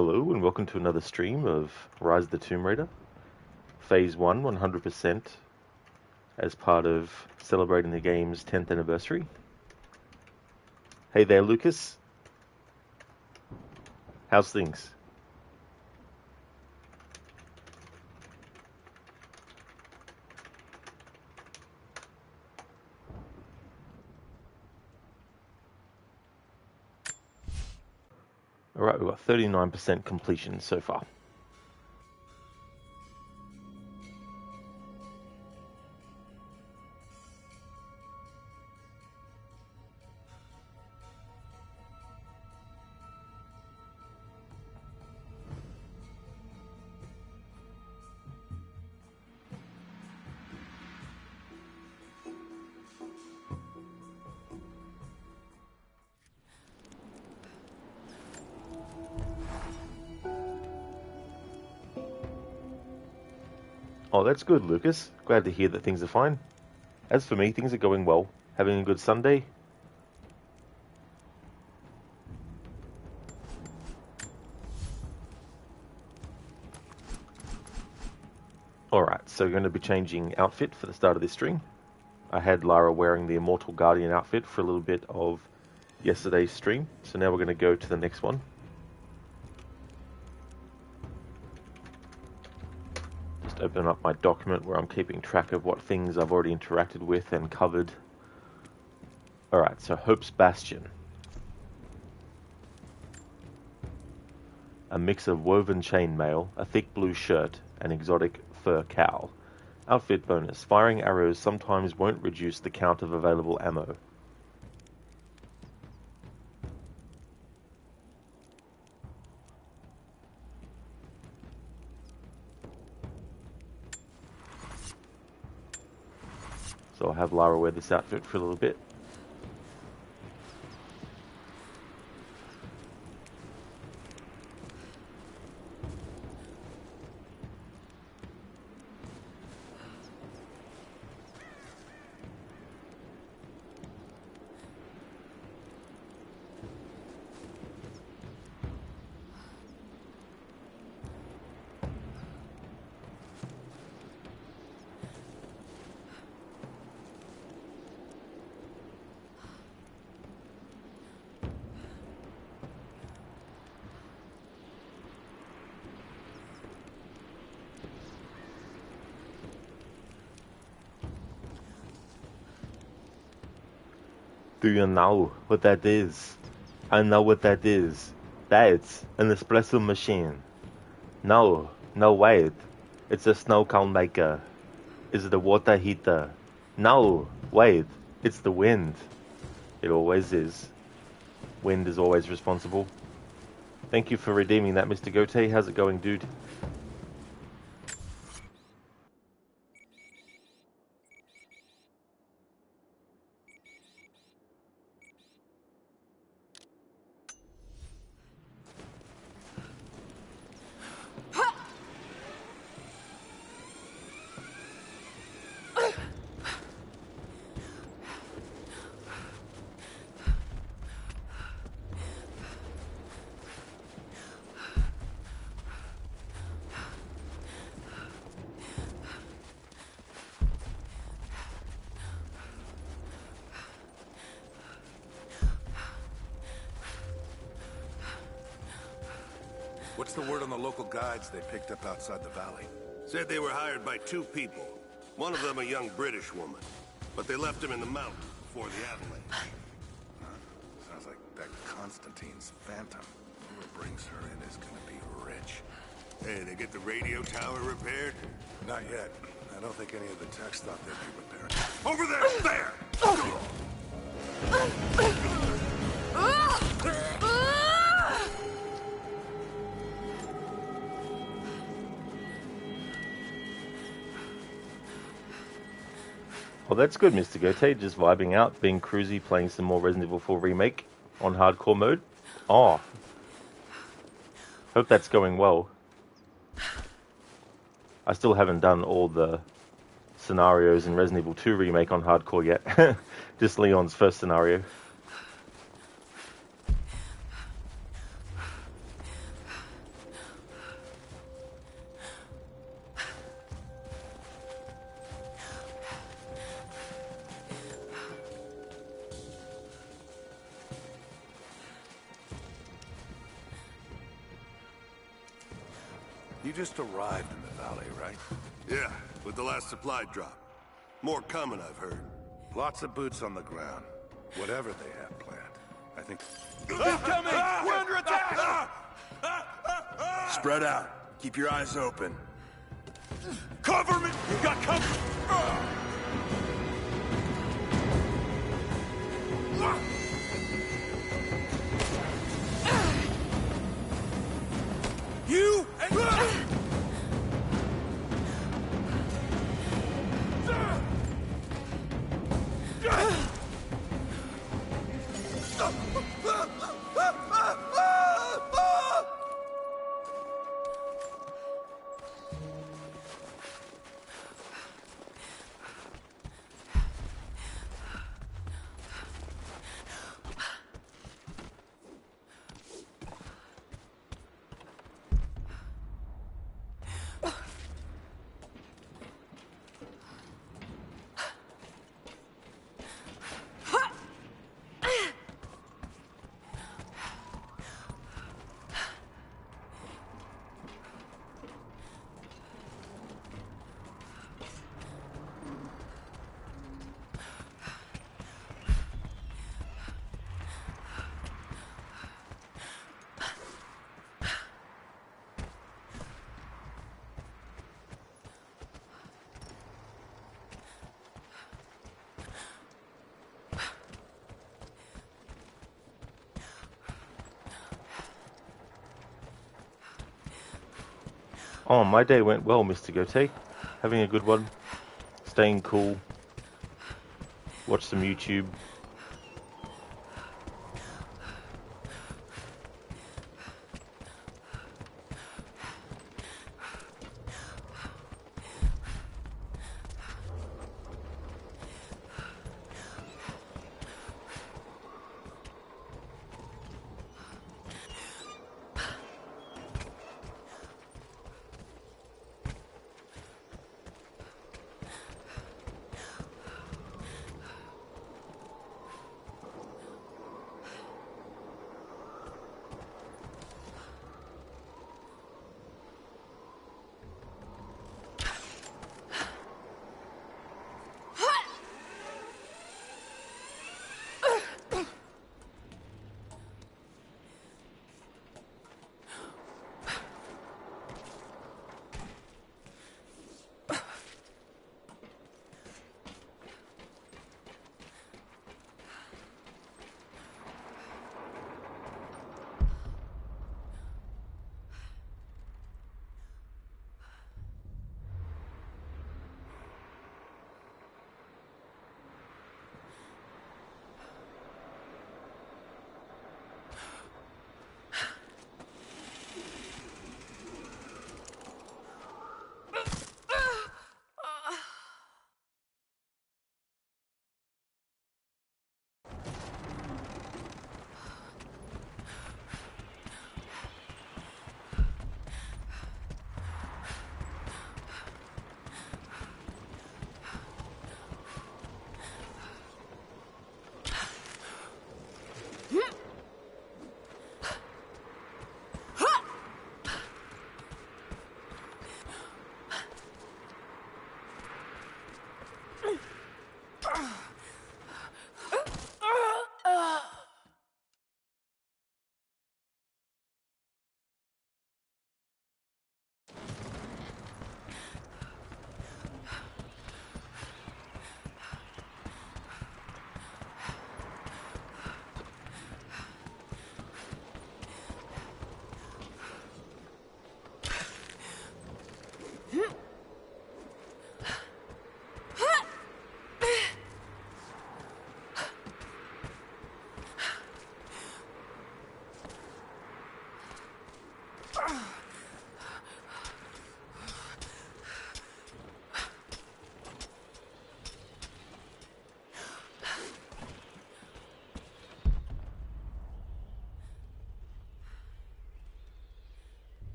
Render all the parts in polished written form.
Hello and welcome to another stream of Rise of the Tomb Raider, Phase 1, 100%, as part of celebrating the game's 10th anniversary. Hey there, Lucas. How's things? Alright, we've got 39% completion so far. Oh, that's good, Lucas. Glad to hear that things are fine. As for me, things are going well. Having a good Sunday. Alright, so we're going to be changing outfit for the start of this stream. I had Lara wearing the Immortal Guardian outfit for a little bit of yesterday's stream, so now we're going to go to the next one. Just open up my document where I'm keeping track of what things I've already interacted with and covered. Alright, so Hope's Bastion. A mix of woven chainmail, a thick blue shirt, and exotic fur cowl. Outfit bonus. Firing arrows sometimes won't reduce the count of available ammo. So I'll have Lara wear this outfit for a little bit. Do you know what that is? I know what that is. That's an espresso machine. No, wait. It's a snow cone maker. Is it a water heater? No, wait. It's the wind. It always is. Wind is always responsible. Thank you for redeeming that, Mr. Gote. How's it going, dude? What's the word on the local guides they picked up outside the valley? Said they were hired by two people. One of them a young British woman. But they left him in the mountains before the avalanche. Sounds like that Constantine's phantom. Whoever brings her in is gonna be rich. Hey, they get the radio tower repaired? Not yet. I don't think any of the techs thought they'd be repaired. Over there! There! Well, that's good, Mr. Gote. Just vibing out, being cruisy, playing some more Resident Evil 4 Remake on hardcore mode. Oh. Hope that's going well. I still haven't done all the scenarios in Resident Evil 2 Remake on hardcore yet. Just Leon's first scenario. You just arrived in the valley, right? Yeah, with the last supply drop. More coming, I've heard. Lots of boots on the ground. Whatever they have planned. I think... Incoming! We're under attack! Spread out. Keep your eyes open. Cover me! You got cover! You and... Oh, my day went well, Mr. Gote. Having a good one. Staying cool. Watch some YouTube.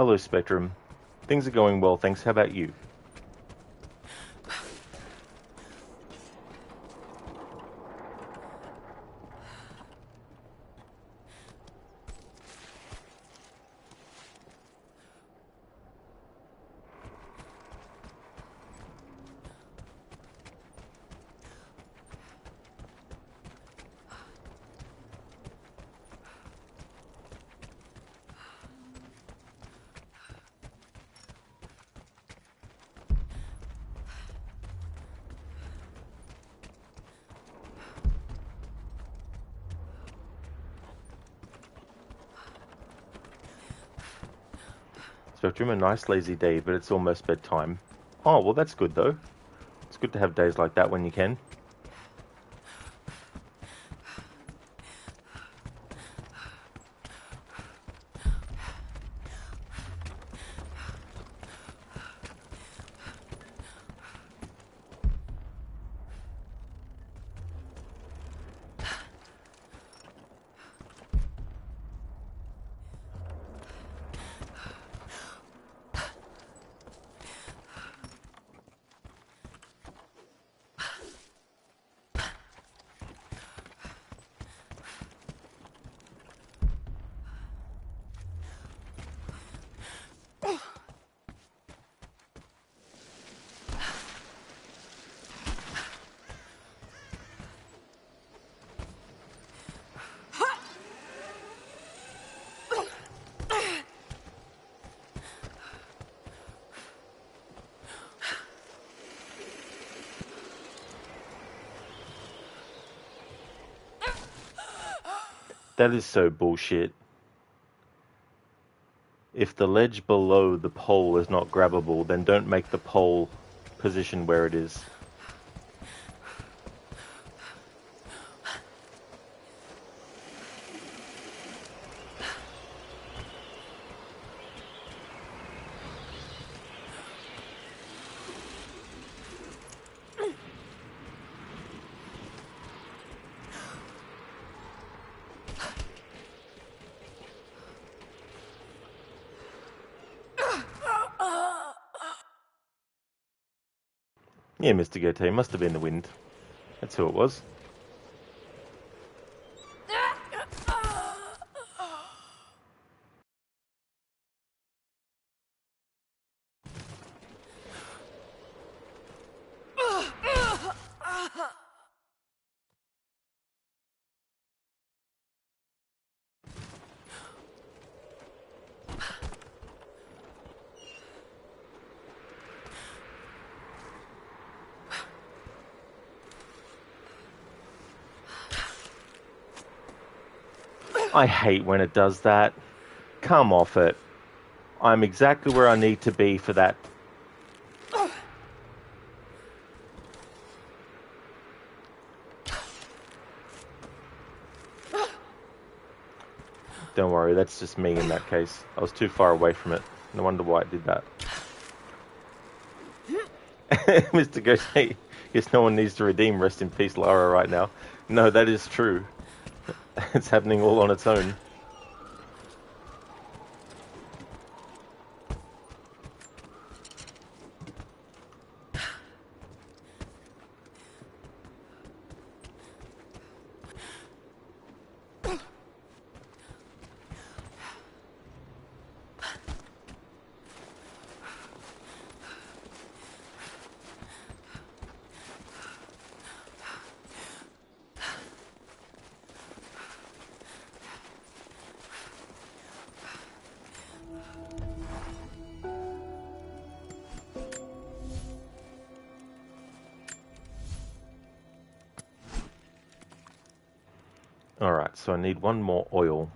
Hello, Spectrum. Things are going well, thanks. How about you? Spectrum, a nice lazy day, but it's almost bedtime. Oh, well that's good though. It's good to have days like that when you can. That is so bullshit. If the ledge below the pole is not grabbable, then don't make the pole position where it is. Yeah, Mr. Goethe, must have been the wind. That's who it was. I hate when it does that. Come off it. I'm exactly where I need to be for that. Don't worry, that's just me in that case. I was too far away from it. No wonder why it did that. Mr. Goethe, yes, no one needs to redeem. Rest in peace, Lara, right now. No, that is true. It's happening all on its own. Alright, so I need one more oil.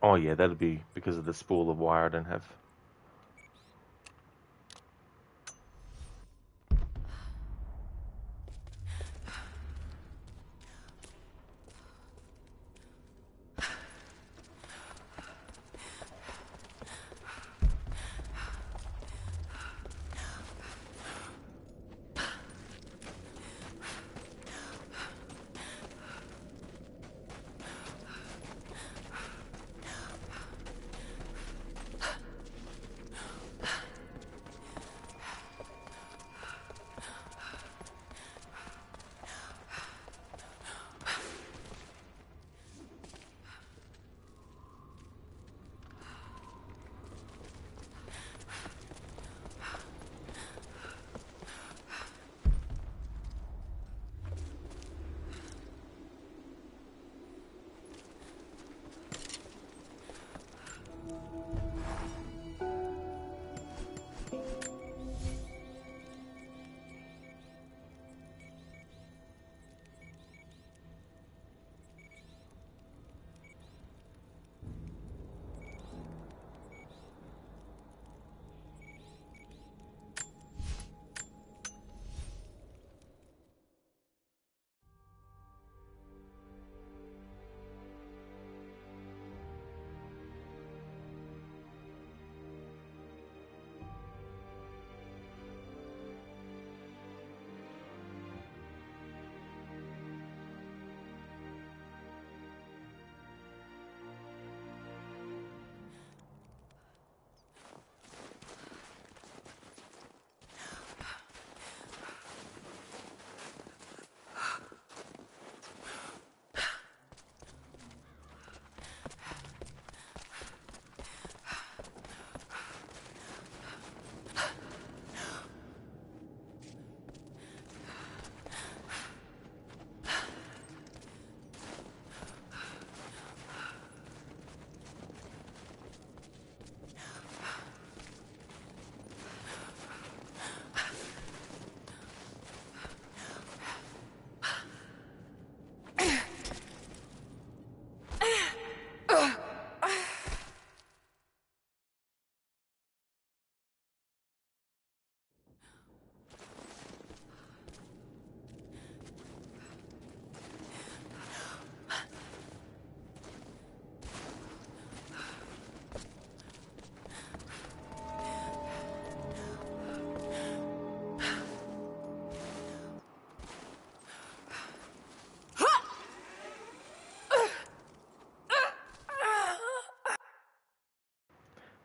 Oh yeah, that'll be because of the spool of wire I don't have.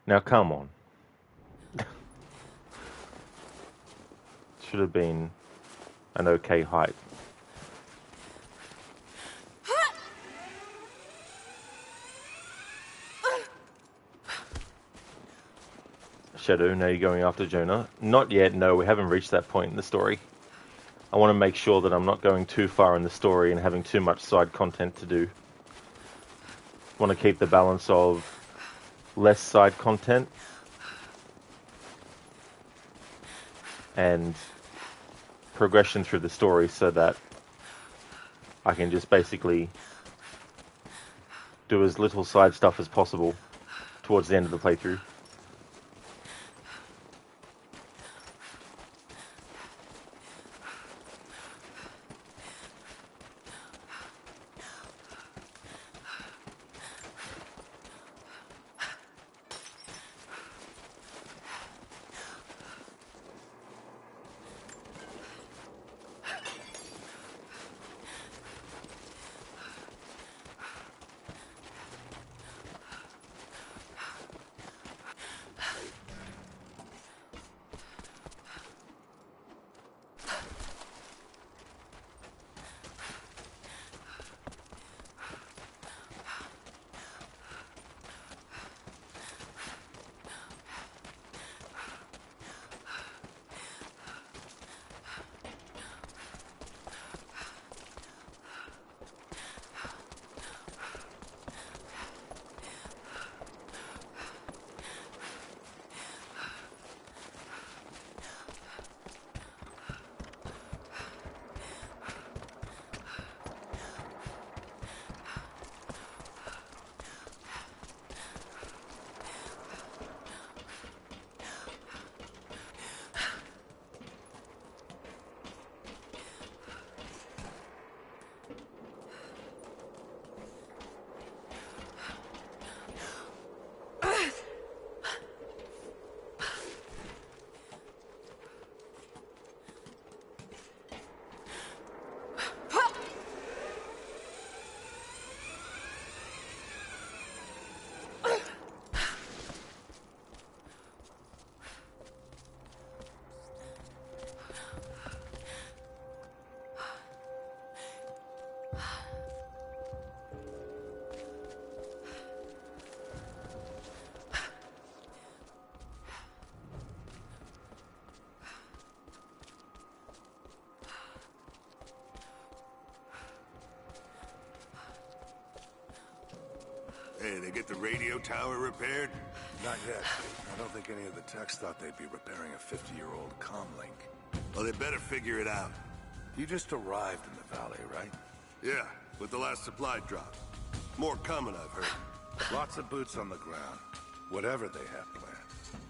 Now come on. Should have been an okay height. Shadow, now you're going after Jonah? Not yet, no, we haven't reached that point in the story. I want to make sure that I'm not going too far in the story and having too much side content to do. I want to keep the balance of less side content and progression through the story so that I can just basically do as little side stuff as possible towards the end of the playthrough. Hey, they get the radio tower repaired? Not yet. I don't think any of the techs thought they'd be repairing a 50-year-old comlink. Well, they better figure it out. You just arrived in the valley, right? Yeah, with the last supply drop. More coming, I've heard. Lots of boots on the ground. Whatever they have planned,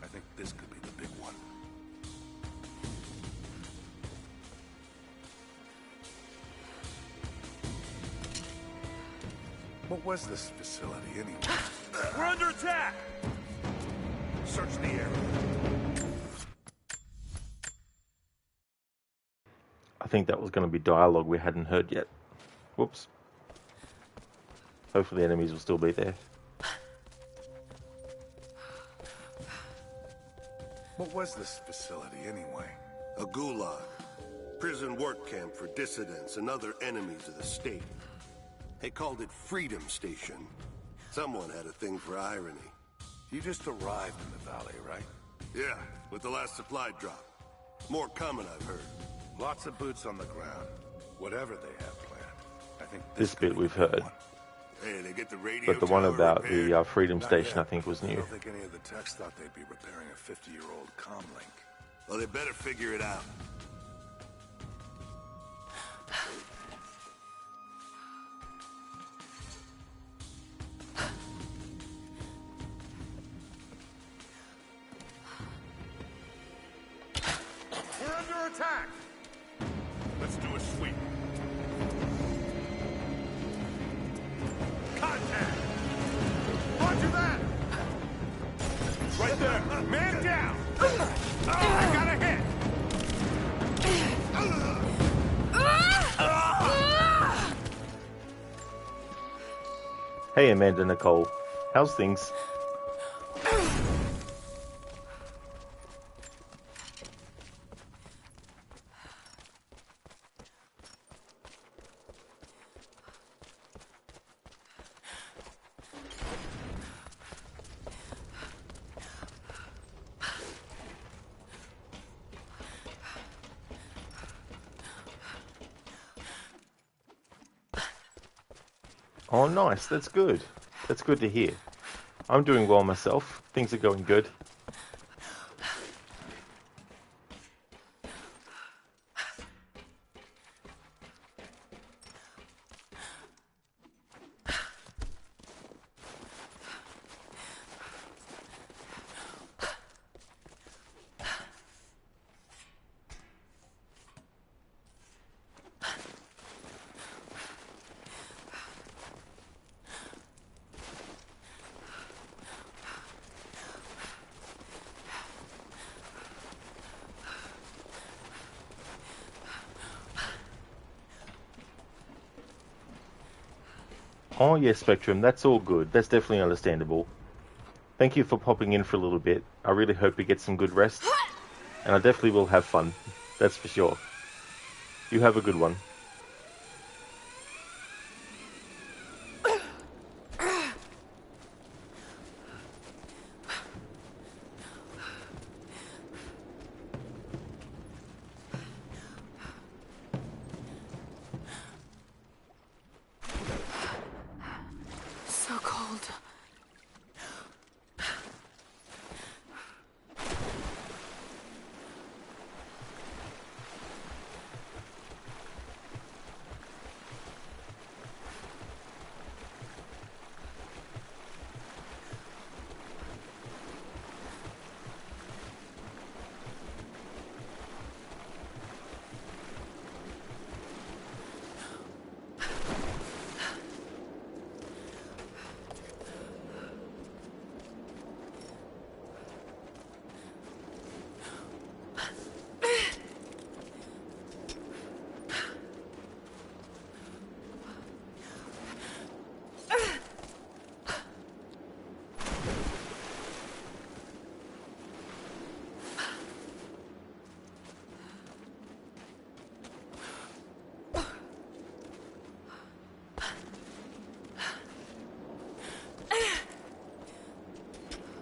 I think this could be the big one. What was this facility anyway? We're under attack! Search the area. I think that was going to be dialogue we hadn't heard yet. Whoops. Hopefully the enemies will still be there. What was this facility anyway? A gulag. Prison work camp for dissidents and other enemies of the state. They called it Freedom Station. Someone had a thing for irony. You just arrived in the valley, right? Yeah, with the last supply drop. More coming, I've heard. Lots of boots on the ground. Whatever they have planned, I think This could bit be the we've big heard. one. Hey, they get the radio But the one tower about repaired? the Freedom Not Station, yet. I think, was I new. don't think any of the techs thought they'd be repairing a 50-year-old comlink. Well, they better figure it out. We're under attack! Let's do a sweep. Contact! Roger that! Right there! Man down! I got a hit! Hey, Amanda Nicole. How's things? Oh, nice. That's good. That's good to hear. I'm doing well myself. Things are going good. Oh, yeah, Spectrum. That's all good. That's definitely understandable. Thank you for popping in for a little bit. I really hope you get some good rest. And I definitely will have fun. That's for sure. You have a good one. So cold.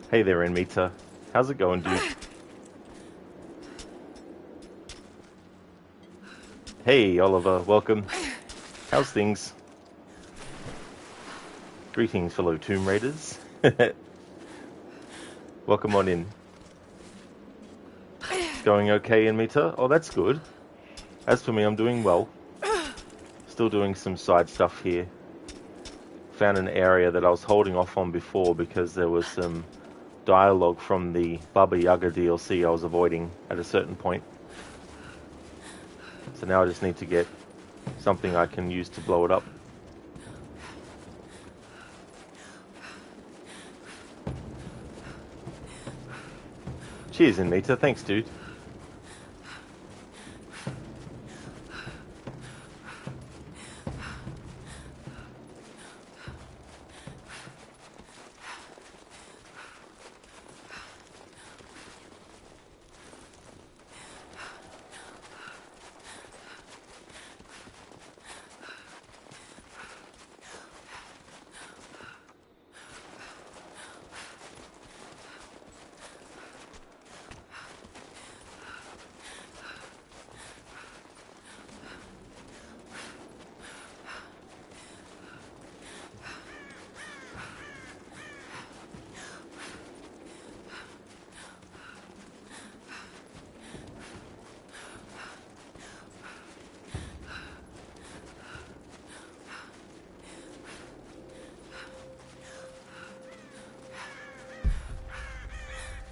Hey there, Enmita. How's it going, dude? Hey, Oliver. Welcome. How's things? Greetings, fellow Tomb Raiders. Welcome on in. It's going okay in Meta? Oh, that's good. As for me, I'm doing well. Still doing some side stuff here. Found an area that I was holding off on before because there was some dialogue from the Baba Yaga DLC I was avoiding at a certain point. So now I just need to get something I can use to blow it up. Cheers, Anita. Thanks, dude.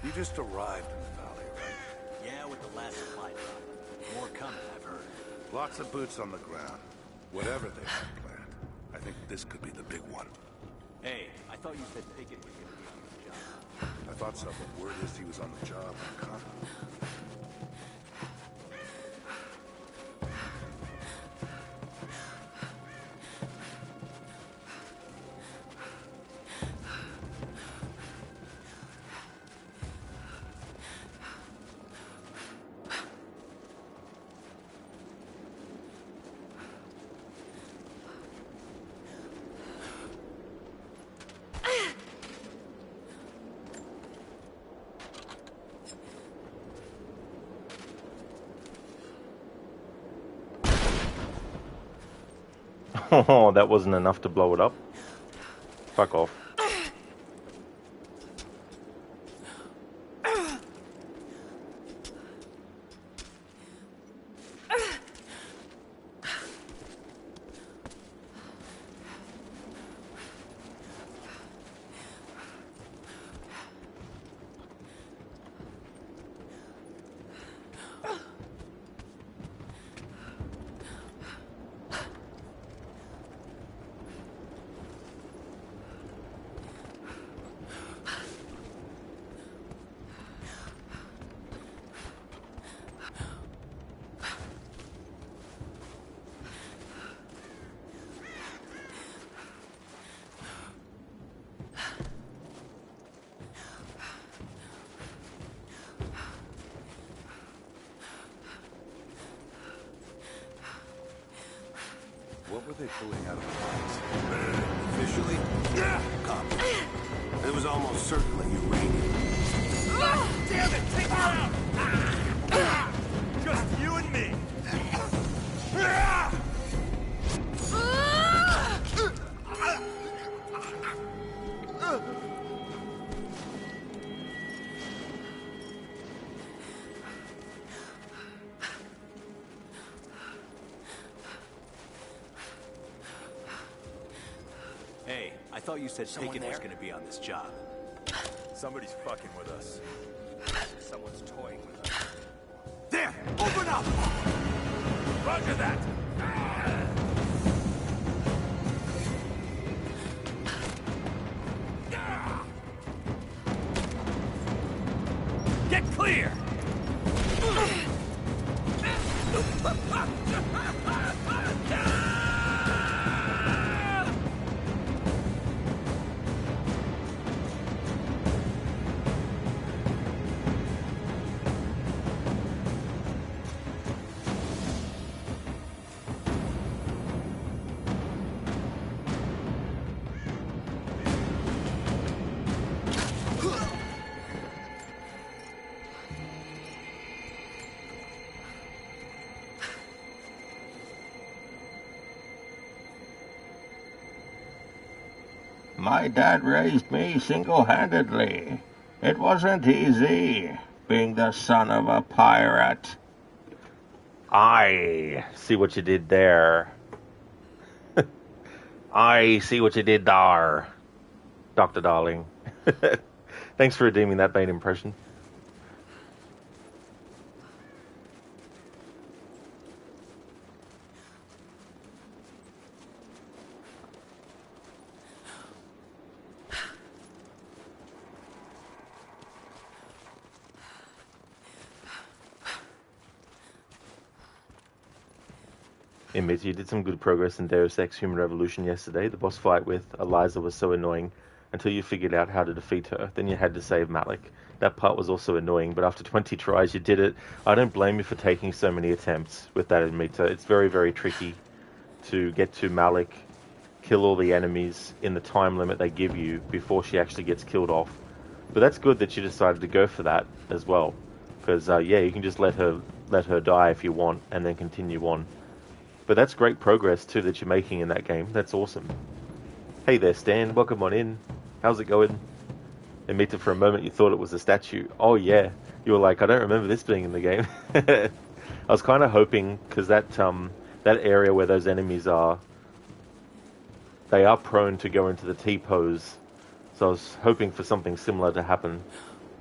You just arrived in the valley, right? Yeah, with the last supply drop. More coming, I've heard. Lots of boots on the ground. Whatever they have planned, I think this could be the big one. Hey, I thought you said Pickett was gonna be on the job. I thought so, but word is he was on the job on Croft. Oh, that wasn't enough to blow it up. Fuck off. What were they pulling out of the mines? Officially, copper. It was almost certainly uranium. Damn it! Take her out! Just you and me. Hey, I thought you said Someone Pickett was there? gonna be on this job. Somebody's fucking with us. Someone's toying with us. There! Open up! Roger that! Get clear! My dad raised me single-handedly. It wasn't easy, being the son of a pirate. I see what you did there. I see what you did there, Dr. Darling. Thanks for redeeming that Bane impression. Admit you did some good progress in Deus Ex Human Revolution yesterday. The boss fight with Eliza was so annoying until you figured out how to defeat her. Then you had to save Malik. That part was also annoying, but after 20 tries you did it. I don't blame you for taking so many attempts with that Admita. It's very, very tricky to get to Malik, kill all the enemies in the time limit they give you before she actually gets killed off. But that's good that you decided to go for that as well. Because, yeah, you can just let her die if you want and then continue on. But that's great progress, too, that you're making in that game. That's awesome. Hey there, Stan. Welcome on in. How's it going? Amita, for a moment, you thought it was a statue. Oh, yeah. You were like, I don't remember this being in the game. I was kind of hoping, because that area where those enemies are, they are prone to go into the T-pose. So I was hoping for something similar to happen.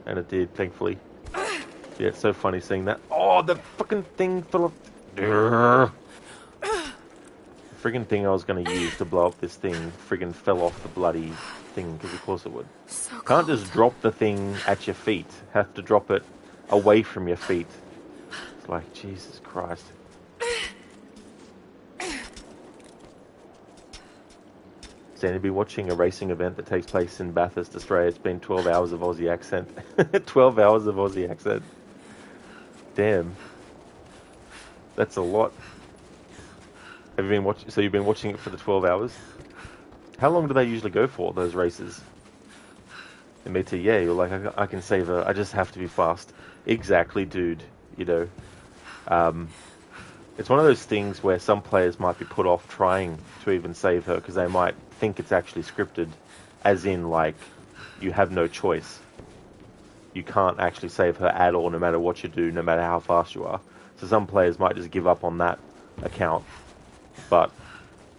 And it did, thankfully. Yeah, it's so funny seeing that. Oh, the fucking thing full of... friggin' thing I was going to use to blow up this thing friggin' fell off the bloody thing, because of course it would. So Can't just drop the thing at your feet. Have to drop it away from your feet. It's like, Jesus Christ. Stand to be watching a racing event that takes place in Bathurst, Australia. It's been 12 hours of Aussie accent. 12 hours of Aussie accent. Damn. That's a lot. Have you been watching? So you've been watching it for the 12 hours? How long do they usually go for, those races? And me too, yeah, you're like, I can save her, I just have to be fast. Exactly, dude. You know, it's one of those things where some players might be put off trying to even save her because they might think it's actually scripted, as in, like, you have no choice. You can't actually save her at all, no matter what you do, no matter how fast you are. So some players might just give up on that account. But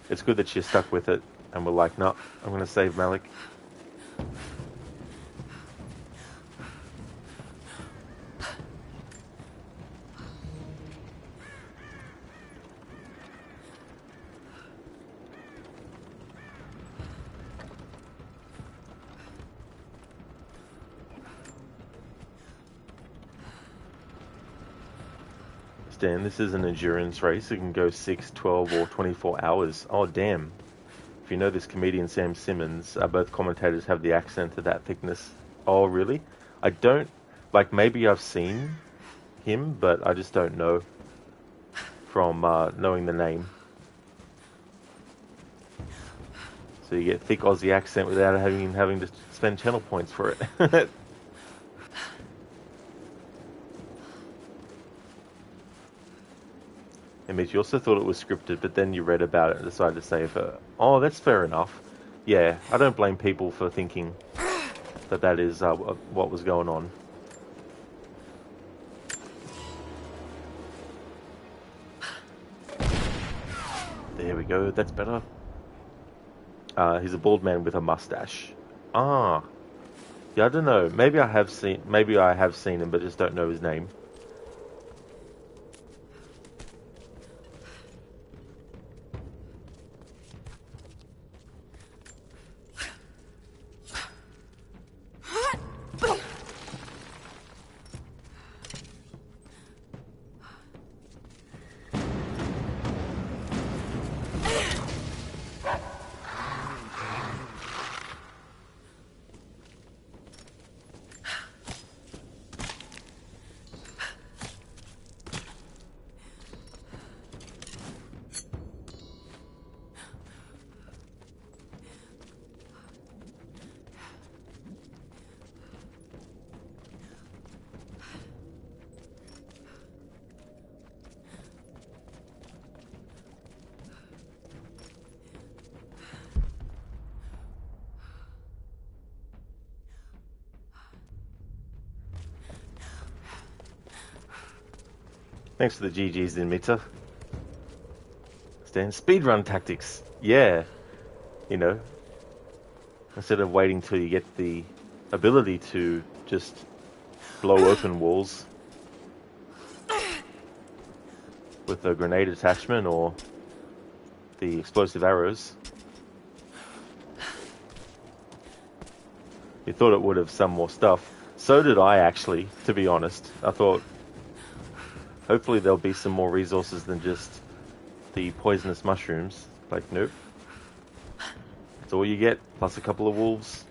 it's good that you're stuck with it, and we're like, no, I'm going to save Malik. Stan, this is an endurance race. It can go 6, 12, or 24 hours. Oh, damn. If you know this comedian, Sam Simmons, both commentators have the accent of that thickness. Oh, really? I don't... Like, maybe I've seen him, but I just don't know from knowing the name. So you get thick Aussie accent without having to spend channel points for it. Image, you also thought it was scripted, but then you read about it and decided to save her. Oh, that's fair enough. Yeah, I don't blame people for thinking that that is what was going on. There we go, that's better. He's a bald man with a mustache. Ah. Yeah, I don't know. Maybe I have seen him, but just don't know his name. Thanks for the GG's in Mita. Stand speedrun tactics. Yeah. You know, instead of waiting till you get the ability to just blow open walls with a grenade attachment or the explosive arrows. You thought it would have some more stuff. So did I, actually, to be honest. I thought, hopefully there'll be some more resources than just the poisonous mushrooms. Like, nope. That's all you get, plus a couple of wolves.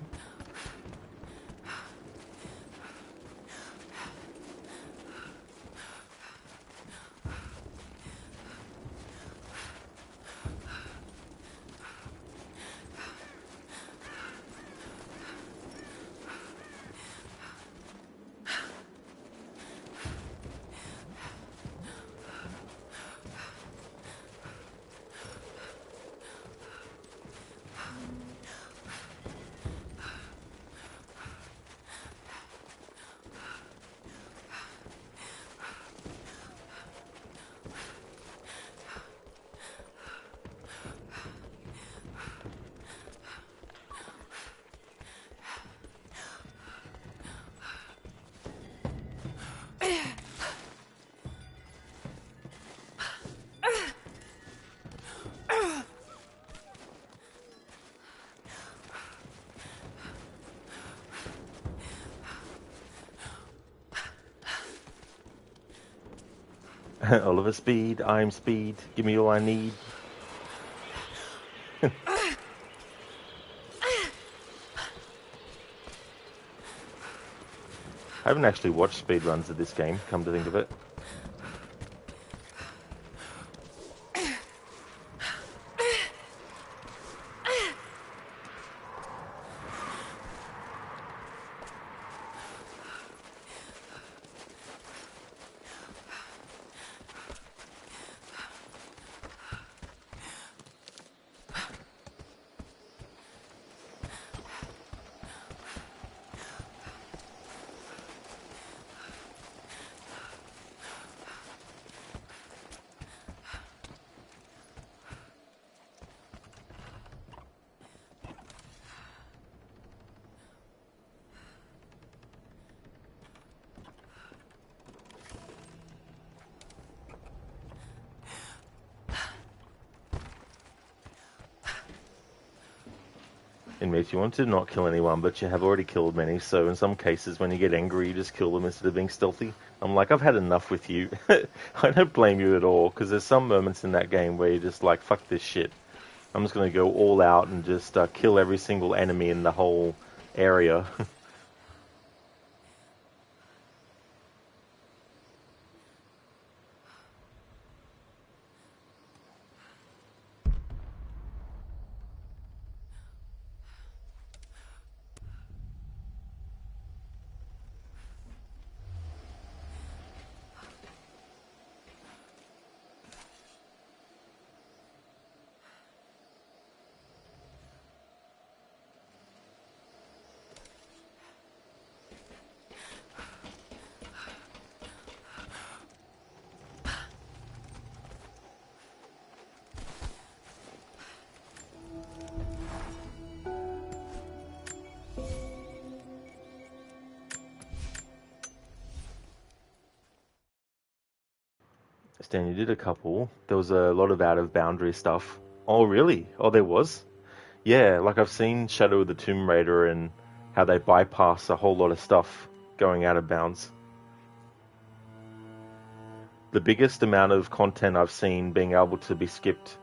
Oliver Speed, I'm Speed, give me all I need. I haven't actually watched speedruns of this game, come to think of it. Inmates, you want to not kill anyone, but you have already killed many, so in some cases when you get angry, you just kill them instead of being stealthy. I'm like, I've had enough with you. I don't blame you at all, because there's some moments in that game where you're just like, fuck this shit. I'm just going to go all out and just kill every single enemy in the whole area. Stan, you did a couple. There was a lot of out-of-boundary stuff. Oh, really? Oh, there was? Yeah, like I've seen Shadow of the Tomb Raider and how they bypass a whole lot of stuff going out of bounds. The biggest amount of content I've seen being able to be skipped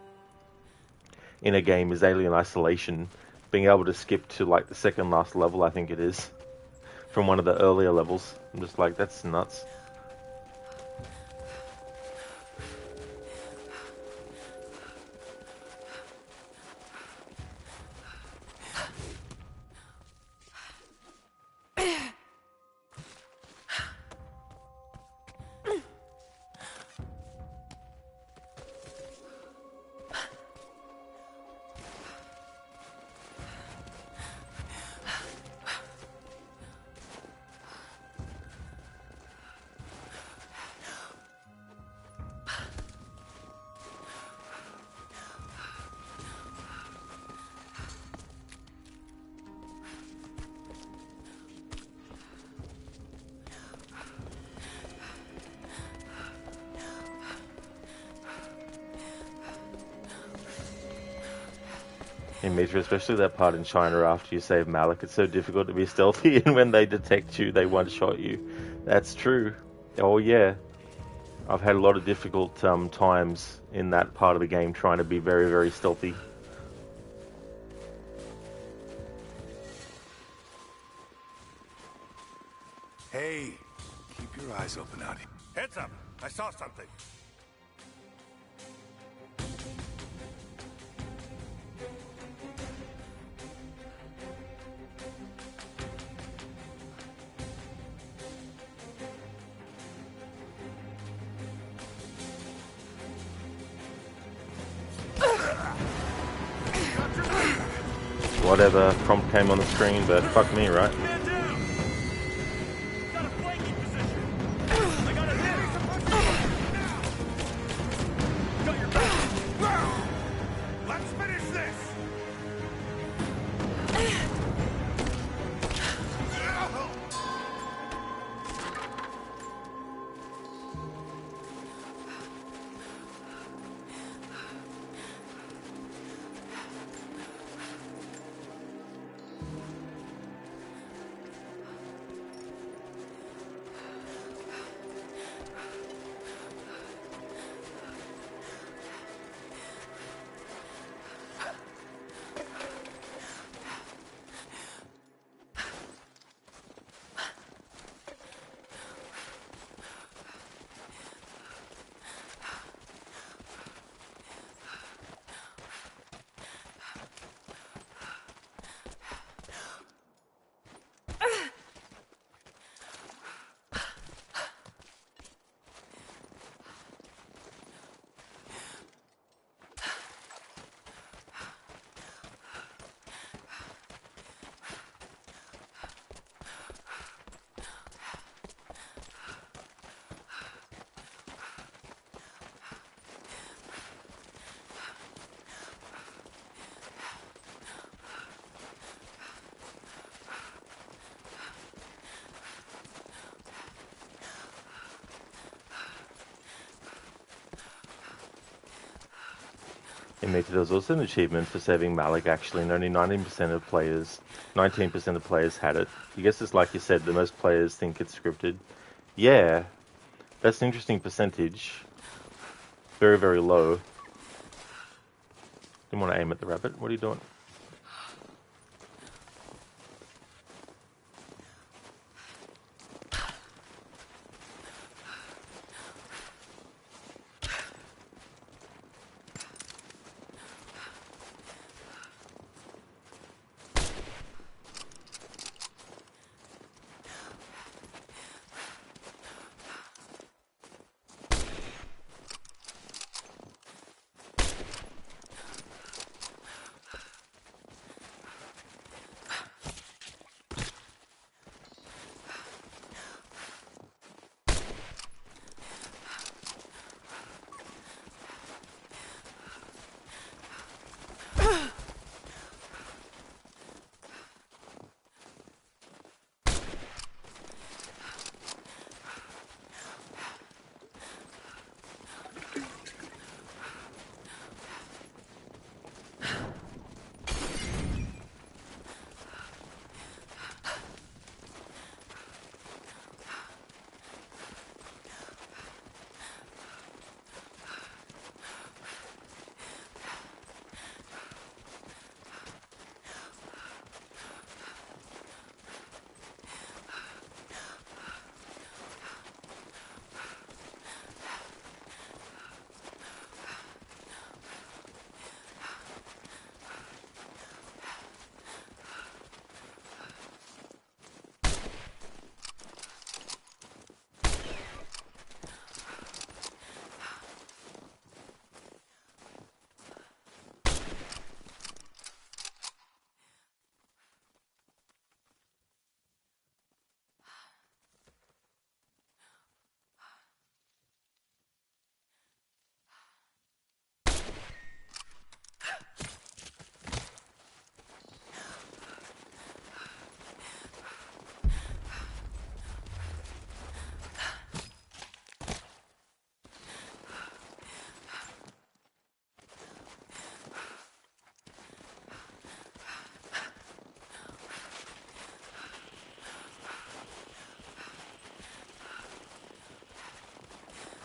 in a game is Alien Isolation. Being able to skip to like the second last level, I think it is, from one of the earlier levels. I'm just like, that's nuts. In Mitra, especially that part in China after you save Malik, it's so difficult to be stealthy, and when they detect you, they one-shot you. That's true. Oh yeah. I've had a lot of difficult times in that part of the game trying to be very, very stealthy. Hey, keep your eyes open out here. Heads up! I saw something. Whatever prompt came on the screen, but fuck me, right? Man down! Got a flanking position! I got a hit! Got your back! Let's finish this! There was also an achievement for saving Malik actually, and only 19% of players had it. I guess it's like you said, the most players think it's scripted. Yeah, that's an interesting percentage. Very, very low. Didn't want to aim at the rabbit. What are you doing?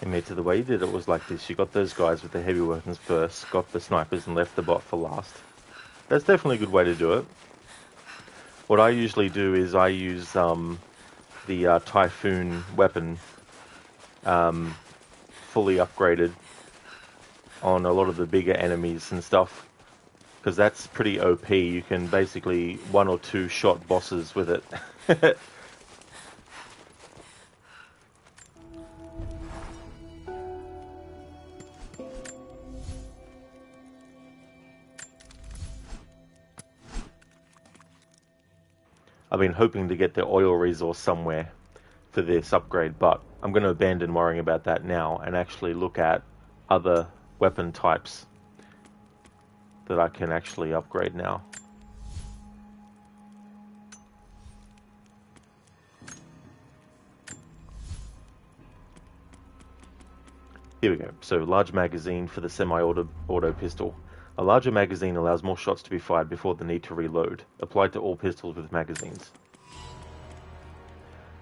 Mate, the way you did it was like this. You got those guys with the heavy weapons first, got the snipers and left the bot for last. That's definitely a good way to do it. What I usually do is I use the Typhoon weapon fully upgraded on a lot of the bigger enemies and stuff, because that's pretty OP. You can basically 1 or 2 shot bosses with it. I've been hoping to get the oil resource somewhere for this upgrade, but I'm going to abandon worrying about that now and actually look at other weapon types that I can actually upgrade now. Here we go. So, large magazine for the semi-auto pistol. A larger magazine allows more shots to be fired before the need to reload. Applied to all pistols with magazines.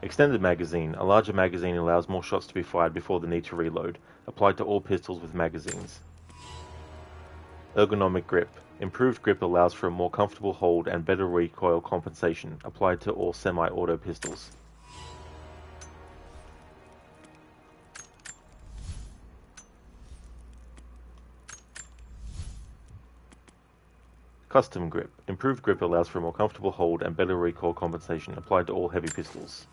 Extended magazine. A larger magazine allows more shots to be fired before the need to reload. Applied to all pistols with magazines. Ergonomic grip. Improved grip allows for a more comfortable hold and better recoil compensation. Applied to all semi-auto pistols. Custom grip. Improved grip allows for a more comfortable hold and better recoil compensation. Applied to all heavy pistols.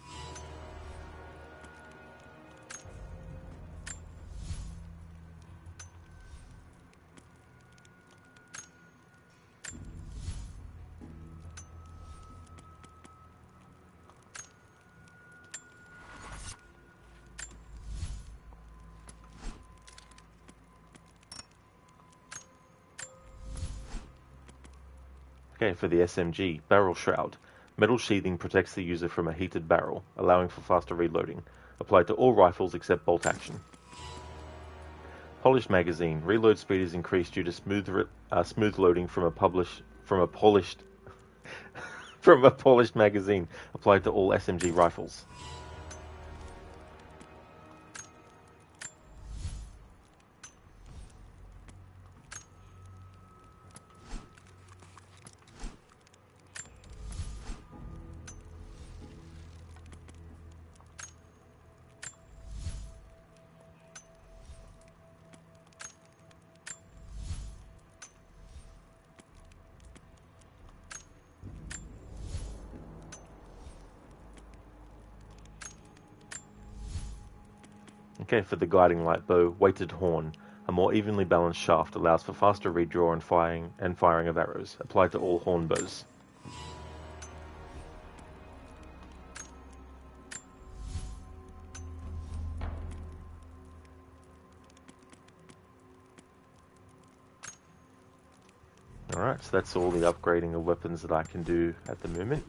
Okay, for the SMG, barrel shroud. Metal sheathing protects the user from a heated barrel, allowing for faster reloading. Applied to all rifles except bolt action. Polished magazine. Reload speed is increased due to smooth loading from a polished magazine. Applied to all SMG rifles. Okay, for the guiding light bow, weighted horn. A more evenly balanced shaft allows for faster redraw and firing of arrows. Applied to all horn bows. Alright, so that's all the upgrading of weapons that I can do at the moment.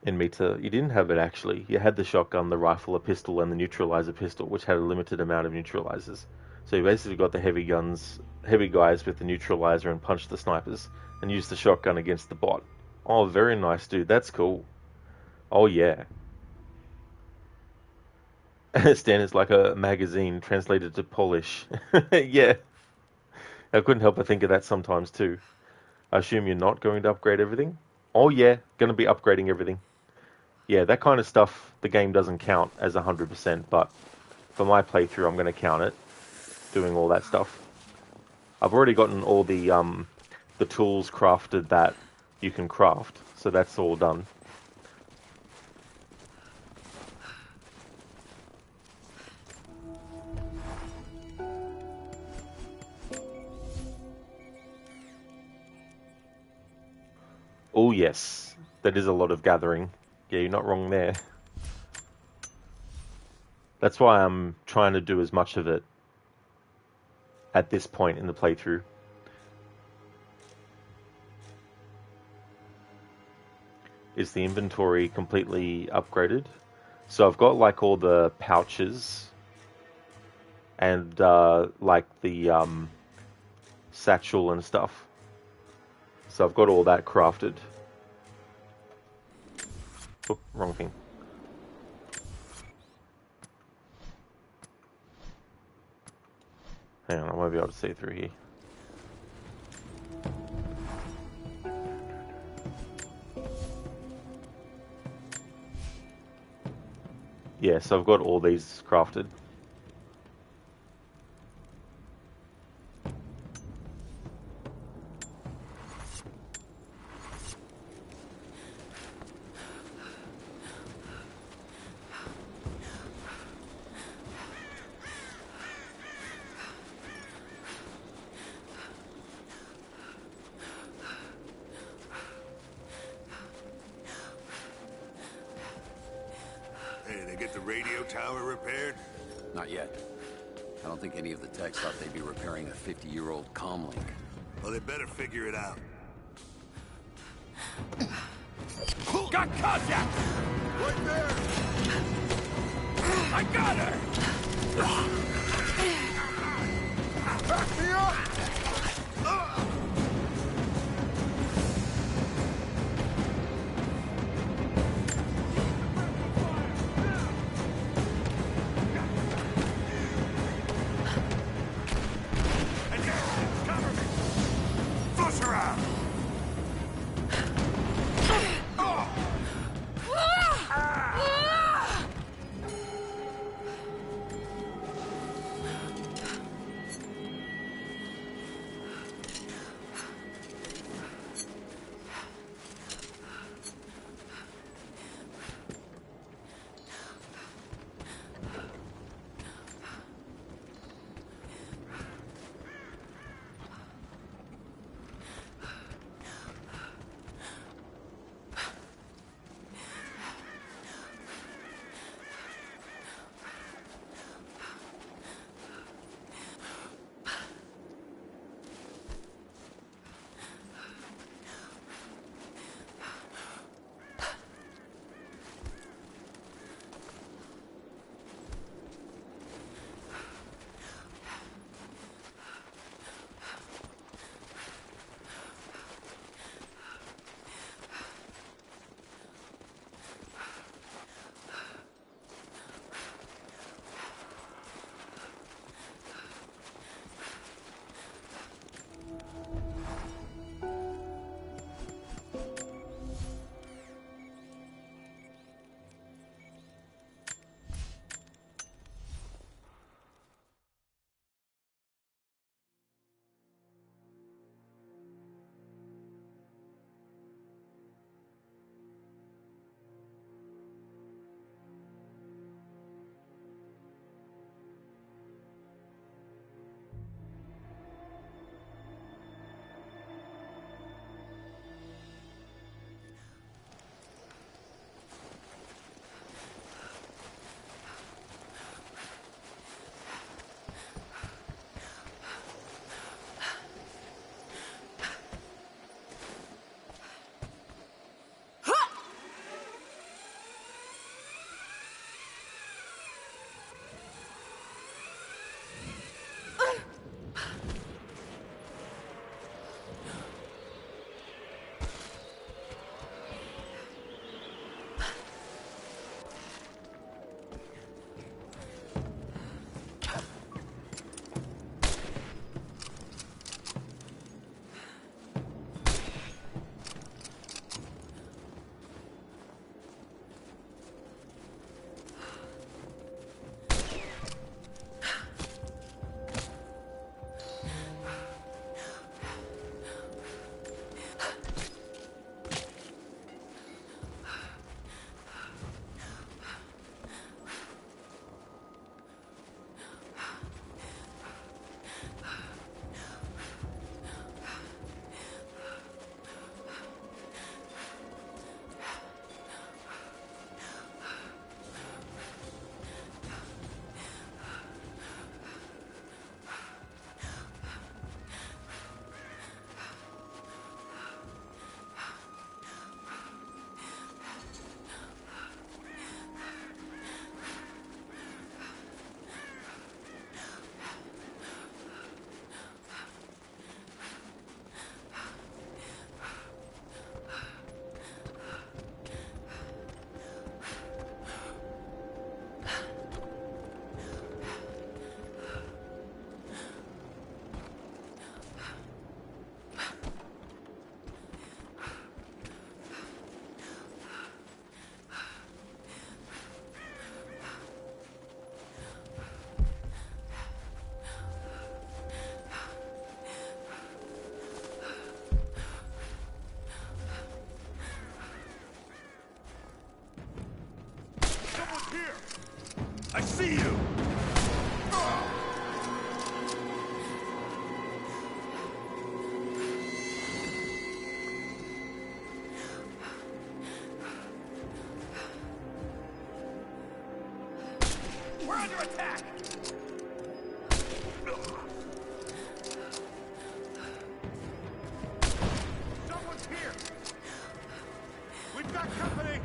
In Meta, you didn't have it actually. You had the shotgun, the rifle, a pistol, and the neutralizer pistol, which had a limited amount of neutralizers. So you basically got the heavy guys with the neutralizer and punched the snipers, and used the shotgun against the bot. Oh, very nice, dude. That's cool. Oh, yeah. Stan is like a magazine translated to Polish. Yeah. I couldn't help but think of that sometimes too. I assume you're not going to upgrade everything? Oh yeah, going to be upgrading everything. Yeah, that kind of stuff, the game doesn't count as 100%, but for my playthrough, I'm going to count it, doing all that stuff. I've already gotten all the tools crafted that you can craft, so that's all done. Oh yes, that is a lot of gathering. Yeah, you're not wrong there. That's why I'm trying to do as much of it at this point in the playthrough. Is the inventory completely upgraded? So I've got like all the pouches and like the satchel and stuff. So I've got all that crafted. Oh, wrong thing. Hang on, I won't be able to see through here. Yeah, so I've got all these crafted. Hey, they get the radio tower repaired? Not yet. I don't think any of the techs thought they'd be repairing a 50-year-old comlink. Well, they better figure it out. Got contact! Right there! I got her! Back me up! Cover me! Flush her out! Here! I see you! We're under attack! Someone's here! We've got company!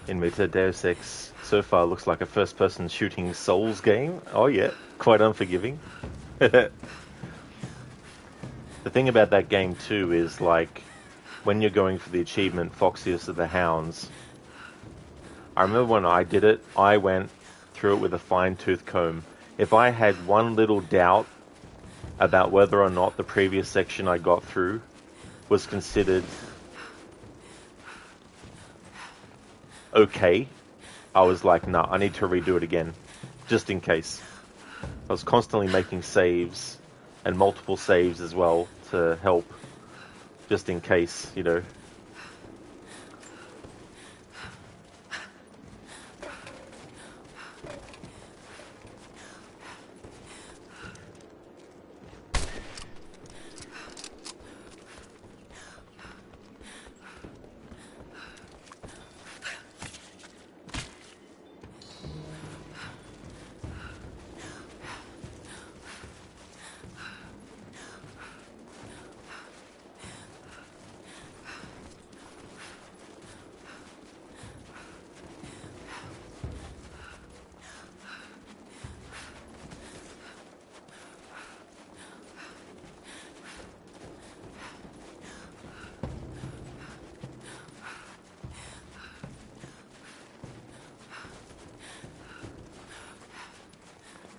Inmate Deus Ex so far looks like a first-person shooting Souls game. Oh yeah, quite unforgiving. The thing about that game too is, like, when you're going for the achievement Foxiest of the Hounds, I remember when I did it, I went through it with a fine-tooth comb. If I had one little doubt about whether or not the previous section I got through was considered okay, I was like, nah, I need to redo it again, just in case. I was constantly making saves, and multiple saves as well, to help, just in case, you know.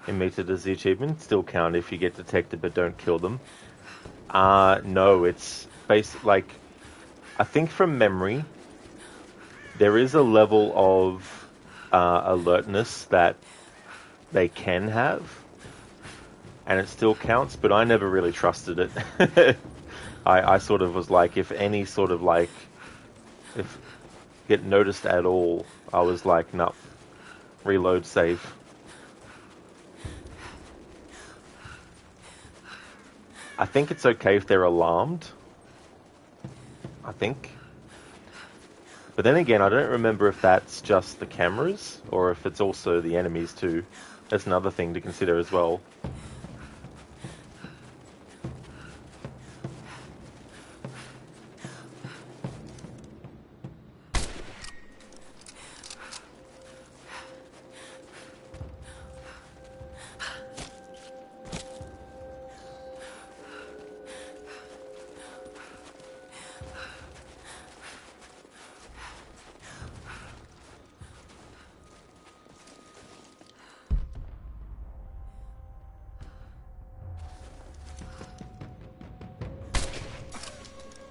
In Meter, does the achievement still count if you get detected but don't kill them? No, it's like, I think from memory, there is a level of alertness that they can have, and it still counts, but I never really trusted it. I sort of was like, if any sort of like, if get noticed at all, I was like, no, reload save. I think it's okay if they're alarmed. I think. But then again, I don't remember if that's just the cameras or if it's also the enemies too. That's another thing to consider as well.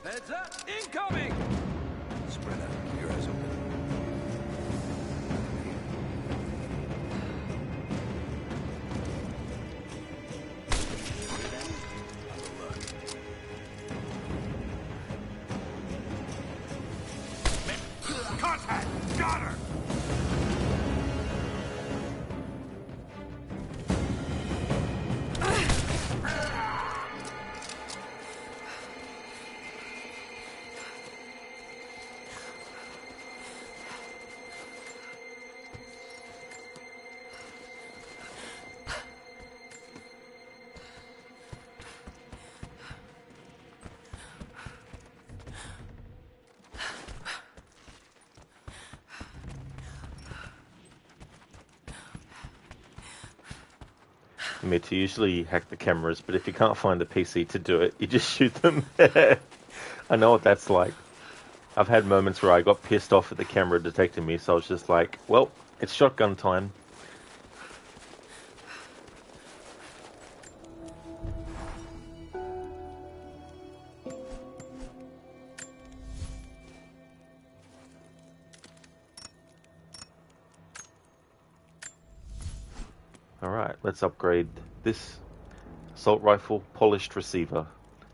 Heads up! Incoming! Spread out. Keep your eyes open. Contact! Got her! Me to usually hack the cameras, but if you can't find the PC to do it, you just shoot them. I know what that's like. I've had moments where I got pissed off at the camera detecting me, so I was just like, well, it's shotgun time. Alright, let's upgrade this assault rifle polished receiver.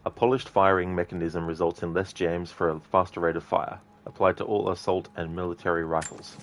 A polished firing mechanism results in less jams for a faster rate of fire, applied to all assault and military rifles.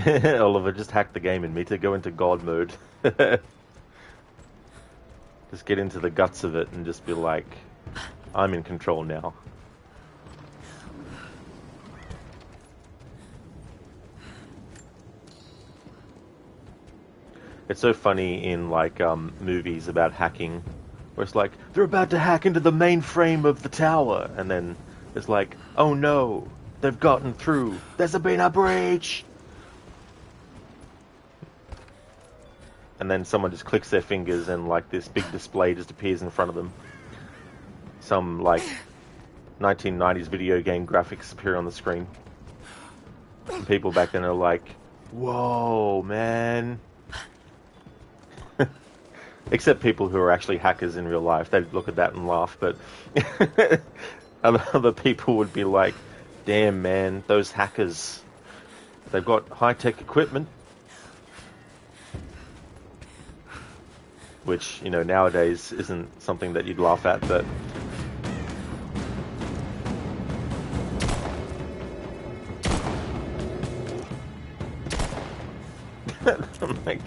Oliver, just hack the game in me to go into God mode. Just get into the guts of it and just be like, I'm in control now. It's so funny in like movies about hacking, where it's like, they're about to hack into the mainframe of the tower, and then it's like, oh no, they've gotten through, there's been a breach! And then someone just clicks their fingers and like this big display just appears in front of them. Some like 1990s video game graphics appear on the screen. And people back then are like, whoa, man. Except people who are actually hackers in real life. They'd look at that and laugh, but other people would be like, damn, man, those hackers, they've got high-tech equipment. Which, you know, nowadays isn't something that you'd laugh at, but... I'm like,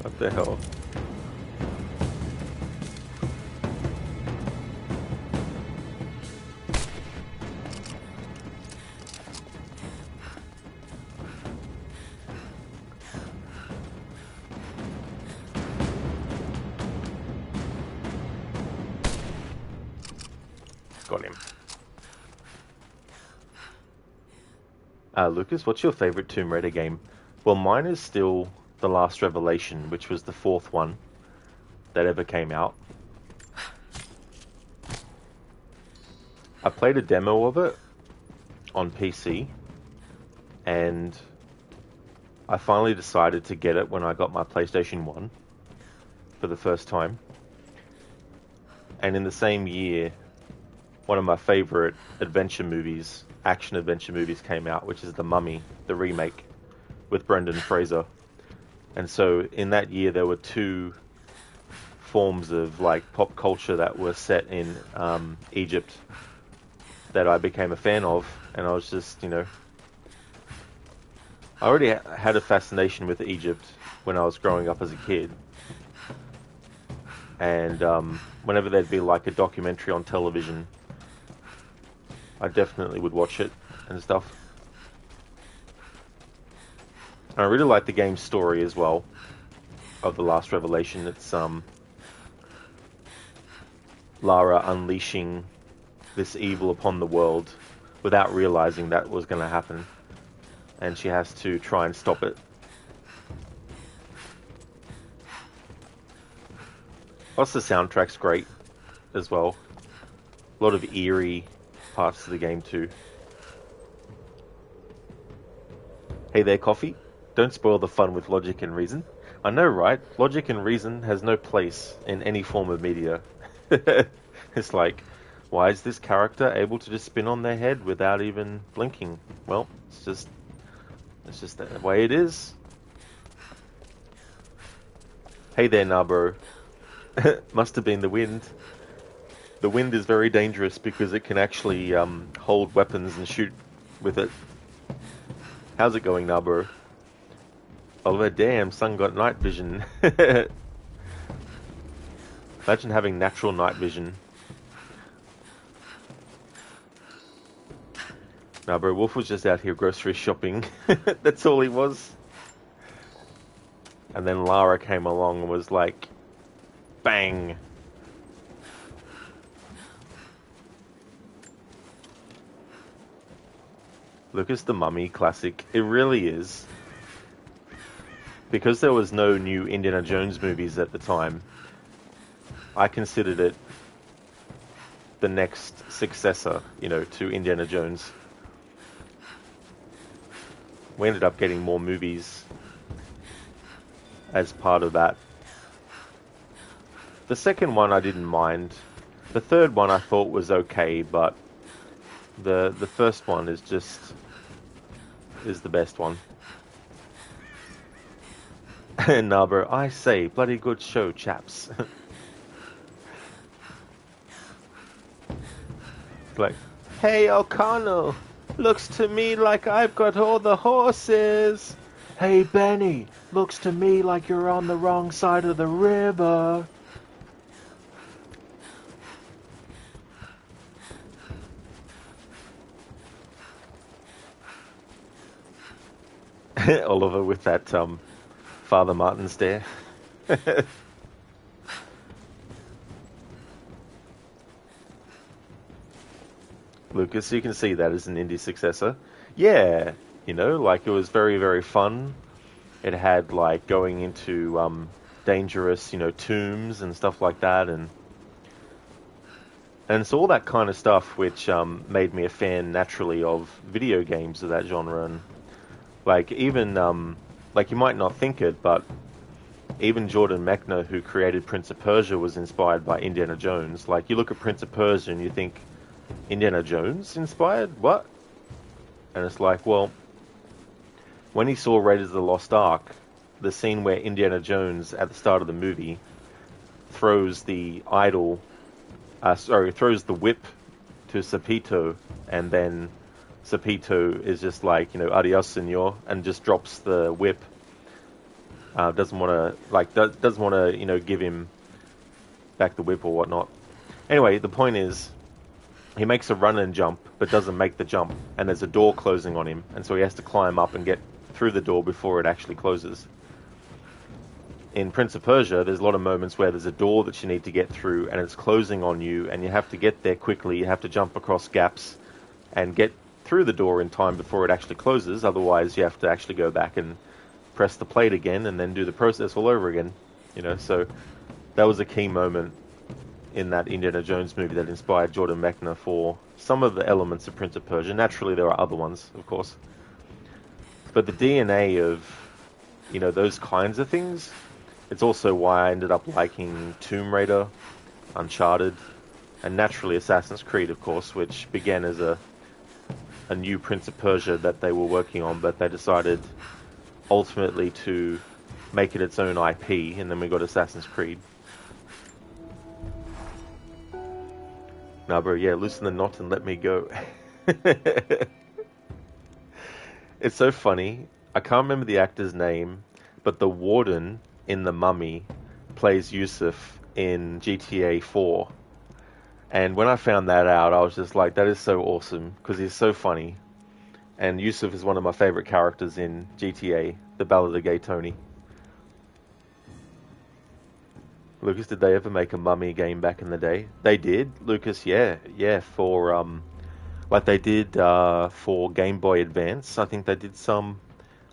what the hell? Got him. Lucas, what's your favorite Tomb Raider game? Well, mine is still The Last Revelation, which was the 4th one that ever came out. I played a demo of it on PC, and I finally decided to get it when I got my PlayStation 1 for the first time. And in the same year, one of my favorite adventure movies, action adventure movies, came out, which is The Mummy, the remake, with Brendan Fraser. And so in that year there were 2 forms of like pop culture that were set in Egypt that I became a fan of, and I was just, you know, I already had a fascination with Egypt when I was growing up as a kid, and whenever there'd be like a documentary on television, I definitely would watch it and stuff. I really like the game's story as well, of The Last Revelation. It's Lara unleashing this evil upon the world without realizing that was going to happen, and she has to try and stop it. Also, the soundtrack's great as well. A lot of eerie parts of the game too. Hey there, Coffee. Don't spoil the fun with logic and reason. I know, right? Logic and reason has no place in any form of media. It's like, why is this character able to just spin on their head without even blinking? Well, it's just the way it is. Hey there, Narbro. Must have been the wind. The wind is very dangerous because it can actually hold weapons and shoot with it. How's it going, Narbro? Oh, damn, son got night vision. Imagine having natural night vision. Nah, bro, Wolf was just out here grocery shopping. That's all he was. And then Lara came along and was like, bang. Lucas the Mummy classic. It really is. Because there was no new Indiana Jones movies at the time, I considered it the next successor, you know, to Indiana Jones. We ended up getting more movies as part of that. The second one I didn't mind. The third one I thought was okay, but the first one is the best one. Nah, bro, I say, bloody good show, chaps. Like, hey, O'Connell, looks to me like I've got all the horses. Hey, Benny, looks to me like you're on the wrong side of the river. Oliver with that Father Martin stare. Lucas, you can see that as an indie successor. Yeah, you know, like it was very, very fun. It had like going into dangerous, you know, tombs and stuff like that, and And it's all that kind of stuff which made me a fan naturally of video games of that genre. And like even like you might not think it, but even Jordan Mechner, who created Prince of Persia, was inspired by Indiana Jones. Like you look at Prince of Persia and you think Indiana Jones inspired? What? And it's like, well, when he saw Raiders of the Lost Ark, the scene where Indiana Jones at the start of the movie throws the throws the whip to Sapito, and then Sapito is just like, adios, senor, and just drops the whip. Doesn't want to give him back the whip or whatnot. Anyway, the point is, he makes a run and jump, but doesn't make the jump, and there's a door closing on him, and so he has to climb up and get through the door before it actually closes. In Prince of Persia, there's a lot of moments where there's a door that you need to get through, and it's closing on you, and you have to get there quickly. You have to jump across gaps and get through the door in time before it actually closes. Otherwise, you have to actually go back and press the plate again, and then do the process all over again. So that was a key moment in that Indiana Jones movie that inspired Jordan Mechner for some of the elements of Prince of Persia. Naturally, there are other ones, of course. But the DNA of, those kinds of things, it's also why I ended up liking Tomb Raider, Uncharted, and naturally Assassin's Creed, of course, which began as a new Prince of Persia that they were working on, but they decided ultimately to make it its own IP, and then we got Assassin's Creed. Nah, bro, yeah, loosen the knot and let me go. It's so funny. I can't remember the actor's name, but the warden in The Mummy plays Yusuf in GTA 4. And when I found that out, I was just like, that is so awesome, because he's so funny. And Yusuf is one of my favorite characters in GTA, The Ballad of Gay Tony. Lucas, did they ever make a Mummy game back in the day? They did, Lucas, yeah, for, like they did for Game Boy Advance. I think they did some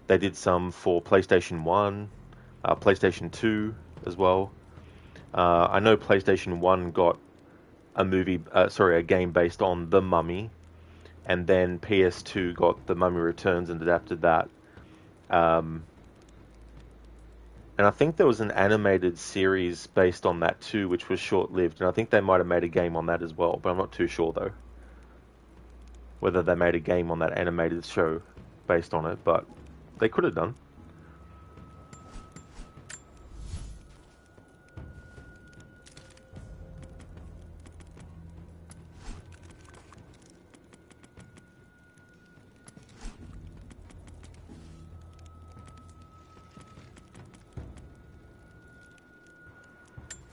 for PlayStation 1, PlayStation 2 as well. I know PlayStation 1 got a game based on The Mummy, and then PS2 got The Mummy Returns and adapted that. And I think there was an animated series based on that too, which was short-lived, and I think they might have made a game on that as well, but I'm not too sure though, whether they made a game on that animated show based on it, but they could have done.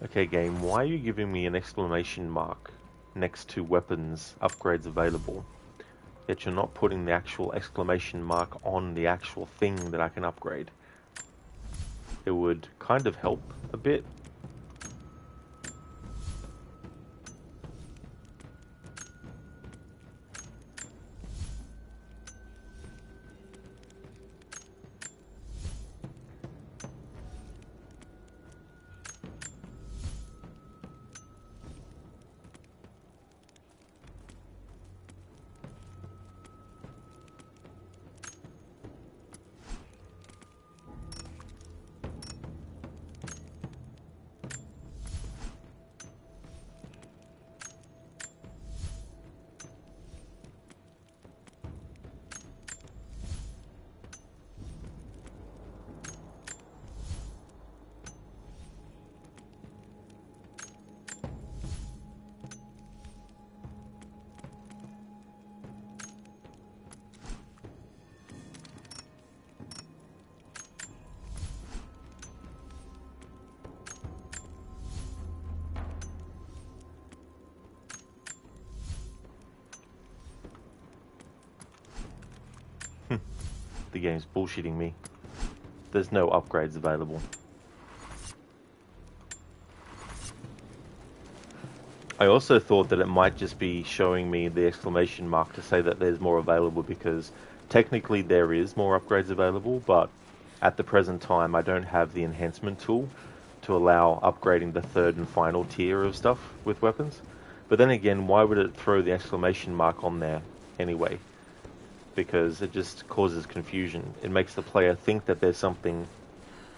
Okay, game, why are you giving me an exclamation mark next to weapons upgrades available? Yet you're not putting the actual exclamation mark on the actual thing that I can upgrade. It would kind of help a bit. The game's bullshitting me. There's no upgrades available. I also thought that it might just be showing me the exclamation mark to say that there's more available, because technically there is more upgrades available, but at the present time I don't have the enhancement tool to allow upgrading the third and final tier of stuff with weapons. But then again, why would it throw the exclamation mark on there anyway? Because it just causes confusion. It makes the player think that there's something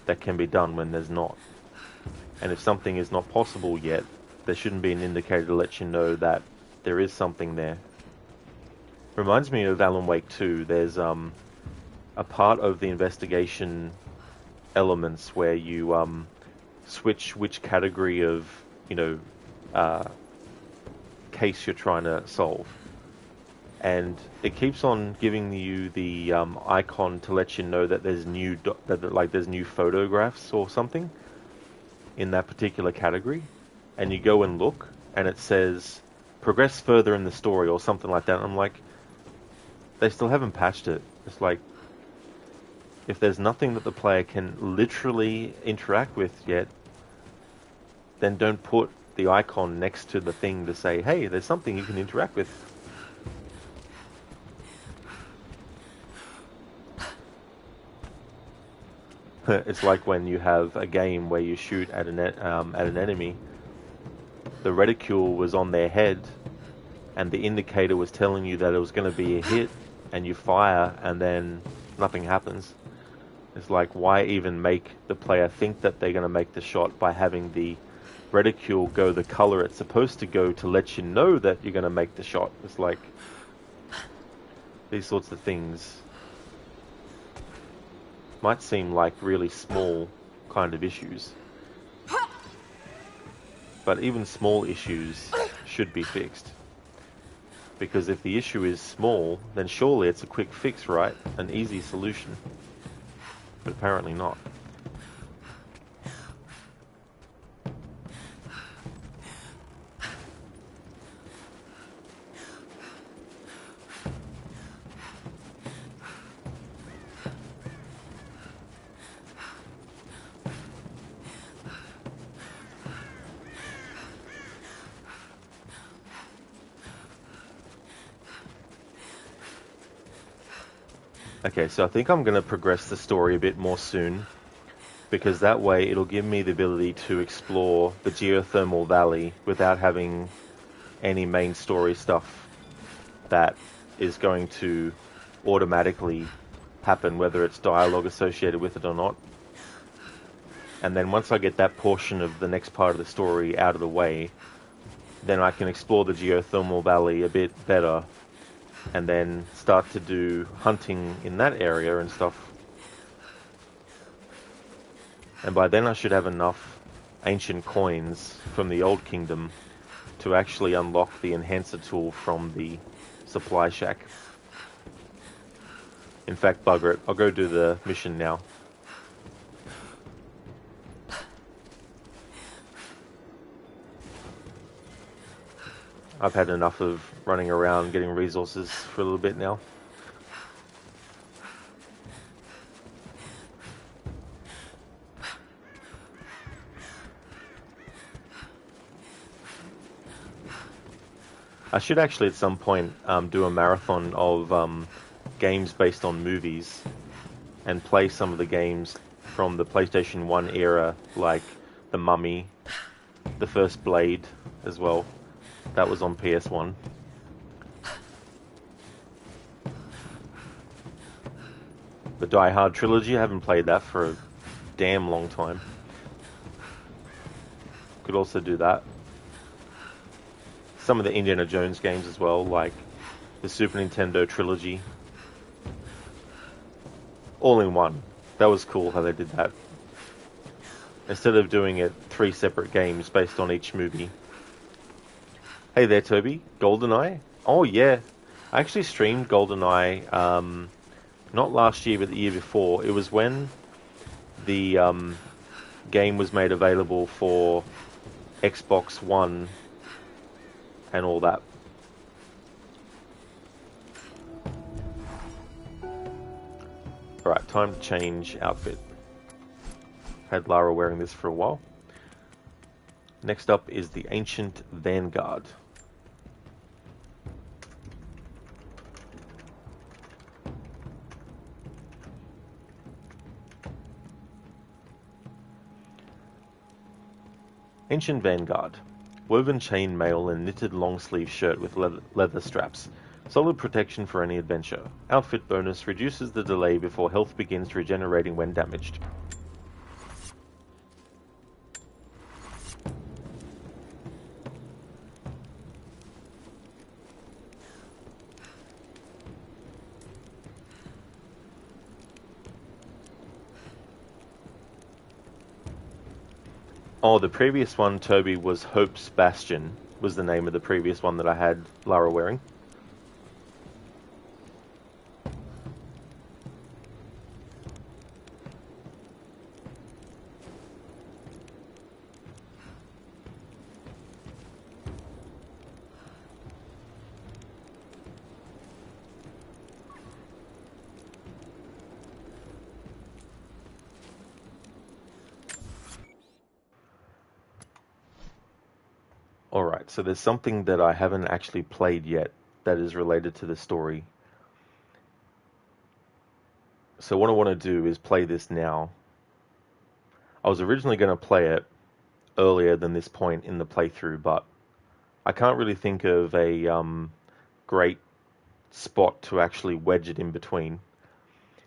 that can be done when there's not. And if something is not possible yet, there shouldn't be an indicator to let you know that there is something there. Reminds me of Alan Wake 2. There's a part of the investigation elements where you switch which category of, case you're trying to solve. And it keeps on giving you the icon to let you know that there's there's new photographs or something in that particular category, and you go and look, and it says progress further in the story or something like that. And I'm like, they still haven't patched it. It's like, if there's nothing that the player can literally interact with yet, then don't put the icon next to the thing to say, hey, there's something you can interact with. It's like when you have a game where you shoot at an enemy, the reticule was on their head, and the indicator was telling you that it was going to be a hit, and you fire, and then nothing happens. It's like, why even make the player think that they're going to make the shot by having the reticule go the color it's supposed to go to let you know that you're going to make the shot? It's like, these sorts of things might seem like really small kind of issues, but even small issues should be fixed. Because if the issue is small, then surely it's a quick fix, right? An easy solution. But apparently not. Okay, so I think I'm going to progress the story a bit more soon, because that way it'll give me the ability to explore the geothermal valley without having any main story stuff that is going to automatically happen, whether it's dialogue associated with it or not. And then once I get that portion of the next part of the story out of the way, then I can explore the geothermal valley a bit better, and then start to do hunting in that area and stuff. And by then I should have enough ancient coins from the Old Kingdom to actually unlock the enhancer tool from the supply shack. In fact, bugger it, I'll go do the mission now. I've had enough of running around getting resources for a little bit now. I should actually at some point do a marathon of games based on movies and play some of the games from the PlayStation 1 era, like The Mummy, the first Blade as well. That was on PS1. The Die Hard trilogy, I haven't played that for a damn long time. Could also do that. Some of the Indiana Jones games as well, like the Super Nintendo trilogy. All in one. That was cool how they did that. Instead of doing it 3 separate games based on each movie. Hey there, Toby. GoldenEye? Oh, yeah. I actually streamed GoldenEye, not last year, but the year before. It was when the game was made available for Xbox One and all that. Alright, time to change outfit. Had Lara wearing this for a while. Next up is the Ancient Vanguard. Ancient Vanguard. Woven chainmail and knitted long-sleeve shirt with leather straps. Solid protection for any adventure. Outfit bonus reduces the delay before health begins regenerating when damaged. Oh, the previous one, Toby, was Hope's Bastion, was the name of the previous one that I had Lara wearing. Alright, so there's something that I haven't actually played yet that is related to the story. So what I want to do is play this now. I was originally going to play it earlier than this point in the playthrough, but I can't really think of a great spot to actually wedge it in between.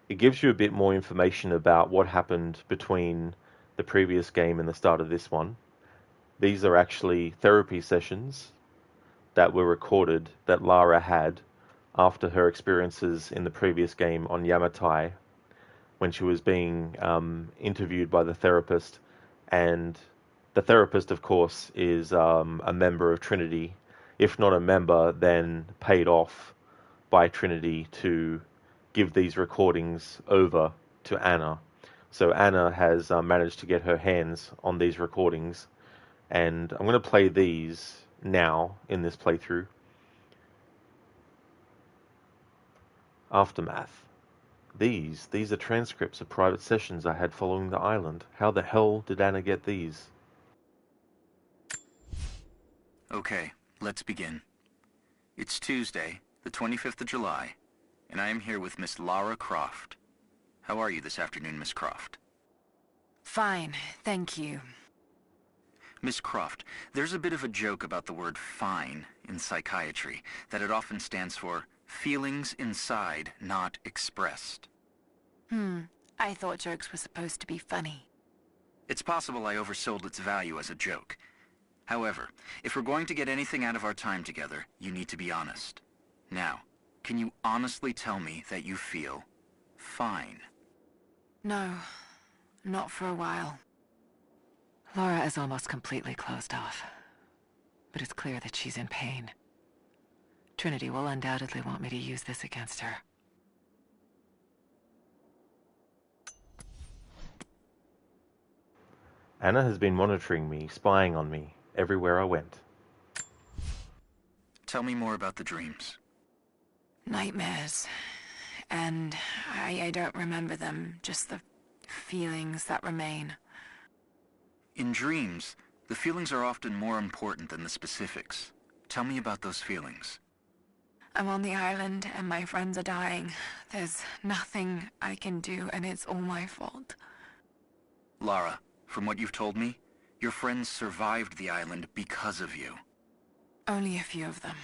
It gives you a bit more information about what happened between the previous game and the start of this one. These are actually therapy sessions that were recorded that Lara had after her experiences in the previous game on Yamatai, when she was being interviewed by the therapist. And the therapist, of course, is a member of Trinity. If not a member, then paid off by Trinity to give these recordings over to Anna. So Anna has managed to get her hands on these recordings, and I'm going to play these now in this playthrough. Aftermath. These are transcripts of private sessions I had following the island. How the hell did Anna get these? Okay, let's begin. It's Tuesday, the 25th of July, and I am here with Miss Lara Croft. How are you this afternoon, Miss Croft? Fine, thank you. Miss Croft, there's a bit of a joke about the word fine in psychiatry, that it often stands for feelings inside not expressed. I thought jokes were supposed to be funny. It's possible I oversold its value as a joke. However, if we're going to get anything out of our time together, you need to be honest. Now, can you honestly tell me that you feel fine? No, not for a while. Lara is almost completely closed off, but it's clear that she's in pain. Trinity will undoubtedly want me to use this against her. Anna has been monitoring me, spying on me, everywhere I went. Tell me more about the dreams. Nightmares. And I don't remember them, just the feelings that remain. In dreams, the feelings are often more important than the specifics. Tell me about those feelings. I'm on the island and my friends are dying. There's nothing I can do and it's all my fault. Lara, from what you've told me, your friends survived the island because of you. Only a few of them.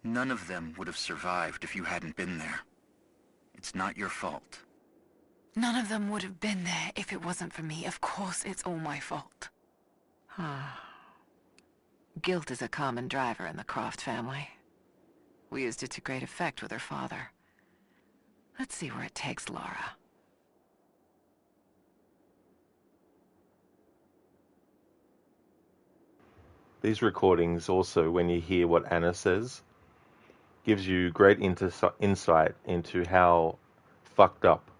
None of them would have survived if you hadn't been there. It's not your fault. None of them would have been there if it wasn't for me. Of course, it's all my fault. Guilt is a common driver in the Croft family. We used it to great effect with her father. Let's see where it takes Lara. These recordings also, when you hear what Anna says, gives you great insight into how fucked up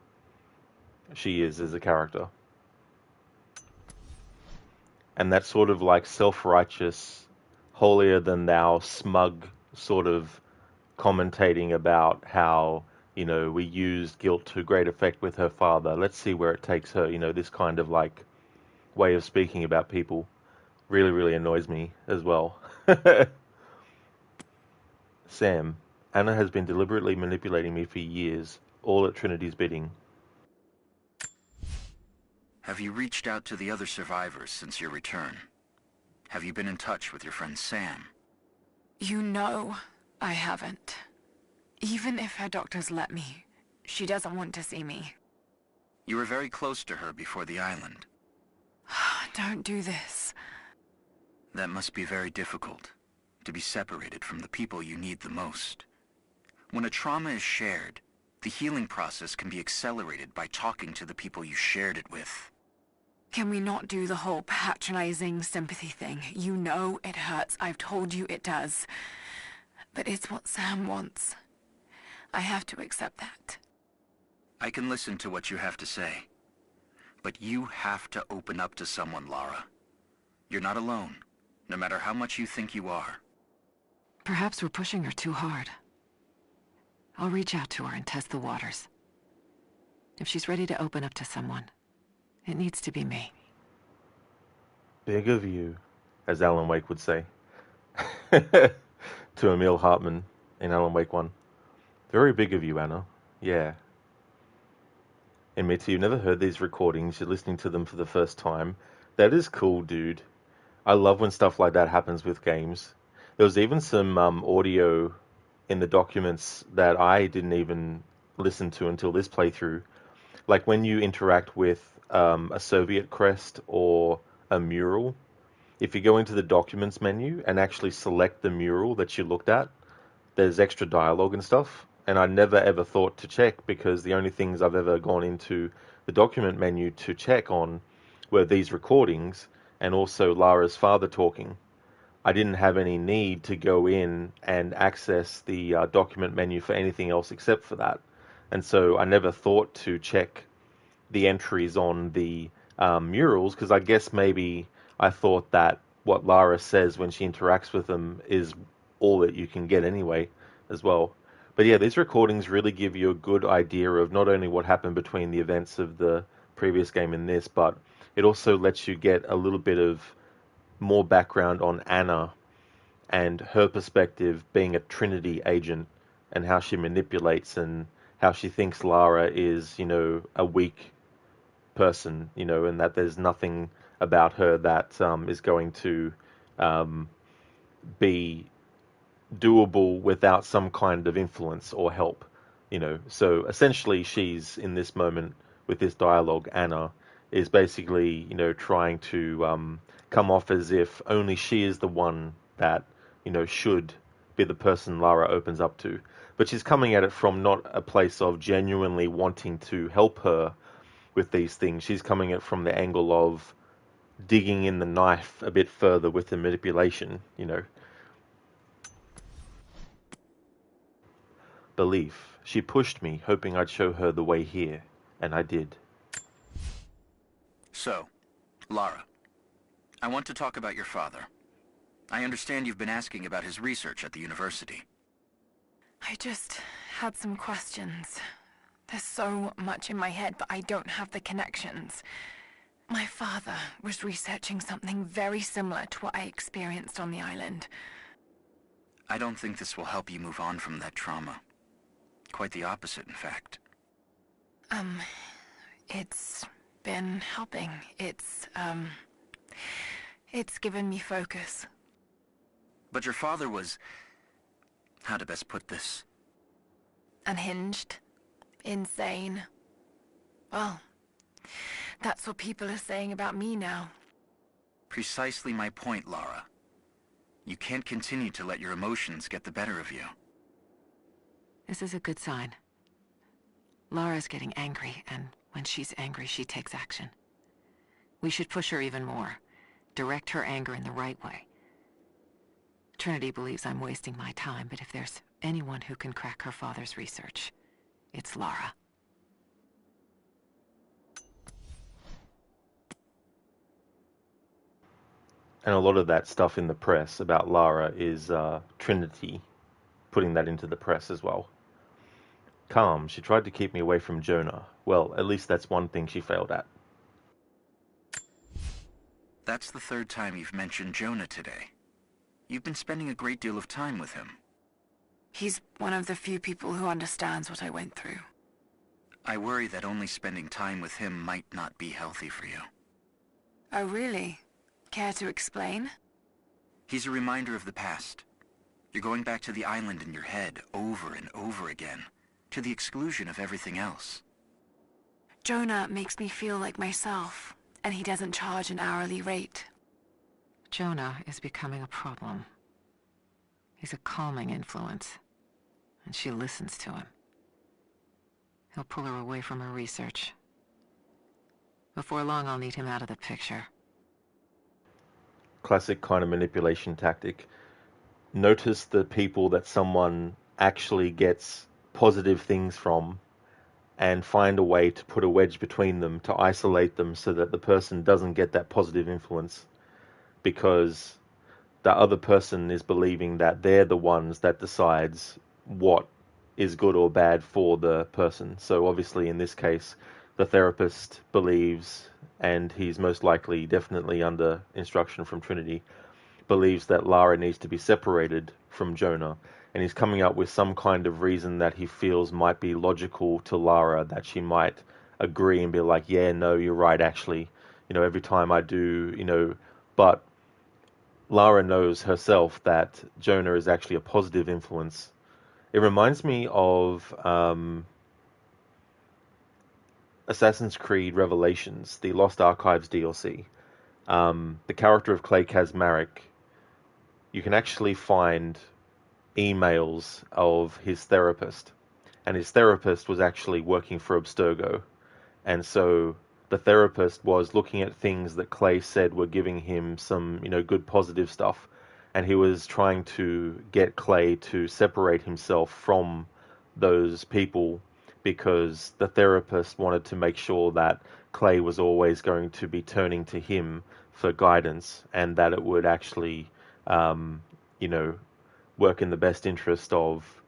she is as a character. And that sort of like self-righteous, holier-than-thou, smug sort of commentating about how, you know, we used guilt to great effect with her father. Let's see where it takes her. You know, this kind of like way of speaking about people really, really annoys me as well. Sam, Anna has been deliberately manipulating me for years, all at Trinity's bidding. Have you reached out to the other survivors since your return? Have you been in touch with your friend Sam? You know I haven't. Even if her doctors let me, she doesn't want to see me. You were very close to her before the island. Don't do this. That must be very difficult, to be separated from the people you need the most. When a trauma is shared, the healing process can be accelerated by talking to the people you shared it with. Can we not do the whole patronizing sympathy thing? You know it hurts. I've told you it does. But it's what Sam wants. I have to accept that. I can listen to what you have to say. But you have to open up to someone, Lara. You're not alone, no matter how much you think you are. Perhaps we're pushing her too hard. I'll reach out to her and test the waters. If she's ready to open up to someone, it needs to be me. Big of you, as Alan Wake would say. To Emil Hartman in Alan Wake 1. Very big of you, Anna. Yeah. Admit you've never heard these recordings, you're listening to them for the first time. That is cool, dude. I love when stuff like that happens with games. There was even some audio in the documents that I didn't even listen to until this playthrough. Like when you interact with a Soviet crest or a mural, if you go into the documents menu and actually select the mural that you looked at, there's extra dialogue and stuff. And I never ever thought to check, because the only things I've ever gone into the document menu to check on were these recordings and also Lara's father talking. I didn't have any need to go in and access the document menu for anything else except for that. And so I never thought to check the entries on the murals, because I guess maybe I thought that what Lara says when she interacts with them is all that you can get anyway as well. But yeah, these recordings really give you a good idea of not only what happened between the events of the previous game and this, but it also lets you get a little bit of more background on Anna and her perspective being a Trinity agent, and how she manipulates and how she thinks Lara is, a weak person, and that there's nothing about her that is going to be doable without some kind of influence or help, So essentially, she's in this moment with this dialogue. Anna is basically, trying to come off as if only she is the one that, should be the person Lara opens up to. But she's coming at it from not a place of genuinely wanting to help her with these things. She's coming at it from the angle of digging in the knife a bit further with the manipulation, Belief. She pushed me, hoping I'd show her the way here, and I did. So, Lara, I want to talk about your father. I understand you've been asking about his research at the university. I just had some questions. There's so much in my head, but I don't have the connections. My father was researching something very similar to what I experienced on the island. I don't think this will help you move on from that trauma. Quite the opposite, in fact. It's been helping. It's given me focus. But your father was... how to best put this? Unhinged. Insane. Well, that's what people are saying about me now. Precisely my point, Lara. You can't continue to let your emotions get the better of you. This is a good sign. Lara's getting angry, and when she's angry, she takes action. We should push her even more. Direct her anger in the right way. Trinity believes I'm wasting my time, but if there's anyone who can crack her father's research, it's Lara. And a lot of that stuff in the press about Lara is Trinity putting that into the press as well. Calm, she tried to keep me away from Jonah. Well, at least that's one thing she failed at. That's the third time you've mentioned Jonah today. You've been spending a great deal of time with him. He's one of the few people who understands what I went through. I worry that only spending time with him might not be healthy for you. Oh, really? Care to explain? He's a reminder of the past. You're going back to the island in your head over and over again, to the exclusion of everything else. Jonah makes me feel like myself, and he doesn't charge an hourly rate. Jonah is becoming a problem. He's a calming influence, and she listens to him. He'll pull her away from her research. Before long, I'll need him out of the picture. Classic kind of manipulation tactic. Notice the people that someone actually gets positive things from and find a way to put a wedge between them to isolate them so that the person doesn't get that positive influence, because the other person is believing that they're the ones that decides what is good or bad for the person. So obviously in this case, the therapist believes, and he's most likely definitely under instruction from Trinity, believes that Lara needs to be separated from Jonah, and he's coming up with some kind of reason that he feels might be logical to Lara, that she might agree and be like, yeah, no, you're right, actually, every time I do, but Lara knows herself that Jonah is actually a positive influence. It reminds me of Assassin's Creed Revelations, the Lost Archives DLC. The character of Clay Kazmarek, you can actually find emails of his therapist, and his therapist was actually working for Abstergo, and so the therapist was looking at things that Clay said were giving him some, good positive stuff, and he was trying to get Clay to separate himself from those people because the therapist wanted to make sure that Clay was always going to be turning to him for guidance, and that it would actually, work in the best interest of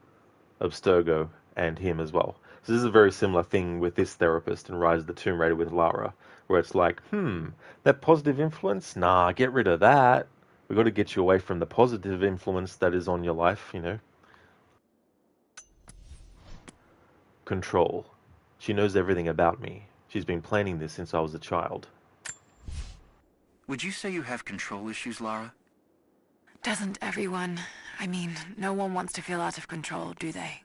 Abstergo and him as well. So this is a very similar thing with this therapist in Rise of the Tomb Raider with Lara, where it's like, that positive influence? Nah, get rid of that. We've got to get you away from the positive influence that is on your life, Control. She knows everything about me. She's been planning this since I was a child. Would you say you have control issues, Lara? Doesn't everyone? I mean, no one wants to feel out of control, do they?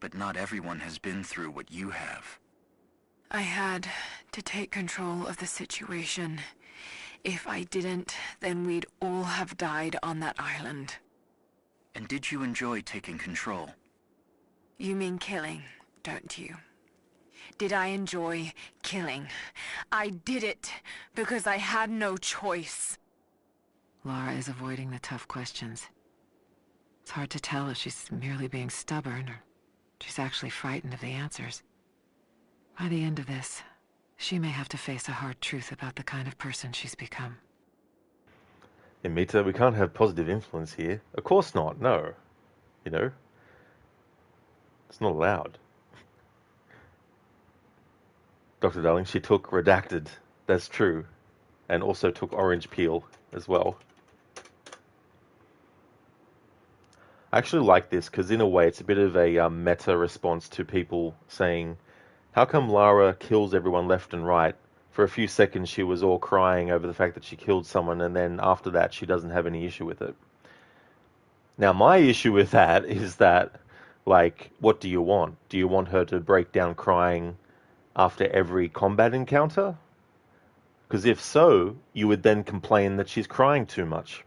But not everyone has been through what you have. I had to take control of the situation. If I didn't, then we'd all have died on that island. And did you enjoy taking control? You mean killing, don't you? Did I enjoy killing? I did it because I had no choice. Lara is avoiding the tough questions. It's hard to tell if she's merely being stubborn or she's actually frightened of the answers. By the end of this, she may have to face a hard truth about the kind of person she's become. Yeah, Mita, we can't have positive influence here. Of course not, no. It's not allowed. Dr. Darling, she took Redacted. That's true. And also took Orange Peel as well. I actually like this because in a way it's a bit of a meta response to people saying, how come Lara kills everyone left and right? For a few seconds she was all crying over the fact that she killed someone, and then after that she doesn't have any issue with it. Now my issue with that is that, what do you want? Do you want her to break down crying after every combat encounter? Because if so, you would then complain that she's crying too much.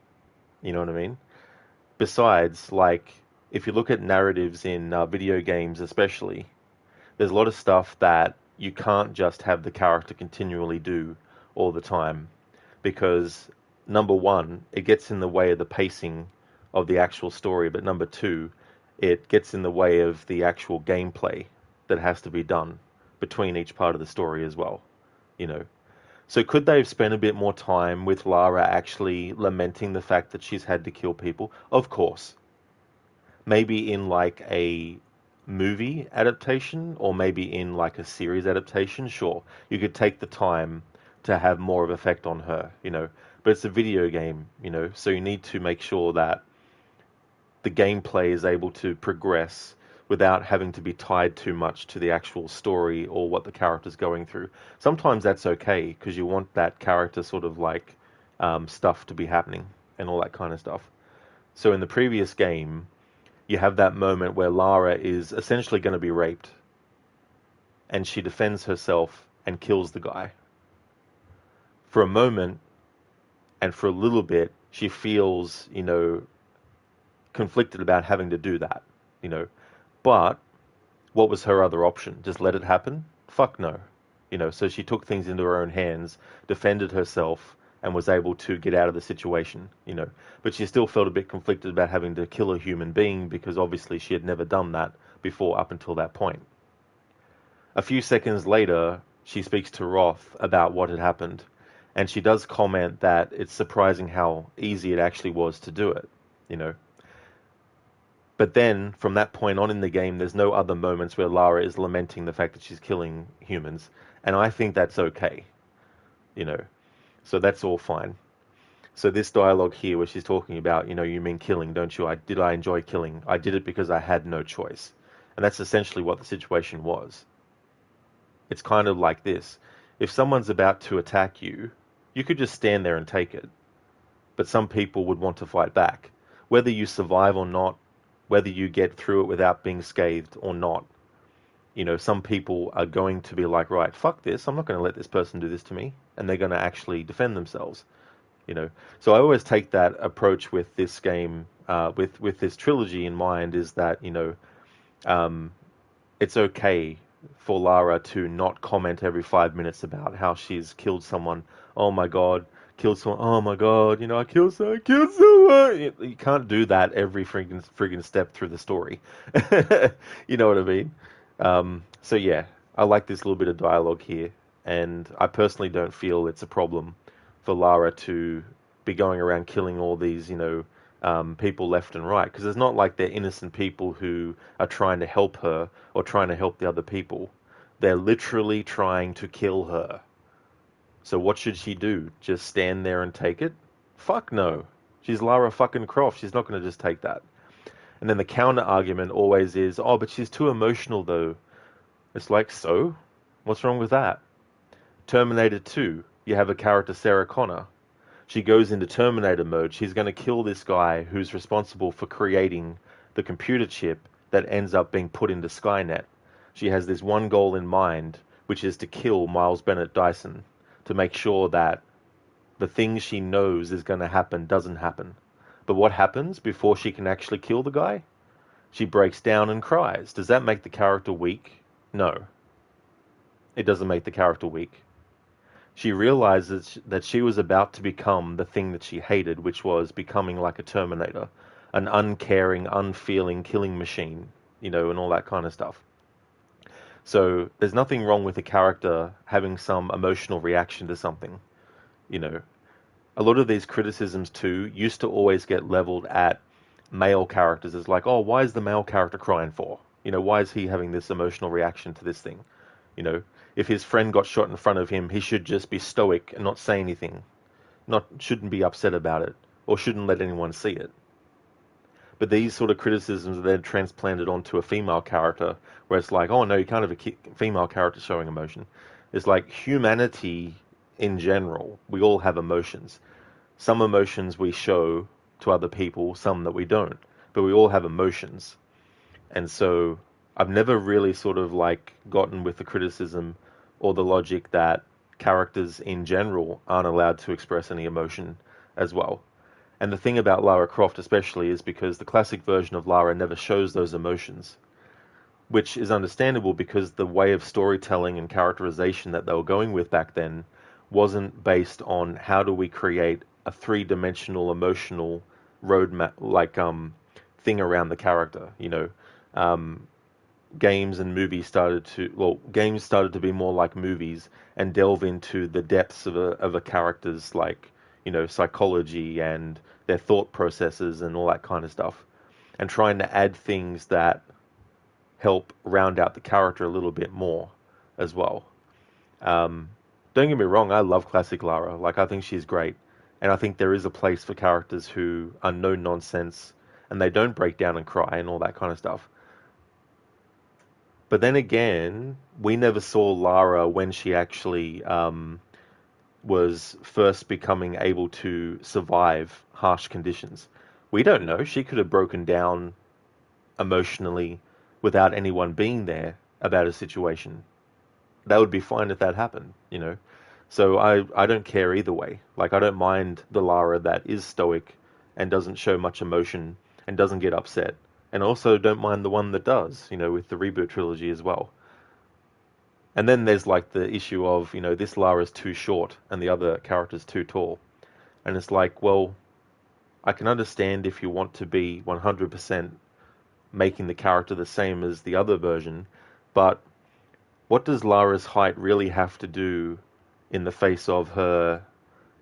You know what I mean? Besides, if you look at narratives in video games especially, there's a lot of stuff that you can't just have the character continually do all the time. Because, number one, it gets in the way of the pacing of the actual story, but number two, it gets in the way of the actual gameplay that has to be done between each part of the story as well, So could they have spent a bit more time with Lara actually lamenting the fact that she's had to kill people? Of course. Maybe in a movie adaptation, or maybe in a series adaptation, sure. You could take the time to have more of an effect on her, But it's a video game, so you need to make sure that the gameplay is able to progress without having to be tied too much to the actual story or what the character's going through. Sometimes that's okay, because you want that character sort of stuff to be happening and all that kind of stuff. So in the previous game, you have that moment where Lara is essentially going to be raped, and she defends herself and kills the guy. For a moment, and for a little bit, she feels, conflicted about having to do that, But what was her other option? Just let it happen? Fuck no. So she took things into her own hands, defended herself, and was able to get out of the situation, But she still felt a bit conflicted about having to kill a human being because obviously she had never done that before up until that point. A few seconds later, she speaks to Roth about what had happened, and she does comment that it's surprising how easy it actually was to do it, But then, from that point on in the game, there's no other moments where Lara is lamenting the fact that she's killing humans, and I think that's okay, So that's all fine. So this dialogue here where she's talking about, you mean killing, don't you? Did I enjoy killing? I did it because I had no choice. And that's essentially what the situation was. It's kind of like this. If someone's about to attack you, you could just stand there and take it. But some people would want to fight back. Whether you survive or not, whether you get through it without being scathed or not, some people are going to be like, right, fuck this, I'm not going to let this person do this to me. And they're going to actually defend themselves. So I always take that approach with this game, with this trilogy in mind, is that, it's okay for Lara to not comment every 5 minutes about how she's killed someone. Oh my god, killed someone. Oh my god, I killed someone. You can't do that every friggin' step through the story. You know what I mean? So yeah, I like this little bit of dialogue here, and I personally don't feel it's a problem for Lara to be going around killing all these, people left and right, because it's not like they're innocent people who are trying to help her or trying to help the other people. They're literally trying to kill her. So what should she do? Just stand there and take it? Fuck no. She's Lara fucking Croft. She's not going to just take that. And then the counter argument always is, oh, but she's too emotional though. It's like, so? What's wrong with that? Terminator 2, you have a character, Sarah Connor. She goes into Terminator mode. She's going to kill this guy who's responsible for creating the computer chip that ends up being put into Skynet. She has this one goal in mind, which is to kill Miles Bennett Dyson, to make sure that the thing she knows is going to happen doesn't happen. But what happens before she can actually kill the guy? She breaks down and cries. Does that make the character weak? No. It doesn't make the character weak. She realizes that she was about to become the thing that she hated, which was becoming like a Terminator, an uncaring, unfeeling killing machine, and all that kind of stuff. So there's nothing wrong with a character having some emotional reaction to something, A lot of these criticisms too used to always get leveled at male characters as like, oh, why is the male character crying for? Why is he having this emotional reaction to this thing? If his friend got shot in front of him, he should just be stoic and not say anything. Shouldn't be upset about it, or shouldn't let anyone see it. But these sort of criticisms are then transplanted onto a female character, where it's like, oh no, you can't have a female character showing emotion. It's like humanity in general, we all have emotions. Some emotions we show to other people, some that we don't. But we all have emotions. And so I've never really sort of like gotten with the criticism or the logic that characters in general aren't allowed to express any emotion as well. And the thing about Lara Croft especially is because the classic version of Lara never shows those emotions, which is understandable because the way of storytelling and characterization that they were going with back then wasn't based on how do we create a three-dimensional emotional roadmap, like thing around the character, games and movies games started to be more like movies and delve into the depths of a character's psychology and their thought processes and all that kind of stuff, and trying to add things that help round out the character a little bit more as well. Don't get me wrong, I love classic Lara. I think she's great, and I think there is a place for characters who are no nonsense and they don't break down and cry and all that kind of stuff. But then again, we never saw Lara when she actually was first becoming able to survive harsh conditions. We don't know. She could have broken down emotionally without anyone being there about a situation. That would be fine if that happened, you know. So I don't care either way. Like, I don't mind the Lara that is stoic and doesn't show much emotion and doesn't get upset. And also don't mind the one that does, you know, with the reboot trilogy as well. And then there's like the issue of, you know, this Lara's too short and the other character's too tall. And it's like, well, I can understand if you want to be 100% making the character the same as the other version, but what does Lara's height really have to do in the face of her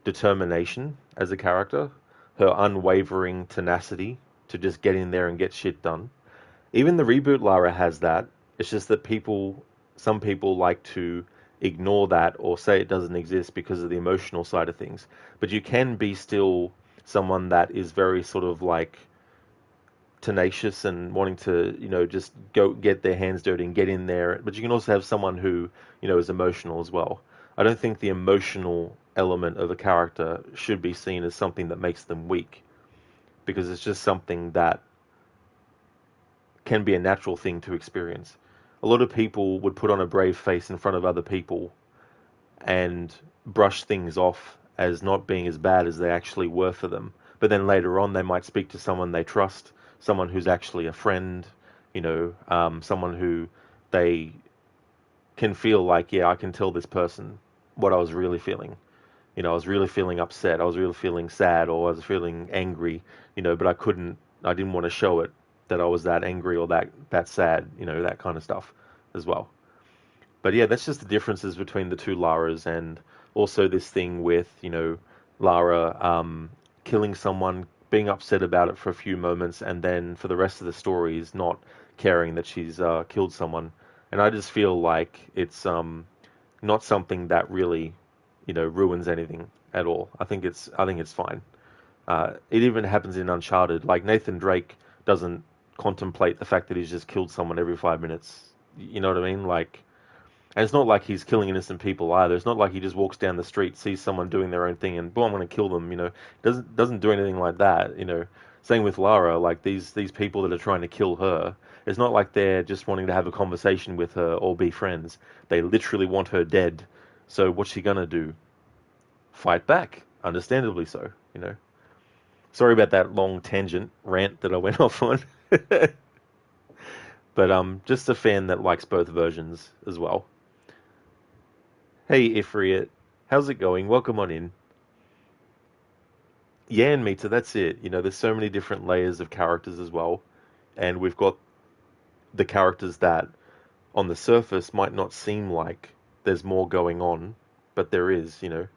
determination as a character, her unwavering tenacity to just get in there and get shit done? Even the reboot Lara has that. It's just that some people like to ignore that or say it doesn't exist because of the emotional side of things. But you can be still someone that is very sort of like tenacious and wanting to, you know, just go get their hands dirty and get in there. But you can also have someone who, you know, is emotional as well. I don't think the emotional element of a character should be seen as something that makes them weak, because it's just something that can be a natural thing to experience. A lot of people would put on a brave face in front of other people and brush things off as not being as bad as they actually were for them. But then later on, they might speak to someone they trust, someone who's actually a friend, you know, someone who they can feel like, yeah, I can tell this person what I was really feeling. You know, I was really feeling upset, I was really feeling sad, or I was feeling angry, you know, but I didn't want to show it that I was that angry or that sad, you know, that kind of stuff as well. But yeah, that's just the differences between the two Laras, and also this thing with, you know, Lara killing someone, being upset about it for a few moments, and then for the rest of the story is not caring that she's killed someone. And I just feel like it's not something that really, you know, ruins anything at all. I think it's fine. It even happens in Uncharted. Like, Nathan Drake doesn't contemplate the fact that he's just killed someone every 5 minutes. You know what I mean? Like, and it's not like he's killing innocent people either. It's not like he just walks down the street, sees someone doing their own thing, and boom, I'm going to kill them. You know, doesn't do anything like that. You know, same with Lara. Like, these people that are trying to kill her, it's not like they're just wanting to have a conversation with her or be friends. They literally want her dead. So what's she gonna do? Fight back, understandably so. You know. Sorry about that long tangent rant that I went off on. But just a fan that likes both versions as well. Hey Ifriat, how's it going? Welcome on in. Yeah, and Mita, that's it. You know, there's so many different layers of characters as well. And we've got the characters that on the surface might not seem like there's more going on, but there is, you know.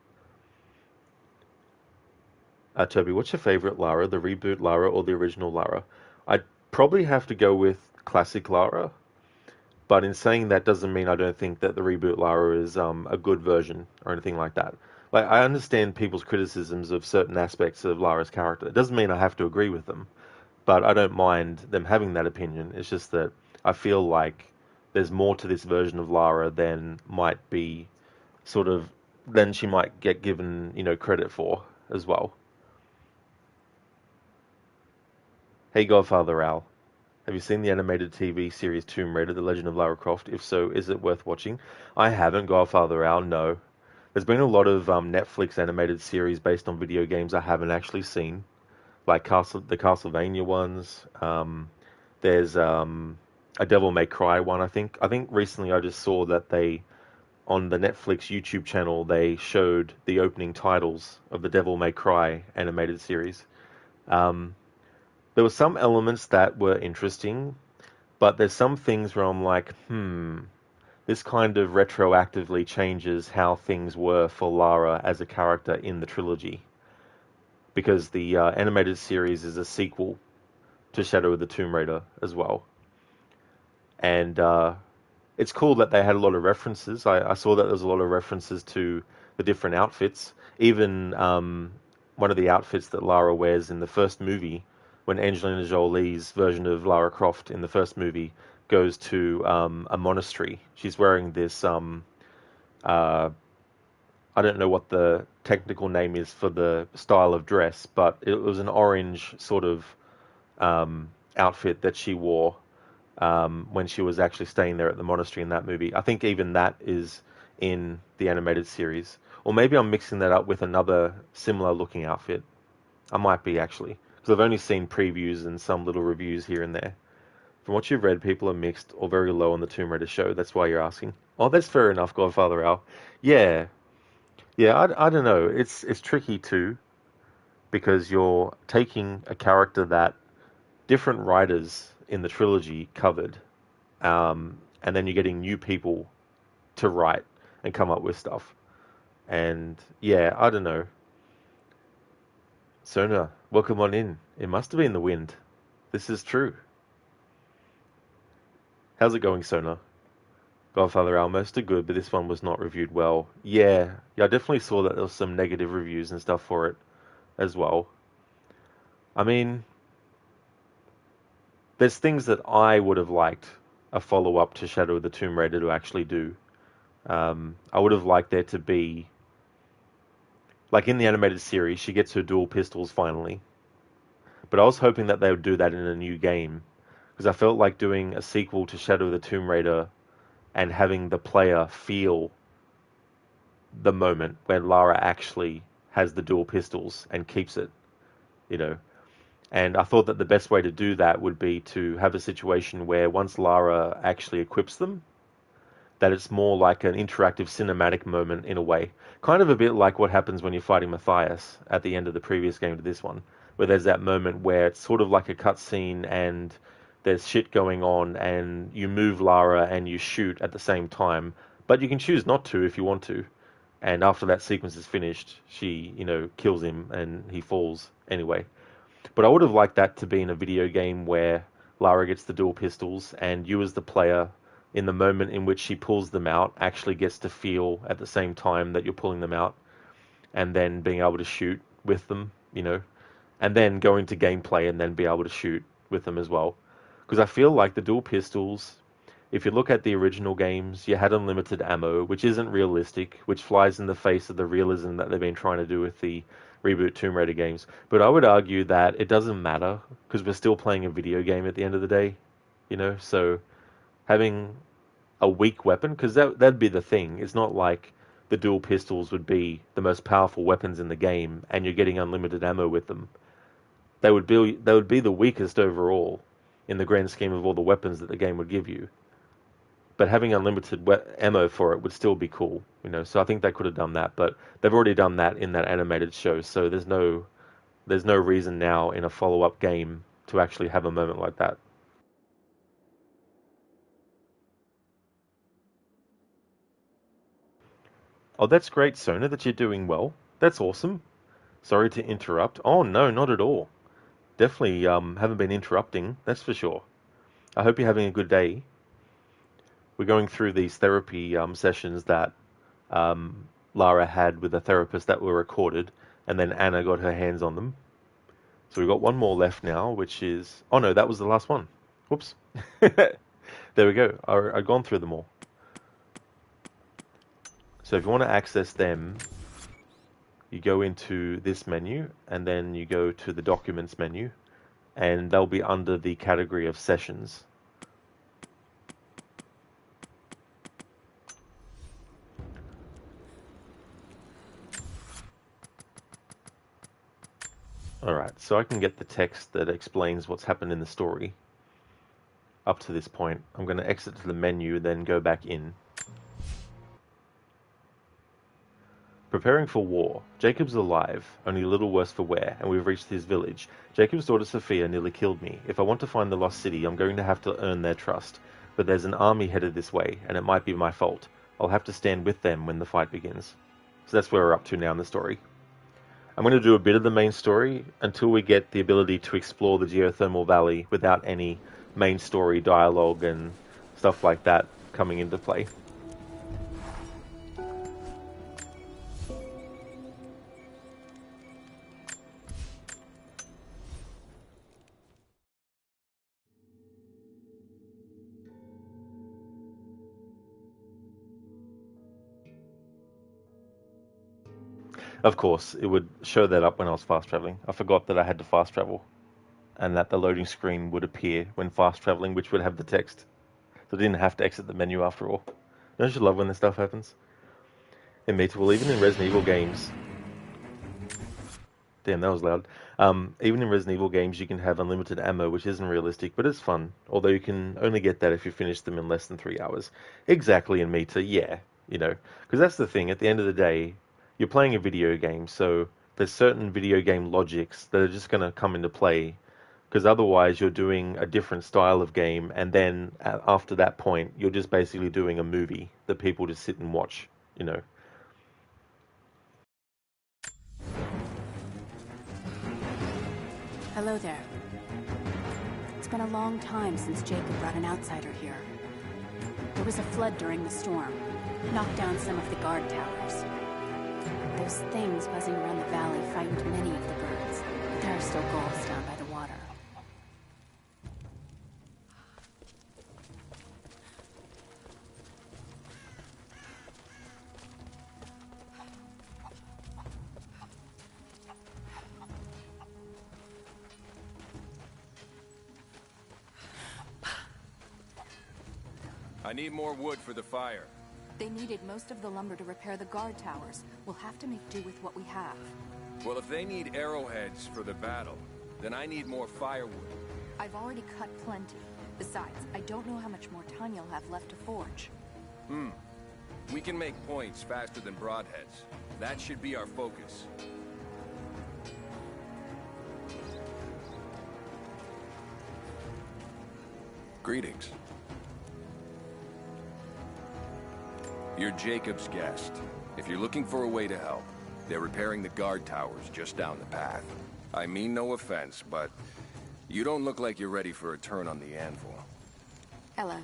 Toby, what's your favorite Lara, the reboot Lara or the original Lara? I'd probably have to go with classic Lara, but in saying that doesn't mean I don't think that the reboot Lara is a good version or anything like that. Like, I understand people's criticisms of certain aspects of Lara's character. It doesn't mean I have to agree with them, but I don't mind them having that opinion. It's just that I feel like there's more to this version of Lara than might be than she might get given, you know, credit for as well. Hey Godfather Al, have you seen the animated TV series Tomb Raider, The Legend of Lara Croft? If so, is it worth watching? I haven't, Godfather Al, no. There's been a lot of Netflix animated series based on video games I haven't actually seen, like the Castlevania ones. There's a Devil May Cry one, I think. I think recently I just saw that on the Netflix YouTube channel, they showed the opening titles of the Devil May Cry animated series. There were some elements that were interesting, but there's some things where I'm like, this kind of retroactively changes how things were for Lara as a character in the trilogy. Because the animated series is a sequel to Shadow of the Tomb Raider as well. And it's cool that they had a lot of references. I saw that there's a lot of references to the different outfits. Even one of the outfits that Lara wears in the first movie, when Angelina Jolie's version of Lara Croft in the first movie goes to a monastery. She's wearing this I don't know what the technical name is for the style of dress, but it was an orange sort of outfit that she wore when she was actually staying there at the monastery in that movie. I think even that is in the animated series. Or maybe I'm mixing that up with another similar looking outfit. I might be actually, because I've only seen previews and some little reviews here and there. From what you've read, people are mixed or very low on the Tomb Raider show. That's why you're asking. Oh, that's fair enough, Godfather Al. Yeah, yeah. I don't know. It's tricky too because you're taking a character that different writers in the trilogy covered, and then you're getting new people to write and come up with stuff. And yeah, I don't know. Sona, welcome on in. It must have been the wind. This is true. How's it going, Sona? Godfather Al, most are good, but this one was not reviewed well. Yeah, I definitely saw that there was some negative reviews and stuff for it as well. I mean, there's things that I would have liked a follow-up to Shadow of the Tomb Raider to actually do. I would have liked there to be, like in the animated series, she gets her dual pistols finally. But I was hoping that they would do that in a new game, because I felt like doing a sequel to Shadow of the Tomb Raider and having the player feel the moment when Lara actually has the dual pistols and keeps it, you know. And I thought that the best way to do that would be to have a situation where once Lara actually equips them, that it's more like an interactive cinematic moment in a way. Kind of a bit like what happens when you're fighting Matthias at the end of the previous game to this one, where there's that moment where it's sort of like a cutscene and there's shit going on and you move Lara and you shoot at the same time, but you can choose not to if you want to. And after that sequence is finished, she, kills him and he falls anyway. But I would have liked that to be in a video game where Lara gets the dual pistols and you as the player, in the moment in which she pulls them out, actually gets to feel at the same time that you're pulling them out and then being able to shoot with them, and then go into gameplay and then be able to shoot with them as well. Because I feel like the dual pistols, if you look at the original games, you had unlimited ammo, which isn't realistic, which flies in the face of the realism that they've been trying to do with the reboot Tomb Raider games. But I would argue that it doesn't matter, because we're still playing a video game at the end of the day, so having a weak weapon, because that'd be the thing. It's not like the dual pistols would be the most powerful weapons in the game, and you're getting unlimited ammo with them. They would be the weakest overall in the grand scheme of all the weapons that the game would give you. But having unlimited ammo for it would still be cool, So I think they could have done that, but they've already done that in that animated show. So there's no reason now in a follow-up game to actually have a moment like that. Oh, that's great, Sona, that you're doing well. That's awesome. Sorry to interrupt. Oh, no, not at all. Definitely haven't been interrupting, that's for sure. I hope you're having a good day. We're going through these therapy sessions that Lara had with a therapist that were recorded, and then Anna got her hands on them. So we've got one more left now, which is... Oh, no, that was the last one. Whoops. There we go. I've gone through them all. So if you want to access them, you go into this menu, and then you go to the Documents menu, and they'll be under the category of Sessions. Alright, so I can get the text that explains what's happened in the story up to this point. I'm going to exit to the menu, then go back in. Preparing for war. Jacob's alive, only a little worse for wear, and we've reached his village. Jacob's daughter Sophia nearly killed me. If I want to find the lost city, I'm going to have to earn their trust. But there's an army headed this way, and it might be my fault. I'll have to stand with them when the fight begins. So that's where we're up to now in the story. I'm going to do a bit of the main story until we get the ability to explore the geothermal valley without any main story dialogue and stuff like that coming into play. Of course, it would show that up when I was fast traveling. I forgot that I had to fast travel, and that the loading screen would appear when fast traveling, which would have the text. So I didn't have to exit the menu after all. Don't you love when this stuff happens? In Meta, well, even in Resident Evil games, damn, that was loud. Even in Resident Evil games, you can have unlimited ammo, which isn't realistic, but it's fun. Although you can only get that if you finish them in less than 3 hours. Exactly in Meta, yeah, you know, because that's the thing. At the end of the day, you're playing a video game, so there's certain video game logics that are just going to come into play. Because otherwise, you're doing a different style of game, and then after that point, you're just basically doing a movie that people just sit and watch, you know. Hello there. It's been a long time since Jacob brought an outsider here. There was a flood during the storm, knocked down some of the guard towers. Those things buzzing around the valley frightened many of the birds. There are still gulls down by the water. I need more wood for the fire. They needed most of the lumber to repair the guard towers. We'll have to make do with what we have. Well, if they need arrowheads for the battle, then I need more firewood. I've already cut plenty. Besides, I don't know how much more time you'll have left to forge. We can make points faster than broadheads. That should be our focus. Greetings. You're Jacob's guest. If you're looking for a way to help, they're repairing the guard towers just down the path. I mean no offense, but you don't look like you're ready for a turn on the anvil. Hello.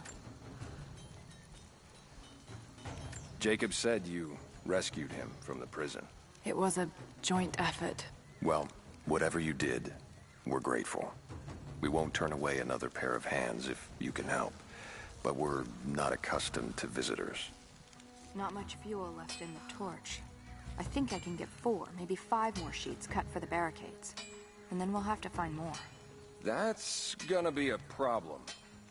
Jacob said you rescued him from the prison. It was a joint effort. Well, whatever you did, we're grateful. We won't turn away another pair of hands if you can help, but we're not accustomed to visitors. Not much fuel left in the torch. I think I can get 4, maybe 5 more sheets cut for the barricades. And then we'll have to find more. That's gonna be a problem.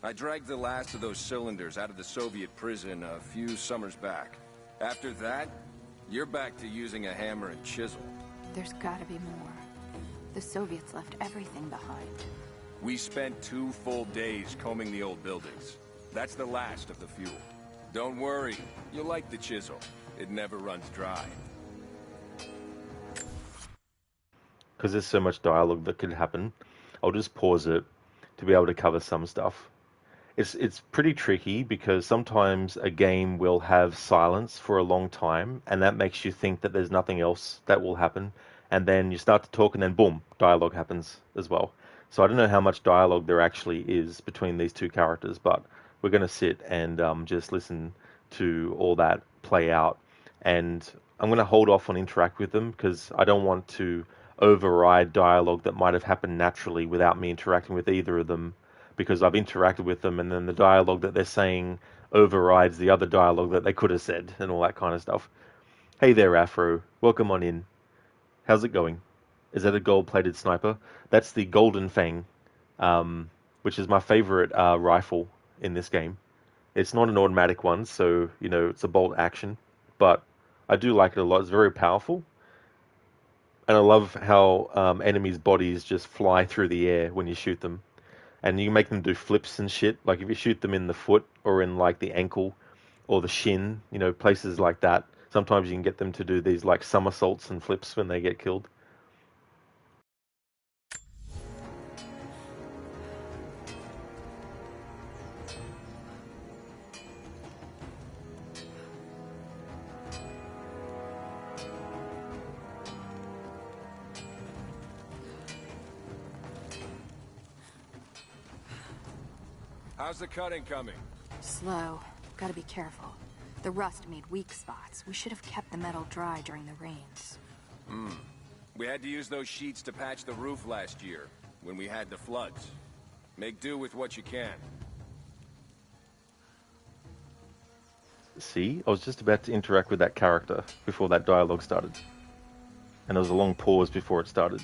I dragged the last of those cylinders out of the Soviet prison a few summers back. After that, you're back to using a hammer and chisel. There's gotta be more. The Soviets left everything behind. We spent 2 full days combing the old buildings. That's the last of the fuel. Don't worry, you'll like the chisel. It never runs dry. Because there's so much dialogue that could happen, I'll just pause it to be able to cover some stuff. It's pretty tricky because sometimes a game will have silence for a long time, and that makes you think that there's nothing else that will happen, and then you start to talk, and then boom, dialogue happens as well. So I don't know how much dialogue there actually is between these two characters, but we're going to sit and just listen to all that play out. And I'm going to hold off on interact with them because I don't want to override dialogue that might have happened naturally without me interacting with either of them, because I've interacted with them and then the dialogue that they're saying overrides the other dialogue that they could have said and all that kind of stuff. Hey there, Afro. Welcome on in. How's it going? Is that a gold-plated sniper? That's the Golden Fang, which is my favorite rifle in this game. It's not an automatic one, so, you know, it's a bolt action, but I do like it a lot. It's very powerful. And I love how enemies' bodies just fly through the air when you shoot them. And you make them do flips and shit. Like if you shoot them in the foot or in like the ankle or the shin, you know, places like that, sometimes you can get them to do these like somersaults and flips when they get killed. How's the cutting coming? Slow. Gotta be careful. The rust made weak spots. We should have kept the metal dry during the rains. We had to use those sheets to patch the roof last year, when we had the floods. Make do with what you can. See, I was just about to interact with that character before that dialogue started. And there was a long pause before it started.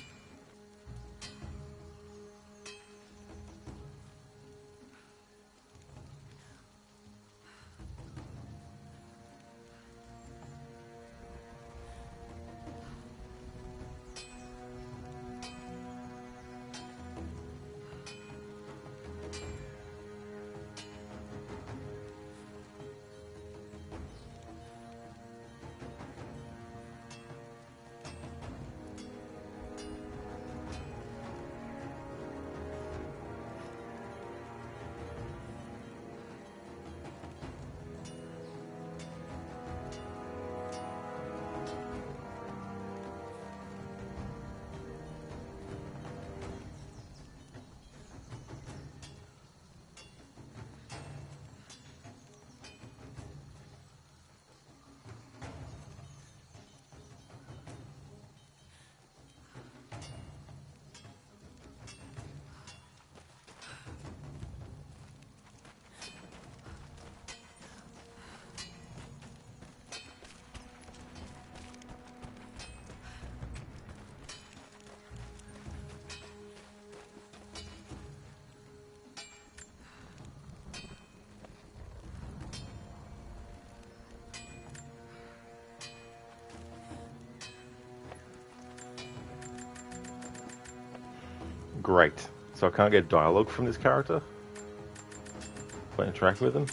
Great. So I can't get dialogue from this character if I interact with him.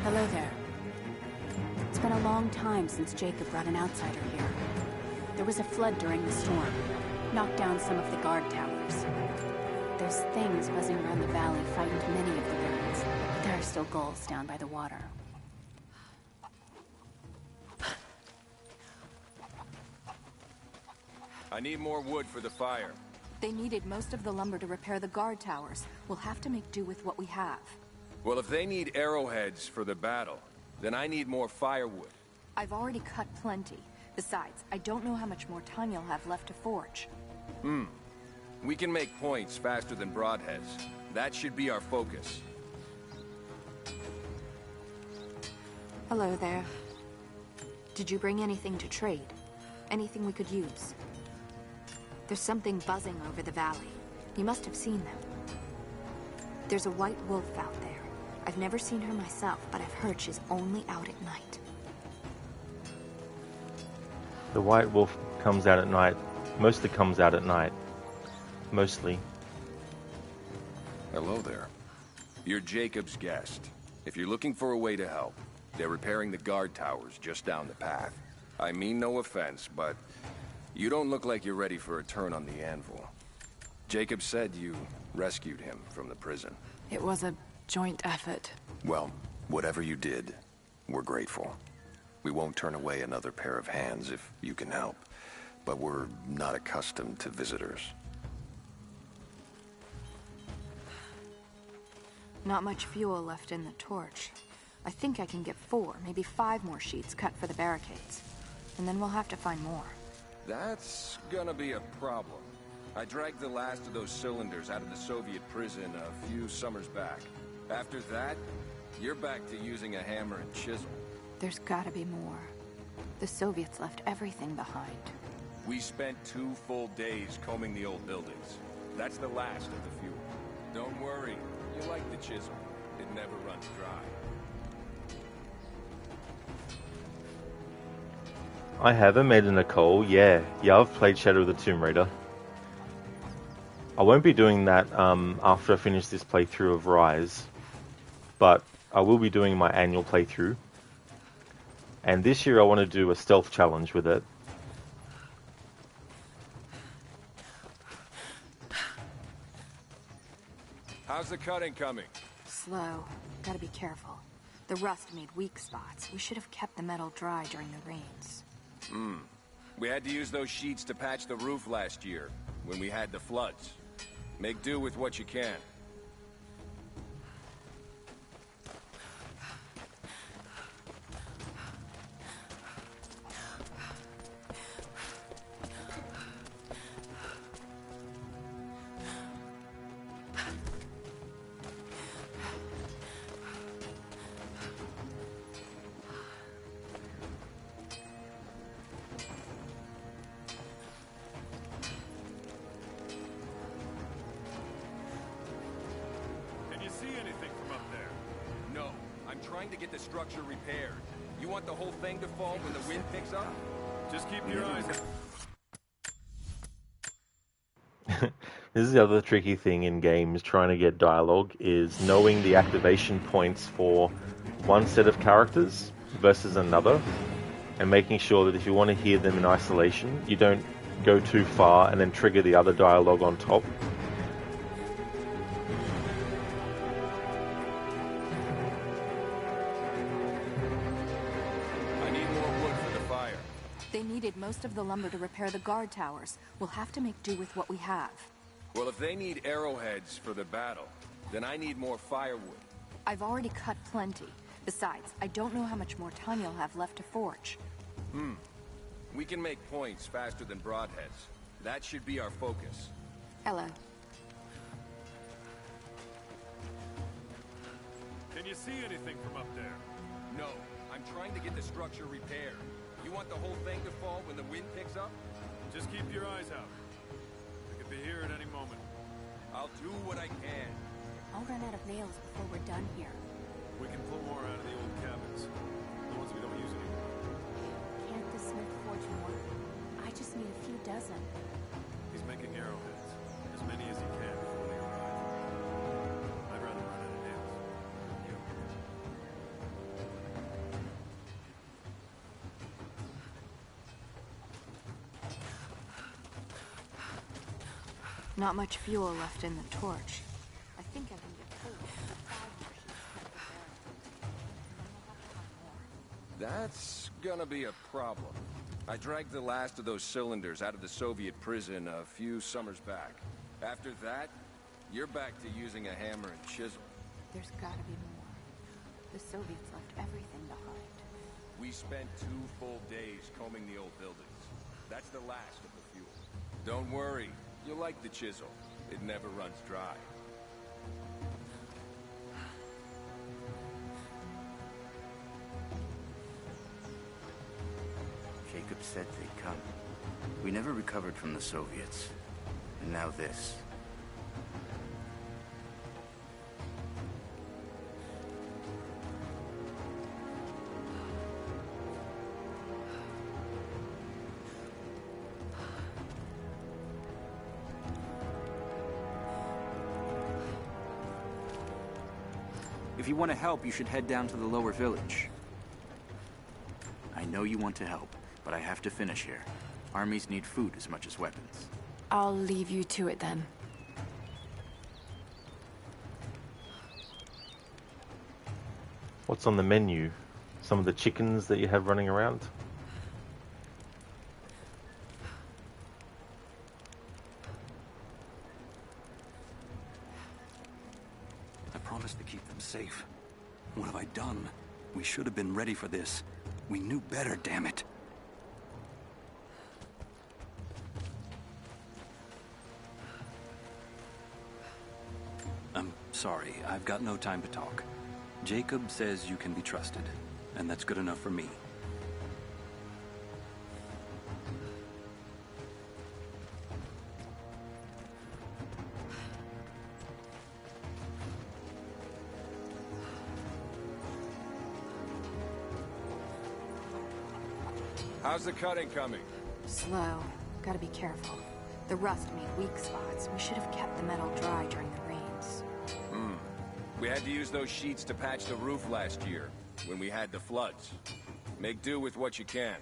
Hello there. It's been a long time since Jacob brought an outsider here. There was a flood during the storm, knocked down some of the guard towers. There's things buzzing around the valley frightened many of the ruins, but there are still gulls down by the water. I need more wood for the fire. They needed most of the lumber to repair the guard towers. We'll have to make do with what we have. Well, if they need arrowheads for the battle, then I need more firewood. I've already cut plenty. Besides, I don't know how much more time you'll have left to forge. We can make points faster than broadheads. That should be our focus. Hello there. Did you bring anything to trade? Anything we could use? There's something buzzing over the valley. You must have seen them. There's a white wolf out there. I've never seen her myself, but I've heard she's only out at night. The white wolf comes out at night. Mostly comes out at night. Mostly. Hello there. You're Jacob's guest. If you're looking for a way to help, they're repairing the guard towers just down the path. I mean no offense, but you don't look like you're ready for a turn on the anvil. Jacob said you rescued him from the prison. It was a joint effort. Well, whatever you did, we're grateful. We won't turn away another pair of hands if you can help, but we're not accustomed to visitors. Not much fuel left in the torch. I think I can get 4, maybe 5 more sheets cut for the barricades. And then we'll have to find more. That's gonna be a problem. I dragged the last of those cylinders out of the Soviet prison a few summers back. After that, you're back to using a hammer and chisel. There's gotta be more. The Soviets left everything behind. We spent 2 full days combing the old buildings. That's the last of the fuel. Don't worry, you like the chisel. It never runs dry. I haven't made a Nicole. Yeah, I've played Shadow of the Tomb Raider. I won't be doing that after I finish this playthrough of Rise, but I will be doing my annual playthrough. And this year I want to do a stealth challenge with it. How's the cutting coming? Slow. Gotta be careful. The rust made weak spots. We should have kept the metal dry during the rains. We had to use those sheets to patch the roof last year, when we had the floods. Make do with what you can. trying to get the structure repaired. You want the whole thing to fall when the wind picks up? Just keep your eyes out. This is the other tricky thing in games trying to get dialogue, is knowing the activation points for one set of characters versus another, and making sure that if you want to hear them in isolation, you don't go too far and then trigger the other dialogue on top. I need more wood for the fire. They needed most of the lumber to repair the guard towers. We'll have to make do with what we have. Well, if they need arrowheads for the battle, then I need more firewood. I've already cut plenty. Besides, I don't know how much more time you'll have left to forge. We can make points faster than broadheads. That should be our focus. Hello. Can you see anything from up there? No, I'm trying to get the structure repaired. You want the whole thing to fall when the wind picks up? Just keep your eyes out. We could be here at any moment. I'll do what I can. I'll run out of nails before we're done here. We can pull more out of the old cabins. The ones we don't use anymore. Can't the smith forge more? I just need a few dozen. He's making arrowheads. As many as he can before they arrive. I'd rather run out of nails. You. Not much fuel left in the torch. I think I can get through it. That's gonna be a problem. I dragged the last of those cylinders out of the Soviet prison a few summers back. After that, you're back to using a hammer and chisel. There's gotta be more. The Soviets left everything behind. We spent 2 full days combing the old buildings. That's the last of the fuel. Don't worry, you'll like the chisel. It never runs dry. Jacob said they'd come. We never recovered from the Soviets. And now this. If you want to help, you should head down to the lower village. I know you want to help, but I have to finish here. Armies need food as much as weapons. I'll leave you to it then. What's on the menu? Some of the chickens that you have running around? I promised to keep them safe. What have I done? We should have been ready for this. We knew better, damn it. I'm sorry, I've got no time to talk. Jacob says you can be trusted, and that's good enough for me. How's the cutting coming? Slow. Gotta be careful. The rust made weak spots. We should have kept the metal dry during the rains. We had to use those sheets to patch the roof last year, when we had the floods. Make do with what you can.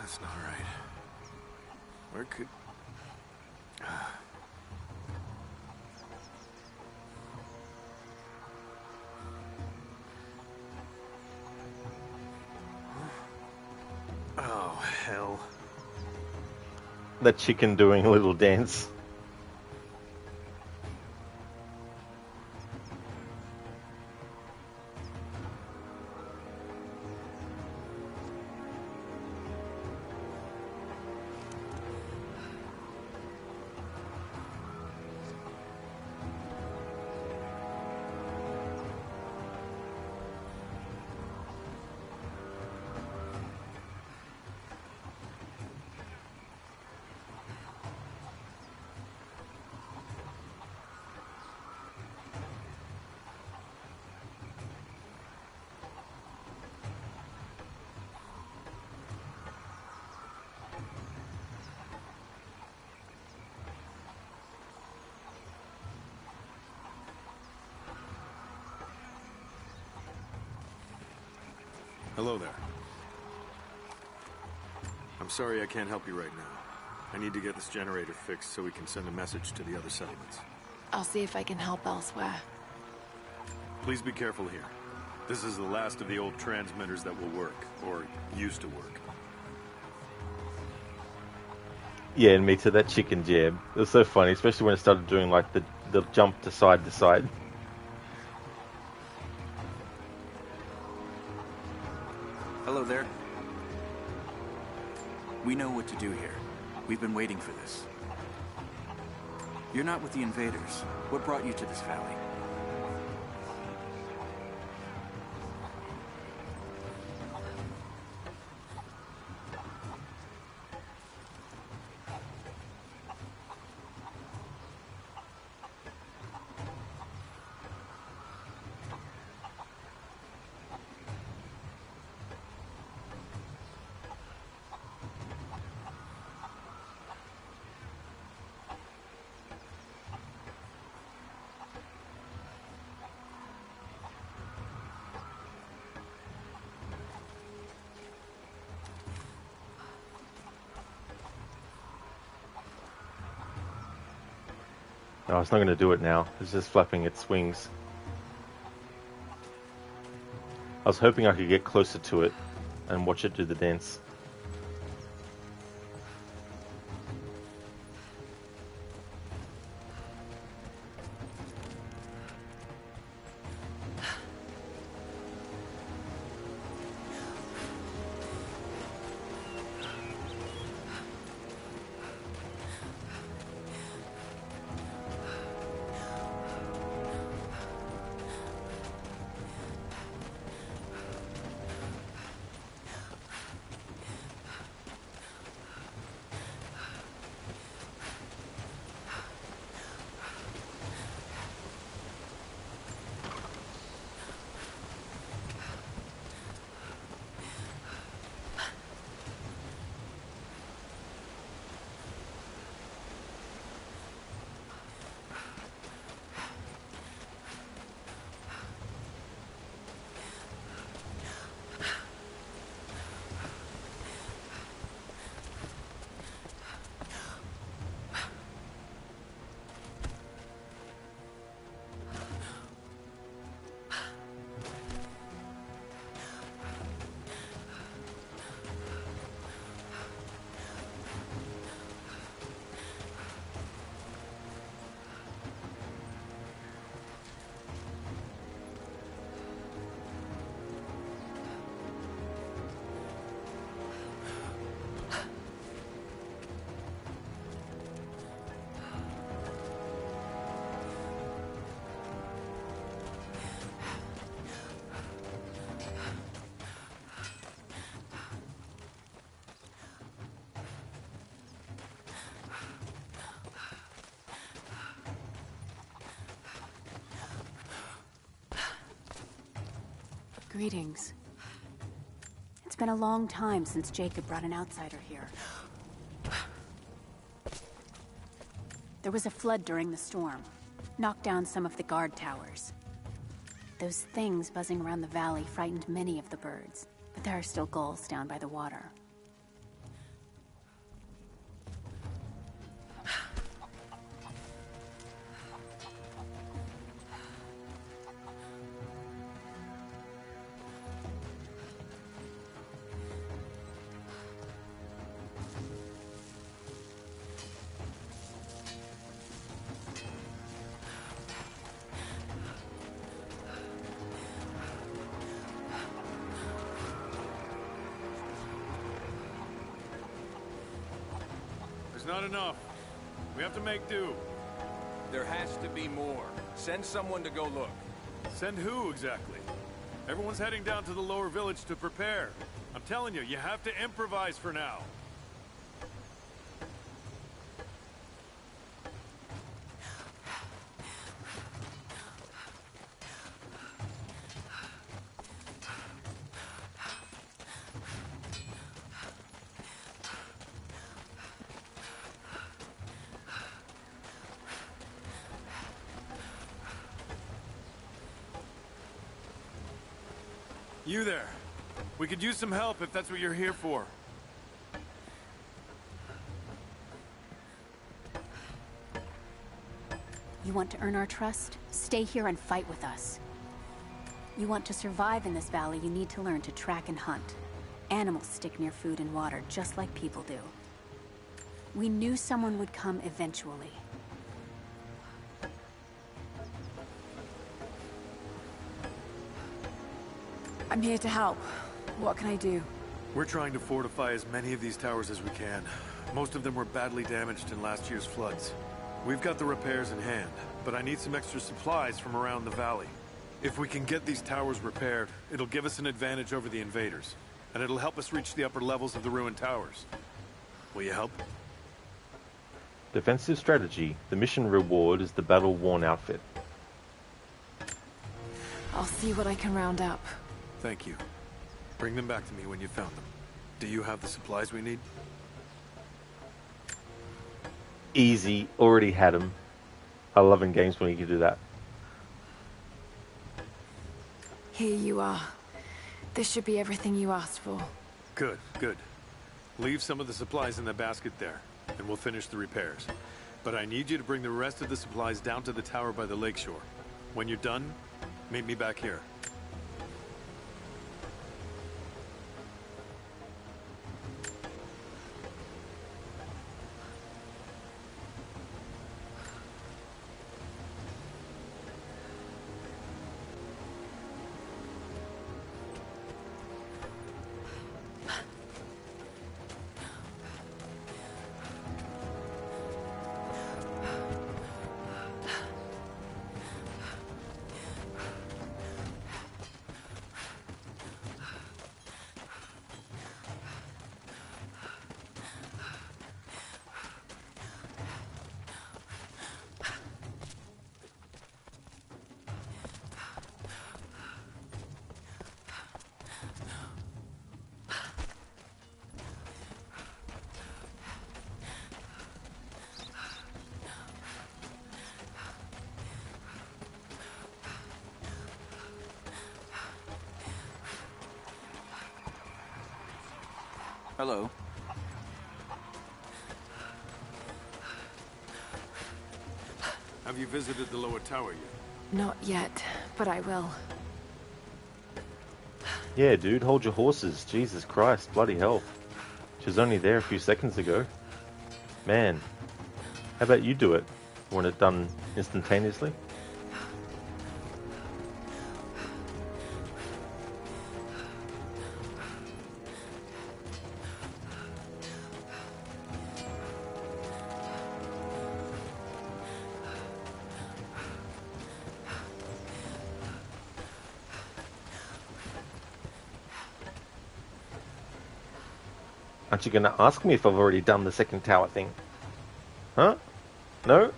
That's not right. Where could... Oh, hell. That chicken doing a little dance. Hello there. I'm sorry I can't help you right now. I need to get this generator fixed so we can send a message to the other settlements. I'll see if I can help elsewhere. Please be careful here. This is the last of the old transmitters that will work, or used to work. Yeah, and me too, that chicken jab. It was so funny, especially when it started doing like the jump to side to side. Hello there. We know what to do here. We've been waiting for this. You're not with the invaders. What brought you to this valley? No, it's not going to do it now. It's just flapping its wings. I was hoping I could get closer to it and watch it do the dance. Greetings. It's been a long time since Jacob brought an outsider here. There was a flood during the storm. Knocked down some of the guard towers. Those things buzzing around the valley frightened many of the birds, but there are still gulls down by the water. There's not enough. We have to make do. There has to be more. Send someone to go look. Send who, exactly? Everyone's heading down to the lower village to prepare. I'm telling you, you have to improvise for now. You there. We could use some help if that's what you're here for. You want to earn our trust? Stay here and fight with us. You want to survive in this valley, you need to learn to track and hunt. Animals stick near food and water, just like people do. We knew someone would come eventually. I'm here to help. What can I do? We're trying to fortify as many of these towers as we can. Most of them were badly damaged in last year's floods. We've got the repairs in hand, but I need some extra supplies from around the valley. If we can get these towers repaired, it'll give us an advantage over the invaders, and it'll help us reach the upper levels of the ruined towers. Will you help? Defensive strategy. The mission reward is the battle-worn outfit. I'll see what I can round up. Thank you. Bring them back to me when you found them. Do you have the supplies we need? Easy. Already had them. I love in games when you can do that. Here you are. This should be everything you asked for. Good, good. Leave some of the supplies in the basket there, and we'll finish the repairs. But I need you to bring the rest of the supplies down to the tower by the lakeshore. When you're done, meet me back here. Hello. Have you visited the lower tower yet? Not yet, but I will. Yeah, dude, hold your horses. Jesus Christ, bloody hell. She was only there a few seconds ago. Man, how about you do it? Want it done instantaneously? Aren't you going to ask me if I've already done the second tower thing? Huh? No?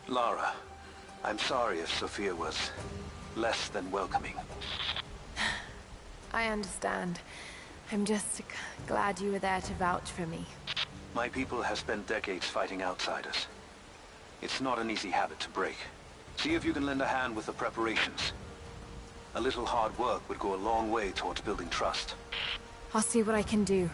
Lara, I'm sorry if Sophia was less than welcoming. I understand. I'm just glad you were there to vouch for me. My people have spent decades fighting outsiders. It's not an easy habit to break. See if you can lend a hand with the preparations. A little hard work would go a long way towards building trust. I'll see what I can do.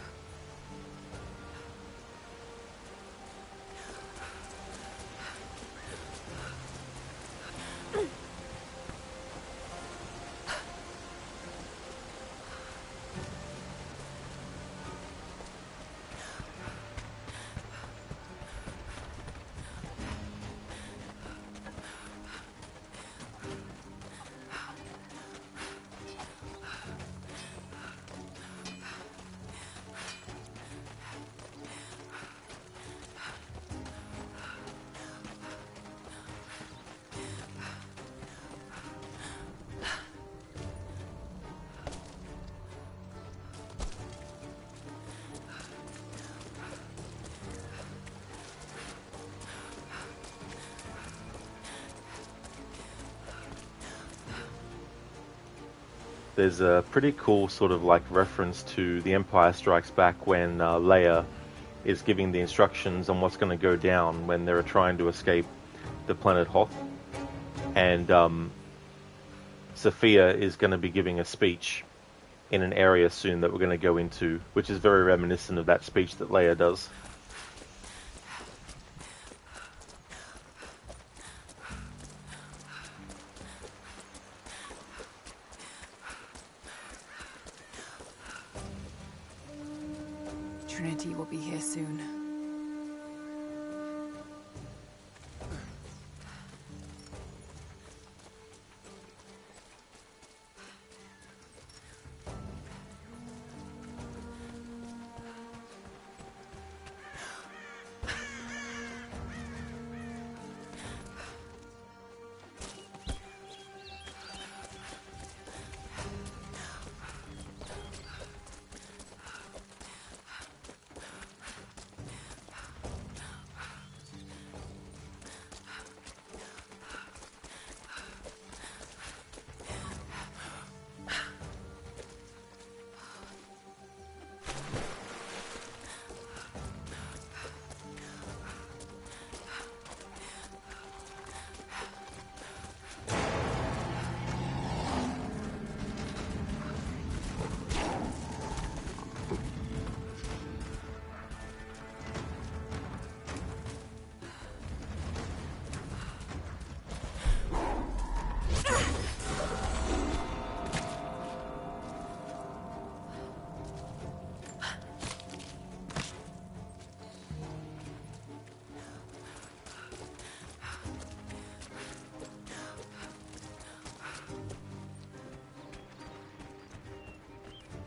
There's a pretty cool sort of like reference to The Empire Strikes Back when Leia is giving the instructions on what's going to go down when they're trying to escape the planet Hoth. And Sophia is going to be giving a speech in an area soon that we're going to go into, which is very reminiscent of that speech that Leia does. Trinity will be here soon.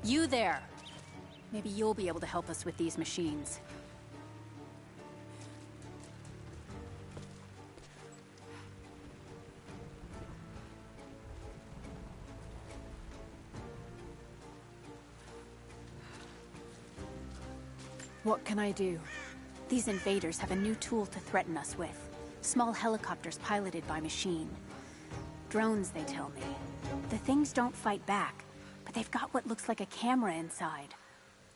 You there! Maybe you'll be able to help us with these machines. What can I do? These invaders have a new tool to threaten us with. Small helicopters piloted by machine. Drones, they tell me. The things don't fight back, but they've got what looks like a camera inside.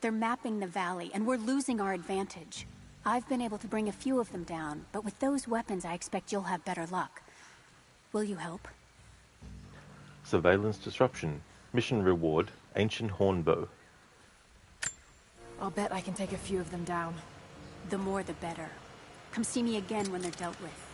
They're mapping the valley, and we're losing our advantage. I've been able to bring a few of them down, but with those weapons I expect you'll have better luck. Will you help? Surveillance disruption. Mission reward, ancient hornbow. I'll bet I can take a few of them down. The more the better. Come see me again when they're dealt with.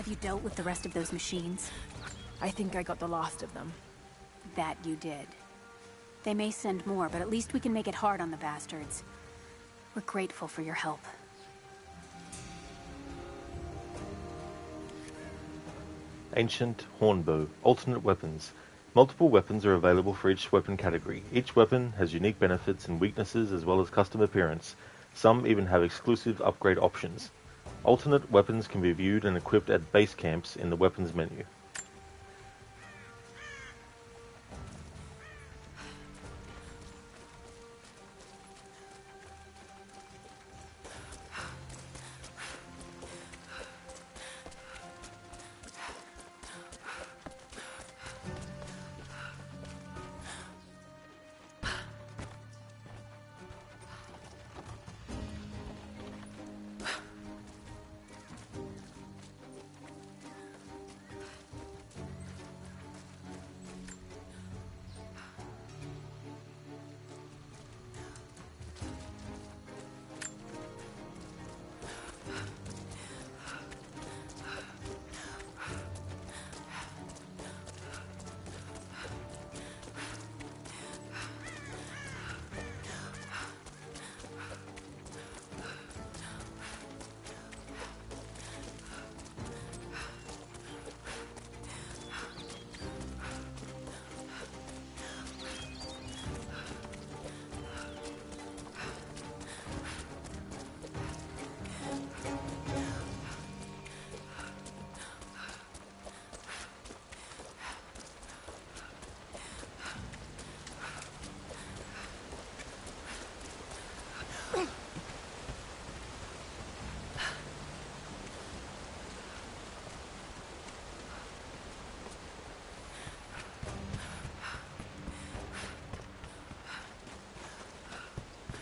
Have you dealt with the rest of those machines? I think I got the last of them. That you did. They may send more, but at least we can make it hard on the bastards. We're grateful for your help. Ancient Hornbow. Alternate weapons. Multiple weapons are available for each weapon category. Each weapon has unique benefits and weaknesses as well as custom appearance. Some even have exclusive upgrade options. Alternate weapons can be viewed and equipped at base camps in the weapons menu.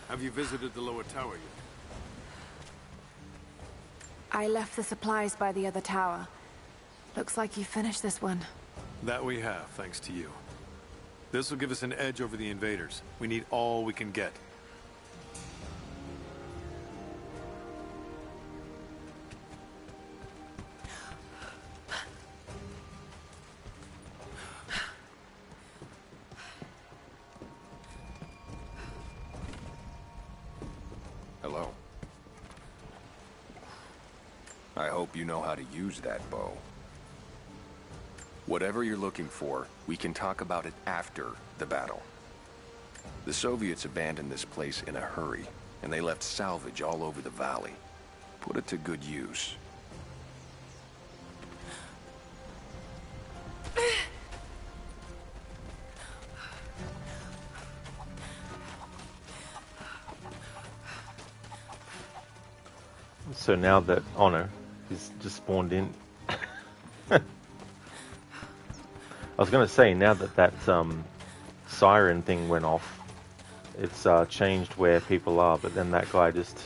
Have you visited the lower tower yet? I left the supplies by the other tower. Looks like you finished this one. That we have, thanks to you. This will give us an edge over the invaders. We need all we can get. Hello. I hope you know how to use that bow. Whatever you're looking for, we can talk about it after the battle. The Soviets abandoned this place in a hurry, and they left salvage all over the valley. Put it to good use. So now that Honor is just spawned in, I was going to say, now that that siren thing went off, it's changed where people are, but then that guy just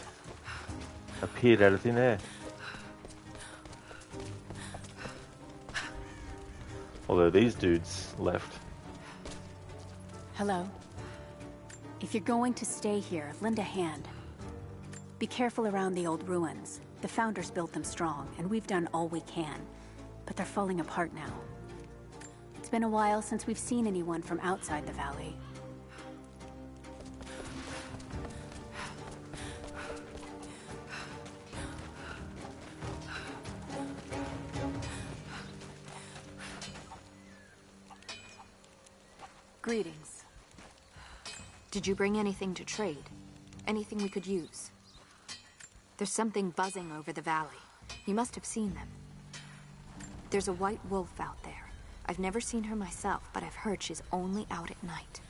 appeared out of thin air. Although these dudes left. Hello. If you're going to stay here, lend a hand. Be careful around the old ruins. The Founders built them strong, and we've done all we can. But they're falling apart now. It's been a while since we've seen anyone from outside the valley. Greetings. Did you bring anything to trade? Anything we could use? There's something buzzing over the valley. You must have seen them. There's a white wolf out there. I've never seen her myself, but I've heard she's only out at night.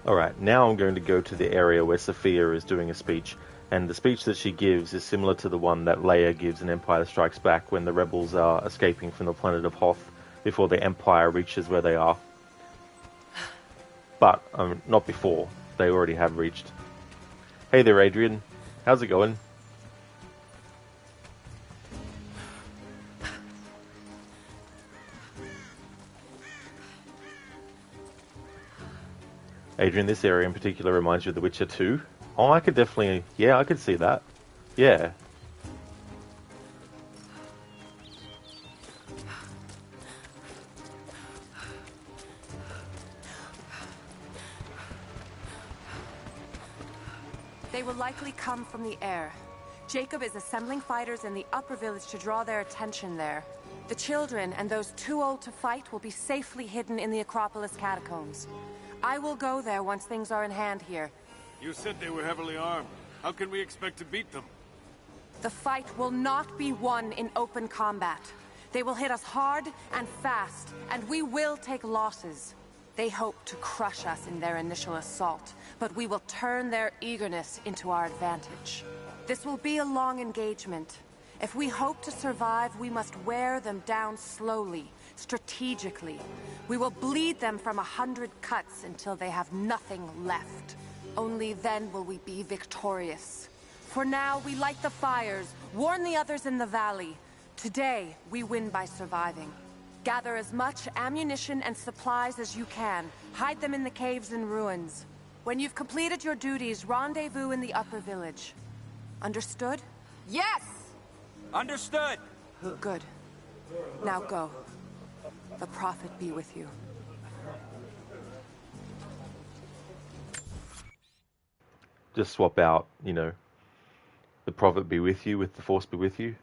Alright, now I'm going to go to the area where Sophia is doing a speech, and the speech that she gives is similar to the one that Leia gives in Empire Strikes Back when the rebels are escaping from the planet of Hoth before the Empire reaches where they are. But, not before. They already have reached. Hey there, Adrian. How's it going? Adrian, this area in particular reminds you of The Witcher 2. Oh, I could definitely... Yeah, I could see that. Yeah. They will likely come from the air. Jacob is assembling fighters in the upper village to draw their attention there. The children and those too old to fight will be safely hidden in the Acropolis catacombs. I will go there once things are in hand here. You said they were heavily armed. How can we expect to beat them? The fight will not be won in open combat. They will hit us hard and fast, and we will take losses. They hope to crush us in their initial assault, but we will turn their eagerness into our advantage. This will be a long engagement. If we hope to survive, we must wear them down slowly, strategically. We will bleed them from 100 cuts until they have nothing left. Only then will we be victorious. For now, we light the fires, warn the others in the valley. Today, we win by surviving. Gather as much ammunition and supplies as you can. Hide them in the caves and ruins. When you've completed your duties, rendezvous in the upper village. Understood? Yes! Understood! Good. Now go. The Prophet be with you. Just swap out, you know, the Prophet be with you with the Force be with you.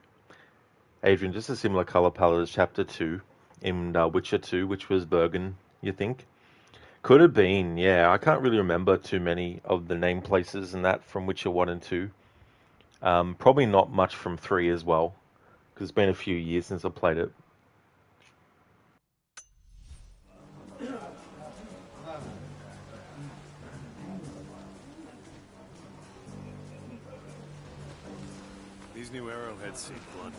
Adrian, just a similar color palette as Chapter 2 in Witcher 2, which was Bergen, you think? Could have been, yeah. I can't really remember too many of the name places and that from Witcher 1 and 2. Probably not much from 3 as well, because it's been a few years since I played it. These new arrowheads seem blunt.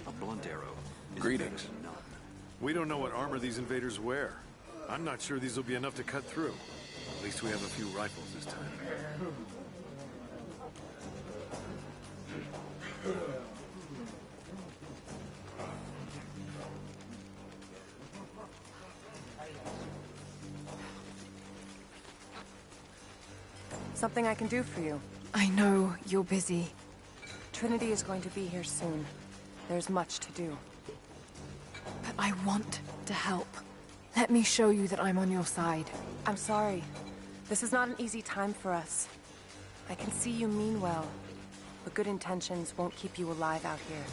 A blunt arrow. Greetings. We don't know what armor these invaders wear. I'm not sure these will be enough to cut through. At least we have a few rifles this time. Something I can do for you. I know you're busy. Trinity is going to be here soon. There's much to do. But I want to help. Let me show you that I'm on your side. I'm sorry. This is not an easy time for us. I can see you mean well, but good intentions won't keep you alive out here.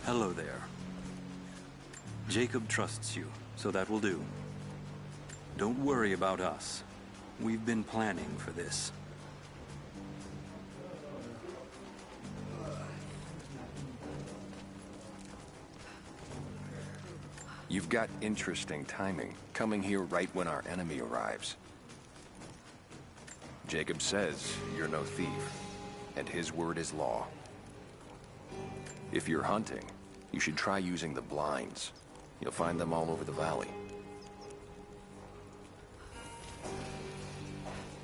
Hello there. Jacob trusts you, so that will do. Don't worry about us. We've been planning for this. You've got interesting timing, coming here right when our enemy arrives. Jacob says you're no thief, and his word is law. If you're hunting, you should try using the blinds. You'll find them all over the valley.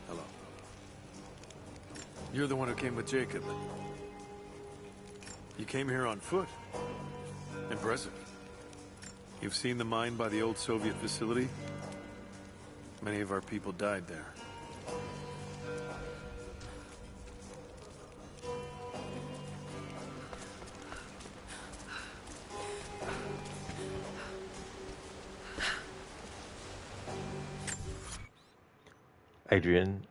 Hello. You're the one who came with Jacob. You came here on foot. Impressive. You've seen the mine by the old Soviet facility? Many of our people died there. Adrian,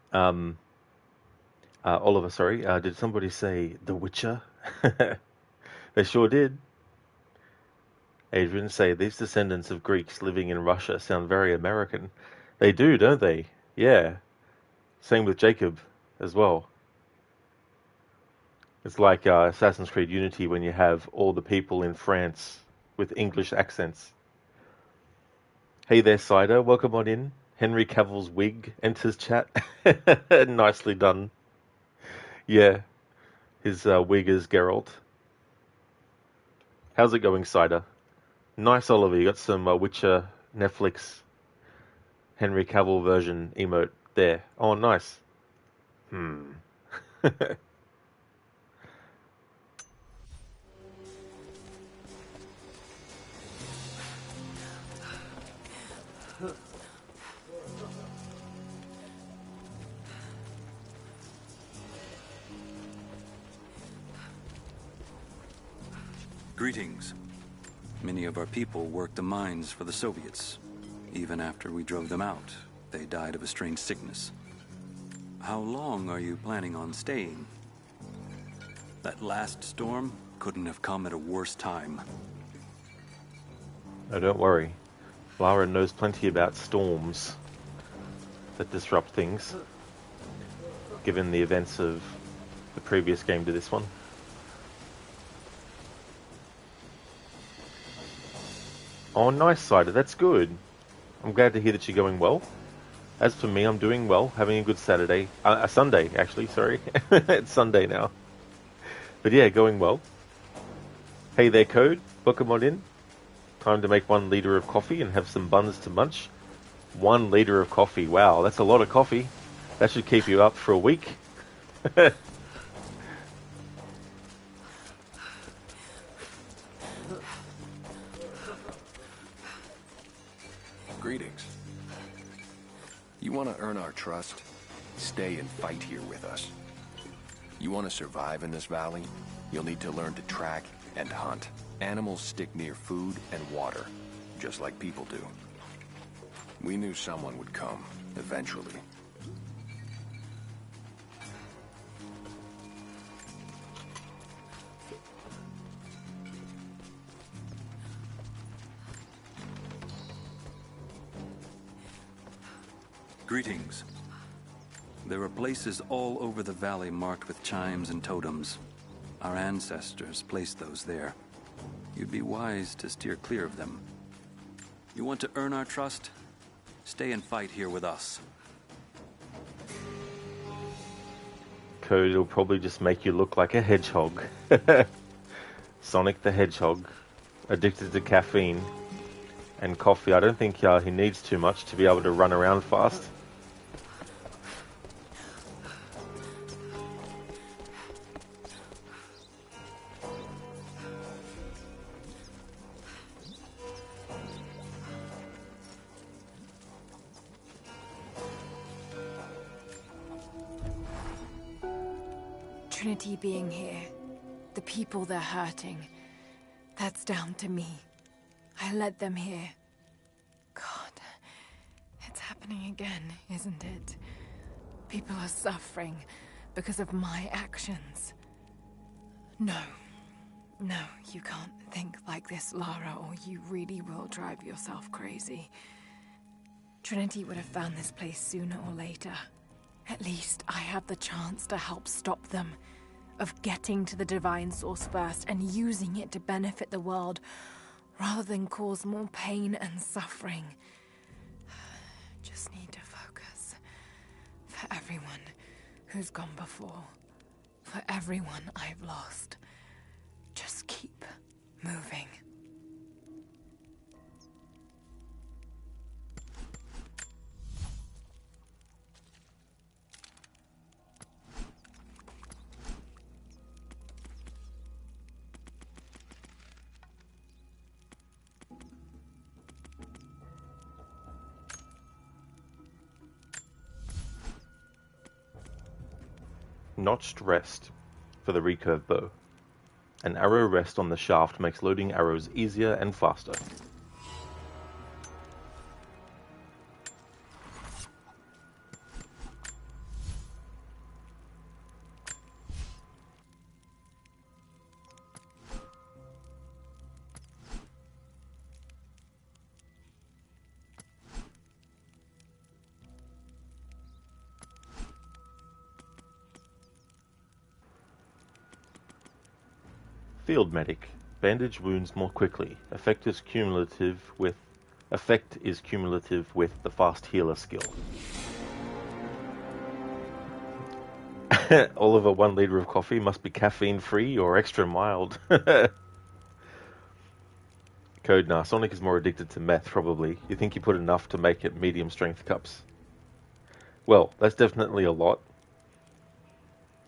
Oliver, sorry, did somebody say The Witcher? They sure did. Adrian say these descendants of Greeks living in Russia sound very American. They do, don't they? Yeah. Same with Jacob as well. It's like Assassin's Creed Unity when you have all the people in France with English accents. Hey there, Cider. Welcome on in. Henry Cavill's wig enters chat. Nicely done. Yeah, his wig is Geralt. How's it going, Cider? Nice, Oliver. You got some Witcher Netflix Henry Cavill version emote there. Oh, nice. Greetings. Many of our people worked the mines for the Soviets. Even after we drove them out, they died of a strange sickness. How long are you planning on staying? That last storm couldn't have come at a worse time. Oh, don't worry. Lara knows plenty about storms that disrupt things, given the events of the previous game to this one. Oh, nice, Cider. That's good. I'm glad to hear that you're going well. As for me, I'm doing well, having a good Saturday. A Sunday, actually, sorry. It's Sunday now. But yeah, going well. Hey there, Code. Welcome on in. Time to make 1 liter of coffee and have some buns to munch. 1 liter of coffee. Wow, that's a lot of coffee. That should keep you up for a week. Greetings. You want to earn our trust? Stay and fight here with us. You want to survive in this valley? You'll need to learn to track and hunt. Animals stick near food and water, just like people do. We knew someone would come, eventually. Greetings. There are places all over the valley marked with chimes and totems. Our ancestors placed those there. You'd be wise to steer clear of them. You want to earn our trust? Stay and fight here with us. Code will probably just make you look like a hedgehog. Sonic the Hedgehog, addicted to caffeine and coffee. I don't think he needs too much to be able to run around fast. Trinity being here, the people they're hurting, that's down to me. I led them here. God, it's happening again, isn't it? People are suffering because of my actions. No, you can't think like this, Lara, or you really will drive yourself crazy. Trinity would have found this place sooner or later. At least I have the chance to help stop them, of getting to the divine source first and using it to benefit the world, rather than cause more pain and suffering. Just need to focus. For everyone who's gone before. For everyone I've lost. Just keep moving. Notched rest for the recurve bow. An arrow rest on the shaft makes loading arrows easier and faster. Field Medic. Bandage wounds more quickly. Effect is cumulative with the Fast Healer skill. Oliver, 1 liter of coffee must be caffeine-free or extra mild. Code, nah, Sonic is more addicted to meth, probably. You think you put enough to make it medium-strength cups? Well, that's definitely a lot.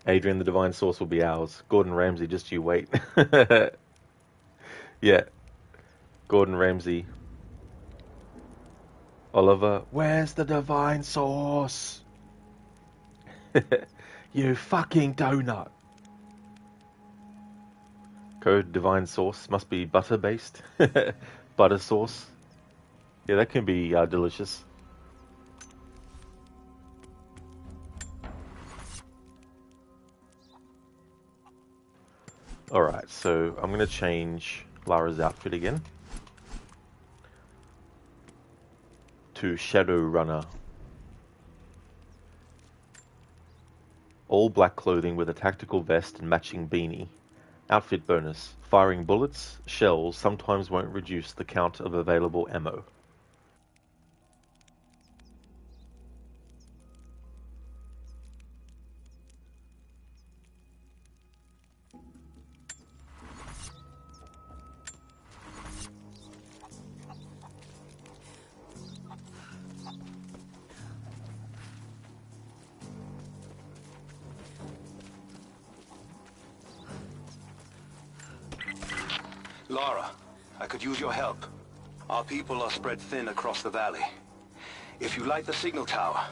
Adrian, the Divine Source will be ours. Gordon Ramsay, just you wait. Yeah. Gordon Ramsay. Oliver, where's the Divine Source? You fucking donut. Code, Divine Sauce must be butter-based. Butter sauce. Yeah, that can be delicious. Alright, so I'm going to change Lara's outfit again to Shadow Runner. All black clothing with a tactical vest and matching beanie. Outfit bonus. Firing bullets, shells sometimes won't reduce the count of available ammo. Lara, I could use your help. Our people are spread thin across the valley. If you light the signal tower,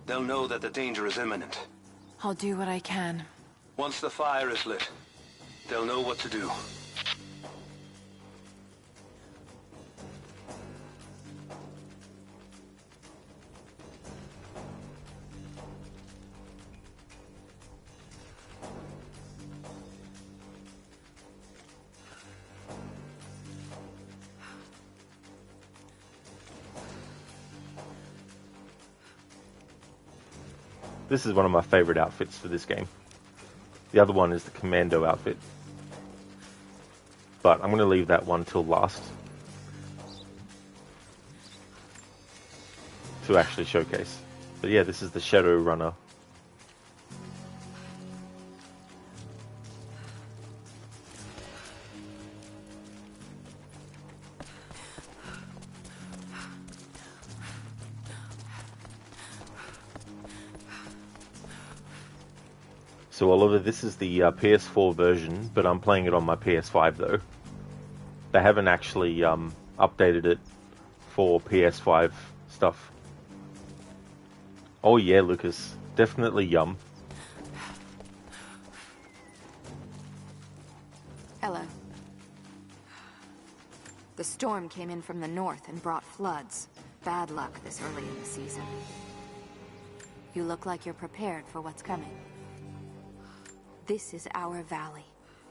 they'll know that the danger is imminent. I'll do what I can. Once the fire is lit, they'll know what to do. This is one of my favorite outfits for this game. The other one is the Commando outfit. But I'm going to leave that one till last to actually showcase. But yeah, this is the Shadow Runner. So Oliver, this is the PS4 version, but I'm playing it on my PS5 though. They haven't actually updated it for PS5 stuff. Oh yeah, Lucas. Definitely yum. Hello. The storm came in from the north and brought floods. Bad luck this early in the season. You look like you're prepared for what's coming. This is our valley.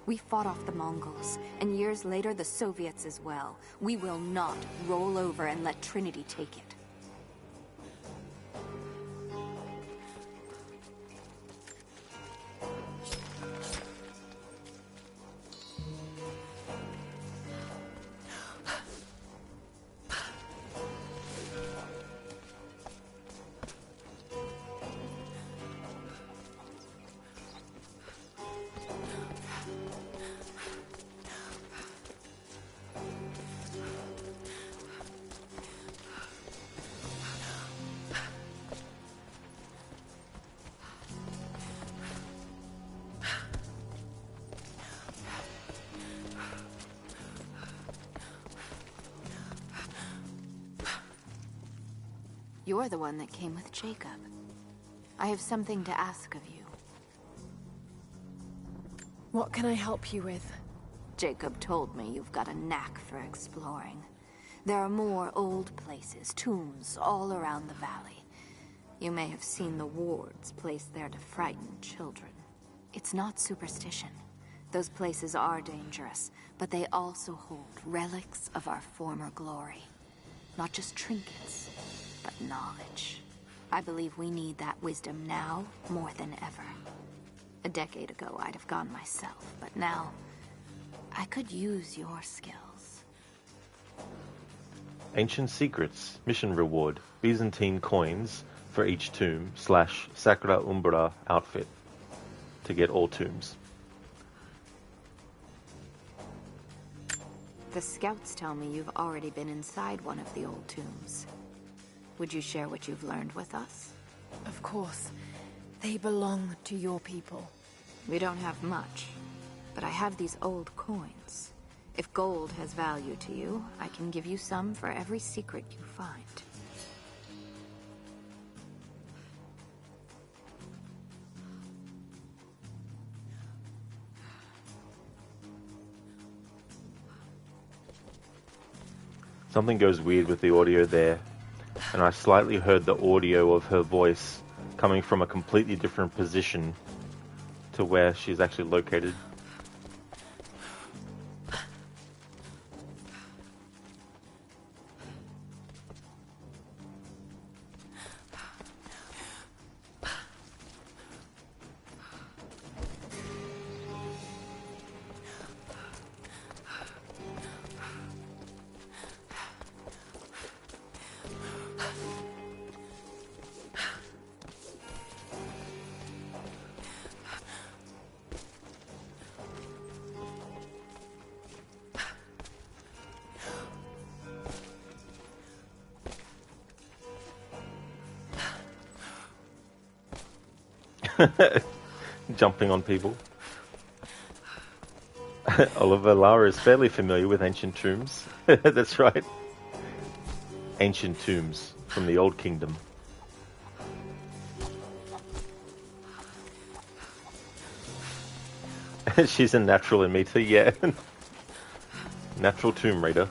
We fought off the Mongols, and years later the Soviets as well. We will not roll over and let Trinity take it. You're the one that came with Jacob. I have something to ask of you. What can I help you with? Jacob told me you've got a knack for exploring. There are more old places, tombs, all around the valley. You may have seen the wards placed there to frighten children. It's not superstition. Those places are dangerous, but they also hold relics of our former glory. Not just trinkets, but knowledge. I believe we need that wisdom now more than ever. A decade ago, I'd have gone myself, but now, I could use your skills. Ancient Secrets, mission reward, Byzantine coins for each tomb / Sacra Umbra outfit to get all tombs. The scouts tell me you've already been inside one of the old tombs. Would you share what you've learned with us? Of course. They belong to your people. We don't have much, but I have these old coins. If gold has value to you, I can give you some for every secret you find. Something goes weird with the audio there, and I slightly heard the audio of her voice coming from a completely different position to where she's actually located. Jumping on people. Oliver, Lara is fairly familiar with ancient tombs. That's right. Ancient tombs from the Old Kingdom. She's a natural emitter, yeah. Natural Tomb Raider.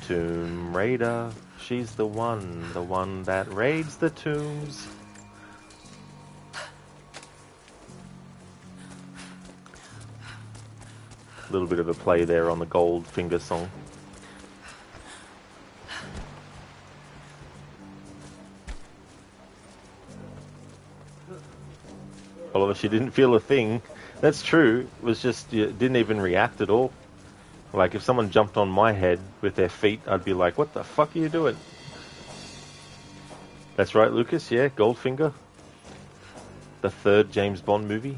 Tomb Raider, she's the one that raids the tombs. A little bit of a play there on the Goldfinger song. Oliver, she didn't feel a thing. That's true. It was just, you didn't even react at all. Like, if someone jumped on my head with their feet, I'd be like, what the fuck are you doing? That's right, Lucas, yeah, Goldfinger. The third James Bond movie.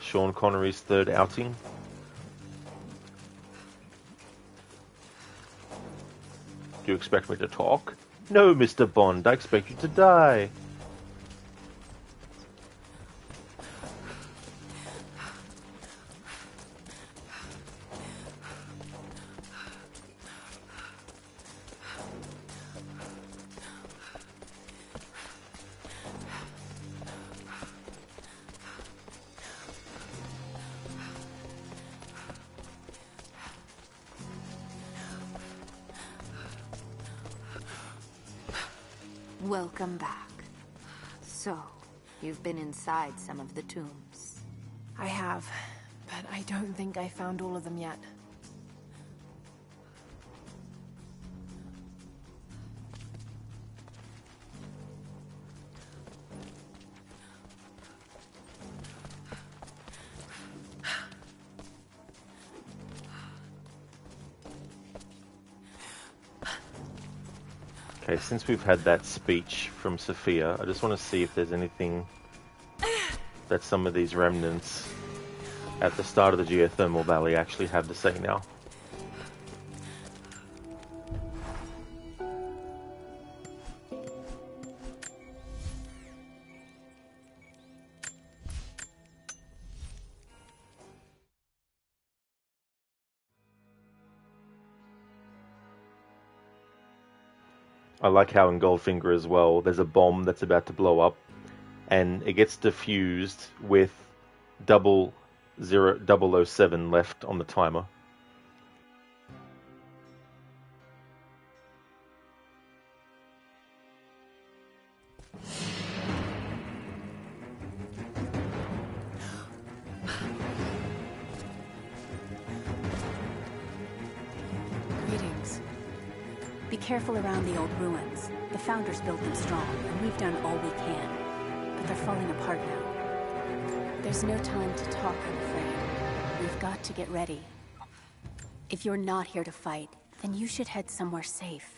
Sean Connery's third outing. Do you expect me to talk? No, Mr. Bond, I expect you to die. Welcome back. So, you've been inside some of the tombs. I have, but I don't think I found all of them yet. Okay, since we've had that speech from Sophia, I just want to see if there's anything that some of these remnants at the start of the geothermal valley actually have to say now. I like how in Goldfinger as well, there's a bomb that's about to blow up, and it gets diffused with 007 left on the timer. Greetings. Be careful around the old ruins. The Founders built them strong, and we've done all we can. But They're falling apart now. There's no time to talk, I'm afraid. We've got to get ready. If you're not here to fight, then you should head somewhere safe.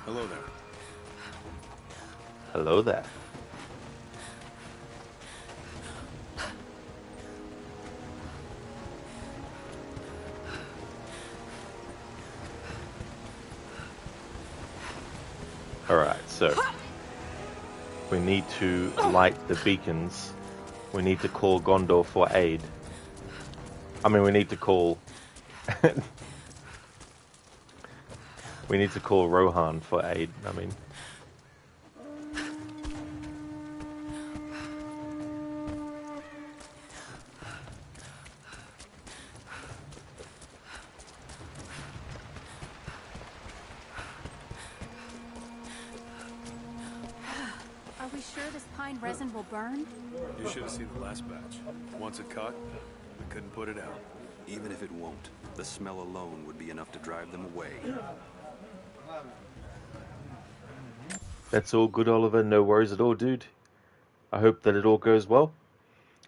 Hello there. Hello there. Alright, so we need to light the beacons. We need to call Gondor for aid. I mean, we need to call... we need to call Rohan for aid, I mean. Are we sure this pine resin will burn? You should have seen the last batch. Once it caught, we couldn't put it out. Even if it won't, the smell alone would be enough to drive them away. That's all good, Oliver. No worries at all, dude. I hope that it all goes well.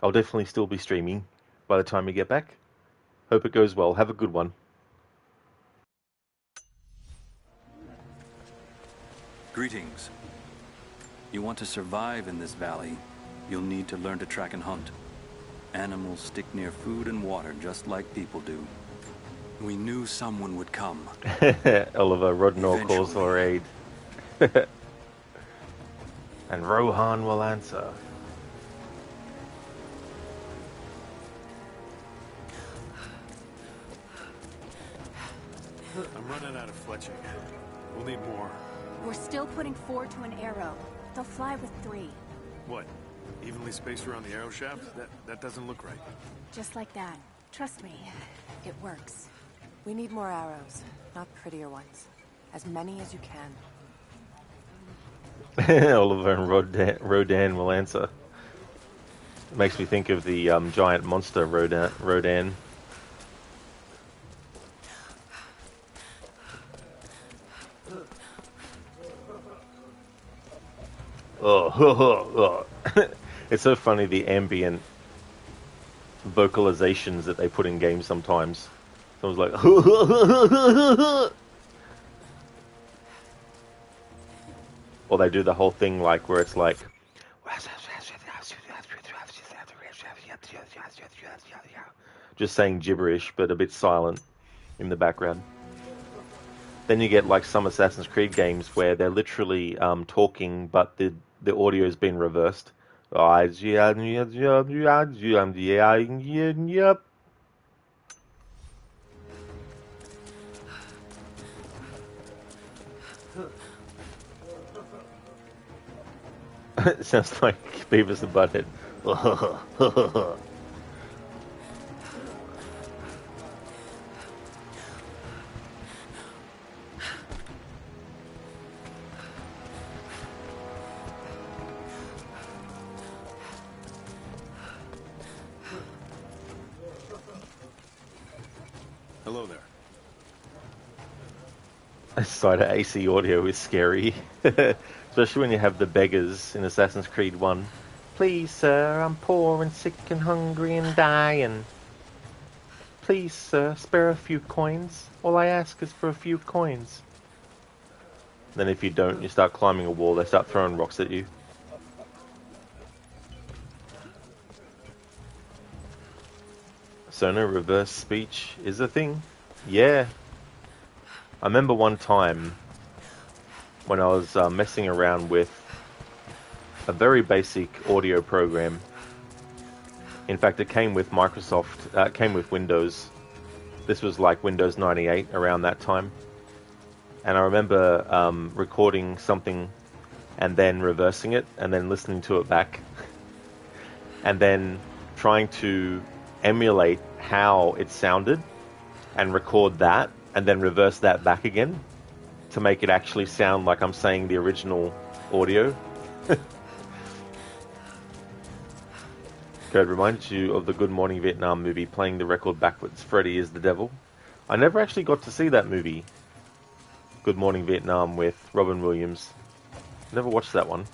I'll definitely still be streaming by the time you get back. Hope it goes well. Have a good one. Greetings. You want to survive in this valley, you'll need to learn to track and hunt. Animals stick near food and water just like people do. We knew someone would come. Oliver Rodnor calls for aid. And Rohan will answer. I'm running out of fletching. We'll need more. We're still putting 4 to an arrow. They'll fly with 3. What? Evenly spaced around the arrow shaft? That doesn't look right. Just like that. Trust me, it works. We need more arrows, not prettier ones. As many as you can. Oliver and Rodan will answer. Makes me think of the giant monster Rodan. Oh, it's so funny, the ambient vocalizations that they put in games sometimes. Someone's like, or they do the whole thing like where it's like, just saying gibberish but a bit silent in the background. Then you get like some Assassin's Creed games where they're literally talking, but the audio's been reversed. It sounds like Beavis and Butthead. Hello there. Side of AC audio is scary. Especially when you have the beggars in Assassin's Creed 1. Please, sir, I'm poor and sick and hungry and dying. Please, sir, spare a few coins. All I ask is for a few coins. Then if you don't, you start climbing a wall, they start throwing rocks at you. So no reverse speech is a thing. Yeah. I remember one time when I was messing around with a very basic audio program. In fact, it came with Microsoft, it came with Windows. This was like Windows 98 around that time. And I remember recording something and then reversing it and then listening to it back. And then trying to emulate how it sounded and record that and then reverse that back again to make it actually sound like I'm saying the original audio. Code reminded you of the Good Morning Vietnam movie playing the record backwards. Freddy is the devil. I never actually got to see that movie, Good Morning Vietnam, with Robin Williams. Never watched that one.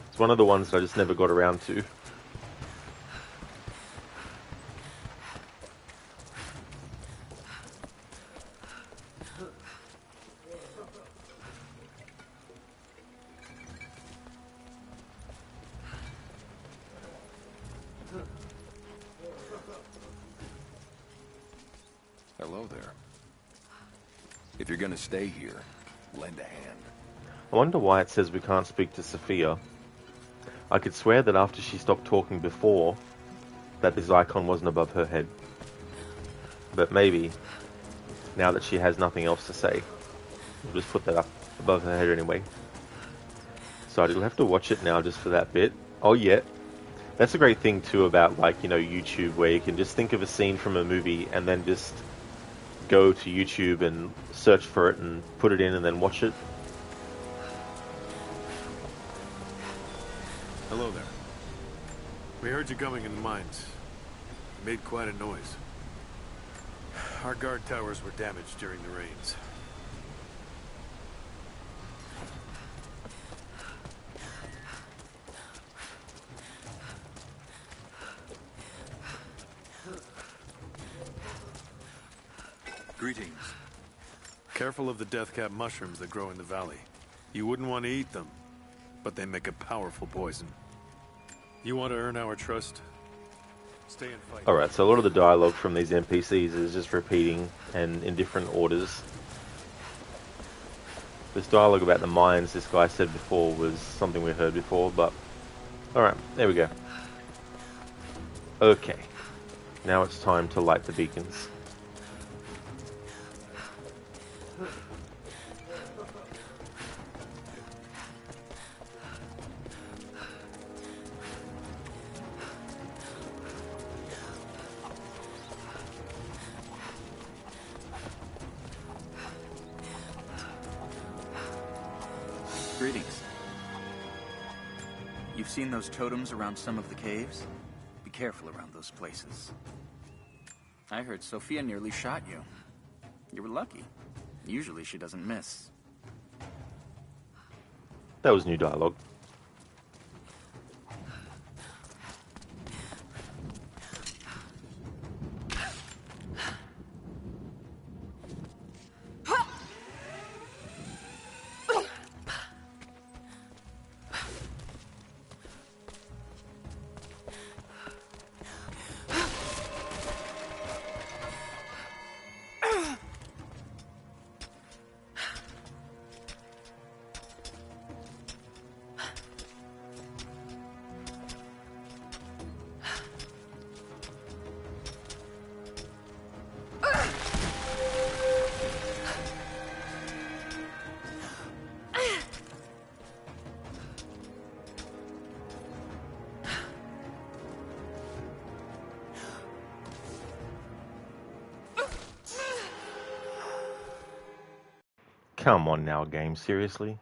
It's one of the ones that I just never got around to. Hello there. If you're gonna stay here, lend a hand. I wonder why it says we can't speak to Sophia. I could swear that after she stopped talking before, that this icon wasn't above her head. But maybe, now that she has nothing else to say, we'll just put that up above her head anyway. So you'll have to watch it now just for that bit. Oh yeah, that's a great thing too about, like, you know, YouTube, where you can just think of a scene from a movie and then just go to YouTube and search for it and put it in and then watch it. Hello there. We heard you coming in the mines. Made quite a noise. Our guard towers were damaged during the rains. Greetings. Careful of the deathcap mushrooms that grow in the valley. You wouldn't want to eat them, but they make a powerful poison. You want to earn our trust? Stay and fight. Alright, so a lot of the dialogue from these NPCs is just repeating and in different orders. This dialogue about the mines this guy said before was something we heard before, but... Alright, there we go. Okay. Now it's time to light the beacons. Greetings. You've seen those totems around some of the caves? Be careful around those places. I heard Sophia nearly shot you. You were lucky. Usually she doesn't miss. That was new dialogue. Come on now, game, seriously?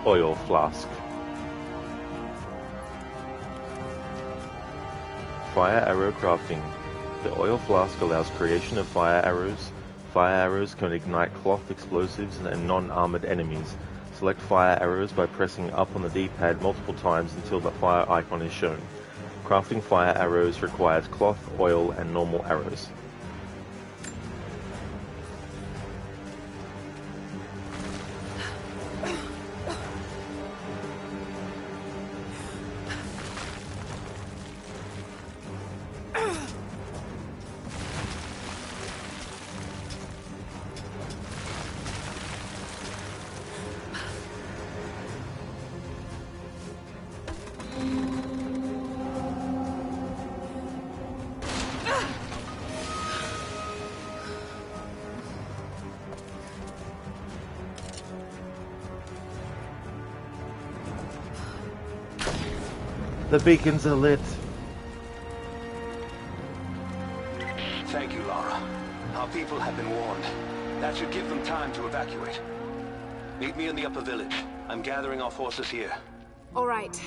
oil flask. Fire arrow crafting. The oil flask allows creation of fire arrows. Fire arrows can ignite cloth explosives and non-armored enemies. Select fire arrows by pressing up on the D-pad multiple times until the fire icon is shown. Crafting fire arrows requires cloth, oil, and normal arrows. The beacons are lit. Thank you, Lara. Our people have been warned. That should give them time to evacuate. Meet me in the upper village. I'm gathering our forces here. All right.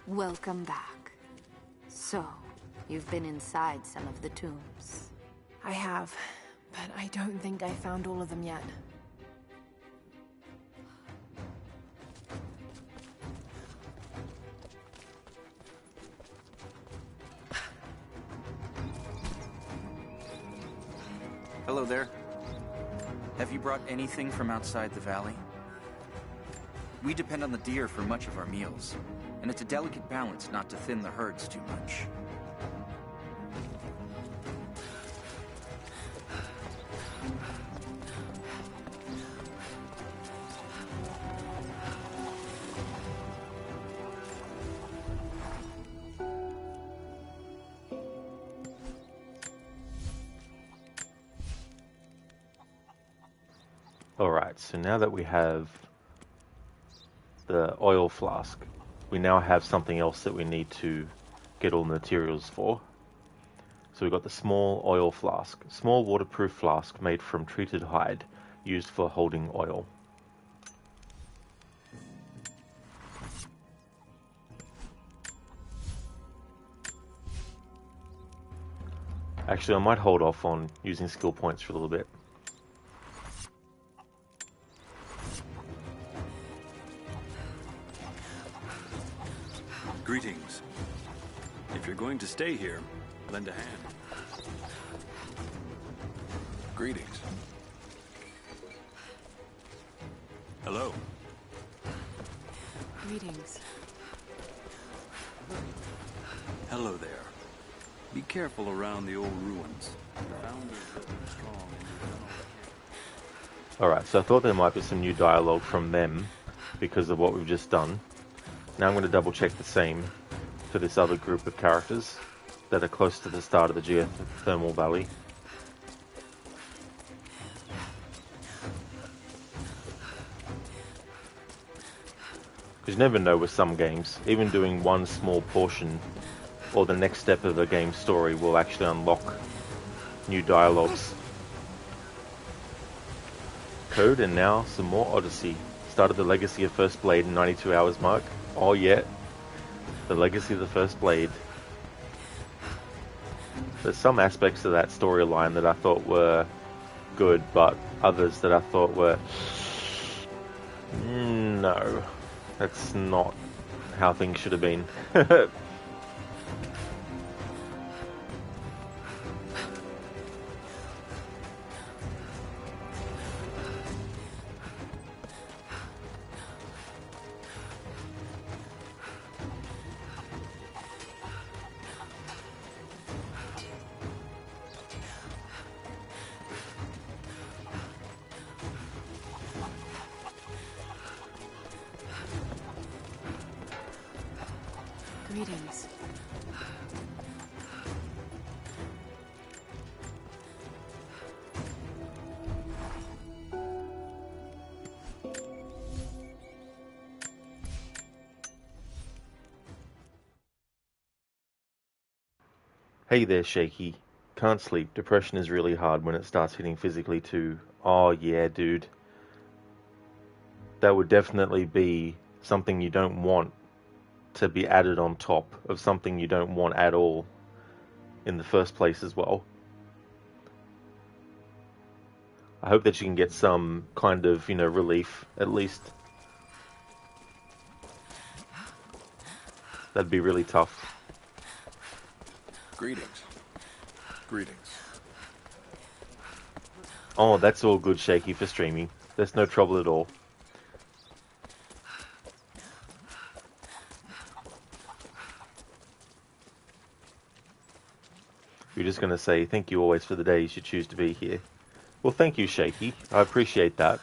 Welcome back. So, you've been inside some of the tombs. I have, but I don't think I found all of them yet. Hello there. Have you brought anything from outside the valley? We depend on the deer for much of our meals, and it's a delicate balance not to thin the herds too much. Alright, so now that we have the oil flask, we now have something else that we need to get all the materials for. So we've got the small oil flask, small waterproof flask made from treated hide, used for holding oil. Actually, I might hold off on using skill points for a little bit. Greetings. If you're going to stay here, lend a hand. Greetings. Hello. Greetings. Hello there. Be careful around the old ruins. The founders were strong and Alright, so I thought there might be some new dialogue from them because of what we've just done. Now I'm going to double check the same for this other group of characters that are close to the start of the geothermal valley. Because you never know with some games, even doing one small portion or the next step of the game's story will actually unlock new dialogues. Code, and now some more Odyssey. Started the Legacy of First Blade in 92 hours mark. Oh yeah, the Legacy of the First Blade. There's some aspects of that storyline that I thought were good, but others that I thought were... no, that's not how things should have been. Greetings. Hey there, Shaky. Can't sleep. Depression is really hard when it starts hitting physically too. Oh yeah, dude. That would definitely be something you don't want to be added on top of something you don't want at all in the first place as well. I hope that you can get some kind of, relief, at least. That'd be really tough. Greetings. Greetings. Oh, that's all good, Shaky, for streaming. There's no trouble at all. You're just going to say, thank you always for the days you choose to be here. Well, thank you, Shaky. I appreciate that.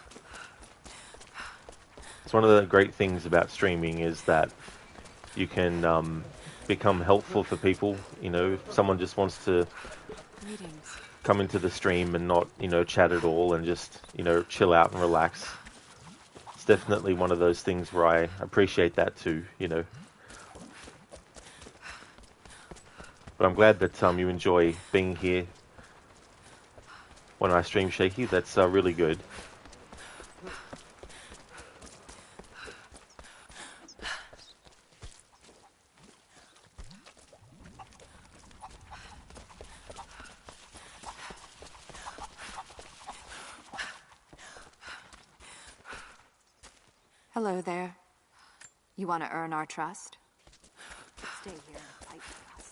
It's one of the great things about streaming is that you can become helpful for people. If someone just wants to come into the stream and not, chat at all and just, chill out and relax. It's definitely one of those things where I appreciate that too, But I'm glad that you enjoy being here when I stream, Shaky. That's really good. Hello there. You want to earn our trust? Stay here and fight for us.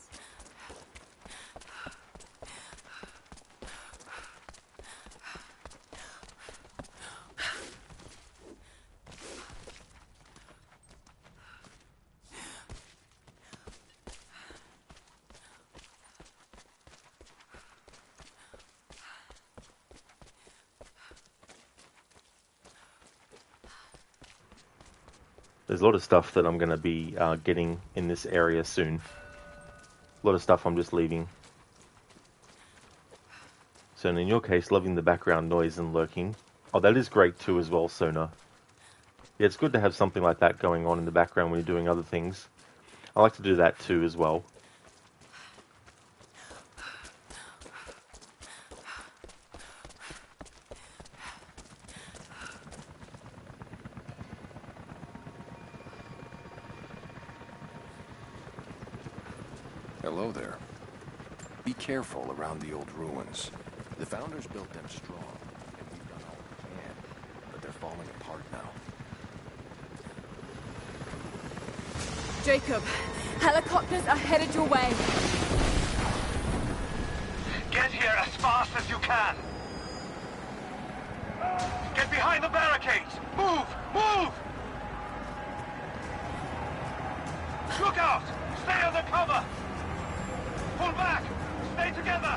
There's a lot of stuff that I'm going to be getting in this area soon. A lot of stuff I'm just leaving. So in your case, loving the background noise and lurking. Oh, that is great too as well, Sona. Yeah, it's good to have something like that going on in the background when you're doing other things. I like to do that too as well. Hello there. Be careful around the old ruins. The Founders built them strong, and we've done all we can, but they're falling apart now. Jacob, helicopters are headed your way. Get here as fast as you can! Get behind the barricades! Move! Move! Look out! Stay under cover! Pull back! Stay together!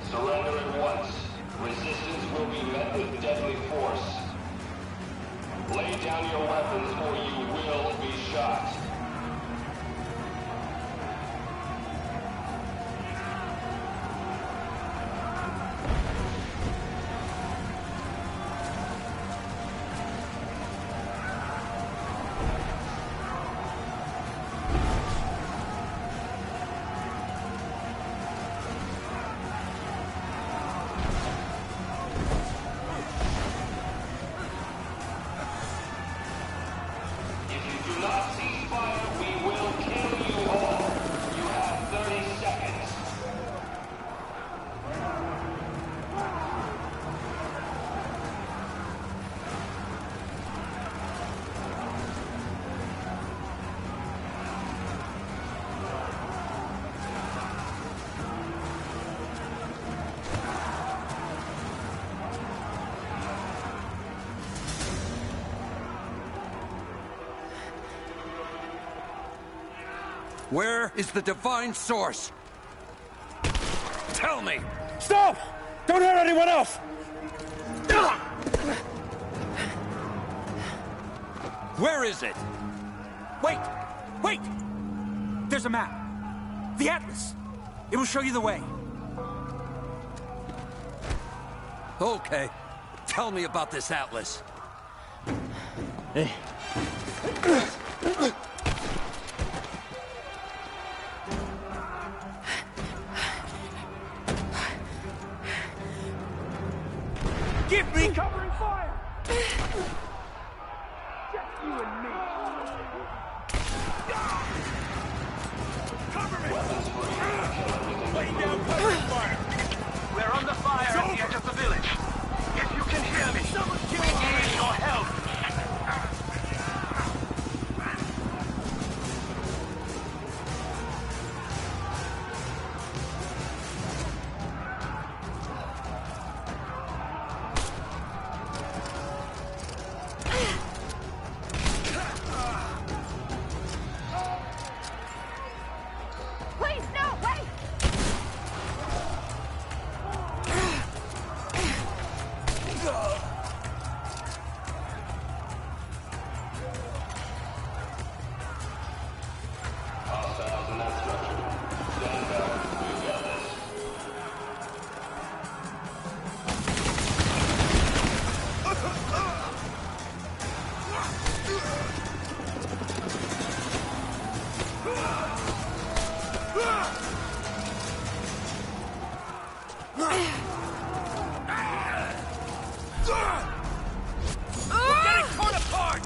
Surrender at once. Resistance will be met with deadly force. Lay down your weapons or you will be shot. Where is the divine source? Tell me! Stop! Don't hurt anyone else! Where is it? Wait! Wait! There's a map. The Atlas. It will show you the way. Okay. Tell me about this Atlas. Hey. Give me covering fire! Just you and me. Cover me! Lay down covering fire! We're on the fire at the edge of the village. If you can hear me, we need your help. Please, no, wait! Hostiles in that structure. Stand back. We've got this. We're getting torn apart!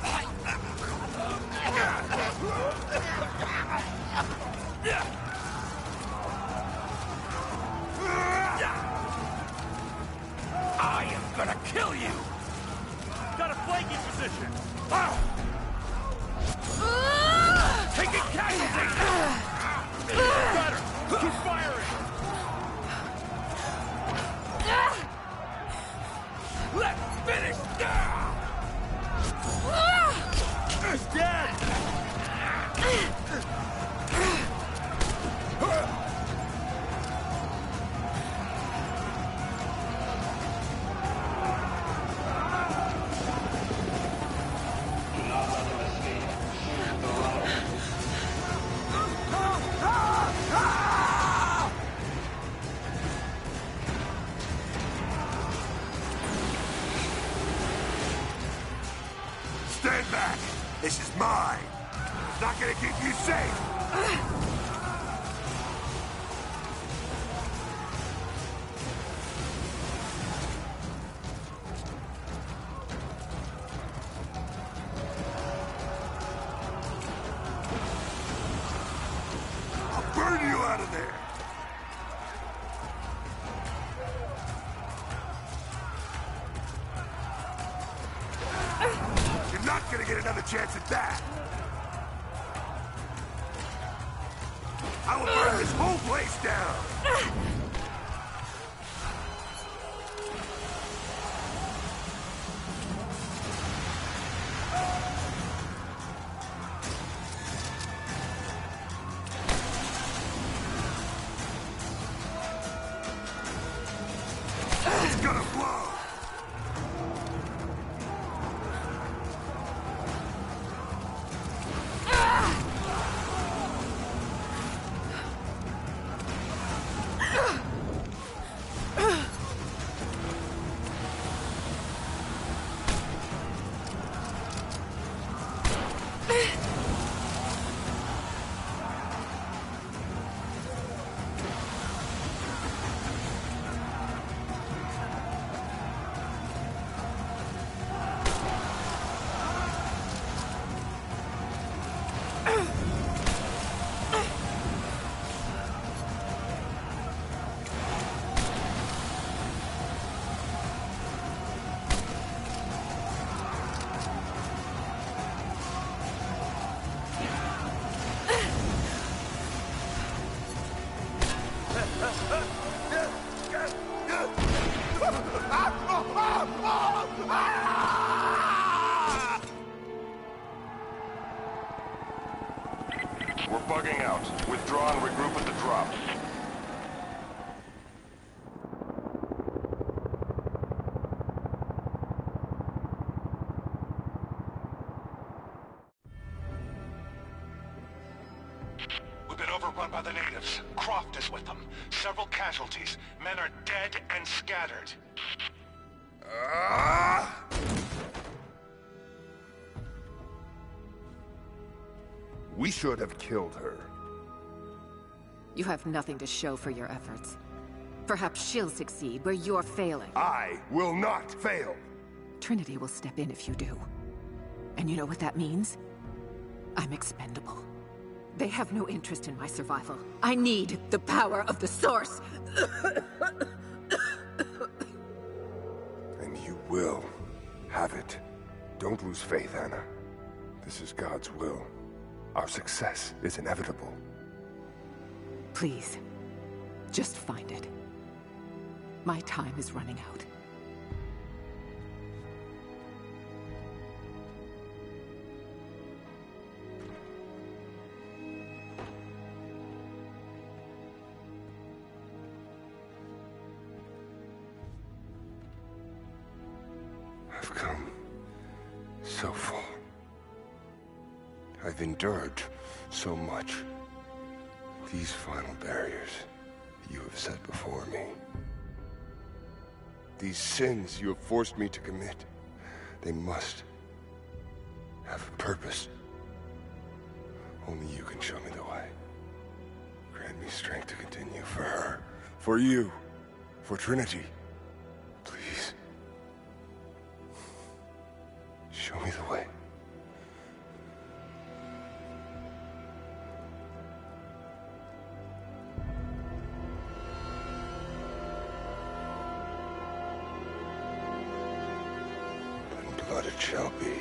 I am gonna kill you! Got a flanking position! Taking casualties! Got her! Keep firing! Let's finish now! He's dead! Do not let them escape. Shoot the runner. Stand back! This is mine! It's not gonna keep you safe! I'll burn you out of there! You're not gonna get another chance at that! I will burn this whole place down! It's gonna blow! We're bugging out. Withdraw and regroup at the drop. on by the natives. Croft is with them. Several casualties. Men are dead and scattered. We should have killed her. You have nothing to show for your efforts. Perhaps she'll succeed where you're failing. I will not fail. Trinity will step in if you do. And you know what that means? I'm expendable. They have no interest in my survival. I need the power of the Source! And you will have it. Don't lose faith, Anna. This is God's will. Our success is inevitable. Please, just find it. My time is running out. I've come so far. I've endured so much. These final barriers you have set before me. These sins you have forced me to commit, they must have a purpose. Only you can show me the way. Grant me strength to continue for her, for you, for Trinity. Please. Show me the way. And blood it shall be.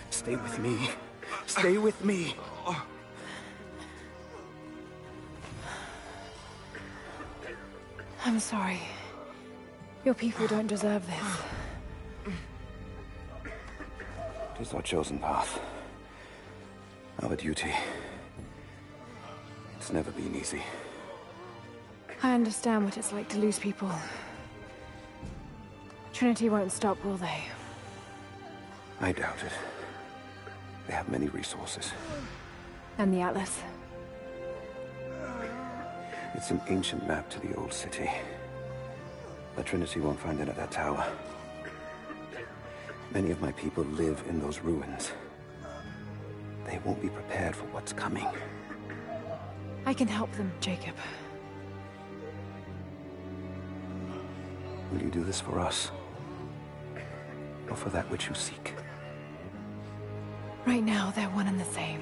Stay with me. Stay with me. I'm sorry. Your people don't deserve this. It is our chosen path. Our duty. It's never been easy. I understand what it's like to lose people. Trinity won't stop, will they? I doubt it. They have many resources. And the Atlas? It's an ancient map to the old city. But Trinity won't find it at that tower. Many of my people live in those ruins. They won't be prepared for what's coming. I can help them, Jacob. Will you do this for us? Or for that which you seek? Right now, they're one and the same.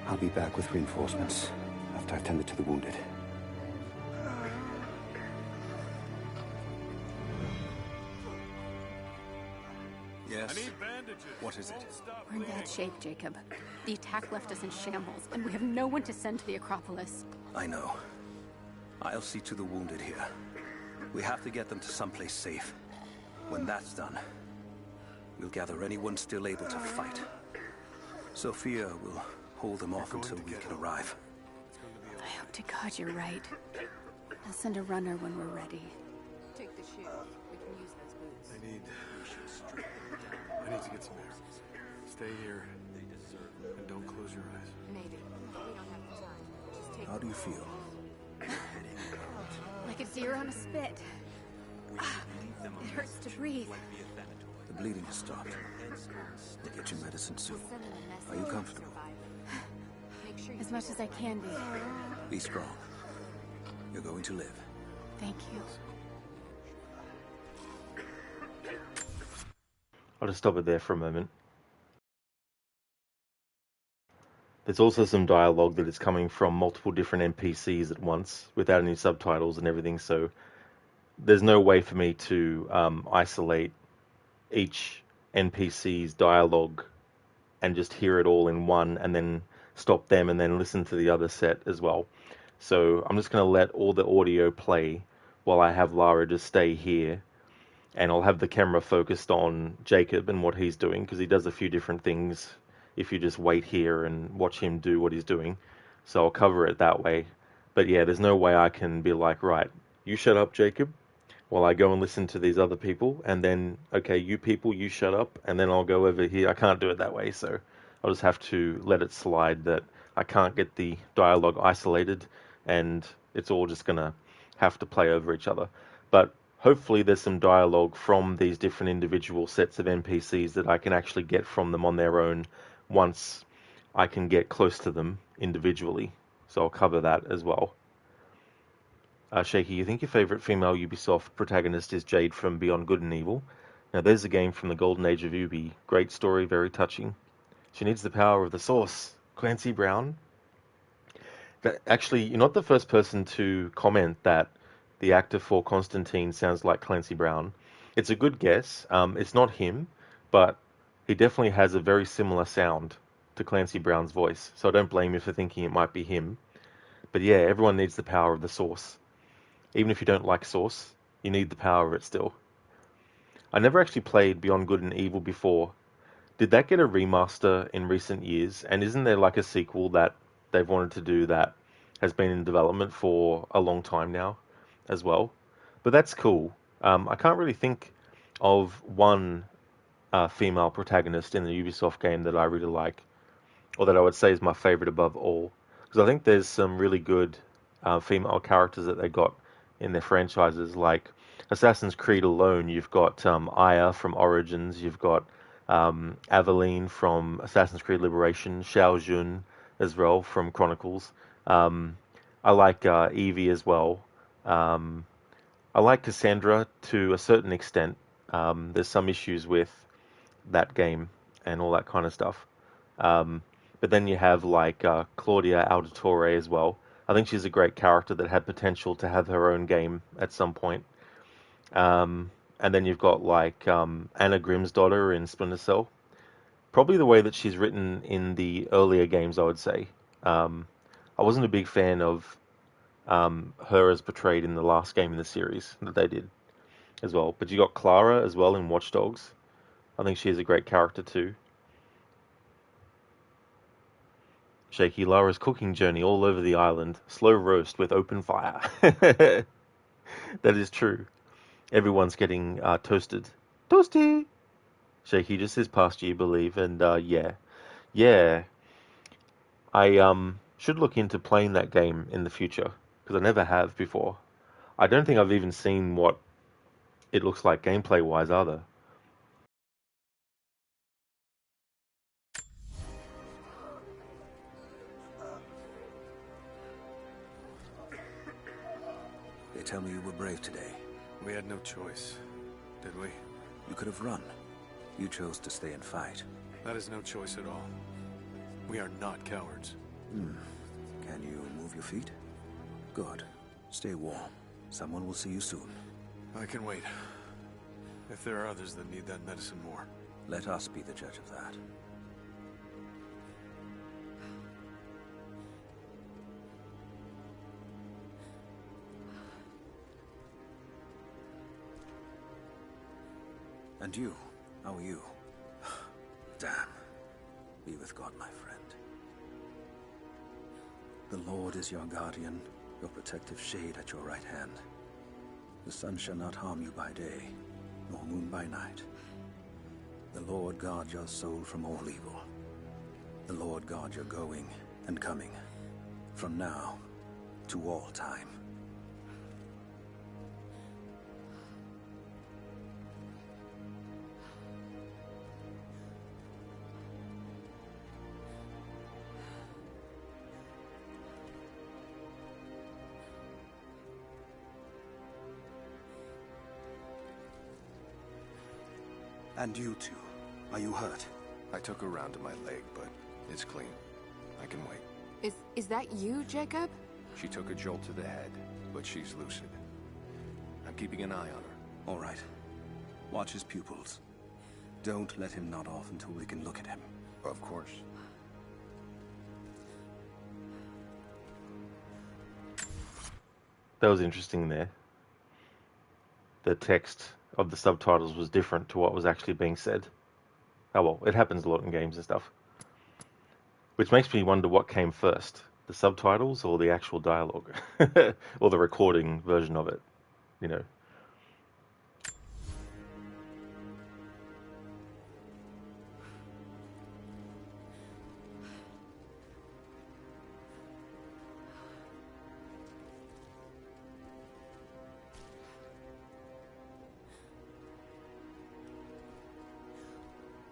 I'll be back with reinforcements after I've tended to the wounded. Yes? What is it? We're in bad shape, Jacob. The attack left us in shambles, and we have no one to send to the Acropolis. I know. I'll see to the wounded here. We have to get them to someplace safe. When that's done, we'll gather anyone still able to fight. Sophia will hold them off until we can arrive. I hope to God you're right. I'll send a runner when we're ready. Take the shoe. We can use those boots. I need to get some air. Stay here. And don't close your eyes. Maybe. But we don't have the time. Just take How do you feel? Like a deer on a spit. It hurts to breathe. The bleeding has stopped. We'll get you medicine soon. Are you comfortable? As much as I can be. Be strong. You're going to live. Thank you. I'll just stop it there for a moment. There's also some dialogue that is coming from multiple different NPCs at once, without any subtitles and everything, so there's no way for me to isolate each NPC's dialogue and just hear it all in one and then stop them and then listen to the other set as well. So I'm just going to let all the audio play while I have Lara just stay here, and I'll have the camera focused on Jacob and what he's doing, because he does a few different things if you just wait here and watch him do what he's doing. So I'll cover it that way. But yeah, there's no way I can be like, right, you shut up, Jacob, while I go and listen to these other people, and then, okay, you people, you shut up, and then I'll go over here. I can't do it that way, so I'll just have to let it slide that I can't get the dialogue isolated, and it's all just going to have to play over each other. But hopefully there's some dialogue from these different individual sets of NPCs that I can actually get from them on their own once I can get close to them individually. So I'll cover that as well. Shaky, you think your favorite female Ubisoft protagonist is Jade from Beyond Good and Evil? Now there's a game from the golden age of Ubi. Great story, very touching. She needs the power of the Source. Clancy Brown? But actually, you're not the first person to comment that the actor for Constantine sounds like Clancy Brown. It's a good guess. It's not him, but he definitely has a very similar sound to Clancy Brown's voice. So I don't blame you for thinking it might be him. But yeah, everyone needs the power of the Source. Even if you don't like Source, you need the power of it still. I never actually played Beyond Good and Evil before. Did that get a remaster in recent years? And isn't there like a sequel that they've wanted to do that has been in development for a long time now as well? But that's cool. I can't really think of one female protagonist in the Ubisoft game that I really like, or that I would say is my favorite above all. Because I think there's some really good female characters that they got in their franchises, like Assassin's Creed alone. You've got Aya from Origins, you've got Aveline from Assassin's Creed Liberation, Xiao Jun as well from Chronicles. I like Evie as well. I like Cassandra to a certain extent. There's some issues with that game and all that kind of stuff. But then you have like Claudia Auditore as well. I think she's a great character that had potential to have her own game at some point. And then you've got like Anna Grimsdottir in Splinter Cell. Probably the way that she's written in the earlier games, I would say. I wasn't a big fan of her as portrayed in the last game in the series that they did as well. But you got Clara as well in Watch Dogs. I think she is a great character too. Shaky, Lara's cooking journey all over the island. Slow roast with open fire. That is true. Everyone's getting toasted. Toasty! Shaky just says past you believe, and yeah. Yeah. I should look into playing that game in the future, because I never have before. I don't think I've even seen what it looks like gameplay-wise either. They tell me you were brave today. We had no choice, did we? You could have run. You chose to stay and fight. That is no choice at all. We are not cowards. Can you move your feet? Good. Stay warm. Someone will see you soon. I can wait. If there are others that need that medicine more. Let us be the judge of that. And you? How are you? Damn. Be with God, my friend. The Lord is your guardian, your protective shade at your right hand. The sun shall not harm you by day, nor moon by night. The Lord guard your soul from all evil. The Lord guard your going and coming, from now to all time. And you two, are you hurt? I took a round to my leg, but it's clean. I can wait. Is that you, Jacob? She took a jolt to the head, but she's lucid. I'm keeping an eye on her. All right. Watch his pupils. Don't let him nod off until we can look at him. Of course. That was interesting there. The text of the subtitles was different to what was actually being said. Oh well, it happens a lot in games and stuff. Which makes me wonder what came first, the subtitles or the actual dialogue? Or the recording version of it, you know.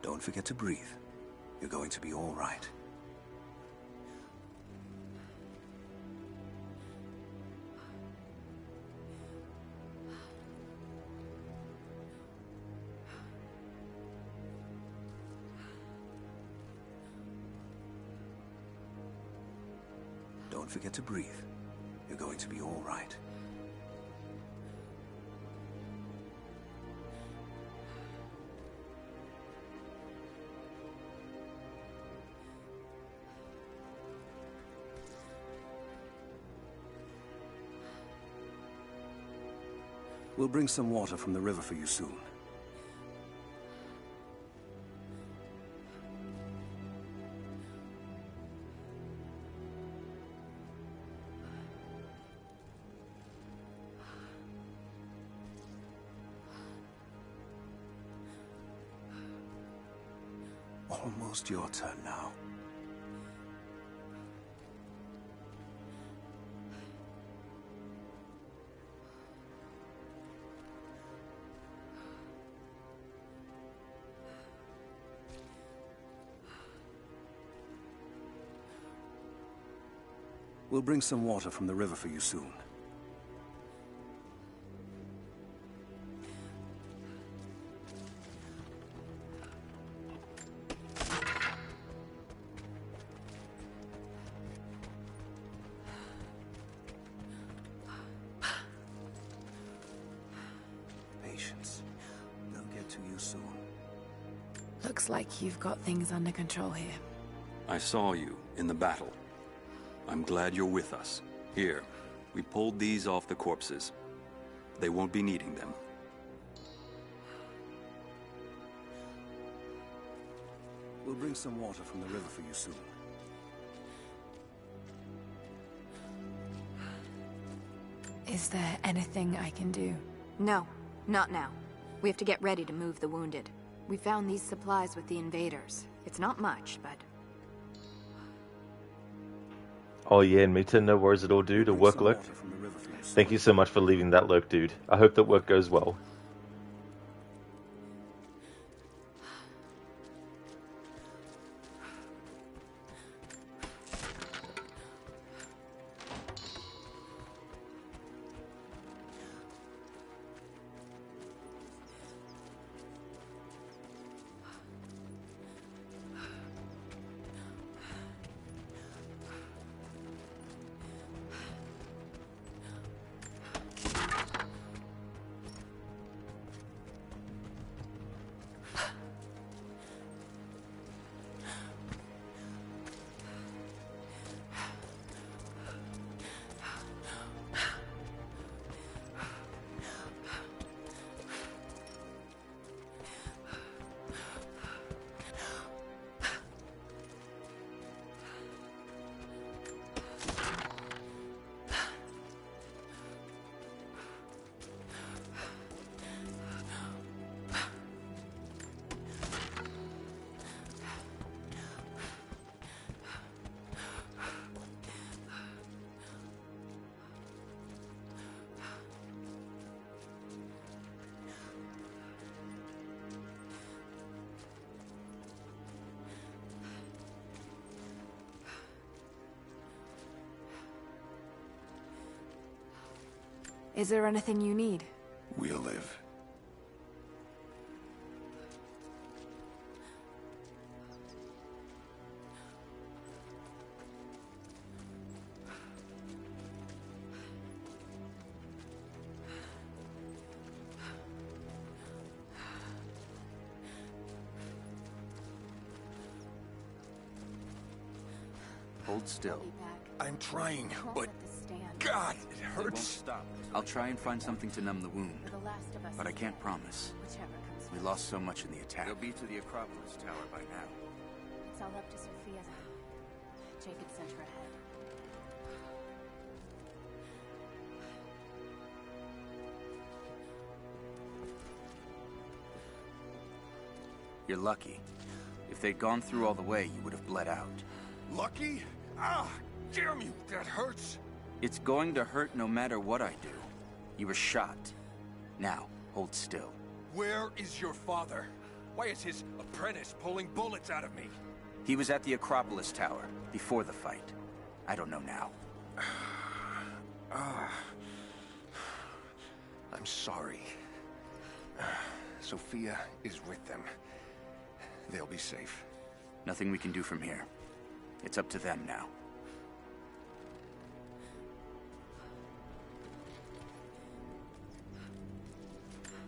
Don't forget to breathe. You're going to be all right. Don't forget to breathe. You're going to be all right. We'll bring some water from the river for you soon. Almost your turn now. We'll bring some water from the river for you soon. Patience. They'll get to you soon. Looks like you've got things under control here. I saw you in the battle. I'm glad you're with us. Here, we pulled these off the corpses. They won't be needing them. We'll bring some water from the river for you soon. Is there anything I can do? No, not now. We have to get ready to move the wounded. We found these supplies with the invaders. It's not much, but... Oh yeah, Mita, no worries at all, dude. A work lurk. Thank you so much for leaving that lurk, dude. I hope that work goes well. Is there anything you need? We'll live. Hold still. I'm trying, but... God, it They won't hurts. stop. I'll try and find something to numb the wound, The last of us but I is can't dead. promise. Whichever comes We first. lost so much in the attack. They'll be to the Acropolis Tower by now. It's all up to Sophia then. Jacob sent her ahead. You're lucky. If they'd gone through all the way, you would have bled out. Lucky? Ah, damn you, that hurts. It's going to hurt no matter what I do. You were shot. Now, hold still. Where is your father? Why is his apprentice pulling bullets out of me? He was at the Acropolis Tower, before the fight. I don't know now. I'm sorry. Sophia is with them. They'll be safe. Nothing we can do from here. It's up to them now.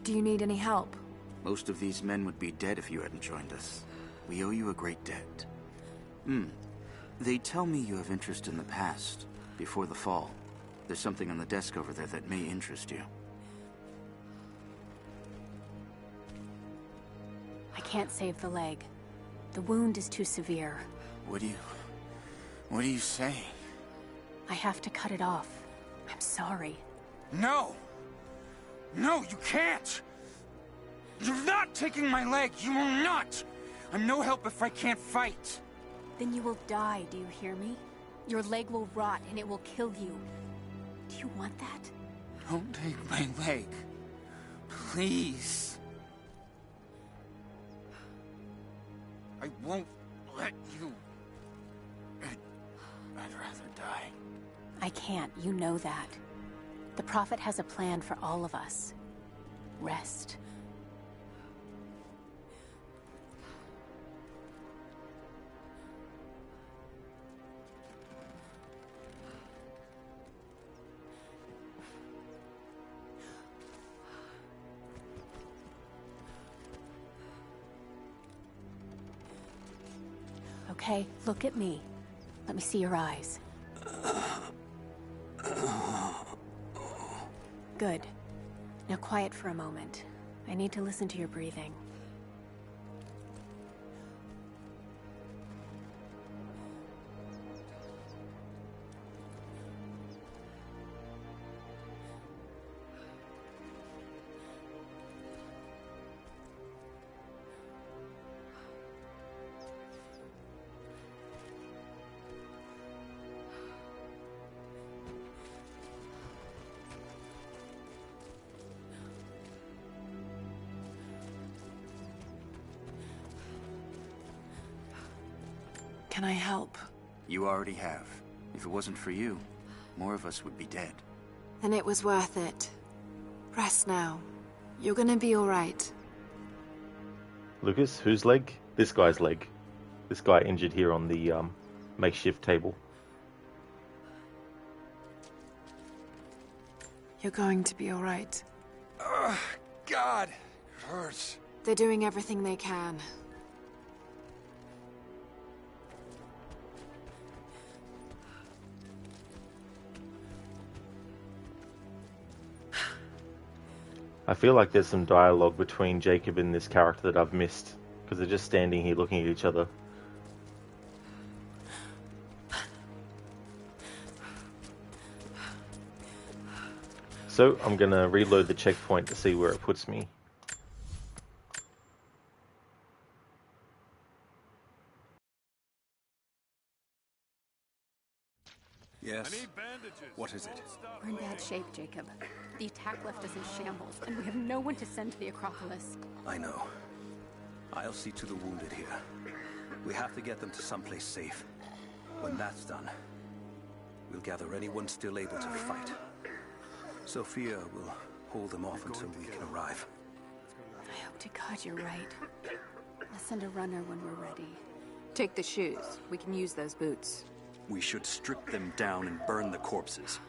Do you need any help? Most of these men would be dead if you hadn't joined us. We owe you a great debt. They tell me you have interest in the past, before the fall. There's something on the desk over there that may interest you. I can't save the leg. The wound is too severe. What are you saying? I have to cut it off. I'm sorry. No! No, you can't! You're not taking my leg! You will not! I'm no help if I can't fight! Then you will die, do you hear me? Your leg will rot and it will kill you. Do you want that? Don't take my leg. Please. I won't let you. I'd rather die. I can't, you know that. The Prophet has a plan for all of us. Rest. Okay, look at me. Let me see your eyes. Good. Now quiet for a moment. I need to listen to your breathing. Can I help? You already have. If it wasn't for you, more of us would be dead. Then it was worth it. Rest now. You're gonna be alright. Lucas, whose leg? This guy's leg. This guy injured here on the makeshift table. You're going to be alright. God, it hurts. They're doing everything they can. I feel like there's some dialogue between Jacob and this character that I've missed, because they're just standing here looking at each other. So I'm going to reload the checkpoint to see where it puts me. Yes. What is it? We're in bad shape, Jacob. The attack left us in shambles, and we have no one to send to the Acropolis. I know. I'll see to the wounded here. We have to get them to someplace safe. When that's done, we'll gather anyone still able to fight. Sophia will hold them off until we can arrive. I hope to God you're right. I'll send a runner when we're ready. Take the shoes. We can use those boots. We should strip them down and burn the corpses.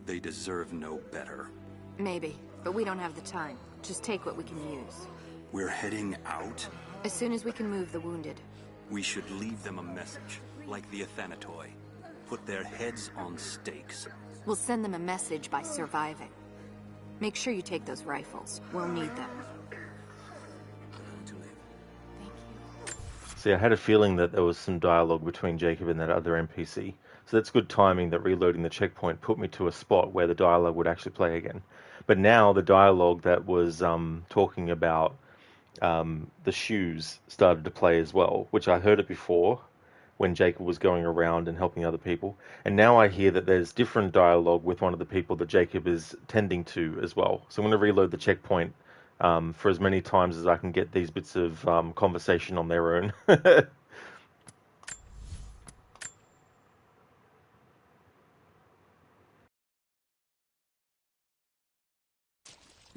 They deserve no better. Maybe, but we don't have the time. Just take what we can use. We're heading out? As soon as we can move the wounded. We should leave them a message, like the Athanatoi. put their heads on stakes. We'll send them a message by surviving. Make sure you take those rifles. We'll need them. See, I had a feeling that there was some dialogue between Jacob and that other NPC. So that's good timing that reloading the checkpoint put me to a spot where the dialogue would actually play again. But now the dialogue that was talking about the shoes started to play as well, which I heard it before when Jacob was going around and helping other people. And now I hear that there's different dialogue with one of the people that Jacob is tending to as well. So I'm going to reload the checkpoint for as many times as I can get these bits of conversation on their own.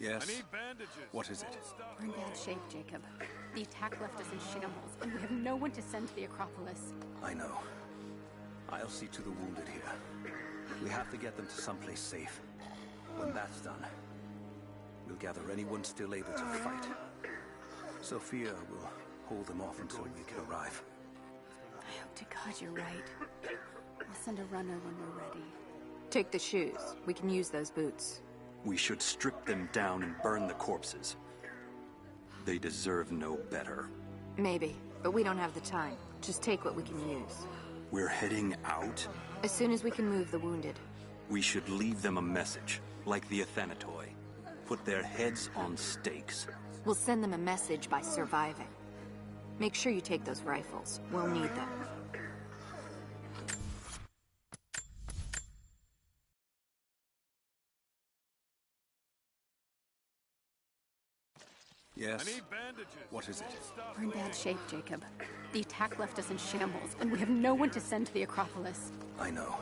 Yes? What is it? We're in bad shape, Jacob. The attack left us in shambles, and we have no one to send to the Acropolis. I know. I'll see to the wounded here. We have to get them to someplace safe. When that's done, we'll gather anyone still able to fight. Sophia will hold them off until we can arrive. I hope to God you're right. I'll send a runner when we're ready. Take the shoes. We can use those boots. We should strip them down and burn the corpses. They deserve no better. Maybe, but we don't have the time. Just take what we can use. We're heading out? As soon as we can move the wounded. We should leave them a message, like the Athanatoi. Put their heads on stakes. We'll send them a message by surviving. Make sure you take those rifles. We'll need them. Yes? What is it? We're in bad shape, Jacob. The attack left us in shambles, and we have no one to send to the Acropolis. I know.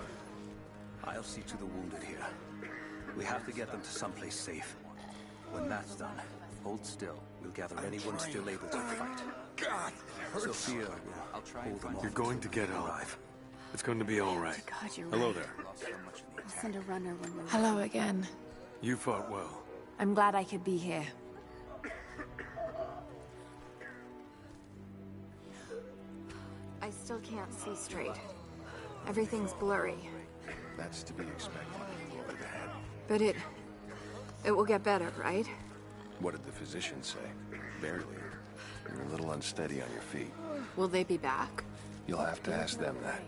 I'll see to the wounded here. We have to get them to someplace safe. When that's done, hold still. We'll gather anyone still able to fight. God, Sophia will hold them off. You're going to get help. It's going to be all right. God, you're Hello right. there. I'll send a runner when we're ready. Hello again. You fought well. I'm glad I could be here. I still can't see straight. Everything's blurry. That's to be expected. But it will get better, right? What did the physician say? Barely. You're a little unsteady on your feet. Will they be back? You'll have to ask them that.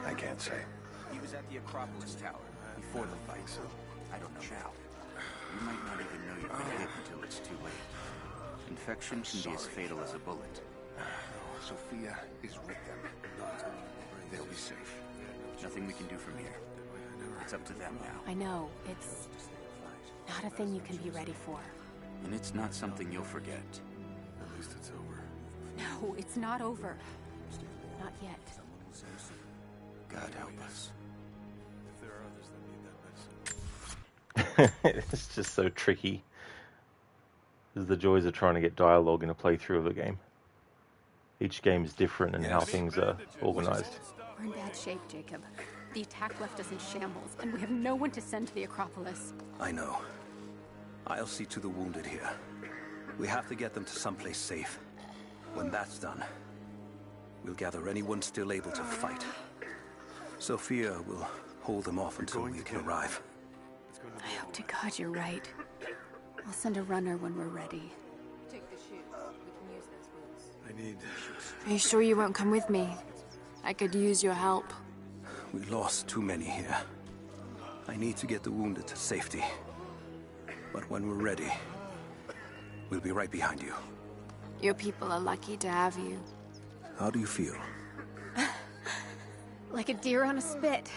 I can't say. He was at the Acropolis Tower before the fight, so I don't know now. You might not even know you've been hit until it's too late. Infection can be as fatal as a bullet. Sophia is with them. They'll be safe. Nothing we can do from here. It's up to them now. I know. It's not a thing you can be ready for. And it's not something you'll forget. At least it's over. No, it's not over. Not yet. God help us. If there are others that need that medicine. It's just so tricky. This is the joys of trying to get dialogue in a playthrough of a game. Each game is different in how things are organized. We're in bad shape, Jacob. The attack left us in shambles, and we have no one to send to the Acropolis. I know. I'll see to the wounded here. We have to get them to someplace safe. When that's done, we'll gather anyone still able to fight. Sophia will hold them off until we can arrive. I hope to God you're right. I'll send a runner when we're ready. Take the shoes. We can use those boots. I need... Are you sure you won't come with me? I could use your help. We lost too many here. I need to get the wounded to safety. But when we're ready, we'll be right behind you. Your people are lucky to have you. How do you feel? Like a deer on a spit.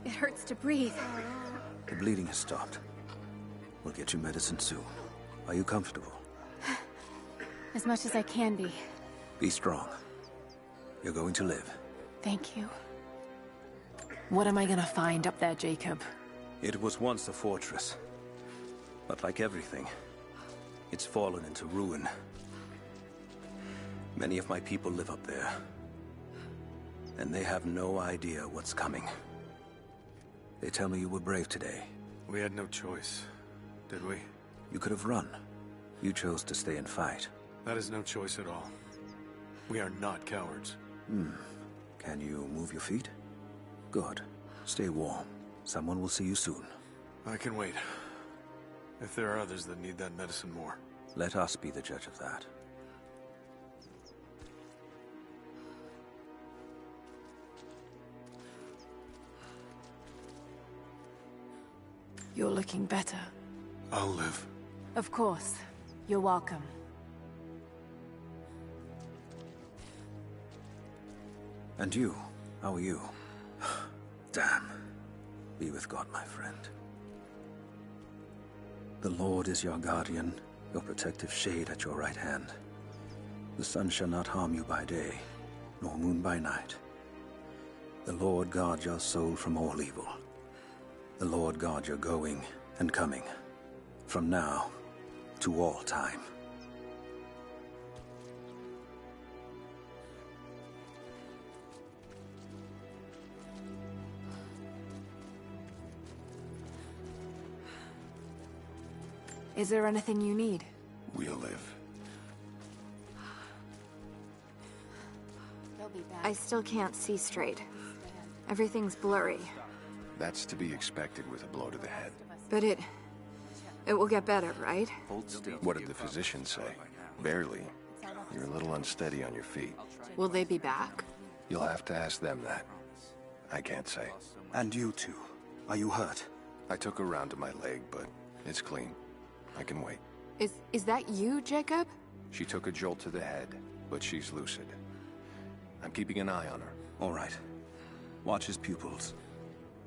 It hurts to breathe. The bleeding has stopped. We'll get you medicine soon. Are you comfortable? As much as I can be. Be strong. You're going to live. Thank you. What am I gonna find up there, Jacob? It was once a fortress. But like everything, it's fallen into ruin. Many of my people live up there. And they have no idea what's coming. They tell me you were brave today. We had no choice, did we? You could have run. You chose to stay and fight. That is no choice at all. We are not cowards. Can you move your feet? Good. Stay warm. Someone will see you soon. I can wait. If there are others that need that medicine more. Let us be the judge of that. You're looking better. I'll live. Of course. You're welcome. And you? How are you? Damn. Be with God, my friend. The Lord is your guardian, your protective shade at your right hand. The sun shall not harm you by day, nor moon by night. The Lord guard your soul from all evil. The Lord guard your going and coming, from now to all time. Is there anything you need? We'll live. I still can't see straight. Everything's blurry. That's to be expected with a blow to the head. But it will get better, right? What did the physician say? Barely. You're a little unsteady on your feet. Will they be back? You'll have to ask them that. I can't say. And you two, are you hurt? I took her round to my leg, but it's clean. I can wait. Is that you, Jacob? She took a jolt to the head, but she's lucid. I'm keeping an eye on her. All right. Watch his pupils.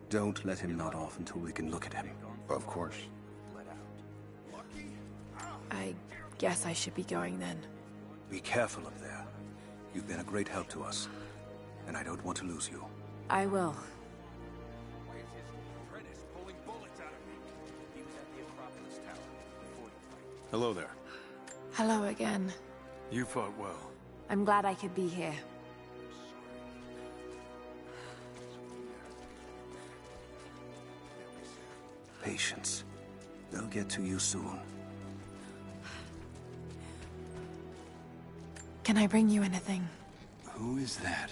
Don't let him nod off until we can look at him. Of course. I guess I should be going then. Be careful up there. You've been a great help to us, and I don't want to lose you. I will. Hello there. Hello again. You fought well. I'm glad I could be here. Patience. They'll get to you soon. Can I bring you anything? Who is that?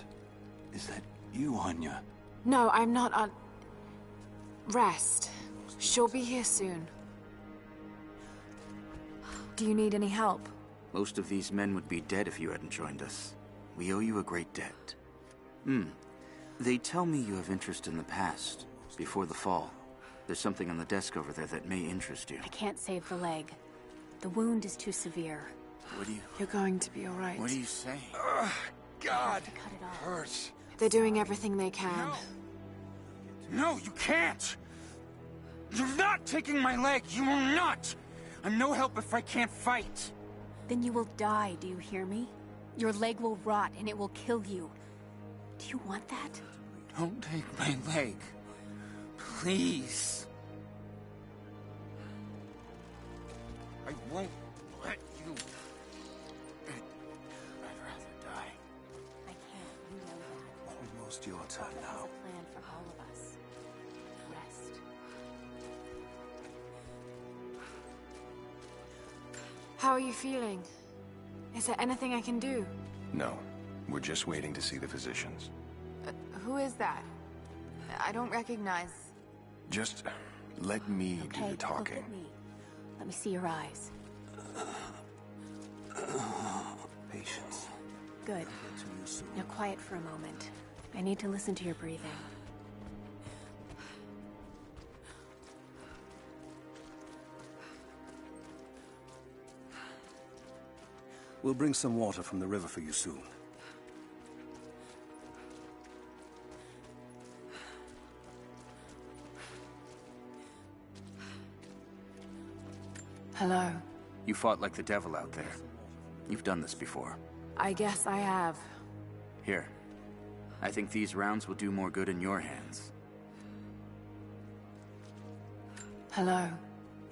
Is that you, Anya? No, I'm not on... Rest. She'll be here soon. Do you need any help? Most of these men would be dead if you hadn't joined us. We owe you a great debt. They tell me you have interest in the past, before the fall. There's something on the desk over there that may interest you. I can't save the leg. The wound is too severe. What do you... You're going to be all right. What are you saying? God! Cut it off. Hurts. They're doing everything they can. No, you can't! You're not taking my leg! You will not! I'm no help if I can't fight! Then you will die, do you hear me? Your leg will rot and it will kill you. Do you want that? Don't take my leg. Please. I won't let you. I'd rather die. I can't, you know that. Almost your turn now. There's a plan for all of us. Rest. How are you feeling? Is there anything I can do? No. We're just waiting to see the physicians. Who is that? I don't recognize... Just let me do Okay, the talking. look at me. Let me see your eyes. Patience. Good. Get to you soon. Now quiet for a moment. I need to listen to your breathing. We'll bring some water from the river for you soon. Hello. You fought like the devil out there. You've done this before. I guess I have. Here. I think these rounds will do more good in your hands. Hello.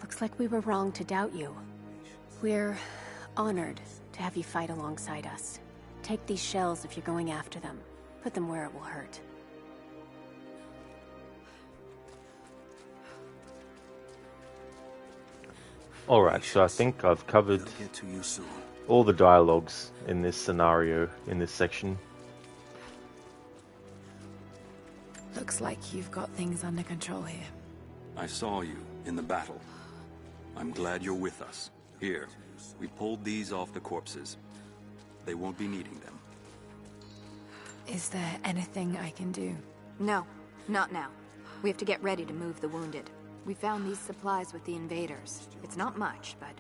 Looks like we were wrong to doubt you. We're honored to have you fight alongside us. Take these shells if you're going after them. Put them where it will hurt. Alright, so I think I've covered Get to you soon. all the dialogues in this scenario, in this section. Looks like you've got things under control here. I saw you in the battle. I'm glad you're with us. Here, we pulled these off the corpses. They won't be needing them. Is there anything I can do? No, not now. We have to get ready to move the wounded. We found these supplies with the invaders. It's not much, but...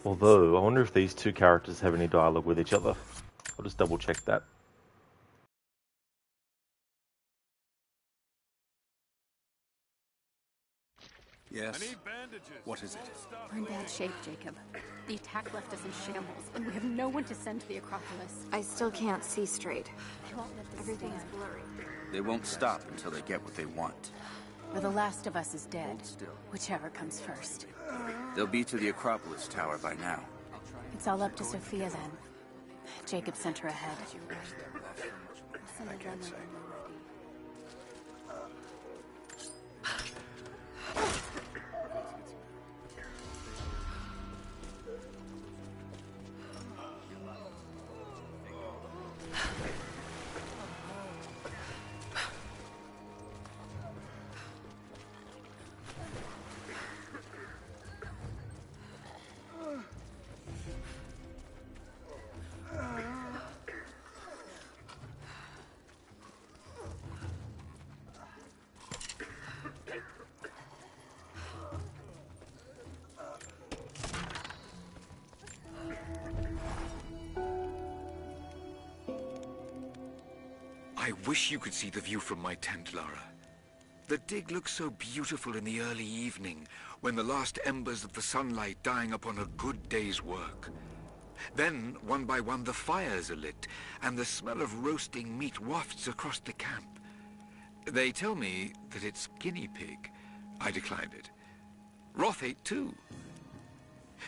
Although, I wonder if these two characters have any dialogue with each other. I'll just double check that. Yes? What is it? We're in bad shape, Jacob. The attack left us in shambles, and we have no one to send to the Acropolis. I still can't see straight. I won't let this Everything is stand. blurry. They won't stop until they get what they want. Or the last of us is dead. Whichever comes first. They'll be to the Acropolis Tower by now. It's all up to Sophia then. Jacob sent her ahead. I can't say. I wish you could see the view from my tent, Lara. The dig looks so beautiful in the early evening, when the last embers of the sunlight dying upon a good day's work. Then, one by one, the fires are lit, and the smell of roasting meat wafts across the camp. They tell me that it's guinea pig. I declined it. Roth ate too.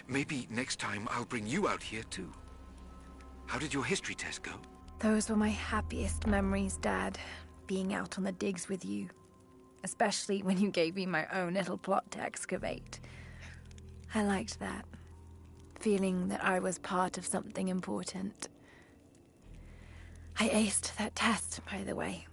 Maybe next time I'll bring you out here too. How did your history test go? Those were my happiest memories, Dad. Being out on the digs with you. Especially when you gave me my own little plot to excavate. I liked that. Feeling that I was part of something important. I aced that test, by the way.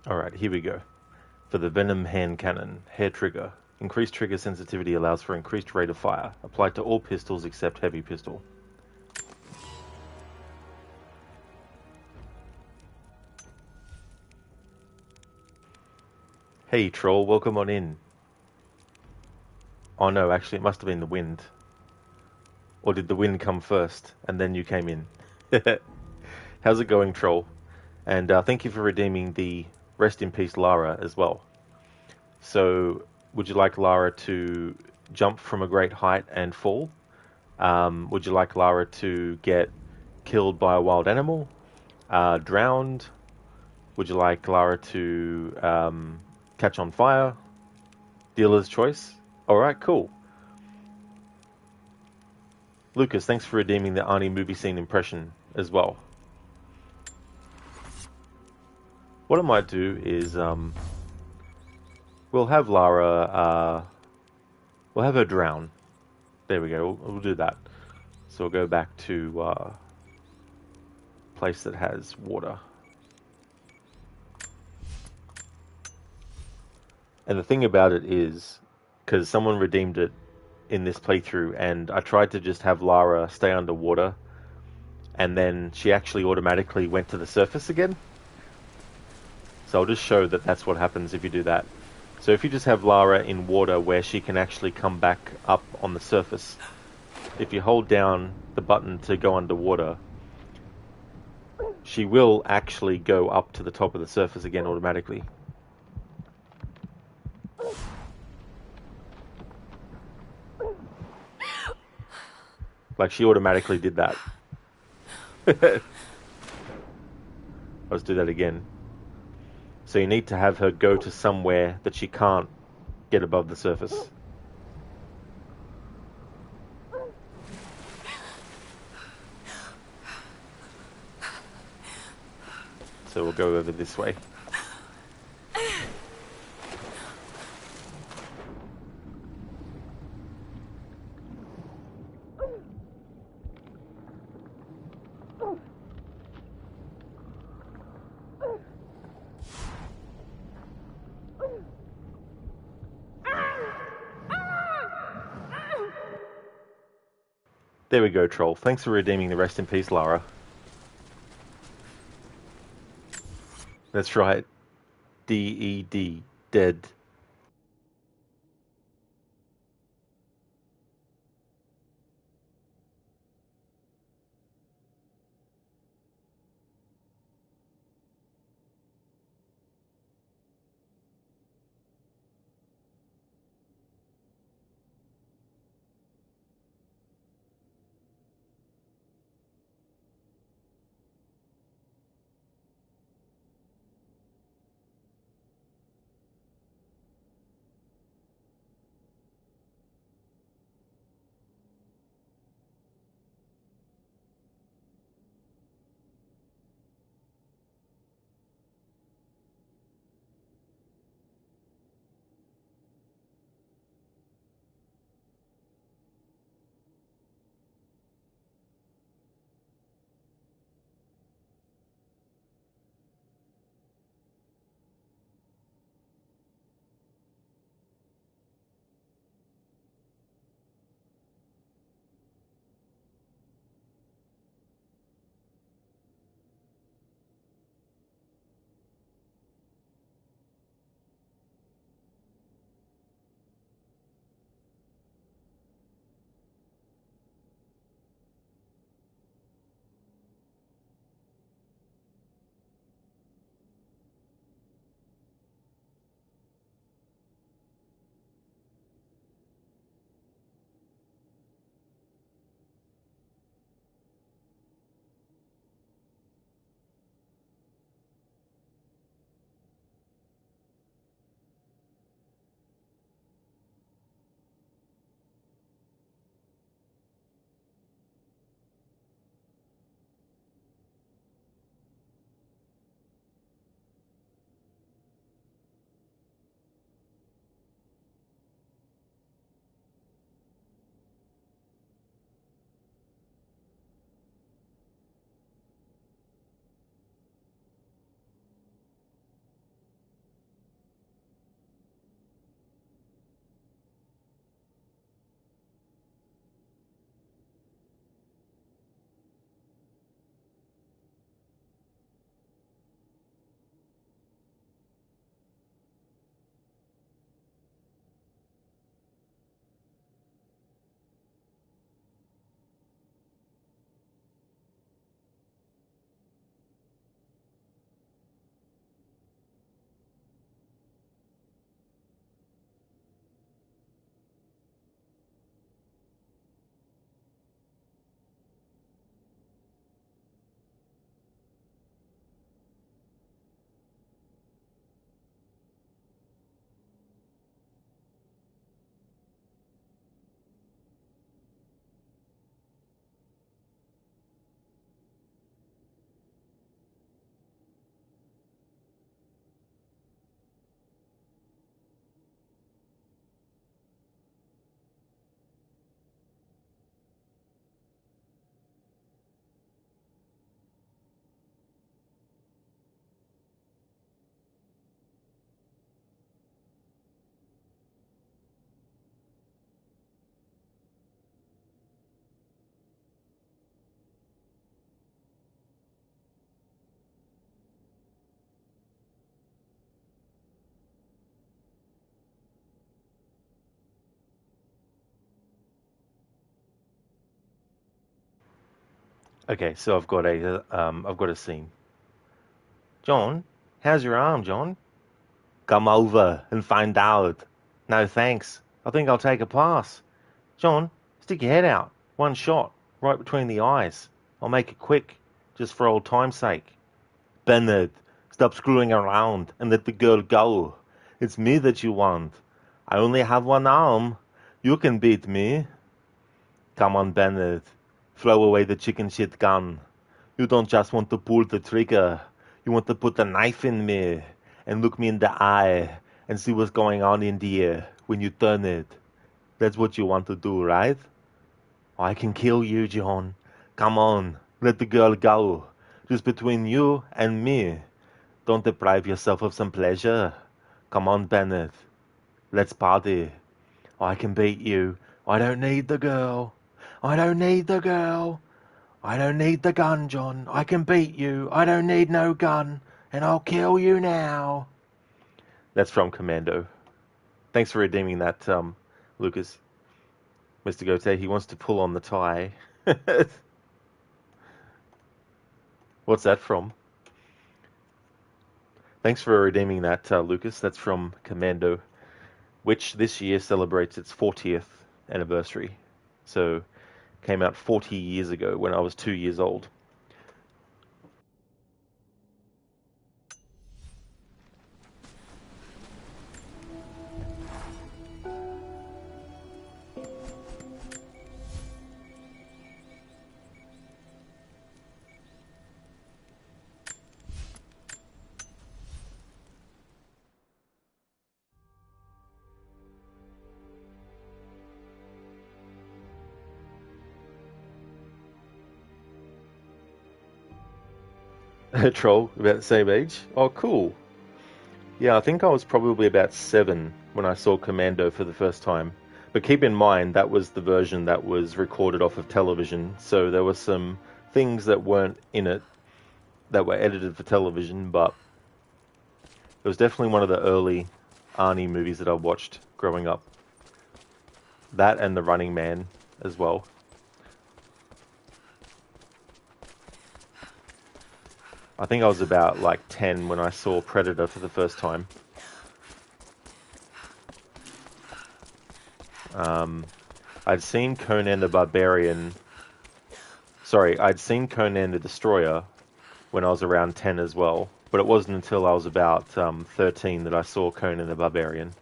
Alright, here we go. For the Venom Hand Cannon, Hair Trigger. Increased trigger sensitivity allows for increased rate of fire. Applied to all pistols except heavy pistol. Hey troll, welcome on in. Oh no, actually it must have been the wind. Or did the wind come first, and then you came in? How's it going, troll? And thank you for redeeming the Rest in Peace Lara as well. So, would you like Lara to jump from a great height and fall? Would you like Lara to get killed by a wild animal? Drowned? Would you like Lara to catch on fire? Dealer's choice? Alright, cool. Lucas, thanks for redeeming the Arnie movie scene impression as well. What I might do is, we'll have Lara, we'll have her drown. There we go, we'll do that. So we'll go back to a place that has water. And the thing about it is, because someone redeemed it in this playthrough, and I tried to just have Lara stay underwater and then she actually automatically went to the surface again. So I'll just show that that's what happens if you do that. So if you just have Lara in water where she can actually come back up on the surface, if you hold down the button to go underwater, she will actually go up to the top of the surface again automatically. Like, she automatically did that. Let's do that again. So you need to have her go to somewhere that she can't get above the surface. So we'll go over this way. There we go, Troll. Thanks for redeeming the rest in peace, Lara. That's right. D-E-D. Dead. Okay, so I've got a scene. John, how's your arm, John? Come over and find out. No thanks. I think I'll take a pass. John, stick your head out. One shot, right between the eyes. I'll make it quick, just for old time's sake. Bennett, stop screwing around and let the girl go. It's me that you want. I only have one arm. You can beat me. Come on, Bennett. Throw away the chicken shit gun. You don't just want to pull the trigger. You want to put a knife in me and look me in the eye and see what's going on in there when you turn it. That's what you want to do, right? I can kill you, John. Come on, let the girl go. Just between you and me. Don't deprive yourself of some pleasure. Come on, Bennett. Let's party. I can beat you. I don't need the girl. I don't need the girl. I don't need the gun, John. I can beat you. I don't need no gun. And I'll kill you now. That's from Commando. Thanks for redeeming that, Lucas. Mr. Gote, he wants to pull on the tie. What's that from? Thanks for redeeming that, Lucas. That's from Commando, which this year celebrates its 40th anniversary. So, came out 40 years ago when I was 2 years old. Troll, about the same age? Oh, cool. Yeah, I think I was probably about 7 when I saw Commando for the first time. But keep in mind, that was the version that was recorded off of television, so there were some things that weren't in it that were edited for television, but it was definitely one of the early Arnie movies that I watched growing up. That and The Running Man as well. I think I was about like 10 when I saw Predator for the first time. I'd seen Conan the Barbarian. Sorry, I'd seen Conan the Destroyer when I was around 10 as well. But it wasn't until I was about 13 that I saw Conan the Barbarian.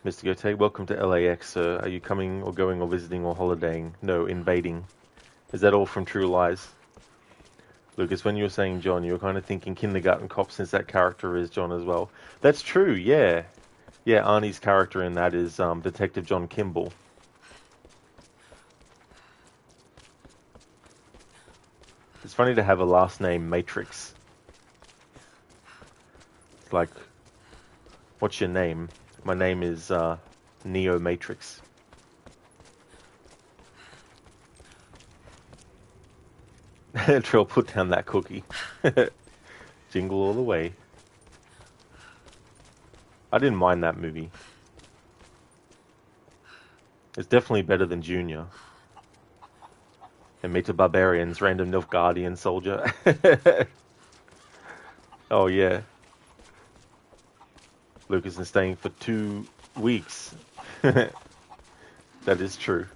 Mr. Gote, welcome to LAX, sir. Are you coming or going or visiting or holidaying? No, invading. Is that all from True Lies? Lucas, when you were saying John, you were kind of thinking Kindergarten Cop since that character is John as well. That's true, yeah. Yeah, Arnie's character in that is Detective John Kimball. It's funny to have a last name Matrix. It's like, what's your name? My name is Neo Matrix. Trill, put down that cookie. Jingle all the way. I didn't mind that movie. It's definitely better than Junior. And Meet a Barbarians, Random Nilfgaardian Soldier. Oh yeah. Lucas is staying for 2 weeks. That is true.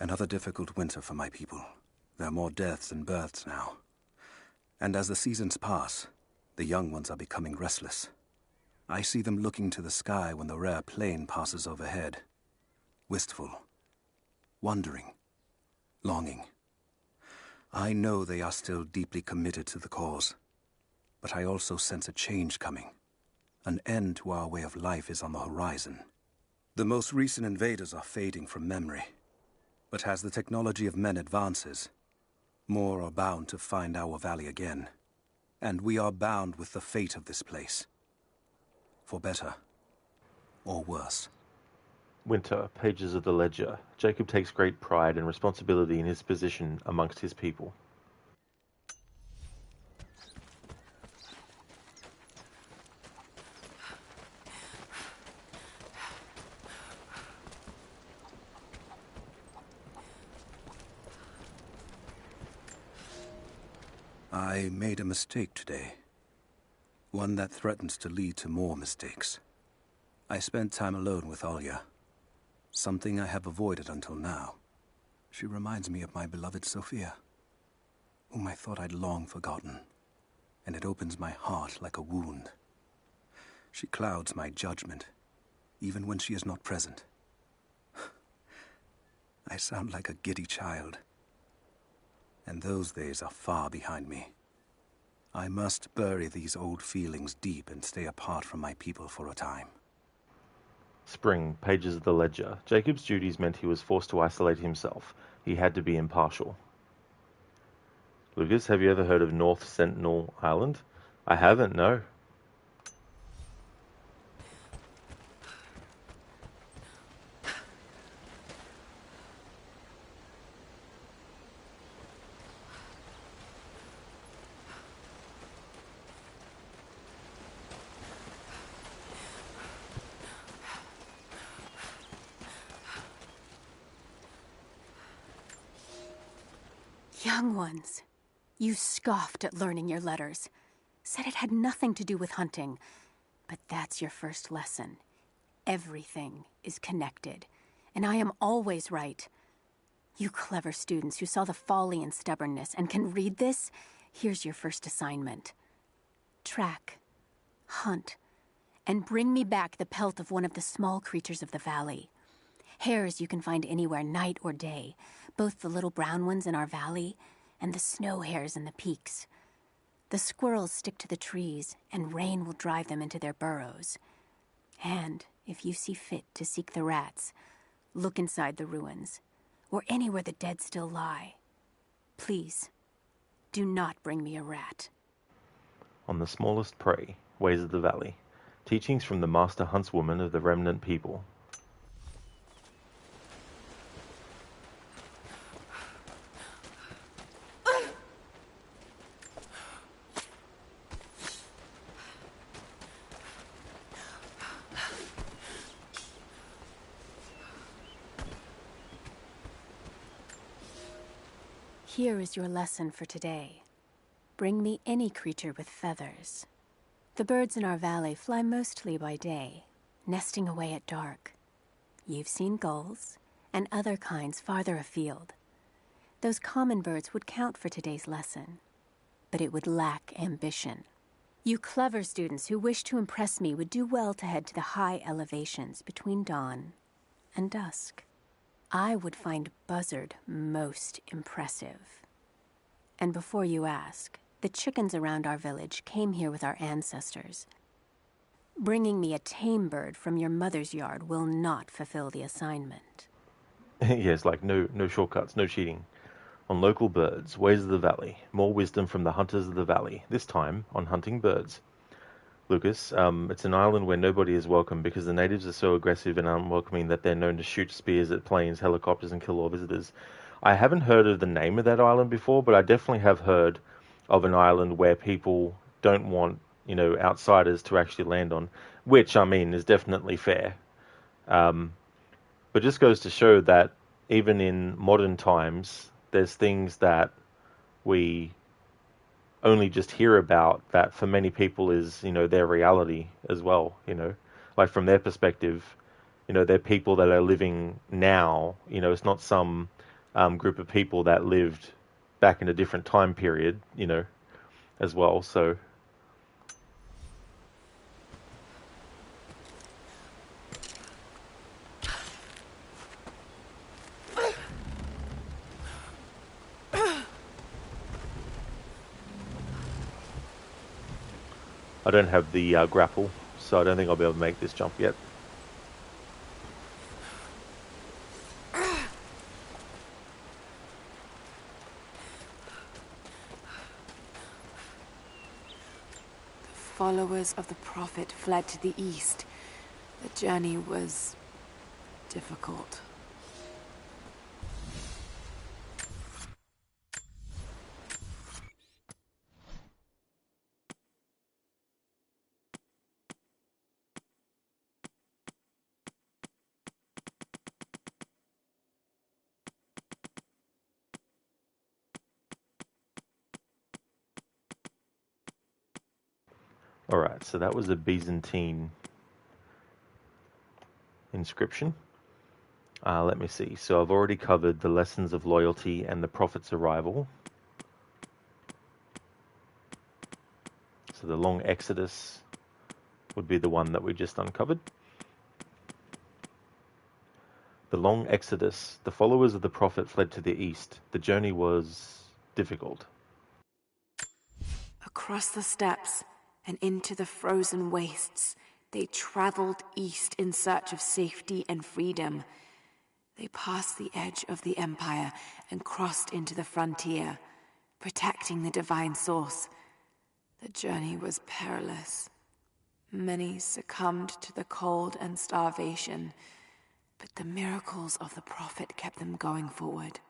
Another difficult winter for my people. There are more deaths than births now. And as the seasons pass, the young ones are becoming restless. I see them looking to the sky when the rare plane passes overhead. Wistful, wondering, longing. I know they are still deeply committed to the cause, but I also sense a change coming. An end to our way of life is on the horizon. The most recent invaders are fading from memory, but as the technology of men advances, more are bound to find our valley again, and we are bound with the fate of this place, for better or worse. Winter, pages of the ledger. Jacob takes great pride and responsibility in his position amongst his people. I made a mistake today. One that threatens to lead to more mistakes. I spent time alone with Alya. Something I have avoided until now. She reminds me of my beloved Sophia, whom I thought I'd long forgotten, and it opens my heart like a wound. She clouds my judgment, even when she is not present. I sound like a giddy child, and those days are far behind me. I must bury these old feelings deep and stay apart from my people for a time. Spring, pages of the ledger. Jacob's duties meant he was forced to isolate himself. He had to be impartial. Lucas, have you ever heard of North Sentinel Island? I haven't, no. Young ones, you scoffed at learning your letters. Said it had nothing to do with hunting. But that's your first lesson. Everything is connected, and I am always right. You clever students who saw the folly and stubbornness and can read this, here's your first assignment. Track, hunt, and bring me back the pelt of one of the small creatures of the valley. Hares you can find anywhere, night or day. Both the little brown ones in our valley and the snow hares in the peaks. The squirrels stick to the trees, and rain will drive them into their burrows. And if you see fit to seek the rats, look inside the ruins, or anywhere the dead still lie. Please, do not bring me a rat. On the smallest prey, ways of the valley. Teachings from the master huntswoman of the remnant people. Here is your lesson for today. Bring me any creature with feathers. The birds in our valley fly mostly by day, nesting away at dark. You've seen gulls and other kinds farther afield. Those common birds would count for today's lesson, but it would lack ambition. You clever students who wish to impress me would do well to head to the high elevations between dawn and dusk. I would find Buzzard most impressive. And before you ask, the chickens around our village came here with our ancestors. Bringing me a tame bird from your mother's yard will not fulfill the assignment. Yes, like no shortcuts, no cheating. On local birds, ways of the valley. More wisdom from the hunters of the valley, this time on hunting birds. Lucas, it's an island where nobody is welcome because the natives are so aggressive and unwelcoming that they're known to shoot spears at planes, helicopters, and kill all visitors. I haven't heard of the name of that island before, but I definitely have heard of an island where people don't want, outsiders to actually land on, which, I mean, is definitely fair. But just goes to show that even in modern times, there's things that we only just hear about that for many people is, their reality as well, like from their perspective, they're people that are living now, it's not some group of people that lived back in a different time period, as well, so. I don't have the grapple, so I don't think I'll be able to make this jump yet. The followers of the Prophet fled to the east. The journey was difficult. Alright, so that was a Byzantine inscription. Let me see. So I've already covered the lessons of loyalty and the prophet's arrival. So the long exodus would be the one that we just uncovered. The long exodus. The followers of the prophet fled to the east. The journey was difficult. Across the steppes and into the frozen wastes, they traveled east in search of safety and freedom. They passed the edge of the Empire and crossed into the frontier, protecting the divine source. The journey was perilous. Many succumbed to the cold and starvation, but the miracles of the prophet kept them going forward.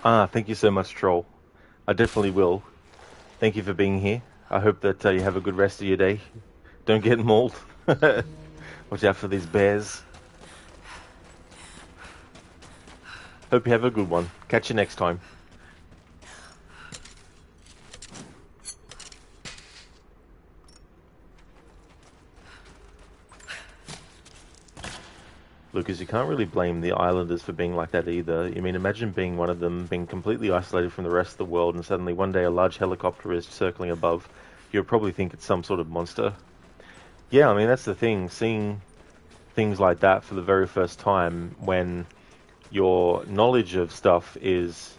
Thank you so much, Troll. I definitely will. Thank you for being here. I hope that you have a good rest of your day. Don't get mauled. Watch out for these bears. Hope you have a good one. Catch you next time. Lucas, you can't really blame the islanders for being like that either. I mean, imagine being one of them, being completely isolated from the rest of the world, and suddenly one day a large helicopter is circling above. You'll probably think it's some sort of monster. Yeah, I mean, that's the thing. Seeing things like that for the very first time when your knowledge of stuff is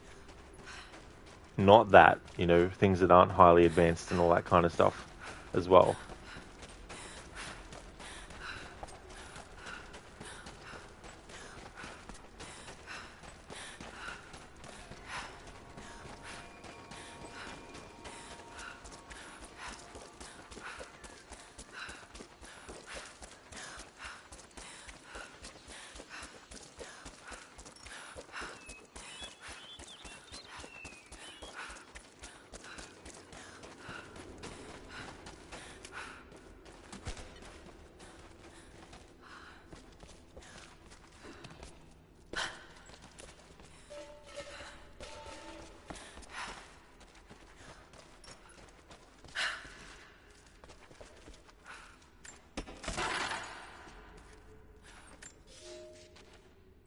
not that, you know, things that aren't highly advanced and all that kind of stuff as well.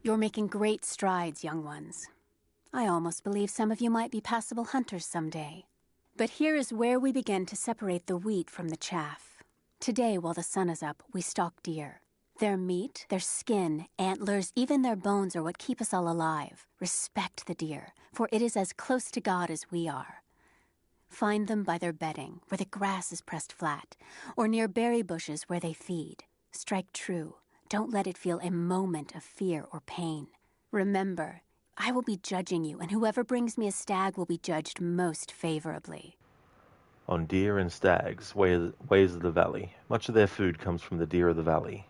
You're making great strides, young ones. I almost believe some of you might be passable hunters someday. But here is where we begin to separate the wheat from the chaff. Today, while the sun is up, we stalk deer. Their meat, their skin, antlers, even their bones are what keep us all alive. Respect the deer, for it is as close to God as we are. Find them by their bedding, where the grass is pressed flat, or near berry bushes where they feed. Strike true. Don't let it feel a moment of fear or pain. Remember, I will be judging you, and whoever brings me a stag will be judged most favorably. On deer and stags, ways of the valley. Much of their food comes from the deer of the valley.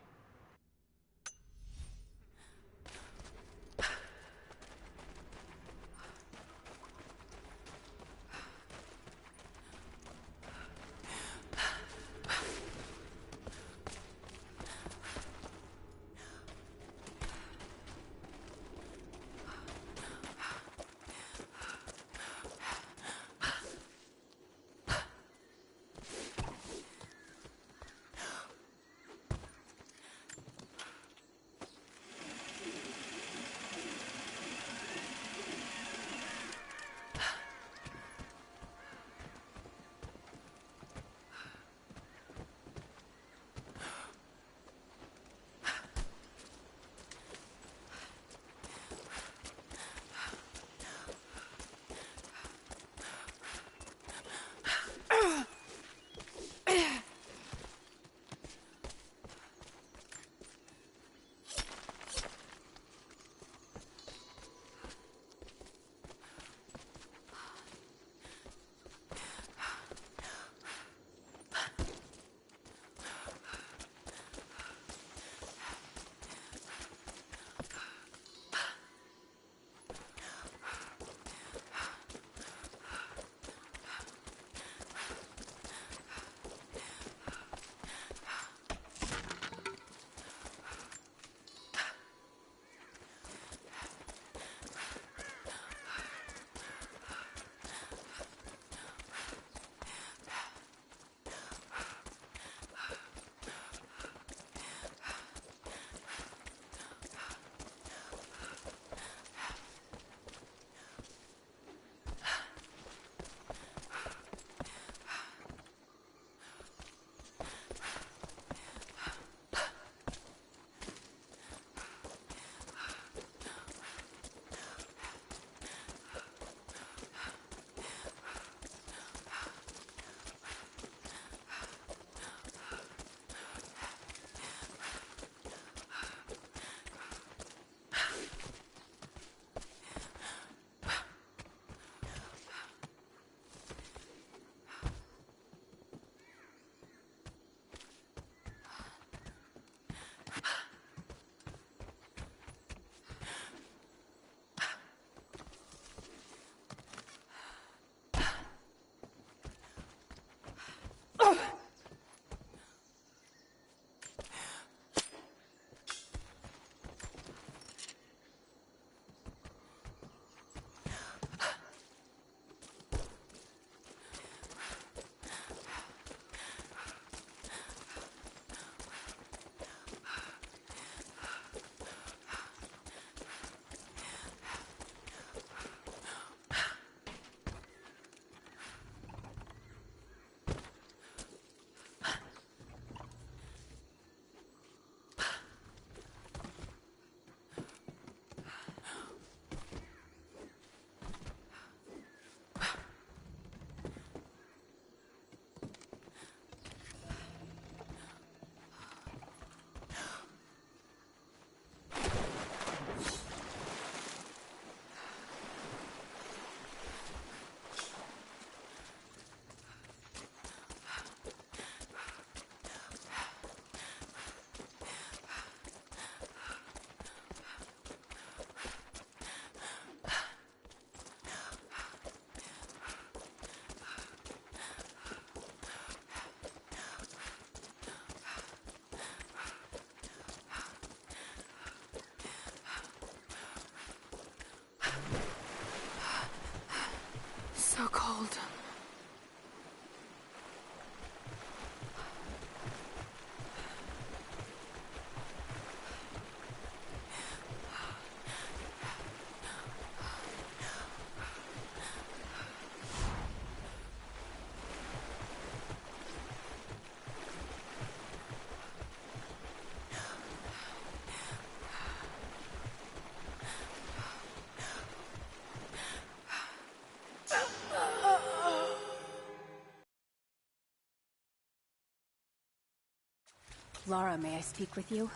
Lara, may I speak with you?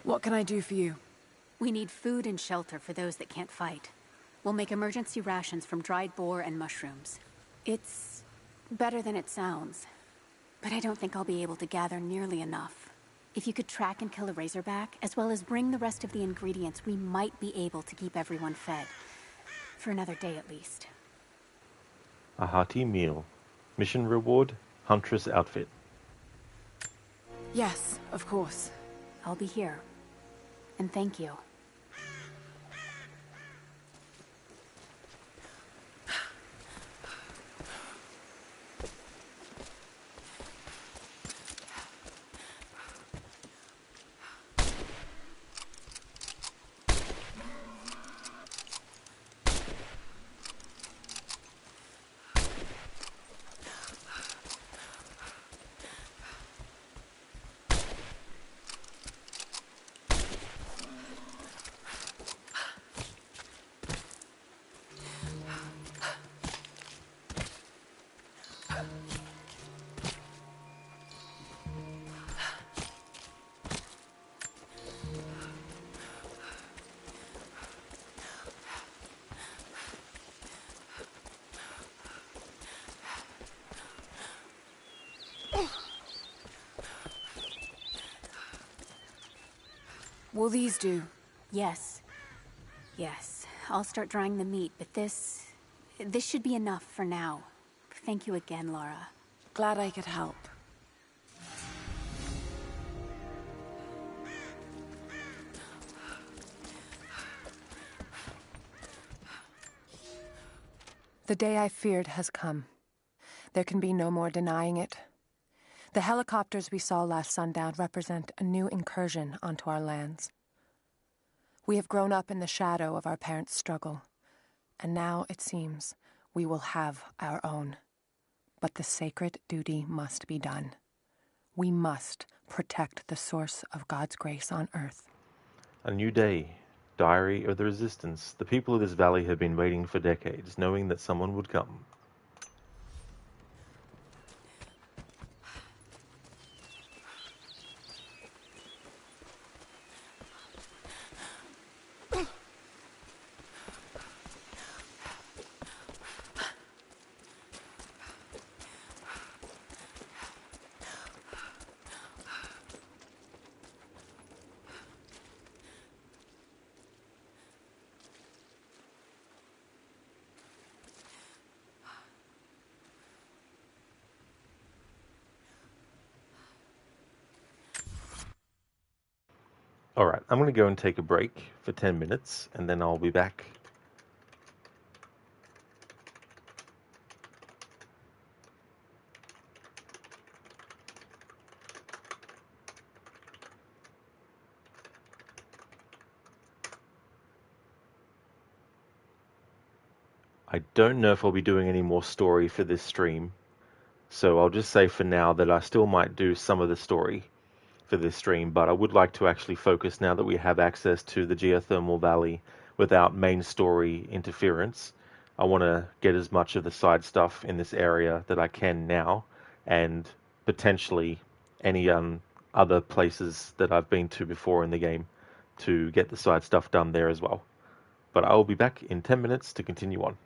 What can I do for you? We need food and shelter for those that can't fight. We'll make emergency rations from dried boar and mushrooms. It's better than it sounds, but I don't think I'll be able to gather nearly enough. If you could track and kill a razorback, as well as bring the rest of the ingredients, we might be able to keep everyone fed. For another day at least. A hearty meal. Mission reward, Huntress outfit. Yes, of course. I'll be here. And thank you. Will these do? Yes. Yes. I'll start drying the meat, but this should be enough for now. Thank you again, Lara. Glad I could help. The day I feared has come. There can be no more denying it. The helicopters we saw last sundown represent a new incursion onto our lands. We have grown up in the shadow of our parents' struggle, and now, it seems, we will have our own. But the sacred duty must be done. We must protect the source of God's grace on earth. A new day. Diary of the Resistance. The people of this valley have been waiting for decades, knowing that someone would come. Alright, I'm going to go and take a break for 10 minutes, and then I'll be back. I don't know if I'll be doing any more story for this stream, so I'll just say for now that I still might do some of the story for this stream, but I would like to actually focus now that we have access to the geothermal valley without main story interference. I want to get as much of the side stuff in this area that I can now, and potentially any other places that I've been to before in the game to get the side stuff done there as well. But I will be back in 10 minutes to continue on.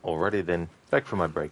Alrighty then, back from my break.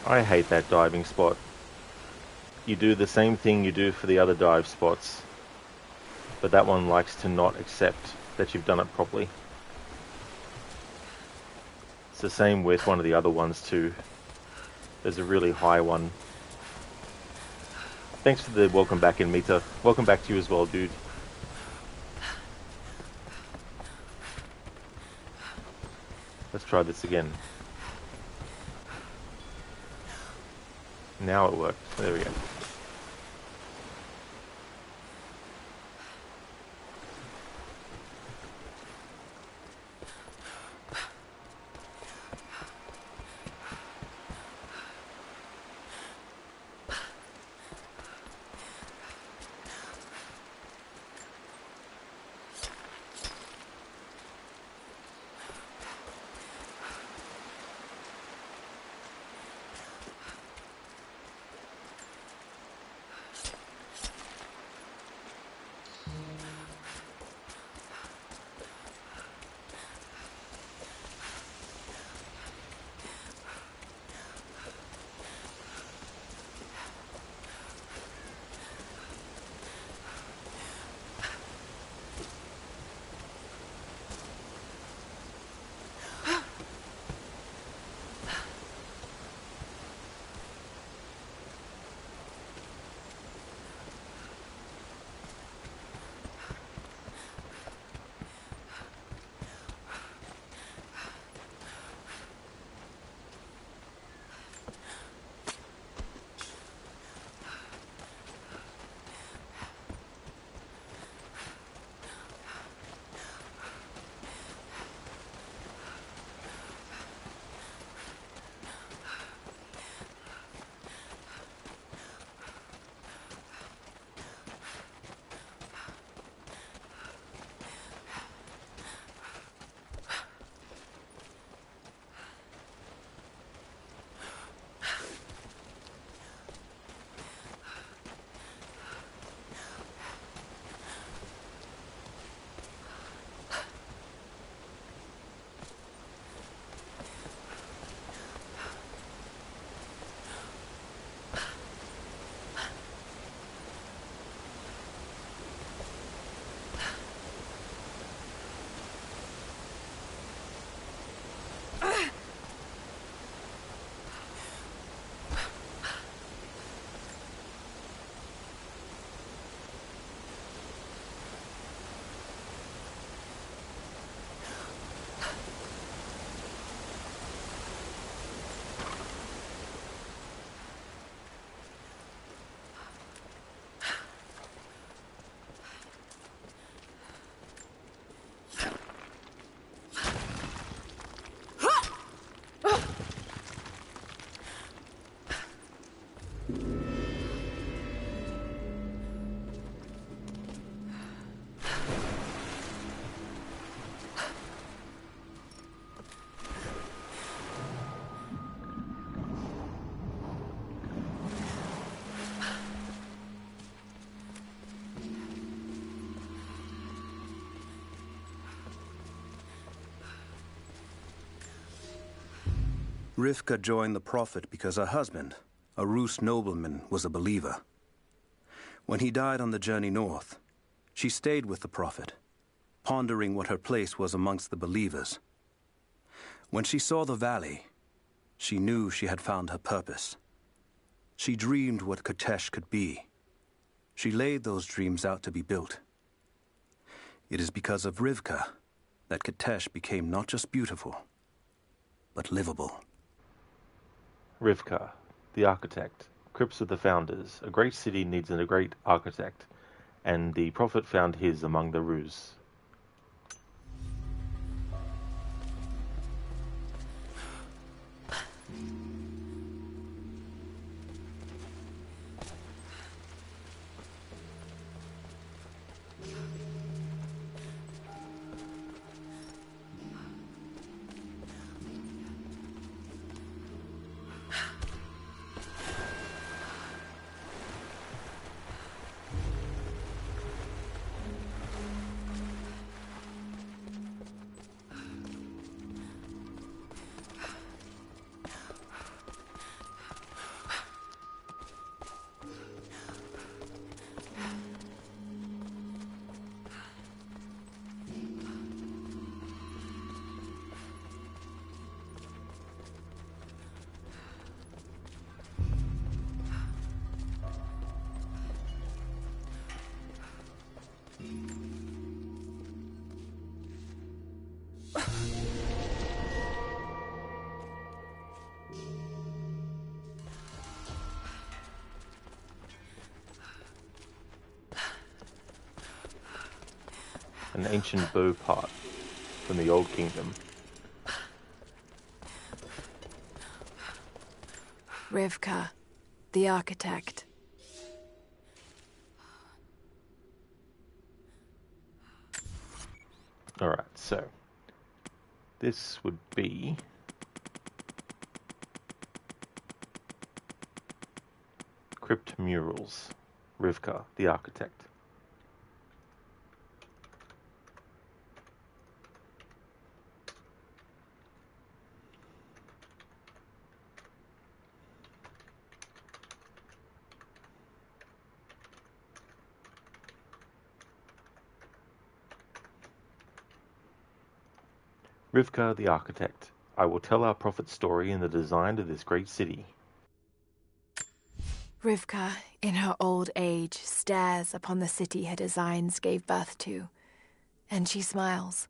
I hate that diving spot. You do the same thing you do for the other dive spots, but that one likes to not accept that you've done it properly. It's the same with one of the other ones too. There's a really high one. Thanks for the welcome back in, Mita. Welcome back to you as well, dude. Let's try this again. Now it worked. There we go. Rivka joined the Prophet because her husband, a Rus nobleman, was a believer. When he died on the journey north, she stayed with the Prophet, pondering what her place was amongst the believers. When she saw the valley, she knew she had found her purpose. She dreamed what Katesh could be. She laid those dreams out to be built. It is because of Rivka that Katesh became not just beautiful, but livable. Rivka, the architect. Crypts of the founders. A great city needs a great architect, and the Prophet found his among the Rus. An ancient bow part from the Old Kingdom. Rivka, the architect. Alright, so this would be Crypt Murals. Rivka, the architect. Rivka, the architect. I will tell our prophet's story in the design of this great city. Rivka, in her old age, stares upon the city her designs gave birth to, and she smiles.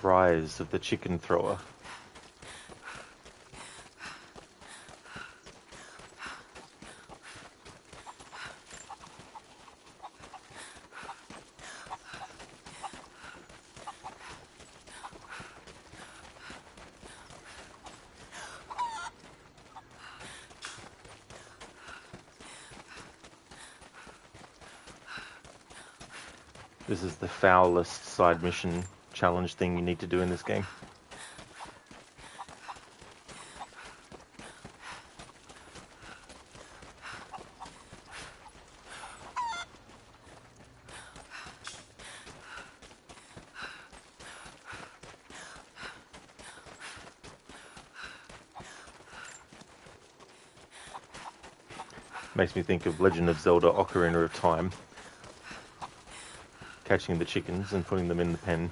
Rise of the Chicken Thrower. This is the foulest side mission challenge thing you need to do in this game. Makes me think of Legend of Zelda Ocarina of Time. Catching the chickens and putting them in the pen.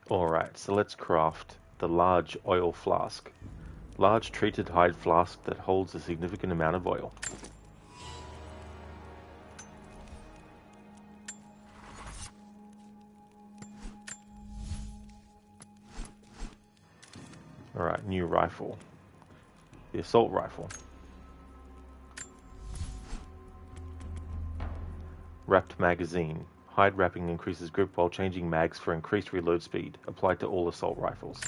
Alright, so let's craft the large oil flask. Large treated hide flask that holds a significant amount of oil. Alright, new rifle. The assault rifle. Wrapped magazine. Hide wrapping increases grip while changing mags for increased reload speed. Applied to all assault rifles.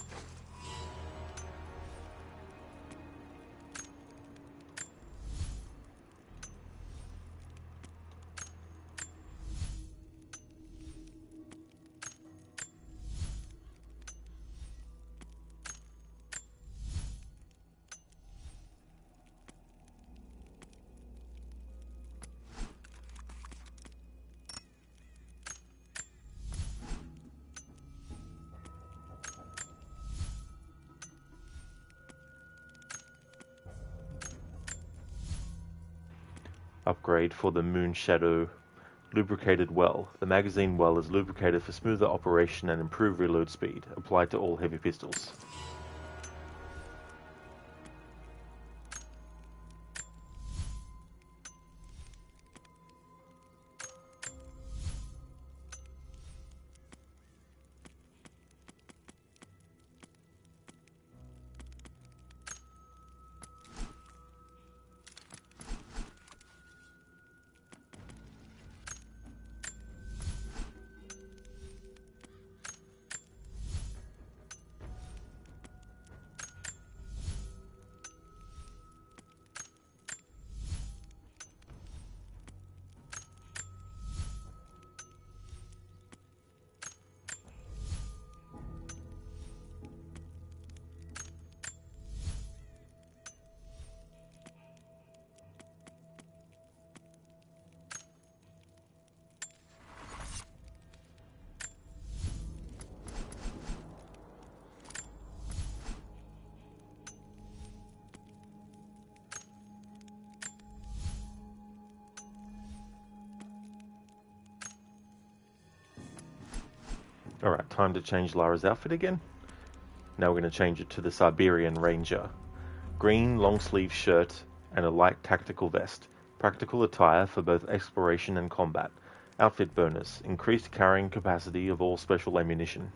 Upgrade for the Moon Shadow lubricated well. The magazine well is lubricated for smoother operation and improved reload speed. Applied to all heavy pistols. Alright, time to change Lara's outfit again. Now we're going to change it to the Siberian Ranger. Green long sleeve shirt and a light tactical vest. Practical attire for both exploration and combat. Outfit bonus. Increased carrying capacity of all special ammunition.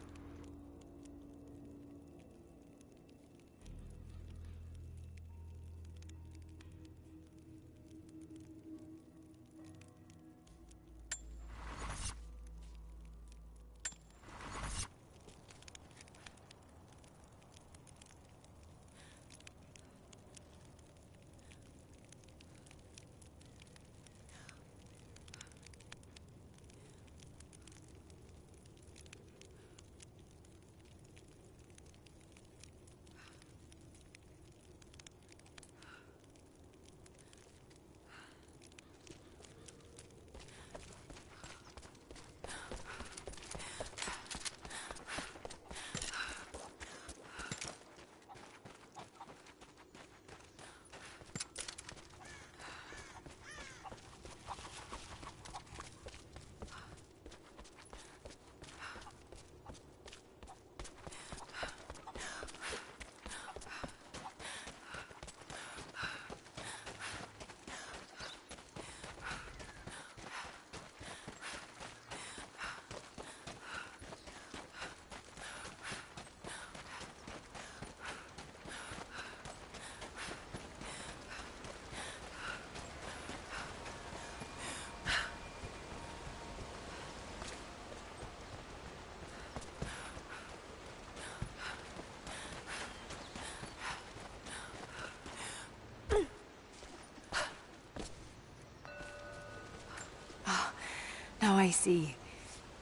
see.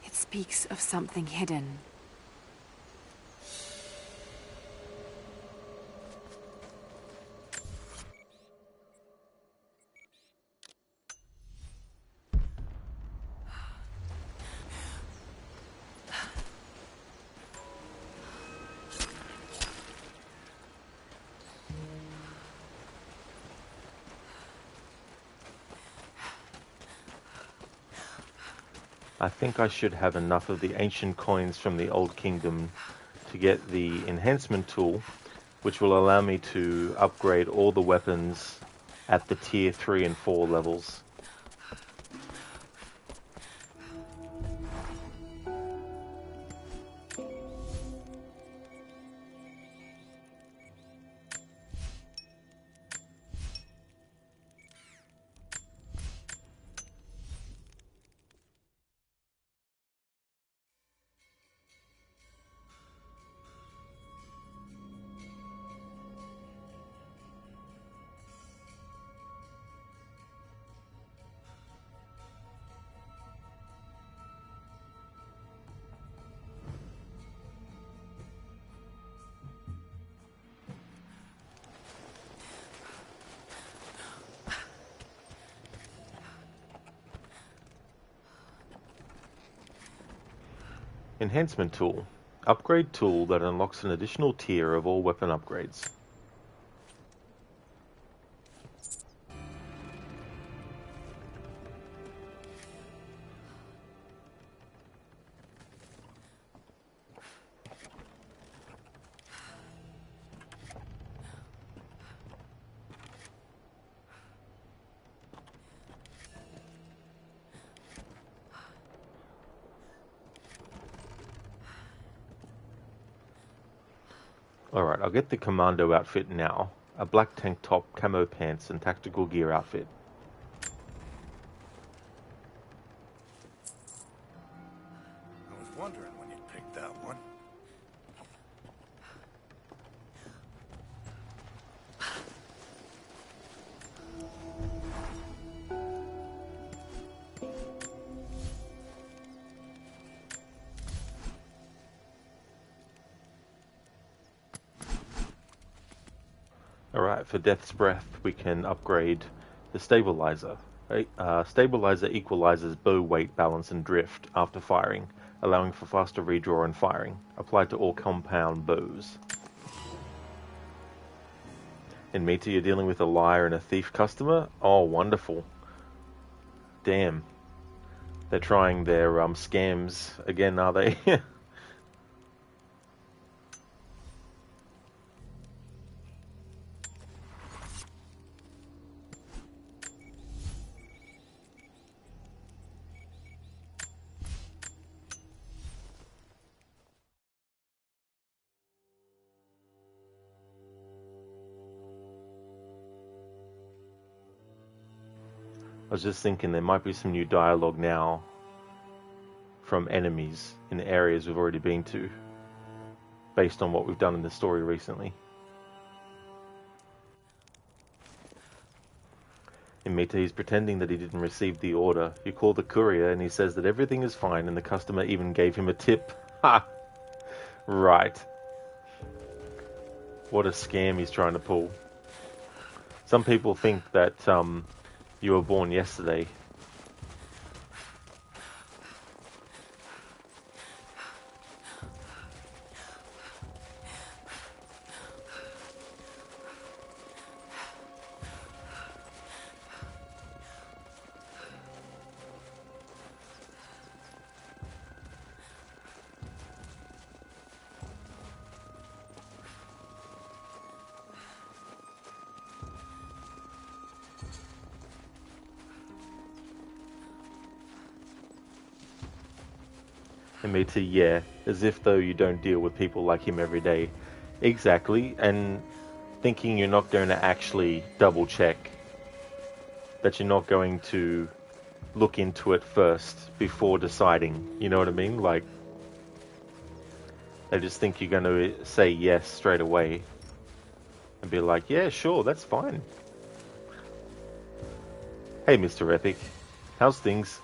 It speaks of something hidden. I think I should have enough of the ancient coins from the Old Kingdom to get the enhancement tool, which will allow me to upgrade all the weapons at the tier 3 and 4 levels. Enhancement tool. Upgrade tool that unlocks an additional tier of all weapon upgrades. Alright, I'll get the commando outfit now. A black tank top, camo pants, and tactical gear outfit. I was wondering when you picked that one. Alright, for Death's Breath, we can upgrade the Stabilizer. Stabilizer equalizes bow weight, balance, and drift after firing, allowing for faster redraw and firing. Applied to all compound bows. In Meta, you're dealing with a liar and a thief customer? Oh, wonderful. Damn. They're trying their scams again, are they? I was just thinking there might be some new dialogue now from enemies in areas we've already been to, based on what we've done in the story recently. In Mita, he's pretending that he didn't receive the order. You call the courier and he says that everything is fine and the customer even gave him a tip. Ha! Right. What a scam he's trying to pull. Some people think that you were born yesterday. Amita, yeah, as if though you don't deal with people like him every day. Exactly, and thinking you're not going to actually double check, that you're not going to look into it first before deciding, you know what I mean? Like, they just think you're going to say yes straight away and be like, yeah, sure, that's fine. Hey, Mr. Epic, how's things?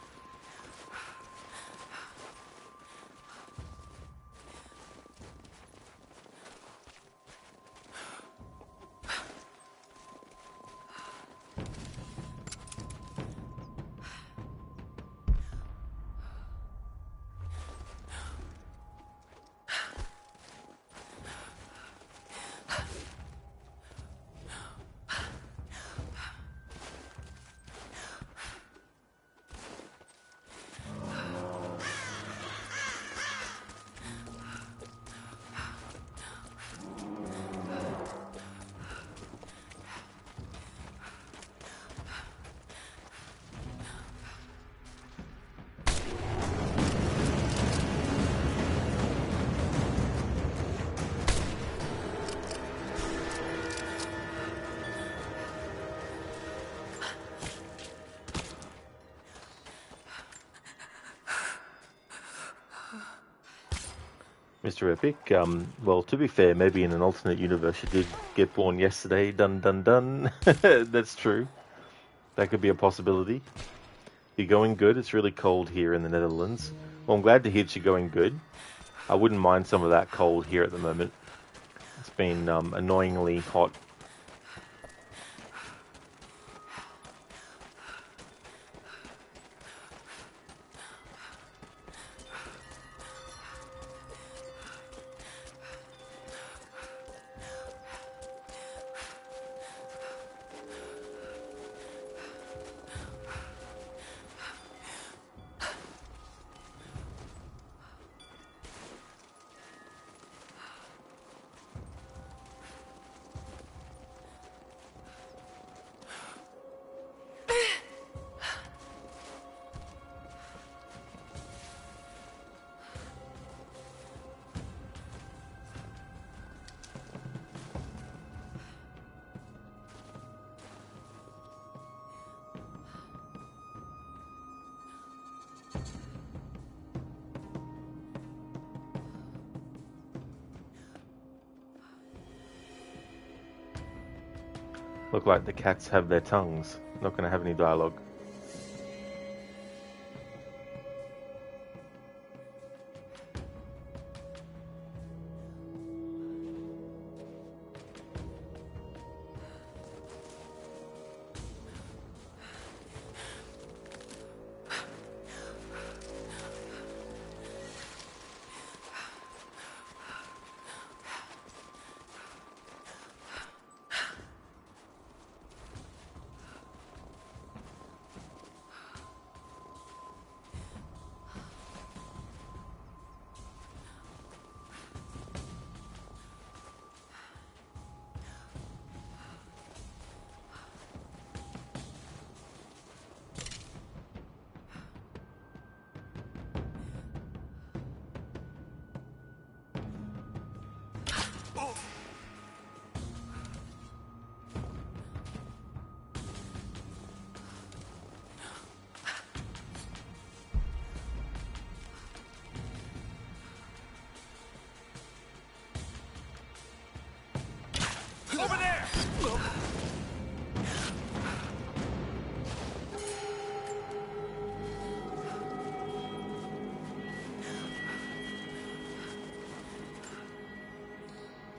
Mr. Epic. Well, to be fair, maybe in an alternate universe you did get born yesterday. Dun dun dun. That's true. That could be a possibility. You're going good. It's really cold here in the Netherlands. Well, I'm glad to hear that you're going good. I wouldn't mind some of that cold here at the moment. It's been annoyingly hot. Look like the cats have their tongues. Not going to have any dialogue. Over there!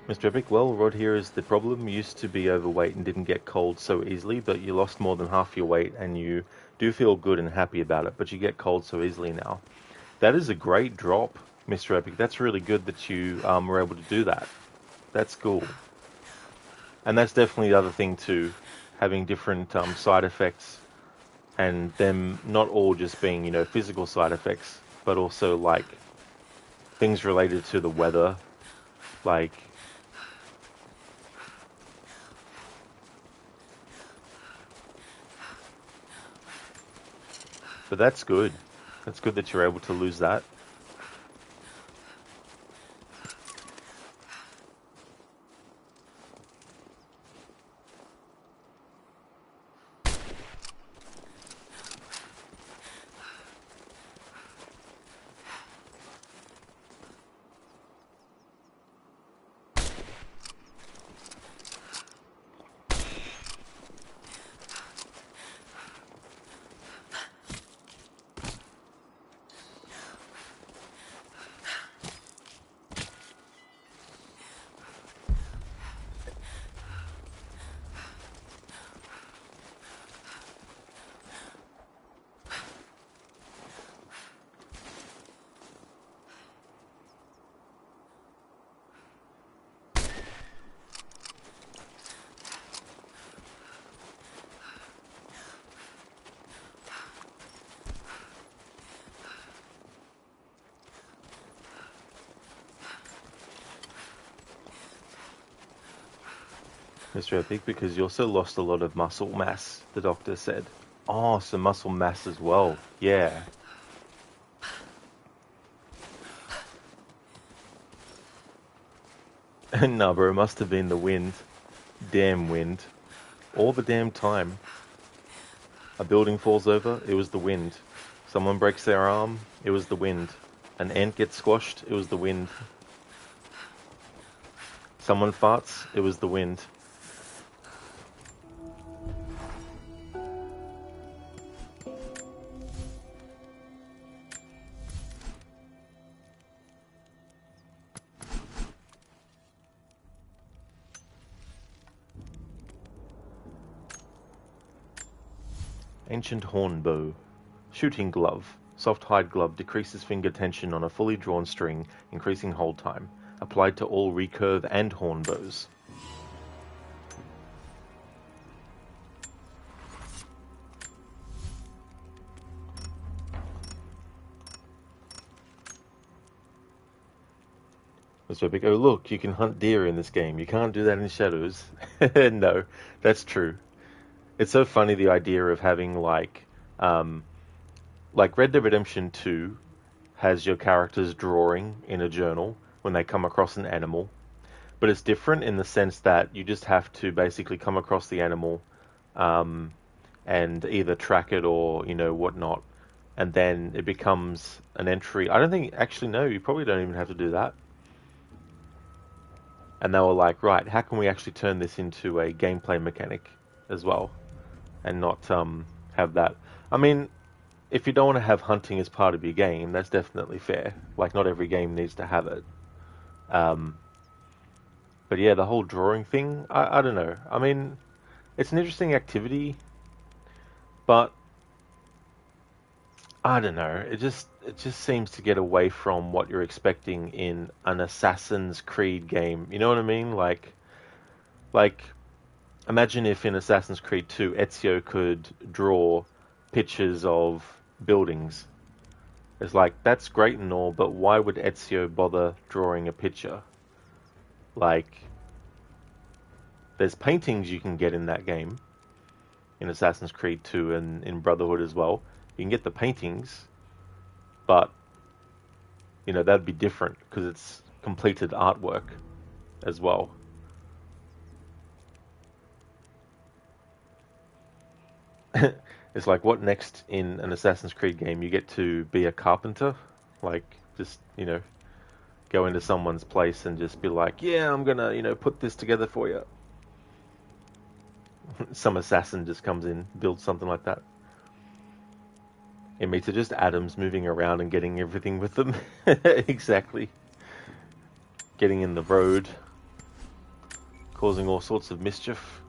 Mr. Epic, well, Rod here is the problem. You used to be overweight and didn't get cold so easily, but you lost more than half your weight and you do feel good and happy about it, but you get cold so easily now. That is a great drop, Mr. Epic. That's really good that you were able to do that. That's cool. And that's definitely the other thing too, having different side effects and them not all just being, you know, physical side effects, but also like things related to the weather, like but that's good. That's good that you're able to lose that. Mr. Epic, because you also lost a lot of muscle mass, the doctor said. Oh, some muscle mass as well. Yeah. Nah, bro, it must have been the wind. Damn wind. All the damn time. A building falls over, it was the wind. Someone breaks their arm, it was the wind. An ant gets squashed, it was the wind. Someone farts, it was the wind. Ancient horn bow. Shooting glove. Soft hide glove decreases finger tension on a fully drawn string, increasing hold time. Applied to all recurve and horn bows. Mr. Epic, oh look, you can hunt deer in this game. You can't do that in Shadows. No, that's true. It's so funny, the idea of having like Red Dead Redemption 2 has your characters drawing in a journal when they come across an animal. But it's different in the sense that you just have to basically come across the animal and either track it or, whatnot. And then it becomes an entry. I don't think, actually, no, you probably don't even have to do that. And they were like, right, how can we actually turn this into a gameplay mechanic as well? And not have that. I mean, if you don't want to have hunting as part of your game, that's definitely fair. Like, not every game needs to have it. But yeah, the whole drawing thing, I don't know. I mean, it's an interesting activity, but I don't know. It just seems to get away from what you're expecting in an Assassin's Creed game. You know what I mean? Like imagine if in Assassin's Creed 2, Ezio could draw pictures of buildings. It's like, that's great and all, but why would Ezio bother drawing a picture? Like, there's paintings you can get in that game, in Assassin's Creed 2 and in Brotherhood as well. You can get the paintings, but, that'd be different, because it's completed artwork as well. It's like, what next in an Assassin's Creed game? You get to be a carpenter? Like, just, go into someone's place and just be like, yeah, I'm gonna, put this together for you. Some assassin just comes in, builds something like that. Inmates are just atoms moving around and getting everything with them. Exactly. Getting in the road. Causing all sorts of mischief.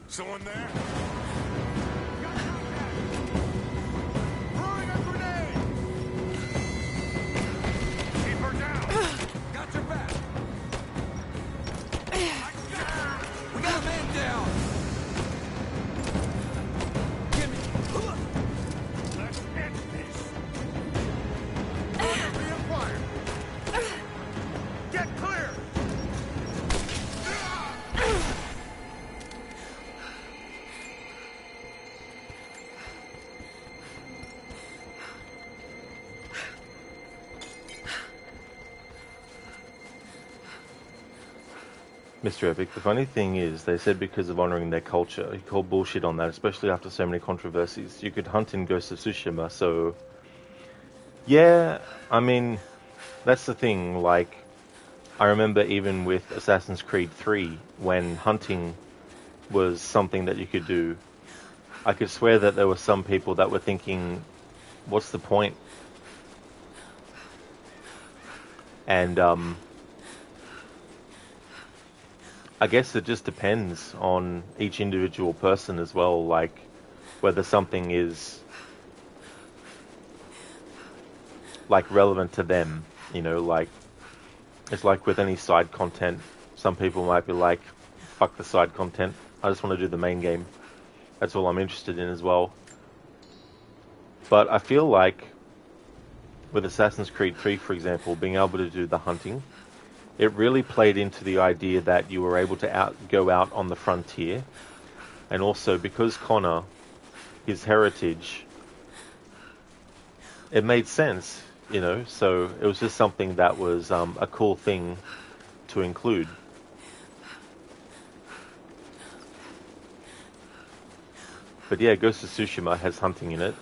Someone there? Mr. Epic, the funny thing is, they said because of honouring their culture, you call bullshit on that, especially after so many controversies. You could hunt in Ghost of Tsushima, so... Yeah, I mean, that's the thing, like, I remember even with Assassin's Creed 3, when hunting was something that you could do, I could swear that there were some people that were thinking, what's the point? And, I guess it just depends on each individual person as well, like whether something is like relevant to them, you know, like it's like with any side content, some people might be like, fuck the side content, I just want to do the main game. That's all I'm interested in as well. But I feel like with Assassin's Creed 3, for example, being able to do the hunting, it really played into the idea that you were able to go out on the frontier. And also, because Connor, his heritage, it made sense, you know, so it was just something that was a cool thing to include. But yeah, Ghost of Tsushima has hunting in it.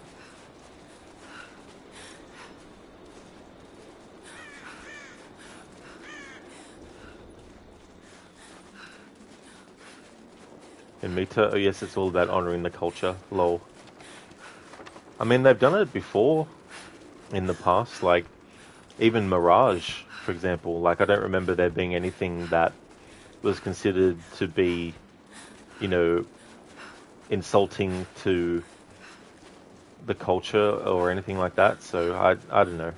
In Mita, oh yes, it's all about honoring the culture. Lol. I mean, they've done it before in the past, like even Mirage, for example. Like, I don't remember there being anything that was considered to be, you know, insulting to the culture or anything like that. So I don't know.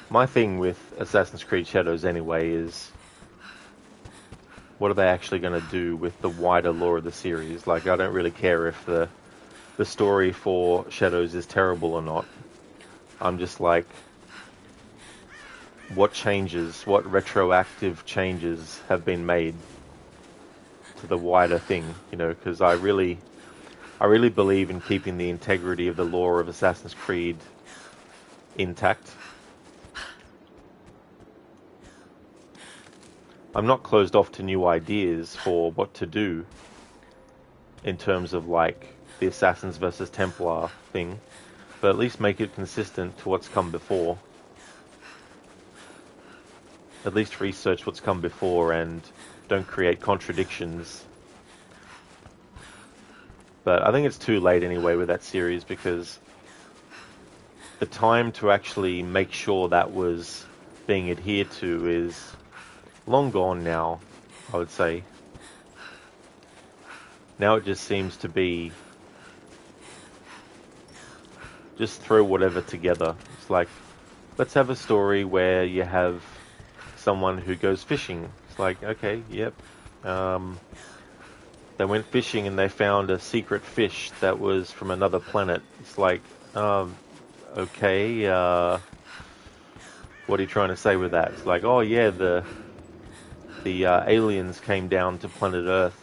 My thing with Assassin's Creed Shadows anyway is, what are they actually going to do with the wider lore of the series? Like, I don't really care if the story for Shadows is terrible or not. I'm just like, what changes, what retroactive changes have been made to the wider thing, you know, because I really believe in keeping the integrity of the lore of Assassin's Creed intact. I'm not closed off to new ideas for what to do in terms of like the Assassins versus Templar thing, but at least make it consistent to what's come before. At least research what's come before and don't create contradictions. But I think it's too late anyway with that series, because the time to actually make sure that was being adhered to is long gone now, I would say. Now it just seems to be just throw whatever together. It's like, let's have a story where you have someone who goes fishing. It's like, okay, yep. They went fishing and they found a secret fish that was from another planet. It's like, okay, what are you trying to say with that? It's like, oh yeah, the aliens came down to planet Earth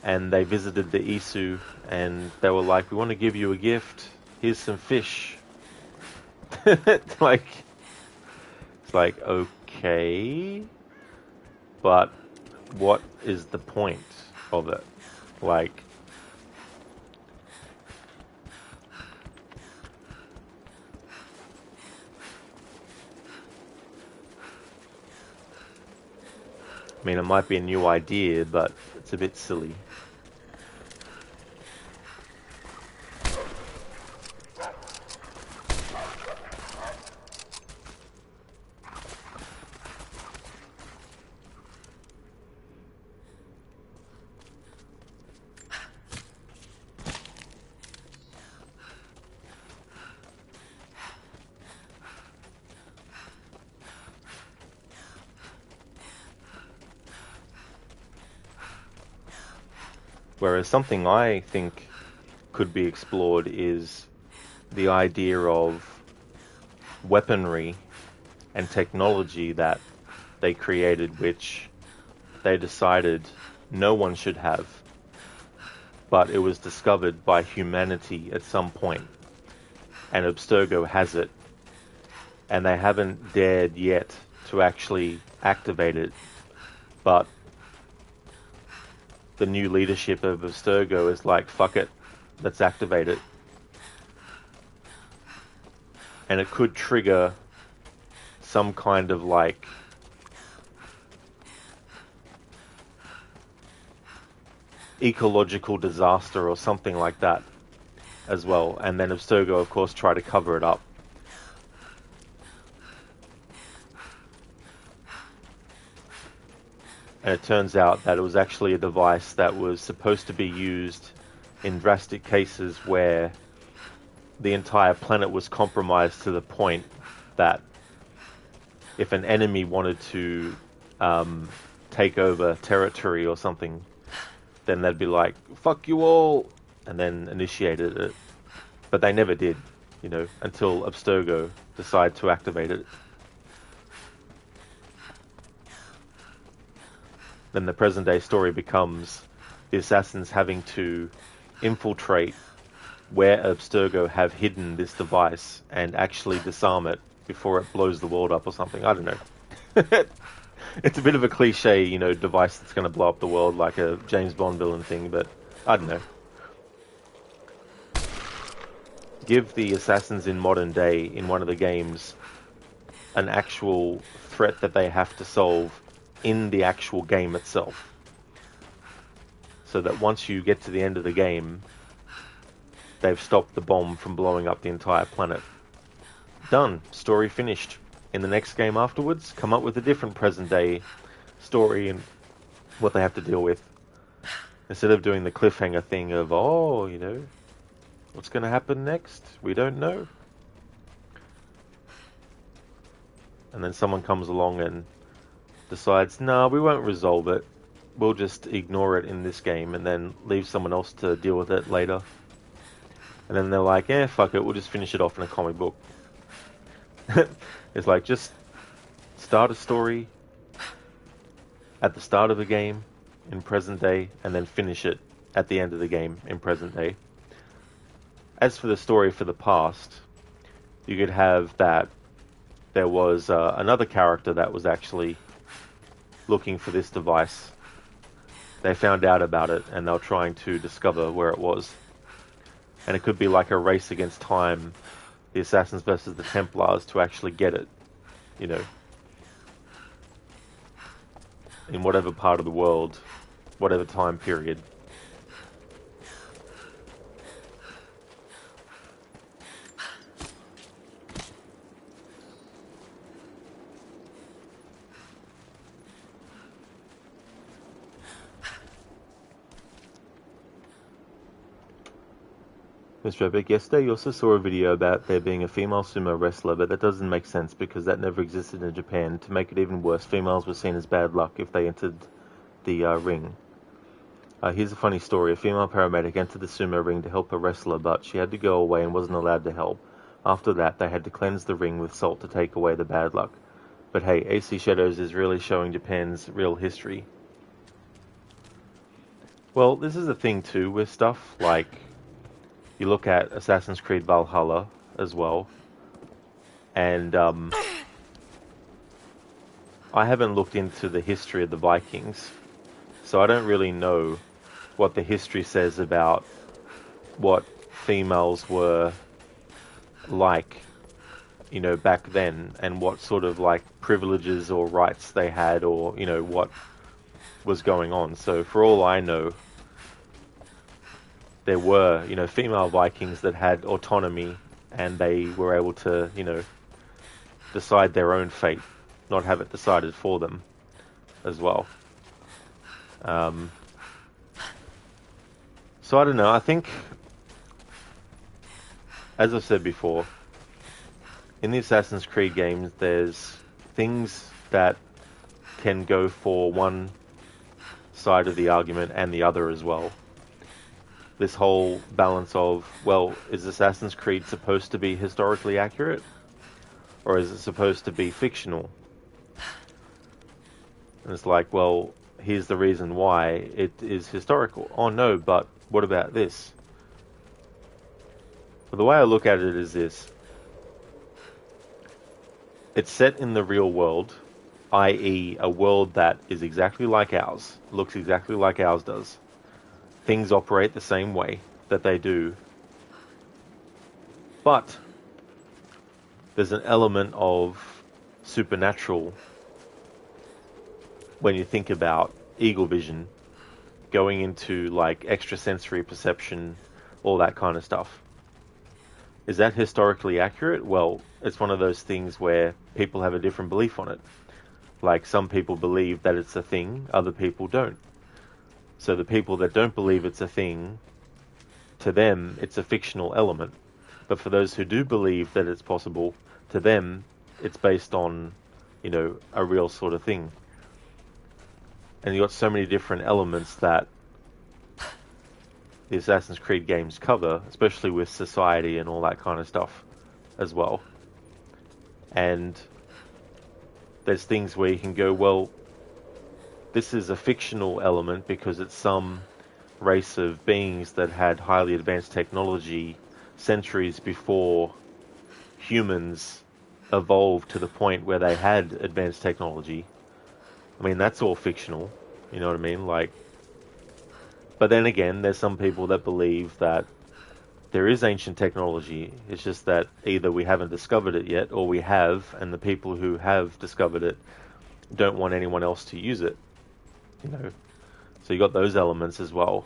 and they visited the Isu and they were like, we want to give you a gift. Here's some fish. Like, it's like, okay, but what is the point of it? Like, I mean, it might be a new idea, but it's a bit silly. Whereas something I think could be explored is the idea of weaponry and technology that they created, which they decided no one should have, but it was discovered by humanity at some point, and Abstergo has it, and they haven't dared yet to actually activate it, but the new leadership of Abstergo is like, fuck it, let's activate it. And it could trigger some kind of like ecological disaster or something like that. as well, and then Abstergo, of course, tried to cover it up. And it turns out that it was actually a device that was supposed to be used in drastic cases where the entire planet was compromised to the point that if an enemy wanted to take over territory or something, then they'd be like, fuck you all, and then initiated it. But they never did, you know, until Abstergo decided to activate it. Then the present day story becomes the assassins having to infiltrate where Abstergo have hidden this device and actually disarm it before it blows the world up or something. I don't know. It's a bit of a cliche, you know, device that's going to blow up the world like a James Bond villain thing, but I don't know. Give the assassins in modern day, in one of the games, an actual threat that they have to solve in the actual game itself. So that once you get to the end of the game, they've stopped the bomb from blowing up the entire planet. Done. Story finished. In the next game afterwards, come up with a different present day story and what they have to deal with. Instead of doing the cliffhanger thing of, oh, you know, what's going to happen next? We don't know. And then someone comes along and decides, no, we won't resolve it. We'll just ignore it in this game and then leave someone else to deal with it later. And then they're like, eh, fuck it, we'll just finish it off in a comic book. It's like, just start a story at the start of a game in present day and then finish it at the end of the game in present day. As for the story for the past, you could have that there was another character that was actually looking for this device. They found out about it and they were trying to discover where it was. And it could be like a race against time, the Assassins versus the Templars, to actually get it, you know, in whatever part of the world, whatever time period. Mr. Epic, yesterday you also saw a video about there being a female sumo wrestler, but that doesn't make sense because that never existed in Japan. To make it even worse, females were seen as bad luck if they entered the ring. Here's a funny story. A female paramedic entered the sumo ring to help a wrestler, but she had to go away and wasn't allowed to help. After that, they had to cleanse the ring with salt to take away the bad luck. But hey, AC Shadows is really showing Japan's real history. Well, this is the thing too with stuff like, you look at Assassin's Creed Valhalla as well, and I haven't looked into the history of the Vikings, so I don't really know what the history says about what females were like, you know, back then, and what sort of like privileges or rights they had, or, you know, what was going on. So for all I know, there were, you know, female Vikings that had autonomy and they were able to, you know, decide their own fate, not have it decided for them as well. So I don't know, I think, as I've said before, in the Assassin's Creed games, there's things that can go for one side of the argument and the other as well. This whole balance of, well, is Assassin's Creed supposed to be historically accurate? Or is it supposed to be fictional? And it's like, well, here's the reason why it is historical. Oh no, but what about this? Well, the way I look at it is this. It's set in the real world, i.e. a world that is exactly like ours, looks exactly like ours does. Things operate the same way that they do. But there's an element of supernatural when you think about eagle vision, going into like extrasensory perception, all that kind of stuff. Is that historically accurate? Well, it's one of those things where people have a different belief on it. Like, some people believe that it's a thing, other people don't. So the people that don't believe it's a thing, to them, it's a fictional element. But for those who do believe that it's possible, to them, it's based on, you know, a real sort of thing. And you got so many different elements that the Assassin's Creed games cover, especially with society and all that kind of stuff as well. And there's things where you can go, well, this is a fictional element because it's some race of beings that had highly advanced technology centuries before humans evolved to the point where they had advanced technology. I mean, that's all fictional, you know what I mean? Like, but then again, there's some people that believe that there is ancient technology. It's just that either we haven't discovered it yet, or we have, and the people who have discovered it don't want anyone else to use it. You know, so you got those elements as well.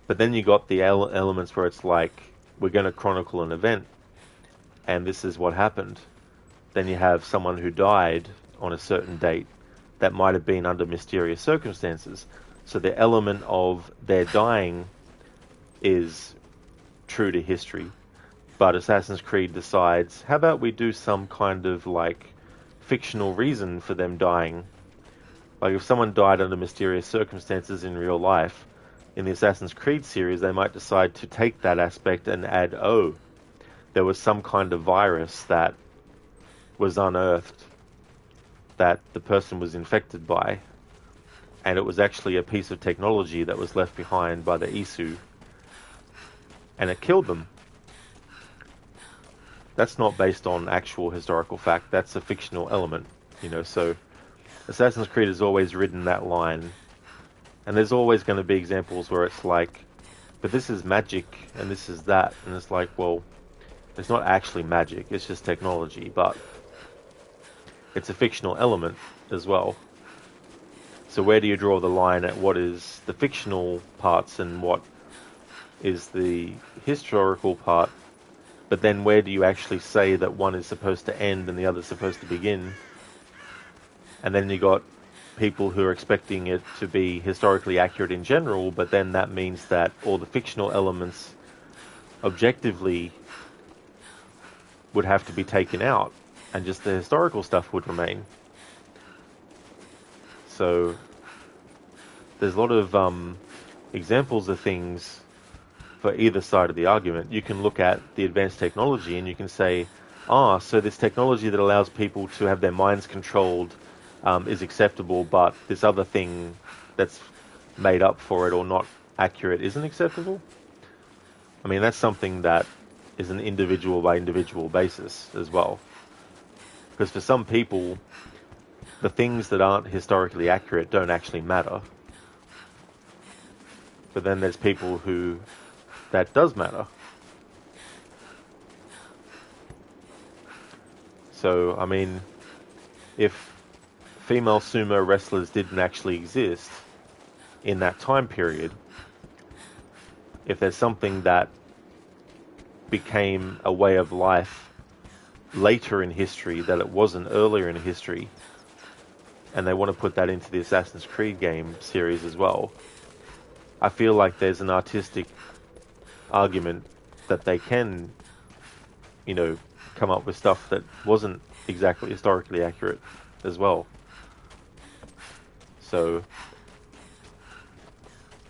But then you got the elements where it's like, we're going to chronicle an event, and this is what happened. Then you have someone who died on a certain date that might have been under mysterious circumstances. So the element of their dying is true to history. But Assassin's Creed decides, how about we do some kind of like fictional reason for them dying? Like if someone died under mysterious circumstances in real life, in the Assassin's Creed series, they might decide to take that aspect and add, oh, there was some kind of virus that was unearthed that the person was infected by, and it was actually a piece of technology that was left behind by the Isu, and it killed them. That's not based on actual historical fact, that's a fictional element, you know, so Assassin's Creed has always ridden that line, and there's always going to be examples where it's like, but this is magic, and this is that, and it's like, well, it's not actually magic, it's just technology, but it's a fictional element as well. So where do you draw the line at what is the fictional parts and what is the historical part? But then where do you actually say that one is supposed to end and the other is supposed to begin? And then you got people who are expecting it to be historically accurate in general, but then that means that all the fictional elements objectively would have to be taken out, and just the historical stuff would remain. So there's a lot of examples of things for either side of the argument. You can look at the advanced technology and you can say, so this technology that allows people to have their minds controlled is acceptable, but this other thing that's made up for it or not accurate isn't acceptable. I mean, that's something that is an individual by individual basis as well. Because for some people, the things that aren't historically accurate don't actually matter. But then there's people who that does matter. So, I mean, if female sumo wrestlers didn't actually exist in that time period, if there's something that became a way of life later in history that it wasn't earlier in history, and they want to put that into the Assassin's Creed game series as well, I feel like there's an artistic argument that they can, you know, come up with stuff that wasn't exactly historically accurate as well. So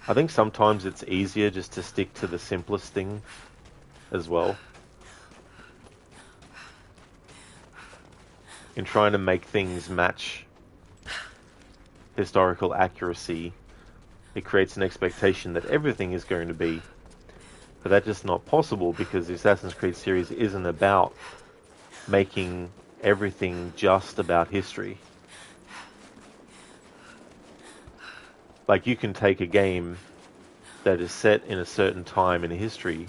I think sometimes it's easier just to stick to the simplest thing as well, in trying to make things match historical accuracy. It creates an expectation that everything is going to be, but that's just not possible, because the Assassin's Creed series isn't about making everything just about history. Like, you can take a game that is set in a certain time in history,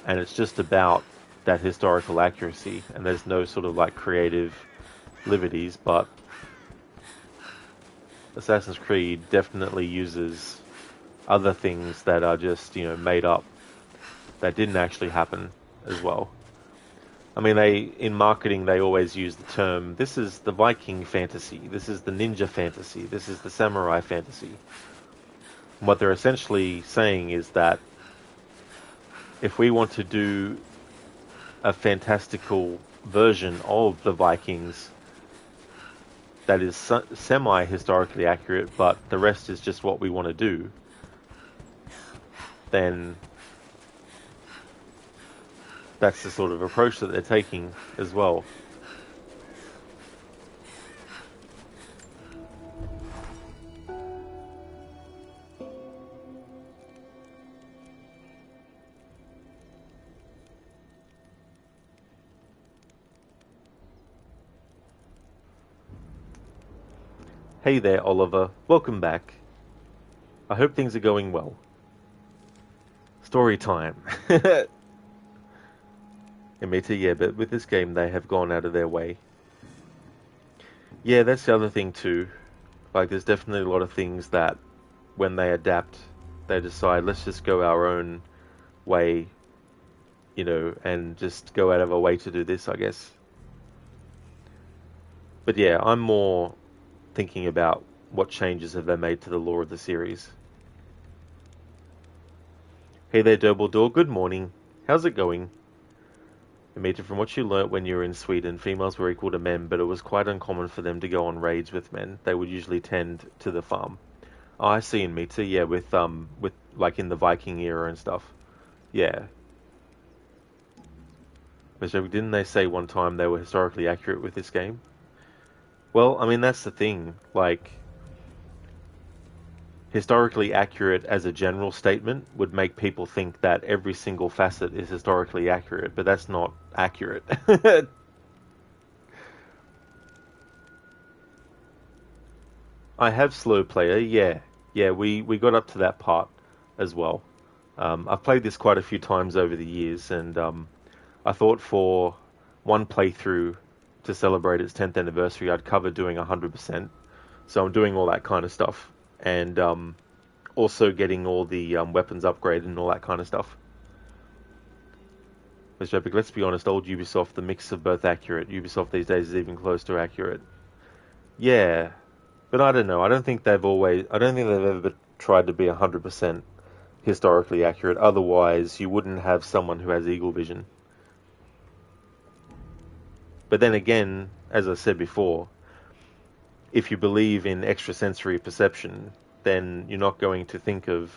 and it's just about that historical accuracy, and there's no sort of like creative liberties, but Assassin's Creed definitely uses other things that are just, you know, made up that didn't actually happen as well. I mean, in marketing, they always use the term, this is the Viking fantasy, this is the ninja fantasy, this is the samurai fantasy. What they're essentially saying is that if we want to do a fantastical version of the Vikings that is semi-historically accurate, but the rest is just what we want to do, then that's the sort of approach that they're taking as well. Hey there, Oliver. Welcome back. I hope things are going well. Story time. Amita, yeah, but with this game, they have gone out of their way. Yeah, that's the other thing too. Like, there's definitely a lot of things that, when they adapt, they decide, let's just go our own way, you know, and just go out of our way to do this, I guess. But yeah, I'm more thinking about what changes have they made to the lore of the series. Hey there, Dumbledore. Good morning. How's it going? Amita, from what you learnt when you were in Sweden, females were equal to men, but it was quite uncommon for them to go on raids with men. They would usually tend to the farm. Oh, I see, Amita. Yeah, with like in the Viking era and stuff. Yeah. But didn't they say one time they were historically accurate with this game? Well, I mean, that's the thing. Like, historically accurate as a general statement would make people think that every single facet is historically accurate, but that's not accurate. I have slow player, yeah. Yeah, we got up to that part as well. I've played this quite a few times over the years, and I thought for one playthrough to celebrate its 10th anniversary, I'd cover doing 100%. So I'm doing all that kind of stuff. And also getting all the weapons upgraded and all that kind of stuff. But let's be honest, old Ubisoft, the mix of both accurate. Ubisoft these days is even close to accurate. Yeah, but I don't know. I don't think they've ever tried to be 100% historically accurate. Otherwise, you wouldn't have someone who has eagle vision. But then again, as I said before, if you believe in extrasensory perception, then you're not going to think of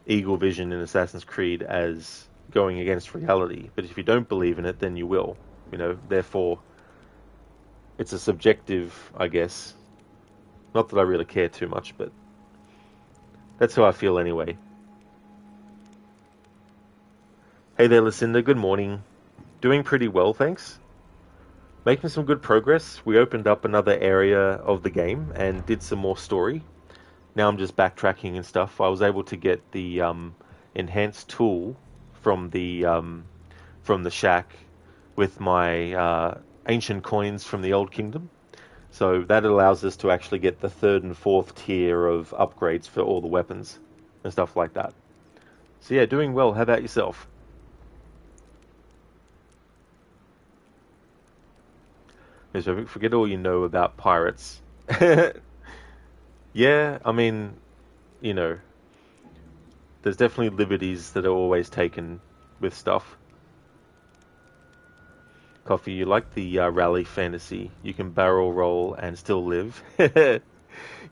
eagle vision in Assassin's Creed as going against reality. But if you don't believe in it, then you will. You know, therefore, it's a subjective, I guess. Not that I really care too much, but that's how I feel anyway. Hey there, Lucinda. Good morning. Doing pretty well, thanks. Making some good progress. We opened up another area of the game and did some more story. Now I'm just backtracking and stuff. I was able to get the enhanced tool from the shack with my ancient coins from the Old Kingdom. So that allows us to actually get the 3rd and 4th tier of upgrades for all the weapons and stuff like that. So yeah, doing well. How about yourself? So forget all you know about pirates. Yeah, I mean, you know, there's definitely liberties that are always taken with stuff. Coffee, you like the rally fantasy. You can barrel roll and still live.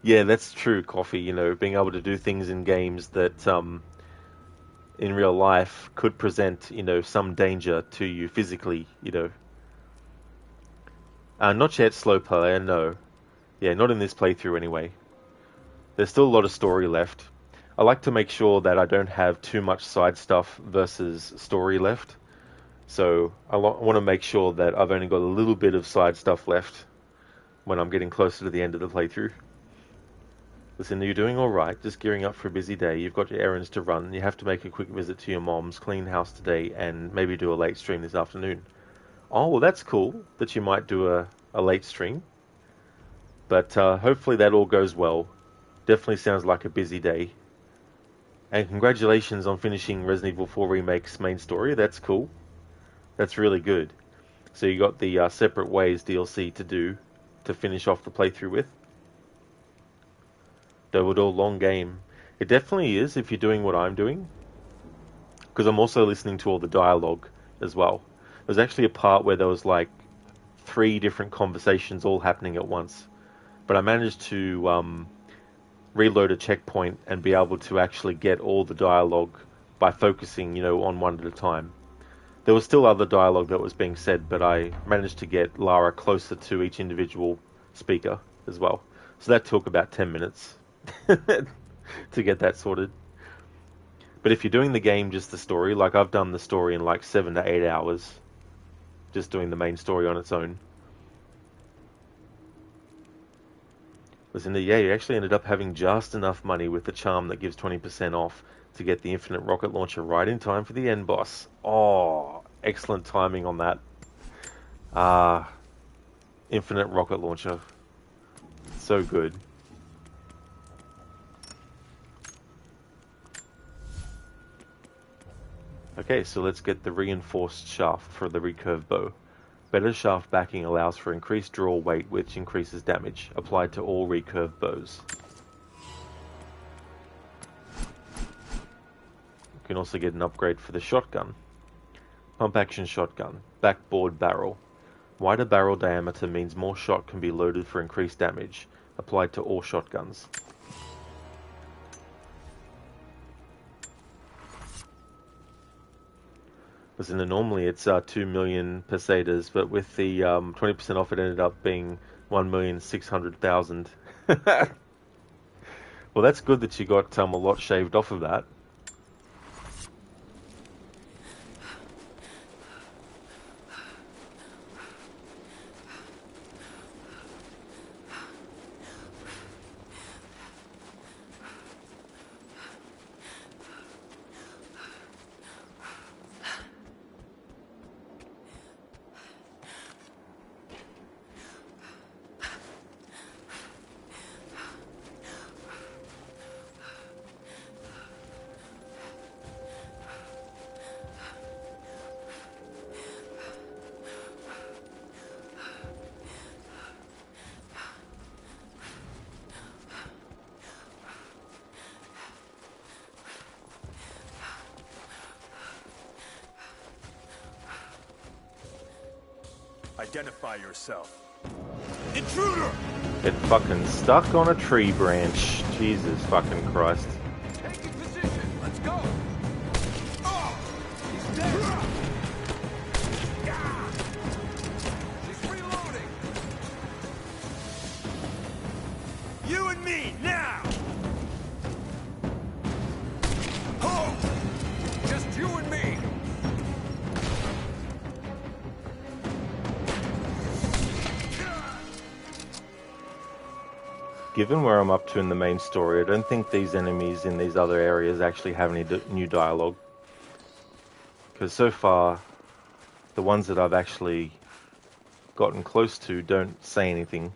Yeah, that's true, Coffee. You know, being able to do things in games that in real life could present, you know, some danger to you physically, you know. Not yet slow player, no. Yeah, not in this playthrough anyway. There's still a lot of story left. I like to make sure that I don't have too much side stuff versus story left. So I want to make sure that I've only got a little bit of side stuff left when I'm getting closer to the end of the playthrough. Listen, you're doing alright, just gearing up for a busy day. You've got your errands to run, you have to make a quick visit to your mom's, clean house today, and maybe do a late stream this afternoon. Oh, well, that's cool that you might do a late stream. But hopefully that all goes well. Definitely sounds like a busy day. And congratulations on finishing Resident Evil 4 Remake's main story. That's cool. That's really good. So you got the Separate Ways DLC to do to finish off the playthrough with. Though a long game. It definitely is if you're doing what I'm doing. Because I'm also listening to all the dialogue as well. There's actually a part where there was like 3 different conversations all happening at once. But I managed to reload a checkpoint and be able to actually get all the dialogue by focusing, on one at a time. There was still other dialogue that was being said, but I managed to get Lara closer to each individual speaker as well. So that took about 10 minutes to get that sorted. But if you're doing the game just the story, like I've done the story in like 7 to 8 hours, just doing the main story on its own. Listen, yeah, you actually ended up having just enough money with the charm that gives 20% off to get the infinite rocket launcher right in time for the end boss. Oh, excellent timing on that. Infinite rocket launcher. So good. Okay, so let's get the reinforced shaft for the recurve bow. Better shaft backing allows for increased draw weight, which increases damage, applied to all recurve bows. You can also get an upgrade for the shotgun. Pump action shotgun, backboard barrel. Wider barrel diameter means more shot can be loaded for increased damage, applied to all shotguns. Listen, normally it's 2 million pesetas, but with the 20% off, it ended up being 1,600,000. Well, that's good that you got a lot shaved off of that. Identify yourself. Intruder! Get fucking stuck on a tree branch. Jesus fucking Christ. Taking position. Let's go. Oh, he's dead. She's reloading. You and me now. Oh, just you and me. Given where I'm up to in the main story, I don't think these enemies in these other areas actually have any new dialogue. Because so far, the ones that I've actually gotten close to don't say anything.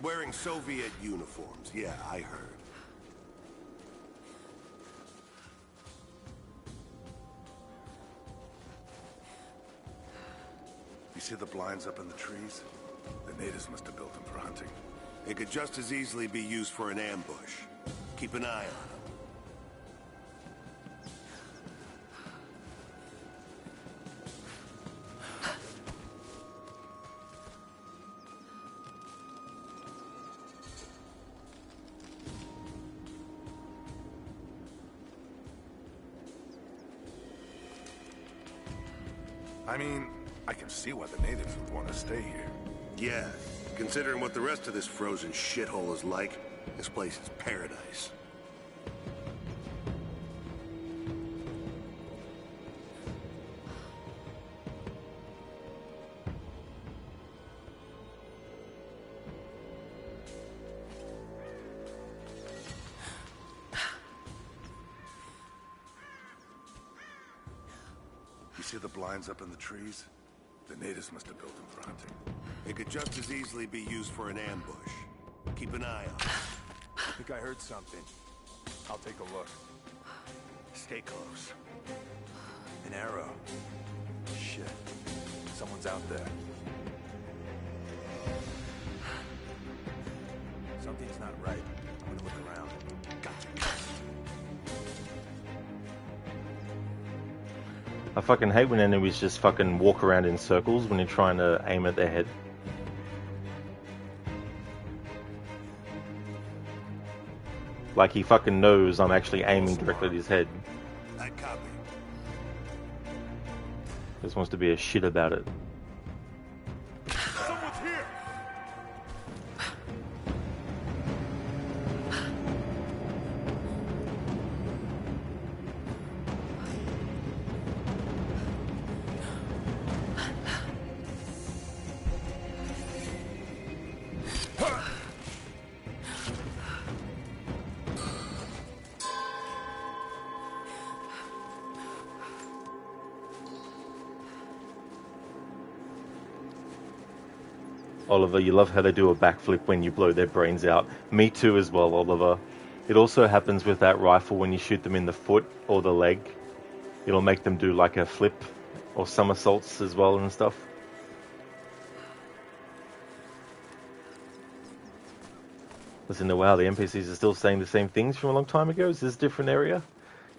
Wearing Soviet uniforms. Yeah, I heard. You see the blinds up in the trees? The natives must have built them for hunting. They could just as easily be used for an ambush. Keep an eye on them. I mean, I can see why the natives would want to stay here. Yeah, considering what the rest of this frozen shithole is like, this place is paradise. You see the blinds up in the trees? The natives must have built them for hunting. They could just as easily be used for an ambush. Keep an eye on it. I think I heard something. I'll take a look. Stay close. An arrow. Shit. Someone's out there. Something's not right. I'm gonna look around. Gotcha. I fucking hate when enemies just fucking walk around in circles when you're trying to aim at their head. Like he fucking knows I'm actually aiming directly at his head. I copy. Just wants to be a shit about it. Someone's here! Oliver, you love how they do a backflip when you blow their brains out. Me too as well, Oliver. It also happens with that rifle when you shoot them in the foot or the leg. It'll make them do like a flip or somersaults as well and stuff. Listen to wow, the NPCs are still saying the same things from a long time ago. Is this a different area?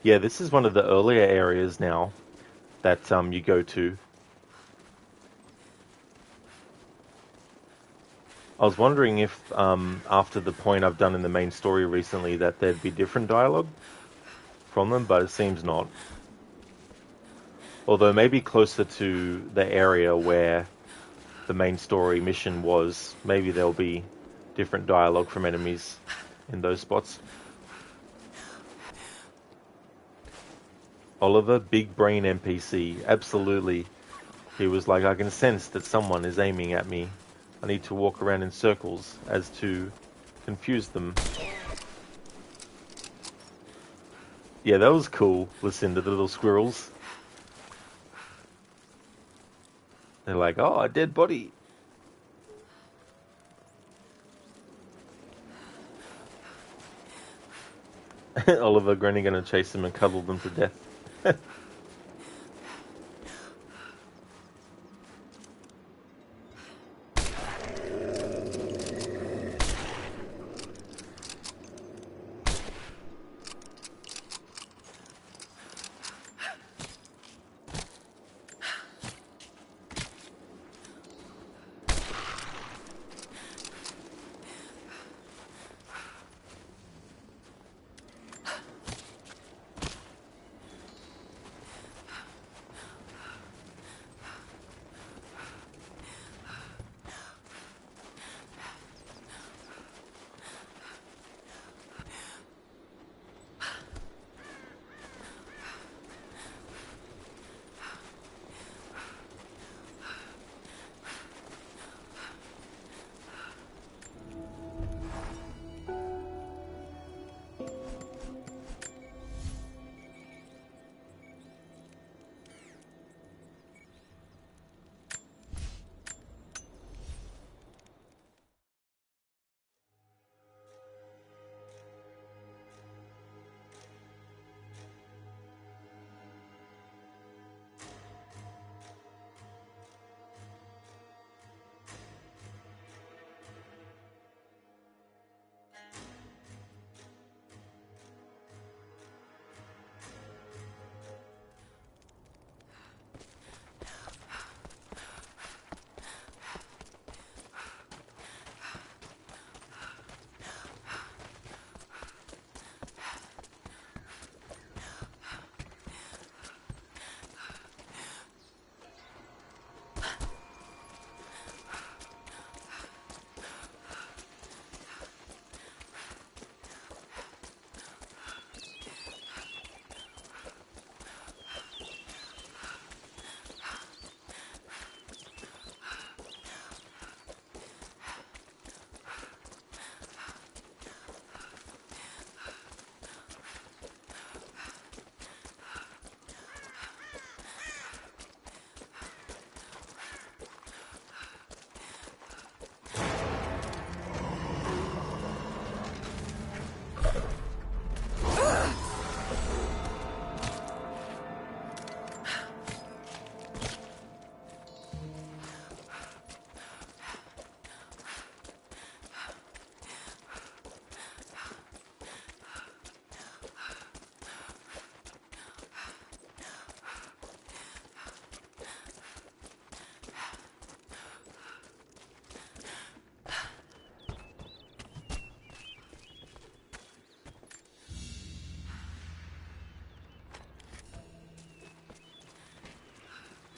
Yeah, this is one of the earlier areas now that you go to. I was wondering if, after the point I've done in the main story recently, that there'd be different dialogue from them, but it seems not. Although maybe closer to the area where the main story mission was, maybe there'll be different dialogue from enemies in those spots. Oliver, big brain NPC, absolutely. He was like, I can sense that someone is aiming at me. I need to walk around in circles as to confuse them. Yeah, that was cool. Listen to the little squirrels. They're like, oh, a dead body. Oliver Granny gonna chase them and cuddle them to death.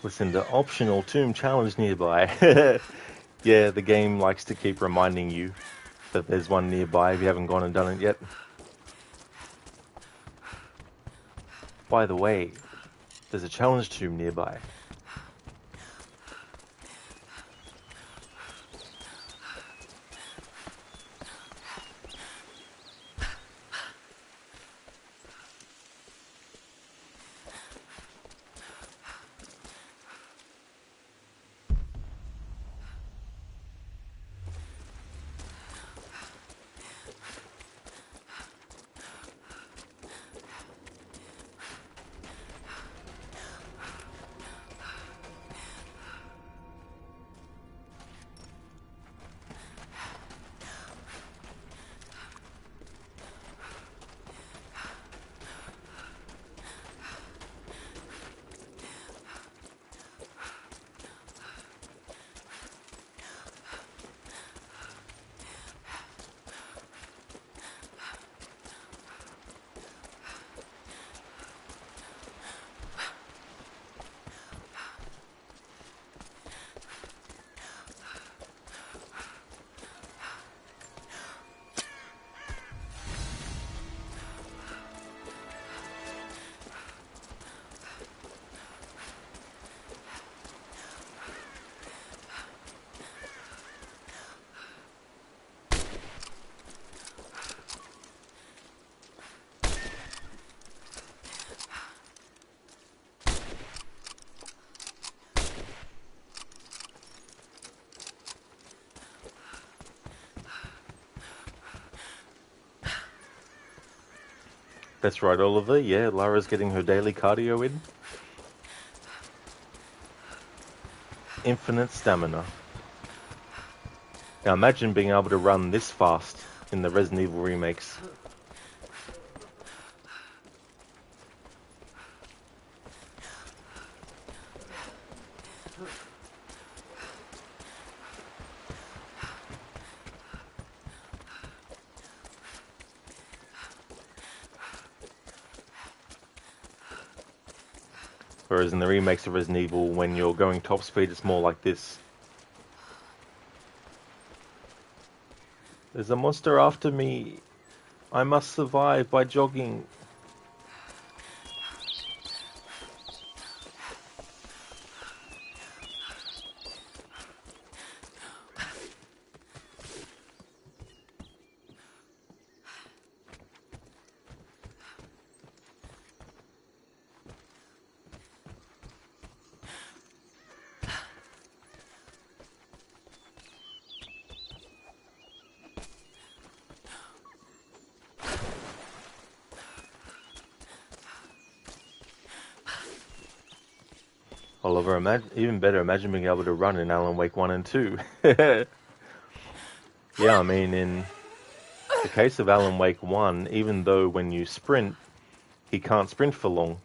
Listen, the optional tomb challenge nearby. Yeah, the game likes to keep reminding you that there's one nearby if you haven't gone and done it yet. By the way, there's a challenge tomb nearby. That's right, Oliver. Yeah, Lara's getting her daily cardio in. Infinite stamina. Now imagine being able to run this fast in the Resident Evil remakes. Whereas in the remakes of Resident Evil, when you're going top speed, it's more like this. There's a monster after me. I must survive by jogging. Oliver, even better, imagine being able to run in Alan Wake 1 and 2. Yeah, I mean, in the case of Alan Wake 1, even though when you sprint, he can't sprint for long,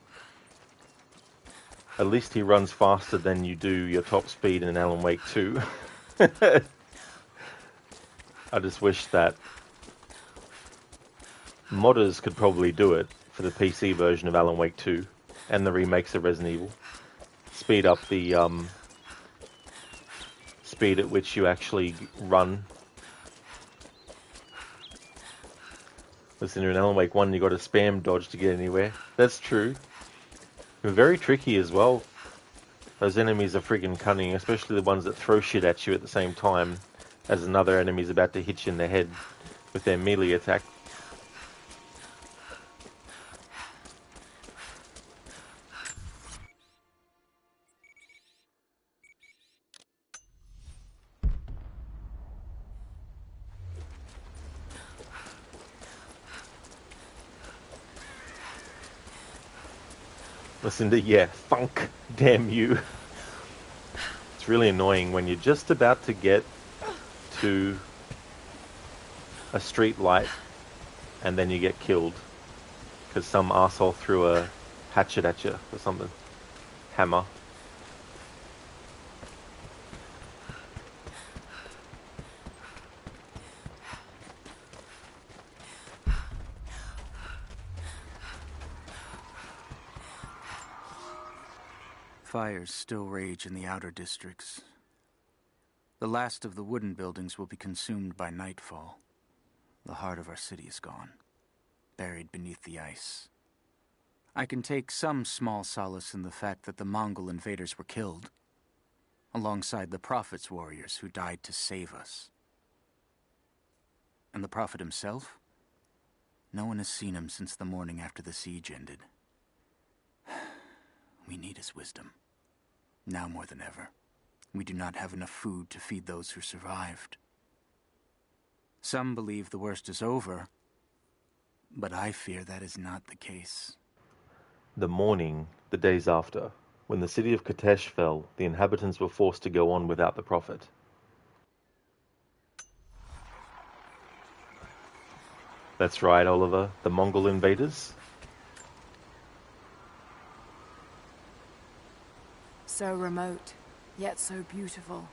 at least he runs faster than you do your top speed in Alan Wake 2. I just wish that modders could probably do it for the PC version of Alan Wake 2 and the remakes of Resident Evil. Speed up the speed at which you actually run. Listen, in Alan Wake 1 you got to spam dodge to get anywhere. That's true. They're very tricky as well. Those enemies are friggin' cunning, especially the ones that throw shit at you at the same time as another enemy's about to hit you in the head with their melee attack. Listen to, yeah, funk, damn you. It's really annoying when you're just about to get to a street light and then you get killed because some asshole threw a hatchet at you or something. Hammer. Fires still rage in the outer districts. The last of the wooden buildings will be consumed by nightfall. The heart of our city is gone, buried beneath the ice. I can take some small solace in the fact that the Mongol invaders were killed, alongside the Prophet's warriors who died to save us. And the Prophet himself? No one has seen him since the morning after the siege ended. We need his wisdom. Now more than ever. We do not have enough food to feed those who survived. Some believe the worst is over, but I fear that is not the case. The morning, the days after, when the city of Katesh fell, the inhabitants were forced to go on without the Prophet. That's right, Oliver, the Mongol invaders. So remote, yet so beautiful.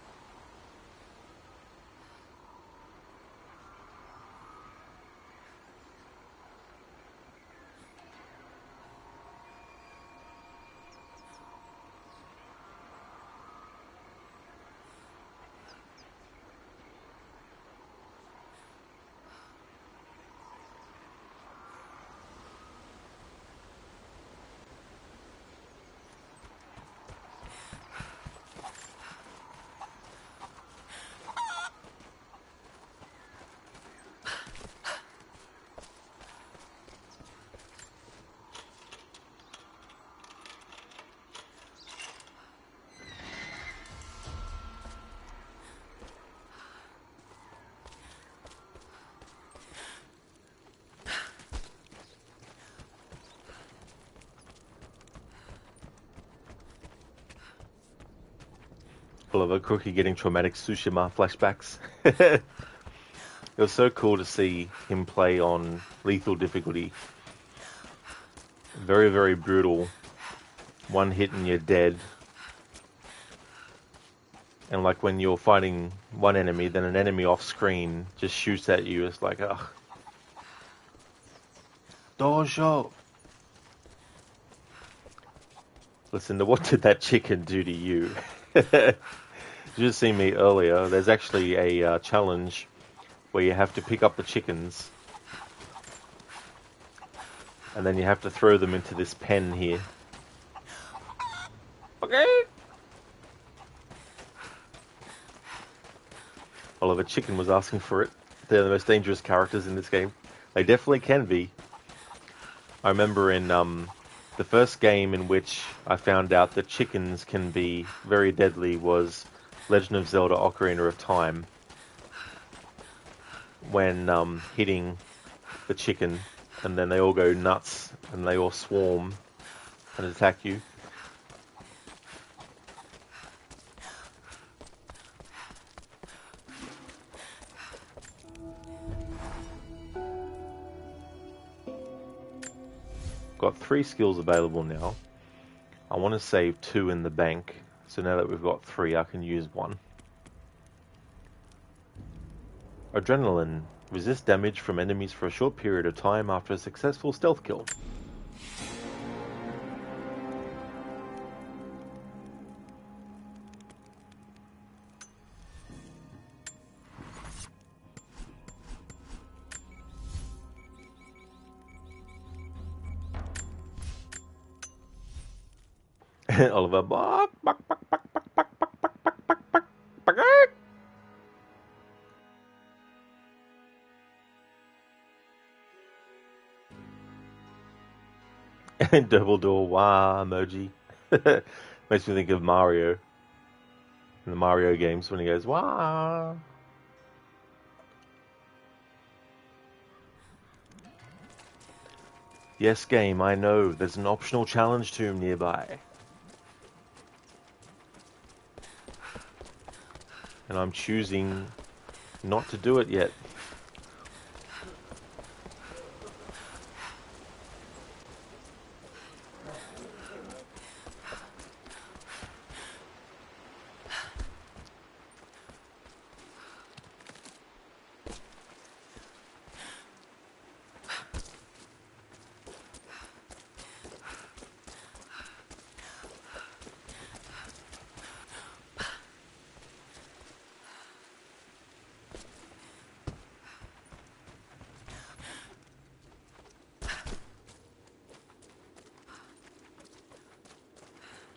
Oliver Cookie getting traumatic Tsushima flashbacks. It was so cool to see him play on lethal difficulty. Very, very brutal. One hit and you're dead. And like when you're fighting one enemy, then an enemy off screen just shoots at you. It's like, ugh. Dojo! Listen, what did that chicken do to you? You just seen me earlier. There's actually a challenge where you have to pick up the chickens and then you have to throw them into this pen here. Okay. Oliver Chicken was asking for it. They're the most dangerous characters in this game. They definitely can be. I remember in the first game in which I found out that chickens can be very deadly was Legend of Zelda Ocarina of Time. When hitting the chicken, and then they all go nuts, and they all swarm and attack you. Got 3 skills available now. I want to save 2 in the bank, so now that we've got 3, I can use 1. Adrenaline. Resist damage from enemies for a short period of time after a successful stealth kill. Oliver, bark, bark, bark, bark, bark, bark, bark, bark, bark, bark, bark, bark. Double door wah emoji. Makes me think of Mario. In the Mario games when he goes wah. Yes, game, I know. There's an optional challenge tomb nearby. And I'm choosing not to do it yet.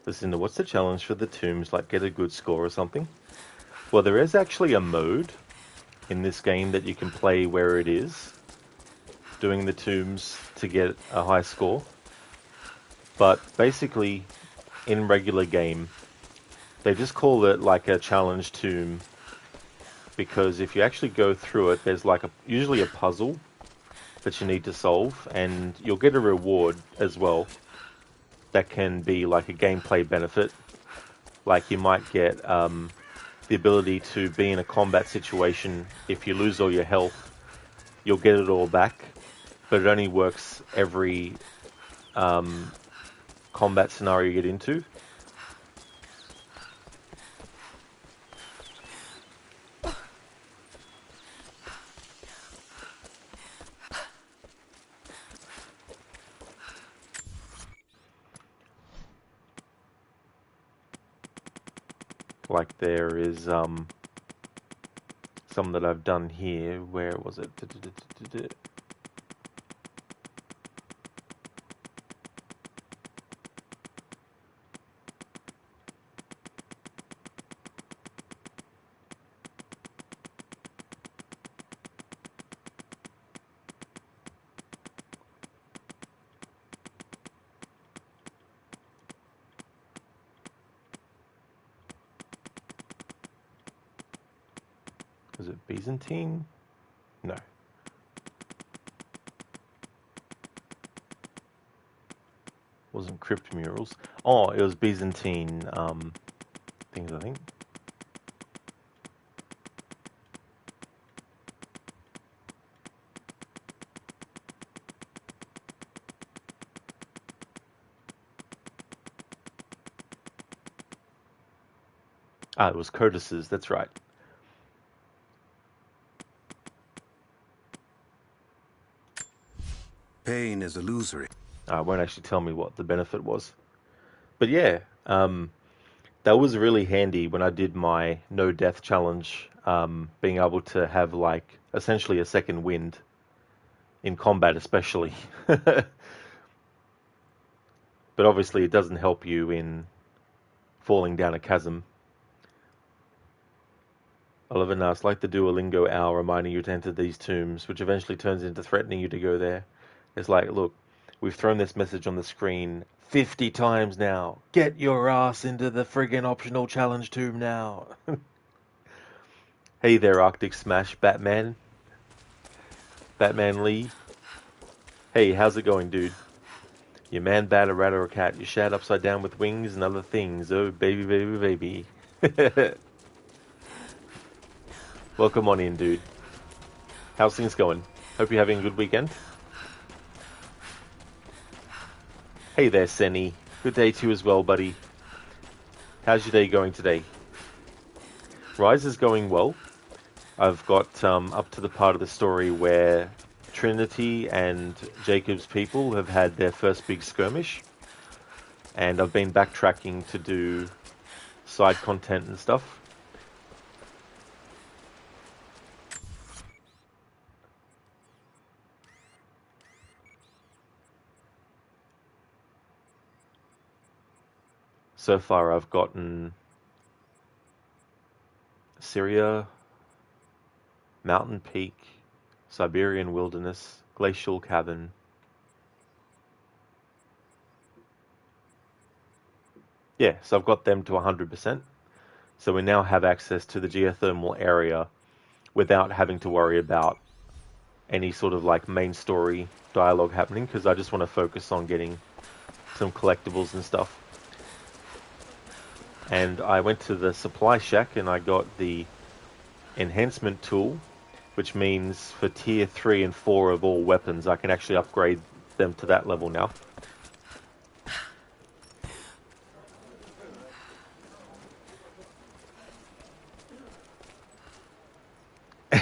Listen, what's the challenge for the tombs? Like, get a good score or something? Well, there is actually a mode in this game that you can play where it is doing the tombs to get a high score. But basically, in regular game, they just call it like a challenge tomb, because if you actually go through it, there's like usually a puzzle that you need to solve, and you'll get a reward as well that can be like a gameplay benefit. Like you might get the ability to be in a combat situation. If you lose all your health, you'll get it all back, but it only works every combat scenario you get into. Like there is some that I've done here. Where was it? Was it Byzantine? No. Wasn't crypt murals. Oh, it was Byzantine things, I think. Ah, it was codices, that's right. Pain is illusory. It won't actually tell me what the benefit was. But yeah, that was really handy when I did my no death challenge, being able to have like essentially a second wind in combat especially. But obviously it doesn't help you in falling down a chasm. 11 hours, like the Duolingo owl reminding you to enter these tombs, which eventually turns into threatening you to go there. It's like, look, we've thrown this message on the screen 50 times now. Get your ass into the friggin' optional challenge tomb now. Hey there, Arctic Smash, Batman. Batman Lee. Hey, how's it going, dude? You man, bat, a rat, or a cat. You shat upside down with wings and other things. Oh, baby, baby, baby. Welcome on in, dude. How's things going? Hope you're having a good weekend. Hey there, Senny. Good day to you as well, buddy. How's your day going today? Rise is going well. I've got up to the part of the story where Trinity and Jacob's people have had their first big skirmish. And I've been backtracking to do side content and stuff. So far I've gotten Syria, Mountain Peak, Siberian Wilderness, Glacial Cabin. Yeah, so I've got them to 100%. So we now have access to the geothermal area without having to worry about any sort of like main story dialogue happening, because I just want to focus on getting some collectibles and stuff. And I went to the supply shack and I got the enhancement tool, which means for tier 3 and 4 of all weapons, I can actually upgrade them to that level now.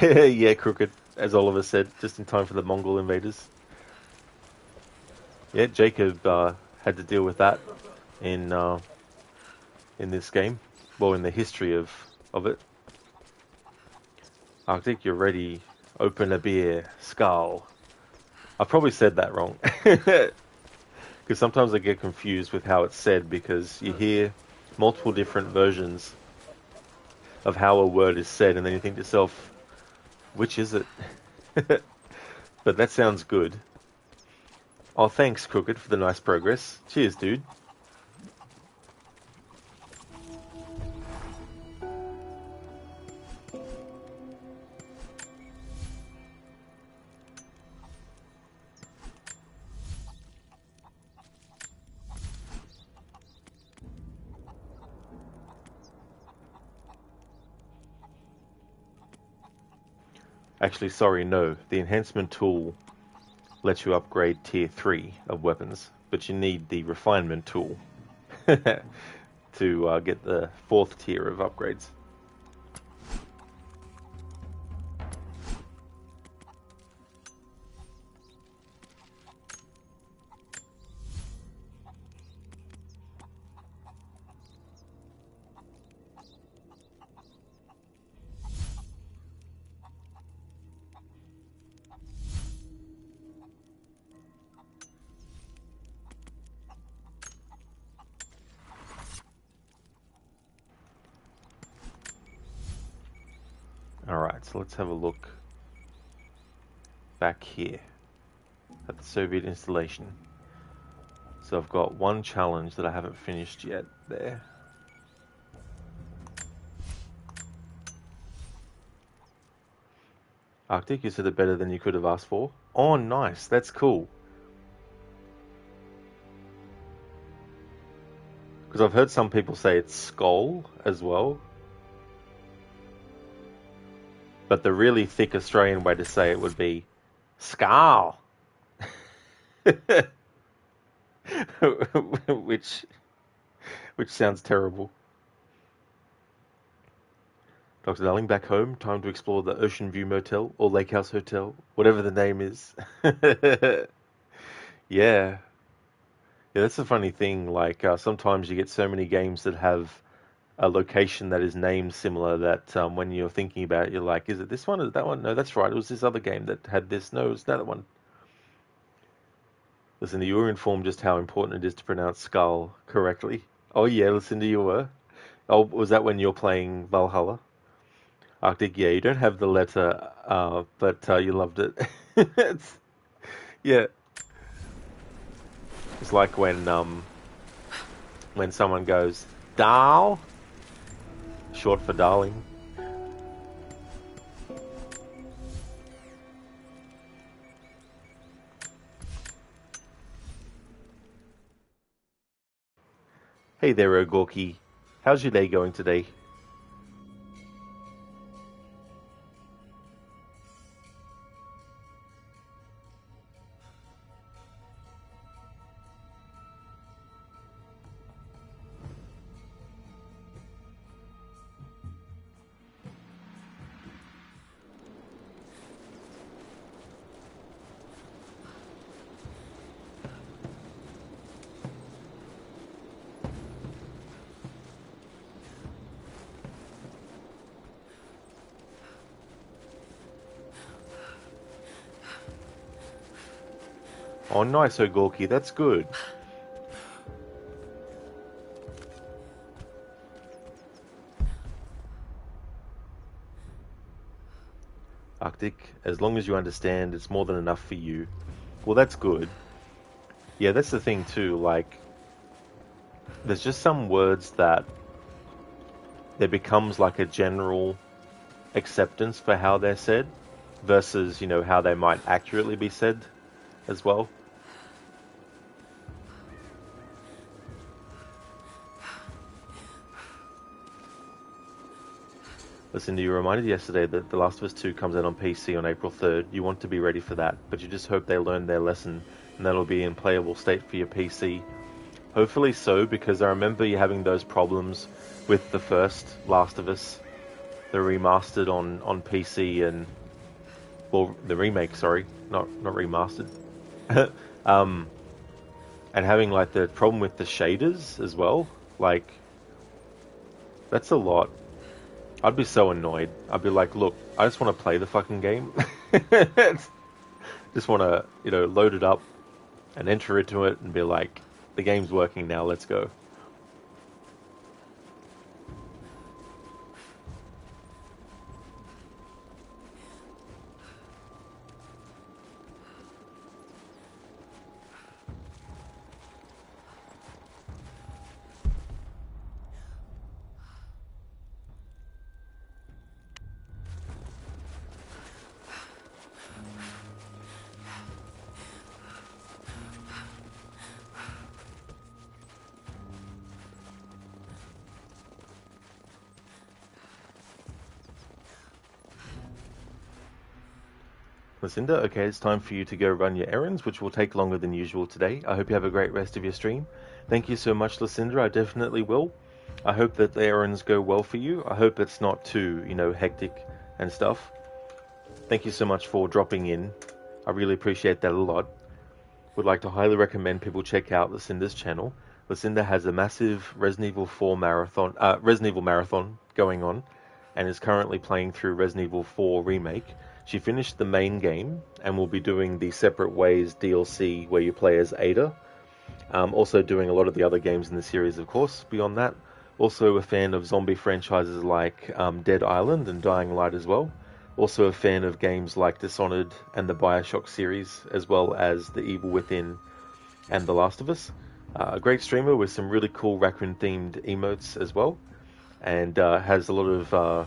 Yeah, Crooked, as Oliver said, just in time for the Mongol invaders. Yeah, Jacob had to deal with that in this game. Well, in the history of it. Arctic, you're ready. Open a beer. Skull. I probably said that wrong. Because sometimes I get confused with how it's said because you hear multiple different versions of how a word is said, and then you think to yourself, which is it? But that sounds good. Oh, thanks, Crooked, for the nice progress. Cheers, dude. Actually, sorry, no. The enhancement tool lets you upgrade tier 3 of weapons, but you need the refinement tool to get the 4th tier of upgrades. Alright, so let's have a look back here at the Soviet installation. So I've got one challenge that I haven't finished yet there. Arctic, you said it better than you could have asked for. Oh, nice. That's cool. Because I've heard some people say it's skull as well. But the really thick Australian way to say it would be skull. which sounds terrible. Dr. Darling, back home, time to explore the Ocean View Motel or Lake House Hotel, whatever the name is. Yeah. Yeah, that's a funny thing. Like, sometimes you get so many games that have a location that is named similar that when you're thinking about it, you're like, is it this one? Is it that one? No, that's right. It was this other game that had this. No, it's that one. Listen, you were informed just how important it is to pronounce skull correctly. Oh, yeah, listen to you were. Oh, was that when you're playing Valhalla? Arctic, yeah, you don't have the letter, but you loved it. Yeah. It's like when someone goes, Dal, short for darling. Hey there, Ogorki. How's your day going today? Oh, nice, Ogorki. That's good. Arctic, as long as you understand, it's more than enough for you. Well, that's good. Yeah, that's the thing too, like, there's just some words that there becomes like a general acceptance for how they're said versus, you know, how they might accurately be said as well. Listen, you reminded yesterday that The Last of Us 2 comes out on PC on April 3rd. You want to be ready for that, but you just hope they learn their lesson and that'll be in playable state for your PC. Hopefully so, because I remember you having those problems with the first Last of Us, the remastered on PC and... well, the remake, sorry, not remastered. And having like the problem with the shaders as well, like, that's a lot. I'd be so annoyed. I'd be like, look, I just want to play the fucking game. Just want to, you know, load it up and enter into it and be like, the game's working now, let's go. Lucinda, okay, it's time for you to go run your errands, which will take longer than usual today. I hope you have a great rest of your stream. Thank you so much, Lucinda. I definitely will. I hope that the errands go well for you. I hope it's not too, hectic and stuff. Thank you so much for dropping in. I really appreciate that a lot. Would like to highly recommend people check out Lucinda's channel. Lucinda has a massive Resident Evil 4 marathon, Resident Evil marathon going on, and is currently playing through Resident Evil 4 Remake. She finished the main game and will be doing the Separate Ways DLC where you play as Ada. Also doing a lot of the other games in the series, of course, beyond that. Also a fan of zombie franchises like Dead Island and Dying Light as well. Also a fan of games like Dishonored and the Bioshock series, as well as The Evil Within and The Last of Us. A great streamer with some really cool raccoon-themed emotes as well. And has a lot of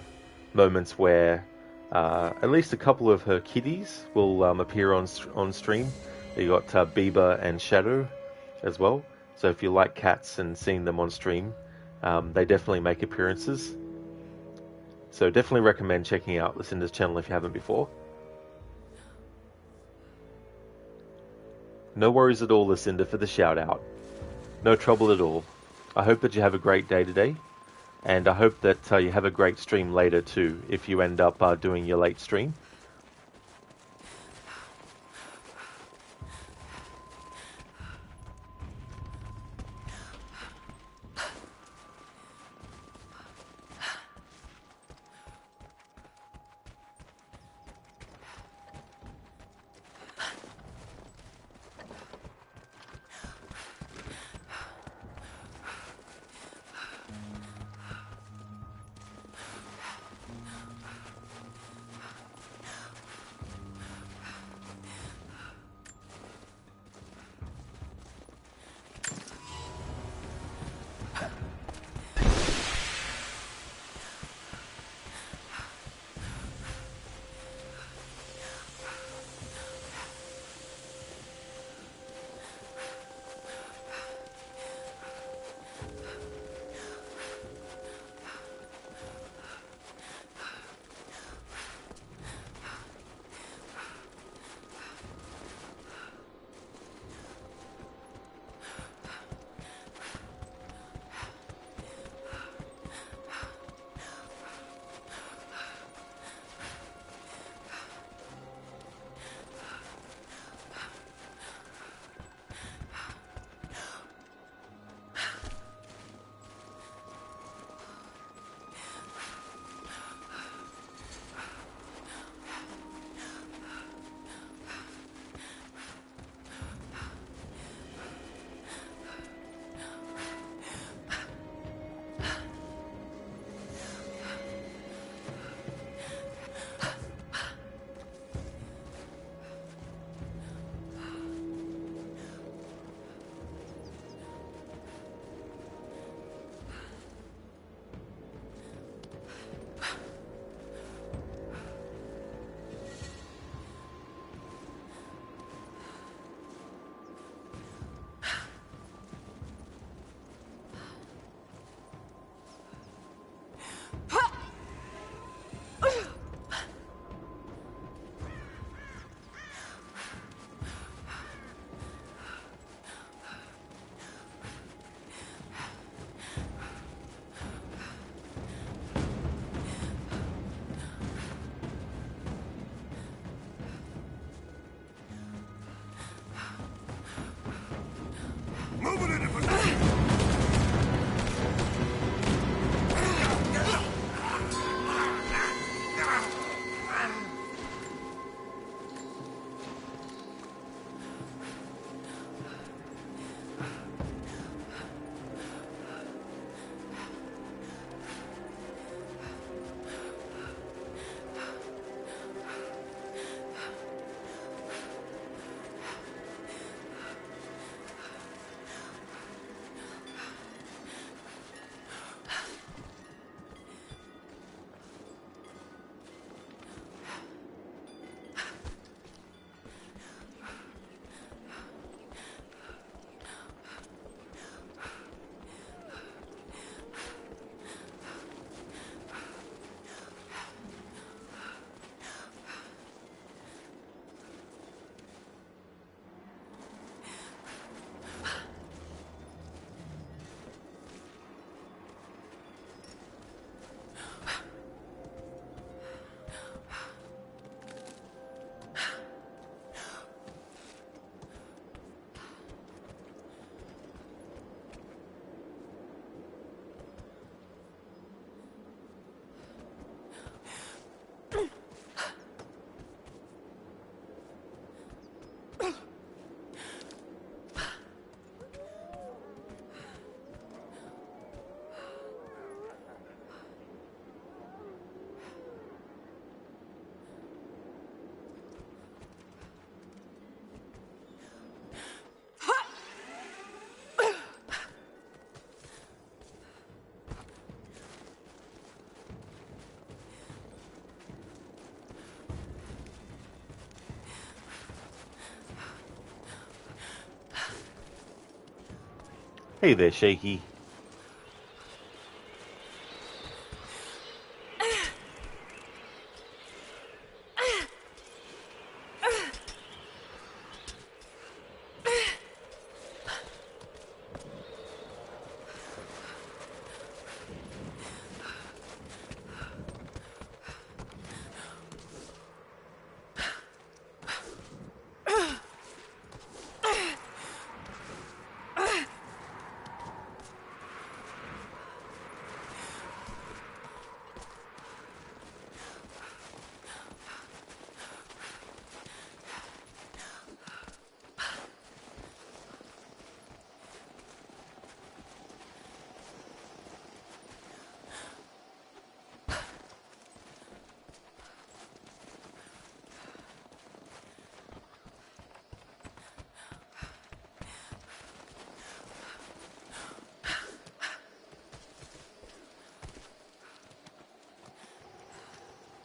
moments where at least a couple of her kitties will appear on stream. You got Bieber and Shadow as well. So if you like cats and seeing them on stream, they definitely make appearances. So definitely recommend checking out Lucinda's channel if you haven't before. No worries at all, Lucinda, for the shout out. No trouble at all. I hope that you have a great day today. And I hope that you have a great stream later too, if you end up doing your late stream. Hey there, Shaky.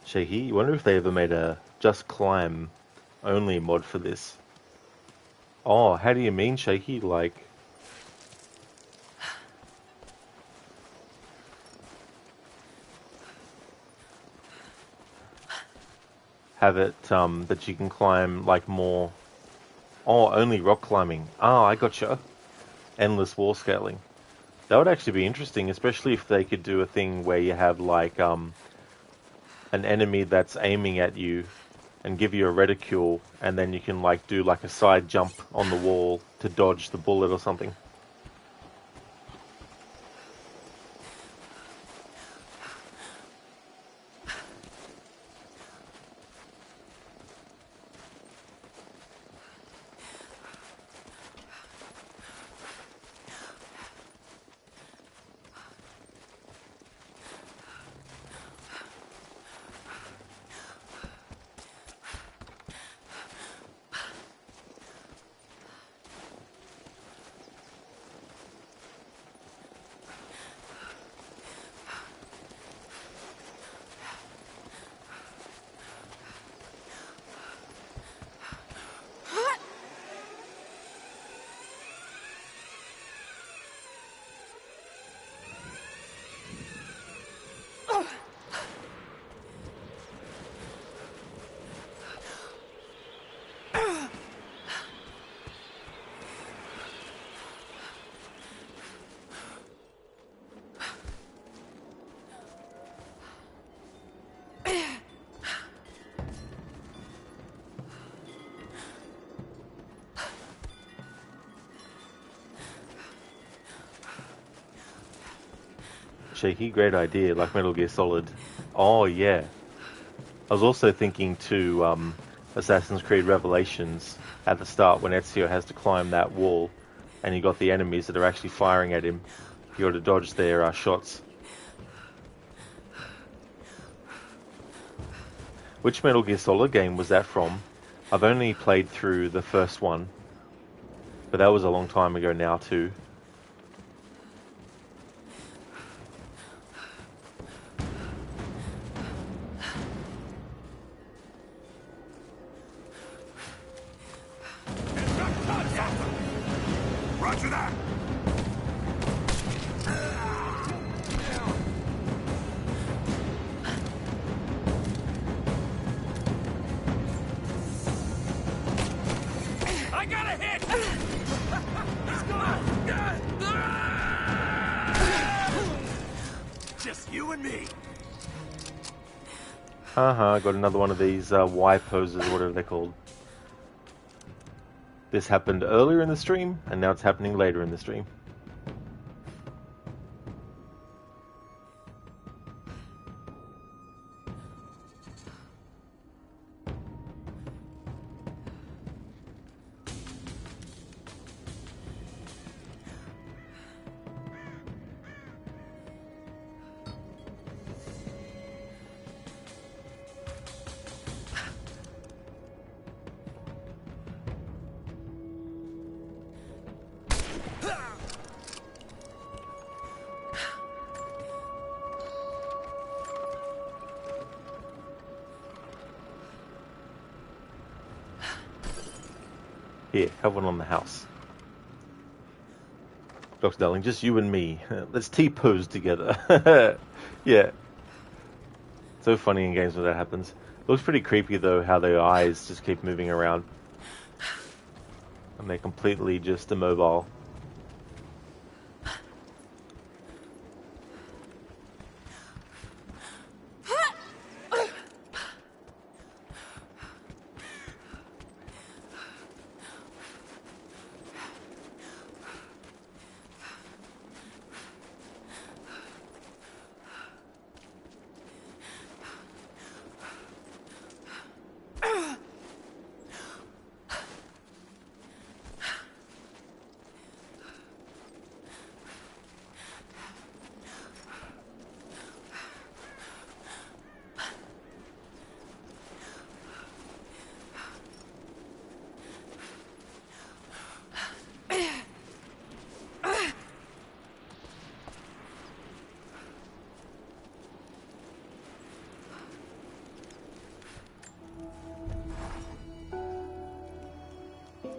Shaky, you wonder if they ever made a just climb only mod for this. Oh, how do you mean, Shaky? Like, have it that you can climb like more. Oh, only rock climbing. Oh, I gotcha. Endless wall scaling. That would actually be interesting, especially if they could do a thing where you have like an enemy that's aiming at you and give you a reticule, and then you can like do like a side jump on the wall to dodge the bullet or something. Shaky, great idea, like Metal Gear Solid. Oh yeah. I was also thinking to Assassin's Creed Revelations at the start when Ezio has to climb that wall and you got the enemies that are actually firing at him. You got to dodge their shots. Which Metal Gear Solid game was that from? I've only played through the first one, but that was a long time ago now too. Roger that! I got a hit! He's gone! Just you and me. Got another one of these Y poses, or whatever they're called. This happened earlier in the stream, and now it's happening later in the stream. Here, have one on the house. Dr. Darling, just you and me. Let's T-pose together. Yeah. So funny in games when that happens. Looks pretty creepy though, how their eyes just keep moving around. And they're completely just immobile.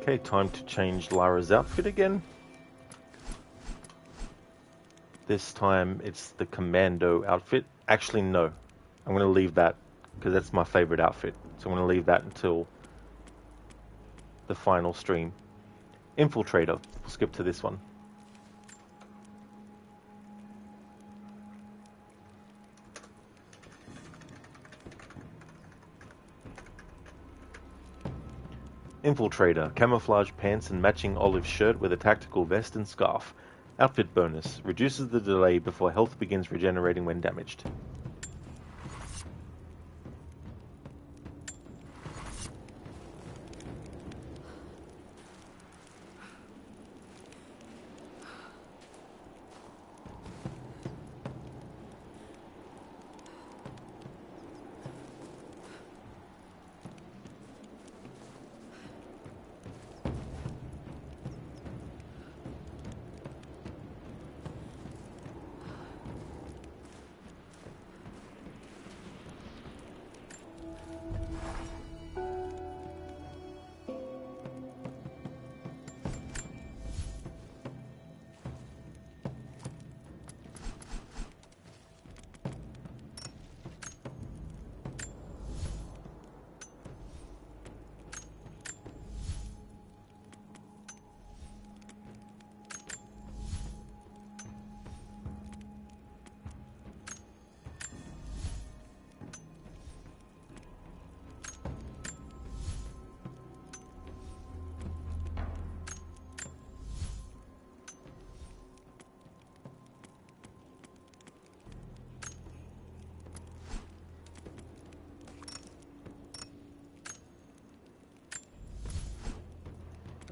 Okay, time to change Lara's outfit again. This time it's the commando outfit. Actually, no. I'm going to leave that because that's my favorite outfit. So I'm going to leave that until the final stream. Infiltrator. We'll skip to this one. Infiltrator, camouflage pants and matching olive shirt with a tactical vest and scarf. Outfit bonus, reduces the delay before health begins regenerating when damaged.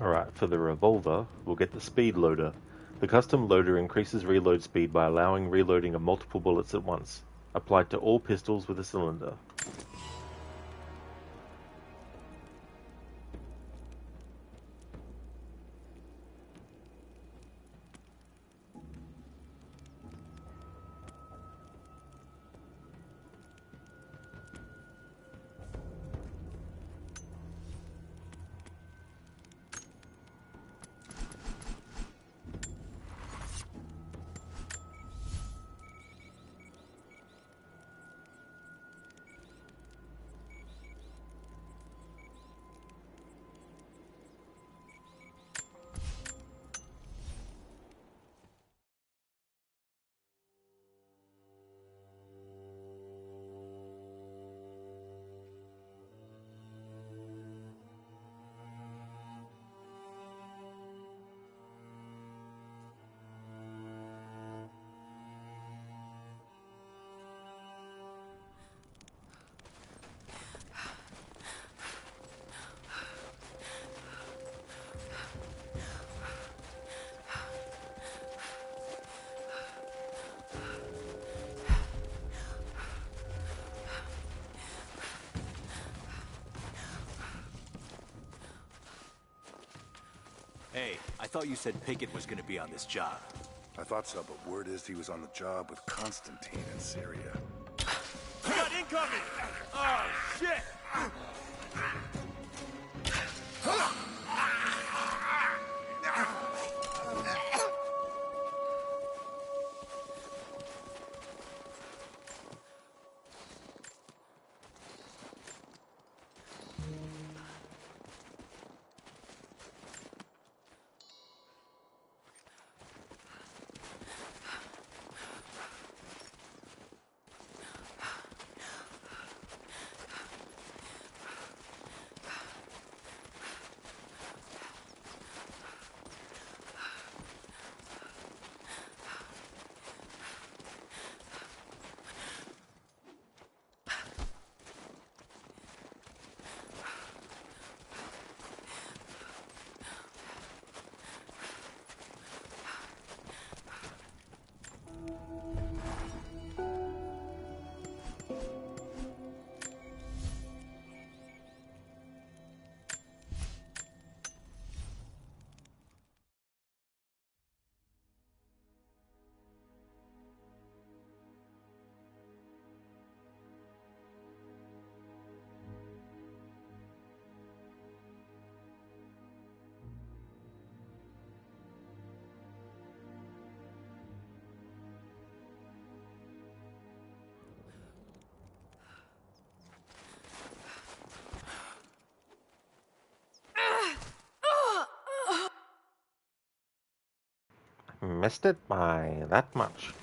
Alright, for the revolver, we'll get the speed loader. The custom loader increases reload speed by allowing reloading of multiple bullets at once. Applied to all pistols with a cylinder. Hey, I thought you said Pickett was gonna be on this job. I thought so, but word is he was on the job with Constantine in Syria. We got incoming! Oh, shit! Missed it by that much.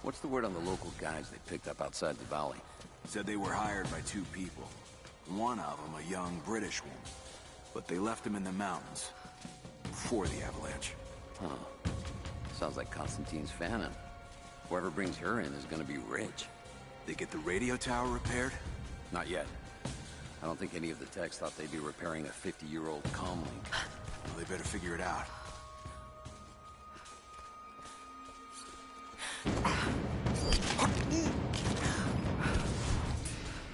What's the word on the local guys they picked up outside the valley? Said they were hired by 2 people. One of them a young British woman. But they left him in the mountains. Before the avalanche. Huh. Sounds like Constantine's Fannin. Whoever brings her in is gonna be rich. They get the radio tower repaired? Not yet. I don't think any of the techs thought they'd be repairing a 50-year-old comlink. Well, they better figure it out. You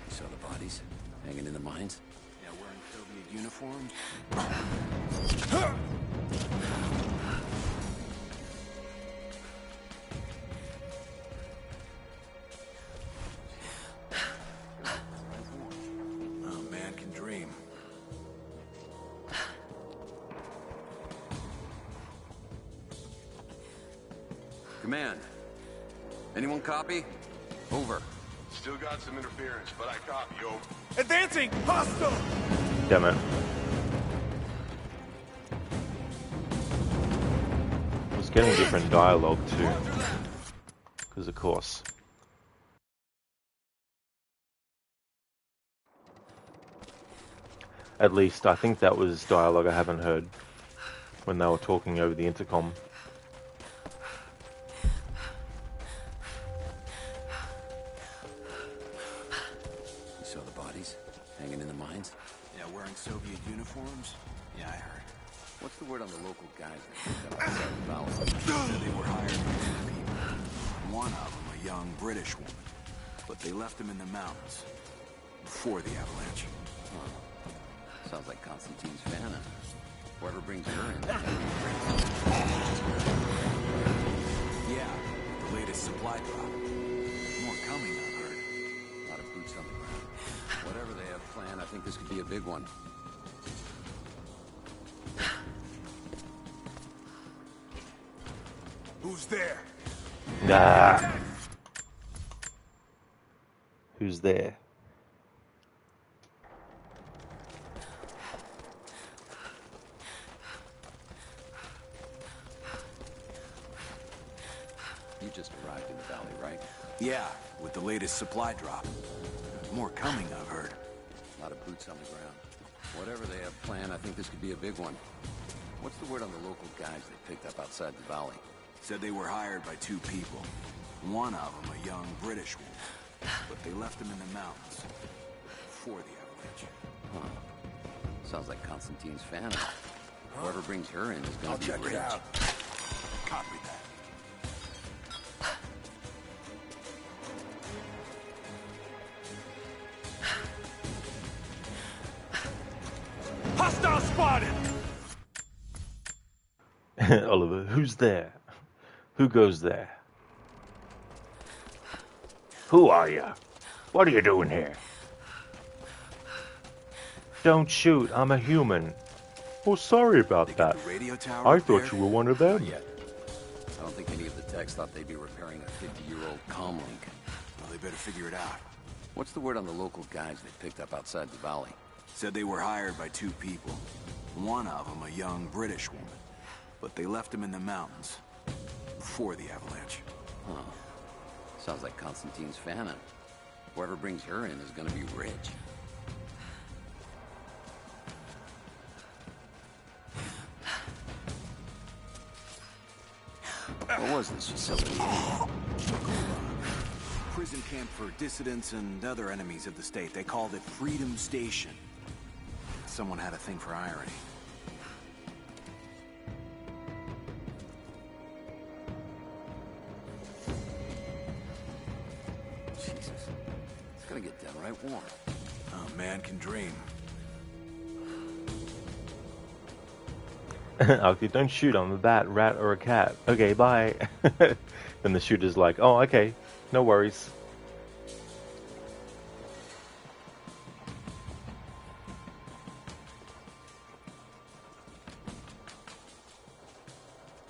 saw the bodies hanging in the mines? Yeah, wearing Soviet uniforms? Oh, man can dream. Command. Anyone copy? Over. Still got some interference, but I copy, over. Advancing! Hostile! Damn it. I was getting different dialogue too. Because of course. At least I think that was dialogue I haven't heard when they were talking over the intercom. You saw the bodies hanging in the mines? Yeah, wearing Soviet uniforms? Yeah, I heard. What's the word on the local guys that picked up outside the valley? Said they were hired by 2 people. One of them a young British woman. But they left him in the mountains. Before the avalanche. Huh. Sounds like Constantine's Fannin. Whoever brings her in, that's gonna be rich. Yeah, the latest supply drop. More coming, I've heard. A lot of boots on the ground. Whatever they have planned, I think this could be a big one. Who's there? Nah. Who's there? You just arrived in the valley, right? Yeah, with the latest supply drop. More coming, I've heard. A lot of boots on the ground. Whatever they have planned, I think this could be a big one. What's the word on the local guys they picked up outside the valley? Said they were hired by 2 people. One of them a young British woman. But they left him in the mountains. Before the avalanche. Huh. Sounds like Constantine's Fannin. Whoever brings her in is gonna be check rich. it out. Copy that. Hostile spotted! Oliver, who's there? Who goes there? Who are you? What are you doing here? Don't shoot, I'm a human. Oh, sorry about that. Radio tower I thought you were one of them. Not yet. I don't think any of the techs thought they'd be repairing a 50-year-old comlink. Well, they better figure it out. What's the word on the local guys they picked up outside the valley? Said they were hired by 2 people. One of them a young British woman. But they left him in the mountains. Before the avalanche. Huh. Sounds like Constantine's Fannin. Whoever brings her in is gonna be rich. What was this facility? Prison camp for dissidents and other enemies of the state. They called it Freedom Station. Someone had a thing for irony. right warm. A man can dream. If you don't shoot, I'm a bat, rat, or a cat. Okay, bye. Then the shooter's like, oh, okay, no worries.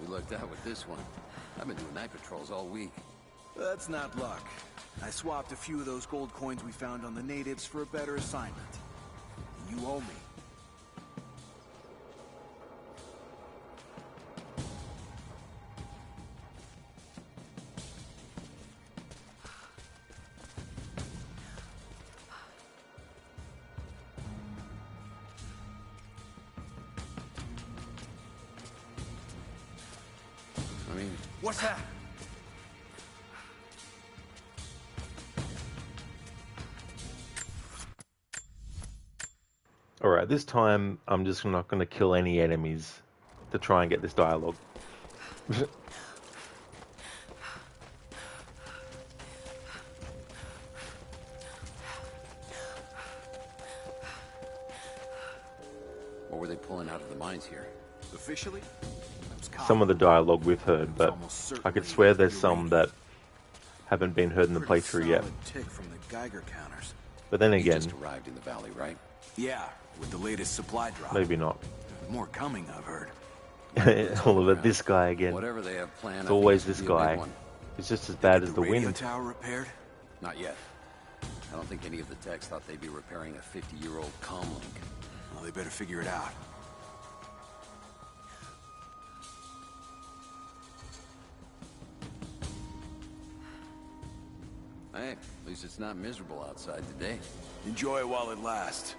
We lucked out with this one. I've been doing night patrols all week. That's not luck. I swapped a few of those gold coins we found on the natives for a better assignment. You owe me. What's that? Alright, this time I'm just not going to kill any enemies to try and get this dialogue. What were they pulling out of the mines here? Officially? Some of the dialogue we've heard, but I could swear there's some that haven't been heard in the playthrough yet. Tick from the Geiger counters. But then You again, just arrived in the valley, right? Yeah, with the latest supply drop. maybe not. More coming, I've heard. Oliver, this guy again. Whatever they have planned, It's I think always this this could be a big guy. one. It's just as bad as the radio wind. tower repaired? Not yet. I don't think any of the techs thought they'd be repairing a 50-year-old comlink. Well, they better figure it out. Hey, at least it's not miserable outside today. Enjoy it while it lasts.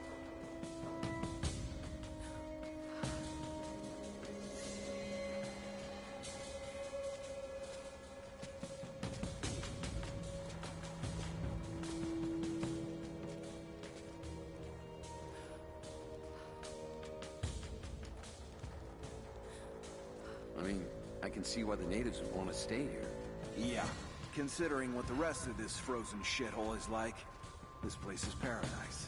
I mean, I can see why the natives would want to stay here. Yeah, considering what the rest of this frozen shithole is like, this place is paradise.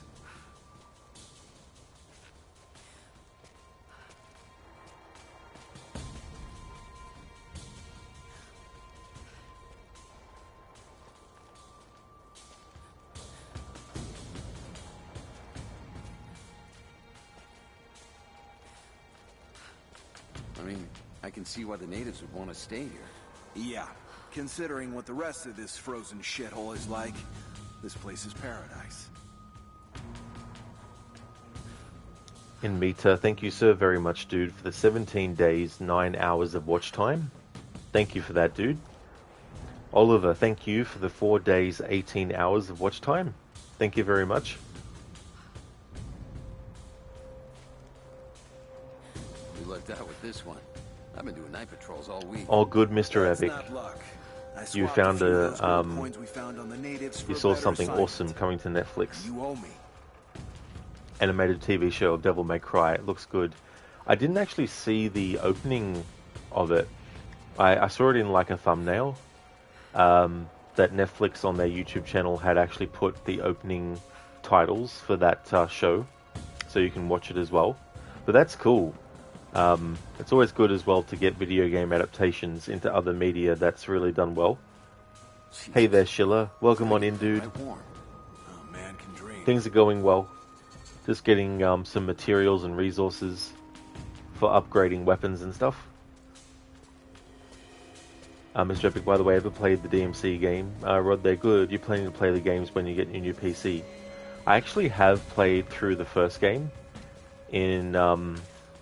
I mean, I can see why the natives would want to stay here. Yeah, considering what the rest of this frozen shithole is like, this place is paradise. In Meta, thank you so very much, dude, for the 17 days, 9 hours of watch time. Thank you for that, dude. Oliver, thank you for the 4 days, 18 hours of watch time. Thank you very much. We lucked out with this one. I've been doing night patrols all week. All good, Mr. That's Epic. not luck. I You swapped found few of a, those gold coins we found on the natives for you a saw better something assignment. awesome coming to Netflix. You owe me. Animated TV show of Devil May Cry. It looks good. I didn't actually see the opening of it. I saw it in like a thumbnail. That Netflix on their YouTube channel had actually put the opening titles for that show, so you can watch it as well. But that's cool. It's always good as well to get video game adaptations into other media that's really done well. Jesus. Hey there, Schiller. Welcome on in, dude. Man can dream. Things are going well. Just getting some materials and resources for upgrading weapons and stuff. Mr. Epic, by the way, ever played the DMC game? Rod, they're good. You're planning to play the games when you get your new PC. I actually have played through the first game in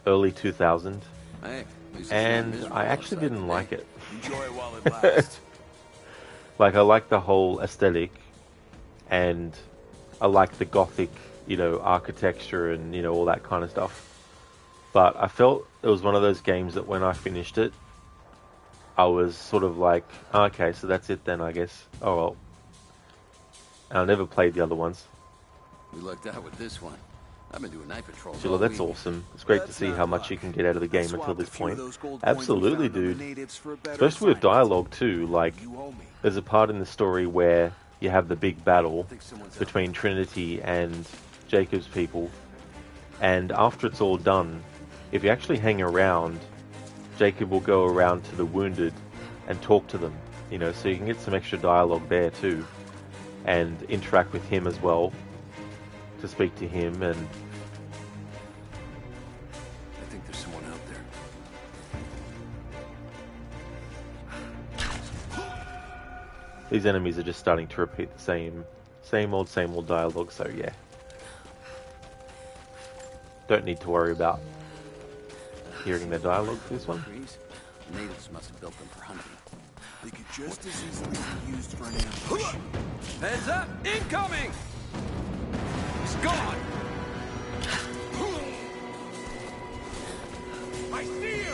early 2000, Hey, and I actually didn't like it. Enjoy it while it lasts. Like, I like the whole aesthetic, and I like the gothic, architecture and, all that kind of stuff. But I felt it was one of those games that when I finished it, I was sort of like, okay, so that's it then, I guess. Oh well. And I never played the other ones. We lucked out with this one. I've been doing night patrols Chilla, all that's week. awesome. It's great to see how much you can get out of the game until this point. Absolutely, dude. Especially with dialogue too. Like, there's a part in the story where you have the big battle between Trinity and Jacob's people. And after it's all done, if you actually hang around, Jacob will go around to the wounded and talk to them, you know, so you can get some extra dialogue there too, and interact with him as well, to speak to him. And I think there's someone out there. these enemies are just starting to repeat the same old dialogue, so yeah. Don't need to worry about hearing their dialogue for this one. Natives must have built them for hunting. They could just as easily be used for an ambush. Heads up! Incoming! He's gone! I see you!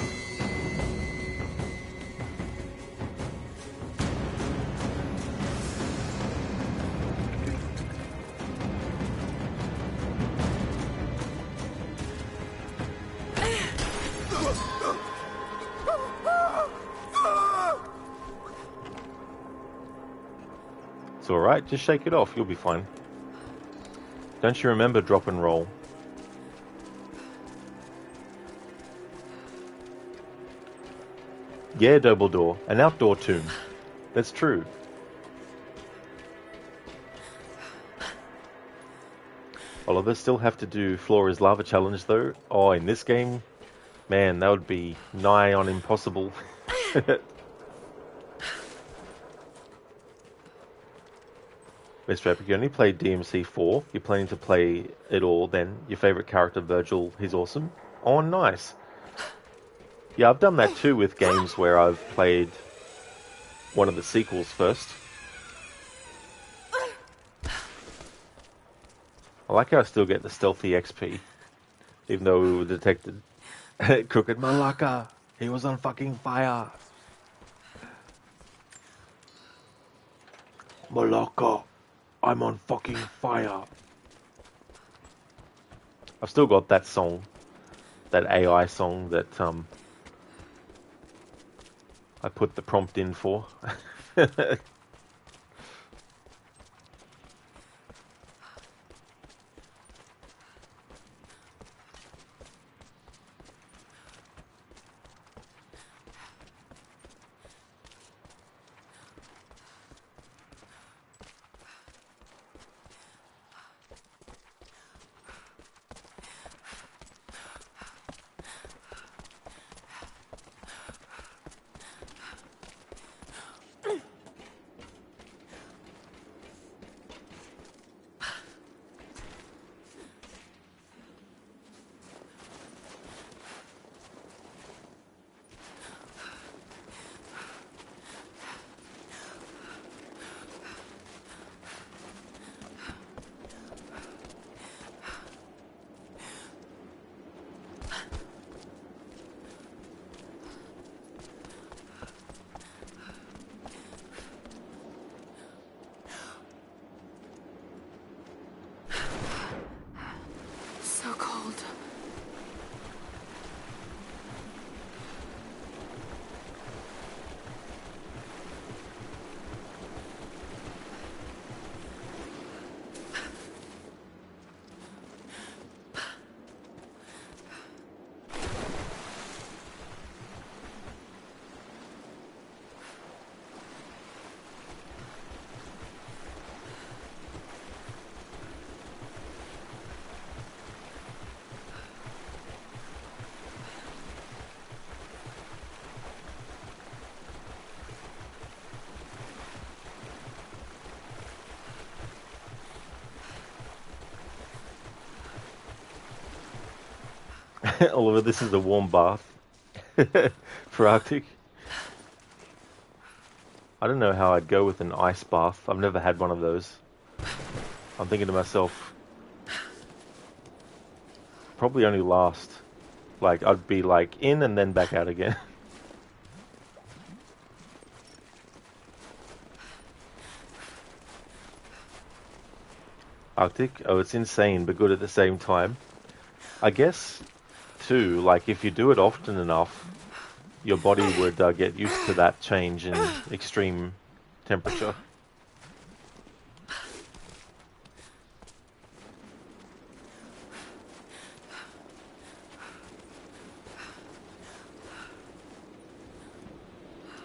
It's alright, just shake it off, you'll be fine. Don't you remember drop and roll? Yeah, Dumbledore, an outdoor tomb. That's true. Oliver, still have to do Flora's Lava Challenge though. Oh, in this game, man, that would be nigh on impossible. Mr. Epic, you only played DMC 4. You're planning to play it all then. Your favourite character, Virgil, he's awesome. Oh, nice. Yeah, I've done that too with games where I've played one of the sequels first. I like how I still get the stealthy XP, even though we were detected. Crooked Malacca, he was on fucking fire. Malacca, I'm on fucking fire. I've still got that song, that AI song that I put the prompt in for. So cold. Oliver, this is a warm bath for Arctic. I don't know how I'd go with an ice bath. I've never had one of those. I'm thinking to myself, probably only last, like, I'd be like in and then back out again. Arctic, oh, it's insane but good at the same time. I guess too, like, if you do it often enough, your body would get used to that change in extreme temperature.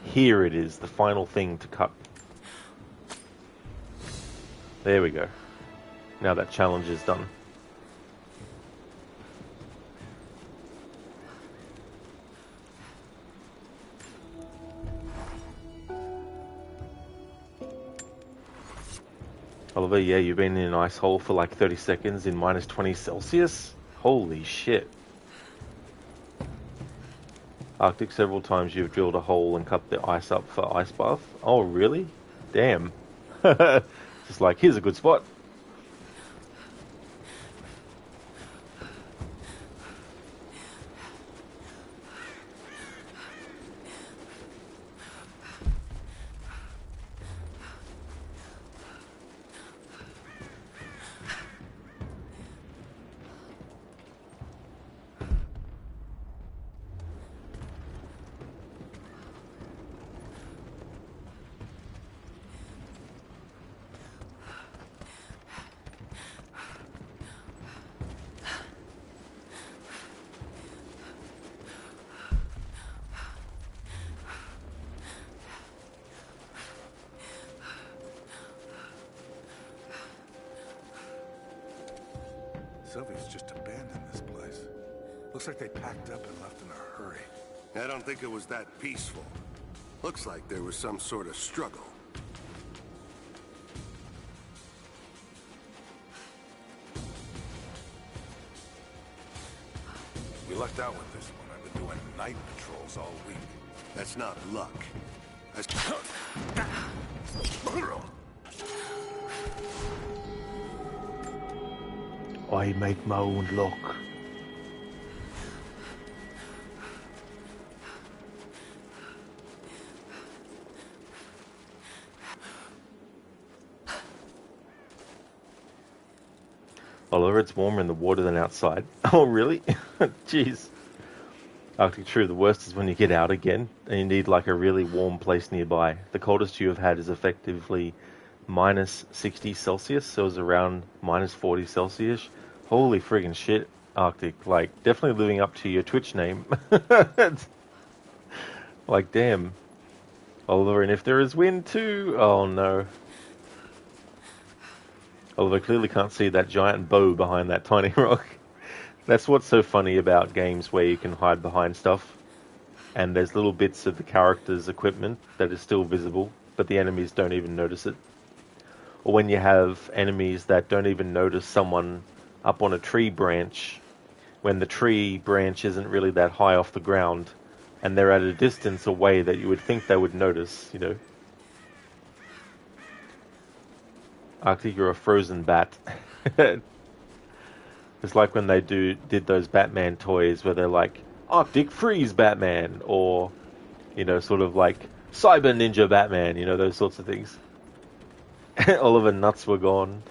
Here it is, the final thing to cut. There we go. Now that challenge is done. Oliver, yeah, you've been in an ice hole for like 30 seconds in minus 20 Celsius? Holy shit. Arctic, several times you've drilled a hole and cut the ice up for ice bath? Oh, really? Damn. Just like, here's a good spot. Sylvia's just abandoned this place. Looks like they packed up and left in a hurry. I don't think it was that peaceful. Looks like there was some sort of struggle. We lucked out with this one. I've been doing night patrols all week. That's not luck. I make my own luck. Oliver, it's warmer in the water than outside. Oh, really? Jeez. Arctic true, the worst is when you get out again and you need like a really warm place nearby. The coldest you have had is effectively minus 60 Celsius, so it's around minus 40 Celsius. Holy friggin' shit, Arctic. Like, definitely living up to your Twitch name. Like, damn. Oliver, and if there is wind too? Oh no. Oliver clearly can't see that giant bow behind that tiny rock. That's what's so funny about games where you can hide behind stuff. And there's little bits of the character's equipment that is still visible, but the enemies don't even notice it. Or when you have enemies that don't even notice someone up on a tree branch, when the tree branch isn't really that high off the ground, and they're at a distance away that you would think they would notice, you know. Arctic, you're a frozen bat. It's like when they did those Batman toys where they're like, Arctic freeze Batman, or, you know, sort of like Cyber Ninja Batman, you know, those sorts of things. All of the nuts were gone.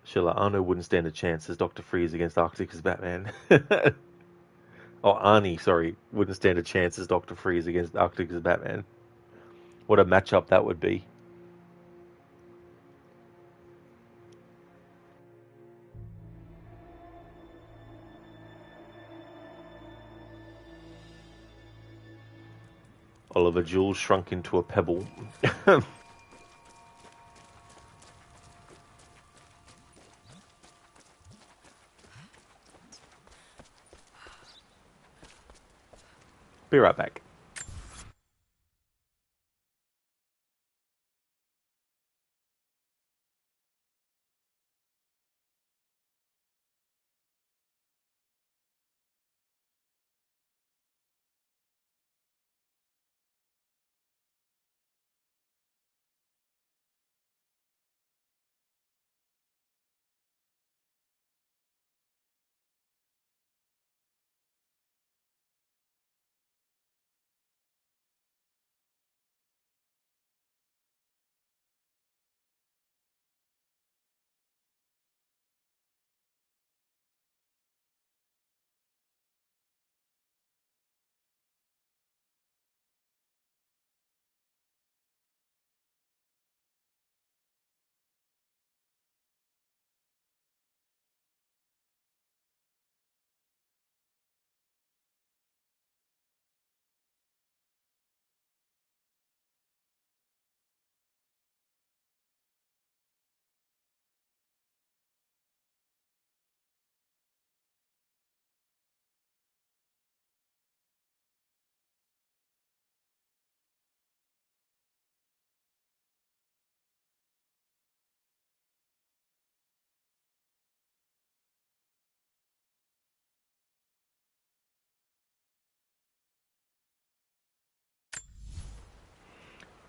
Sheila, Arno wouldn't stand a chance as Dr. Freeze against Arctic as Batman. Oh, Arnie, sorry, wouldn't stand a chance as Dr. Freeze against Arctic as Batman. What a matchup that would be. Oliver Jules shrunk into a pebble. Be right back.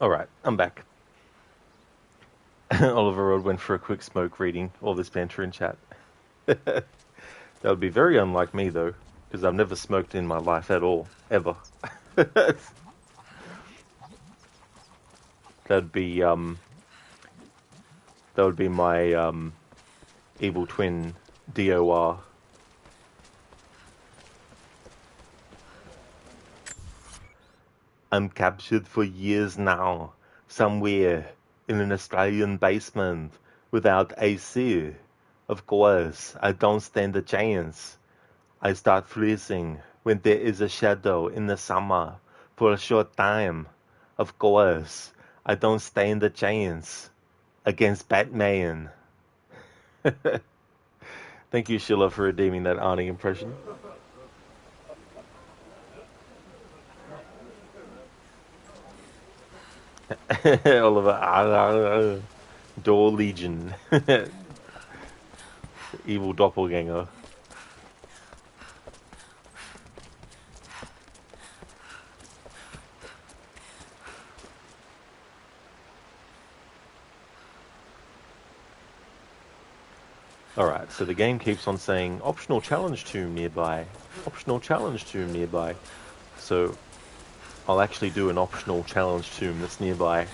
Alright, I'm back. Oliver Road went for a quick smoke reading all this banter in chat. That would be very unlike me, though, because I've never smoked in my life at all, ever. That'd be my evil twin DOR. I'm captured for years now, somewhere in an Australian basement without AC. Of course, I don't stand a chance. I start freezing when there is a shadow in the summer for a short time. Of course, I don't stand a chance against Batman. Thank you, Sheila, for redeeming that Arnie impression. Oliver, Door Legion. Evil doppelganger. Alright, so the game keeps on saying optional challenge tomb nearby. Optional challenge tomb nearby. So I'll actually do an optional challenge tomb that's nearby.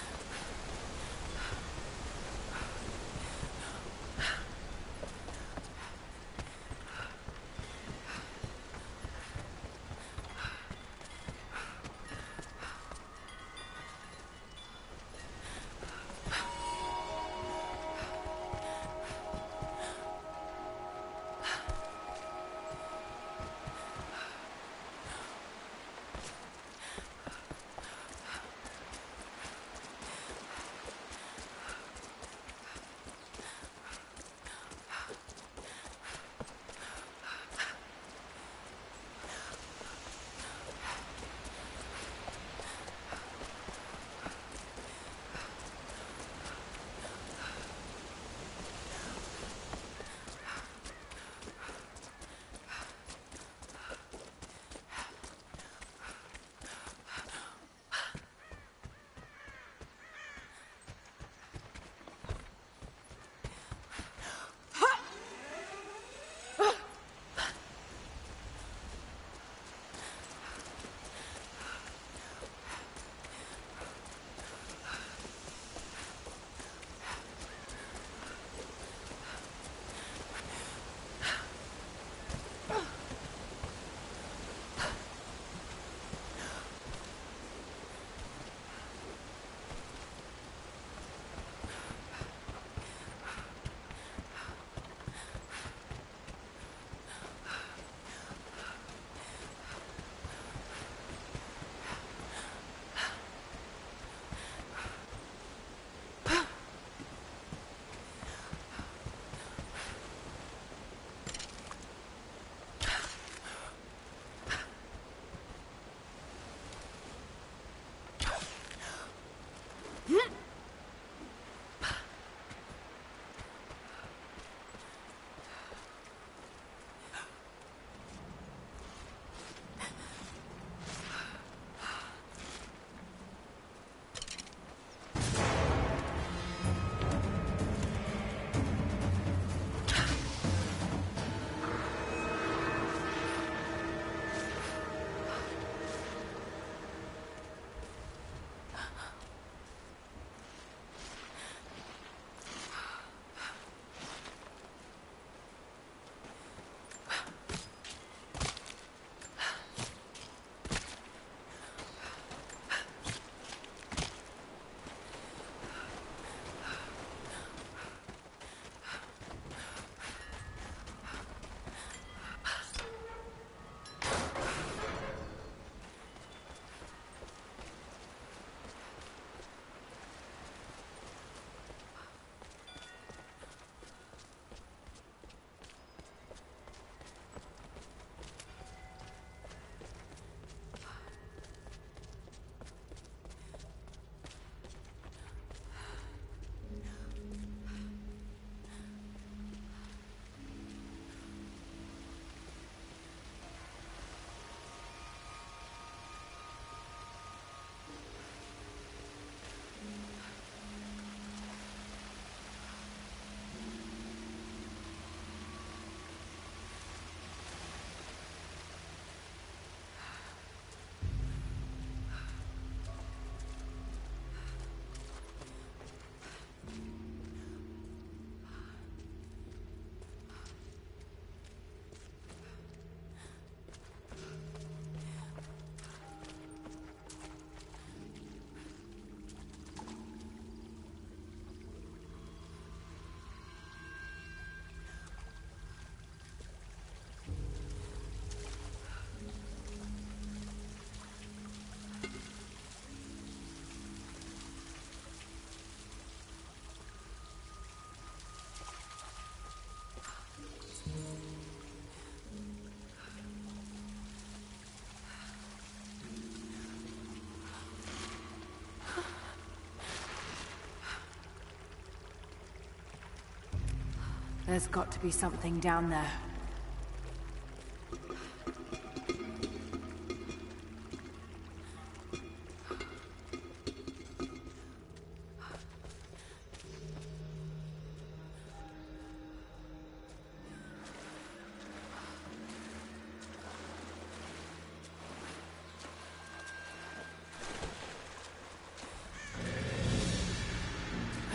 There's got to be something down there.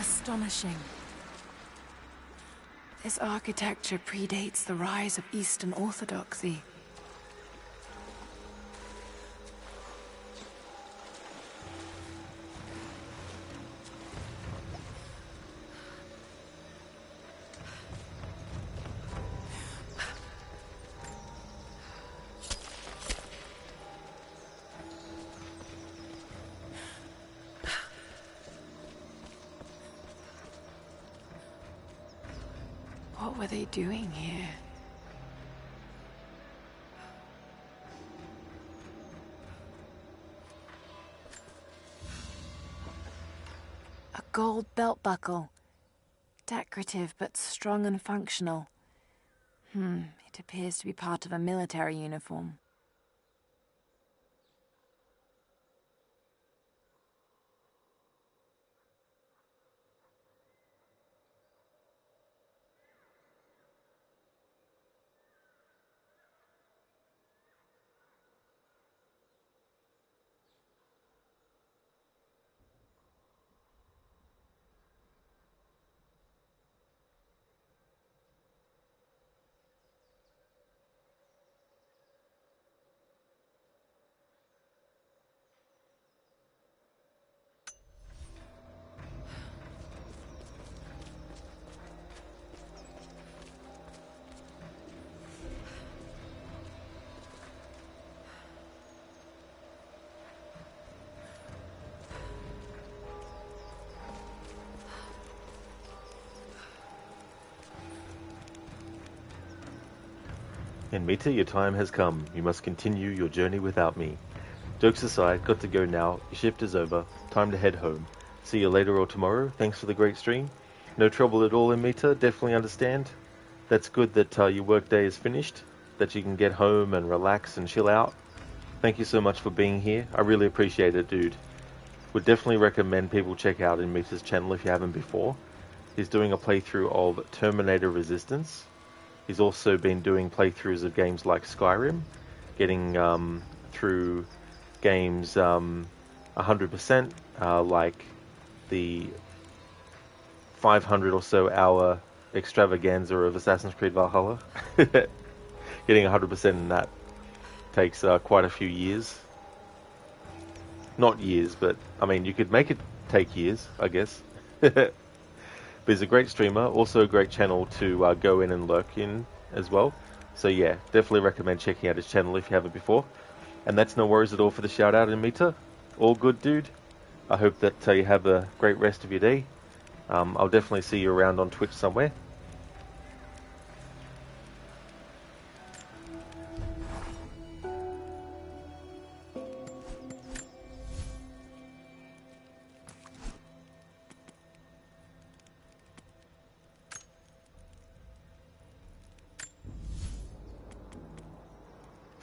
Astonishing. This architecture predates the rise of Eastern Orthodoxy. What were they doing here? A gold belt buckle. Decorative but strong and functional. It appears to be part of a military uniform. And Mita, your time has come. You must continue your journey without me. Jokes aside, got to go now. Your shift is over. Time to head home. See you later or tomorrow. Thanks for the great stream. No trouble at all in Mita. Definitely understand. That's good that your workday is finished. That you can get home and relax and chill out. Thank you so much for being here. I really appreciate it, dude. Would definitely recommend people check out Mita's channel if you haven't before. He's doing a playthrough of Terminator Resistance. He's also been doing playthroughs of games like Skyrim, getting through games 100%, like the 500 or so hour extravaganza of Assassin's Creed Valhalla. Getting 100% in that takes quite a few years. Not years, but I mean, you could make it take years, I guess. But he's a great streamer, also a great channel to go in and lurk in as well. So yeah, definitely recommend checking out his channel if you haven't before. And that's no worries at all for the shout out in Mita. All good, dude. I hope that you have a great rest of your day. I'll definitely see you around on Twitch somewhere.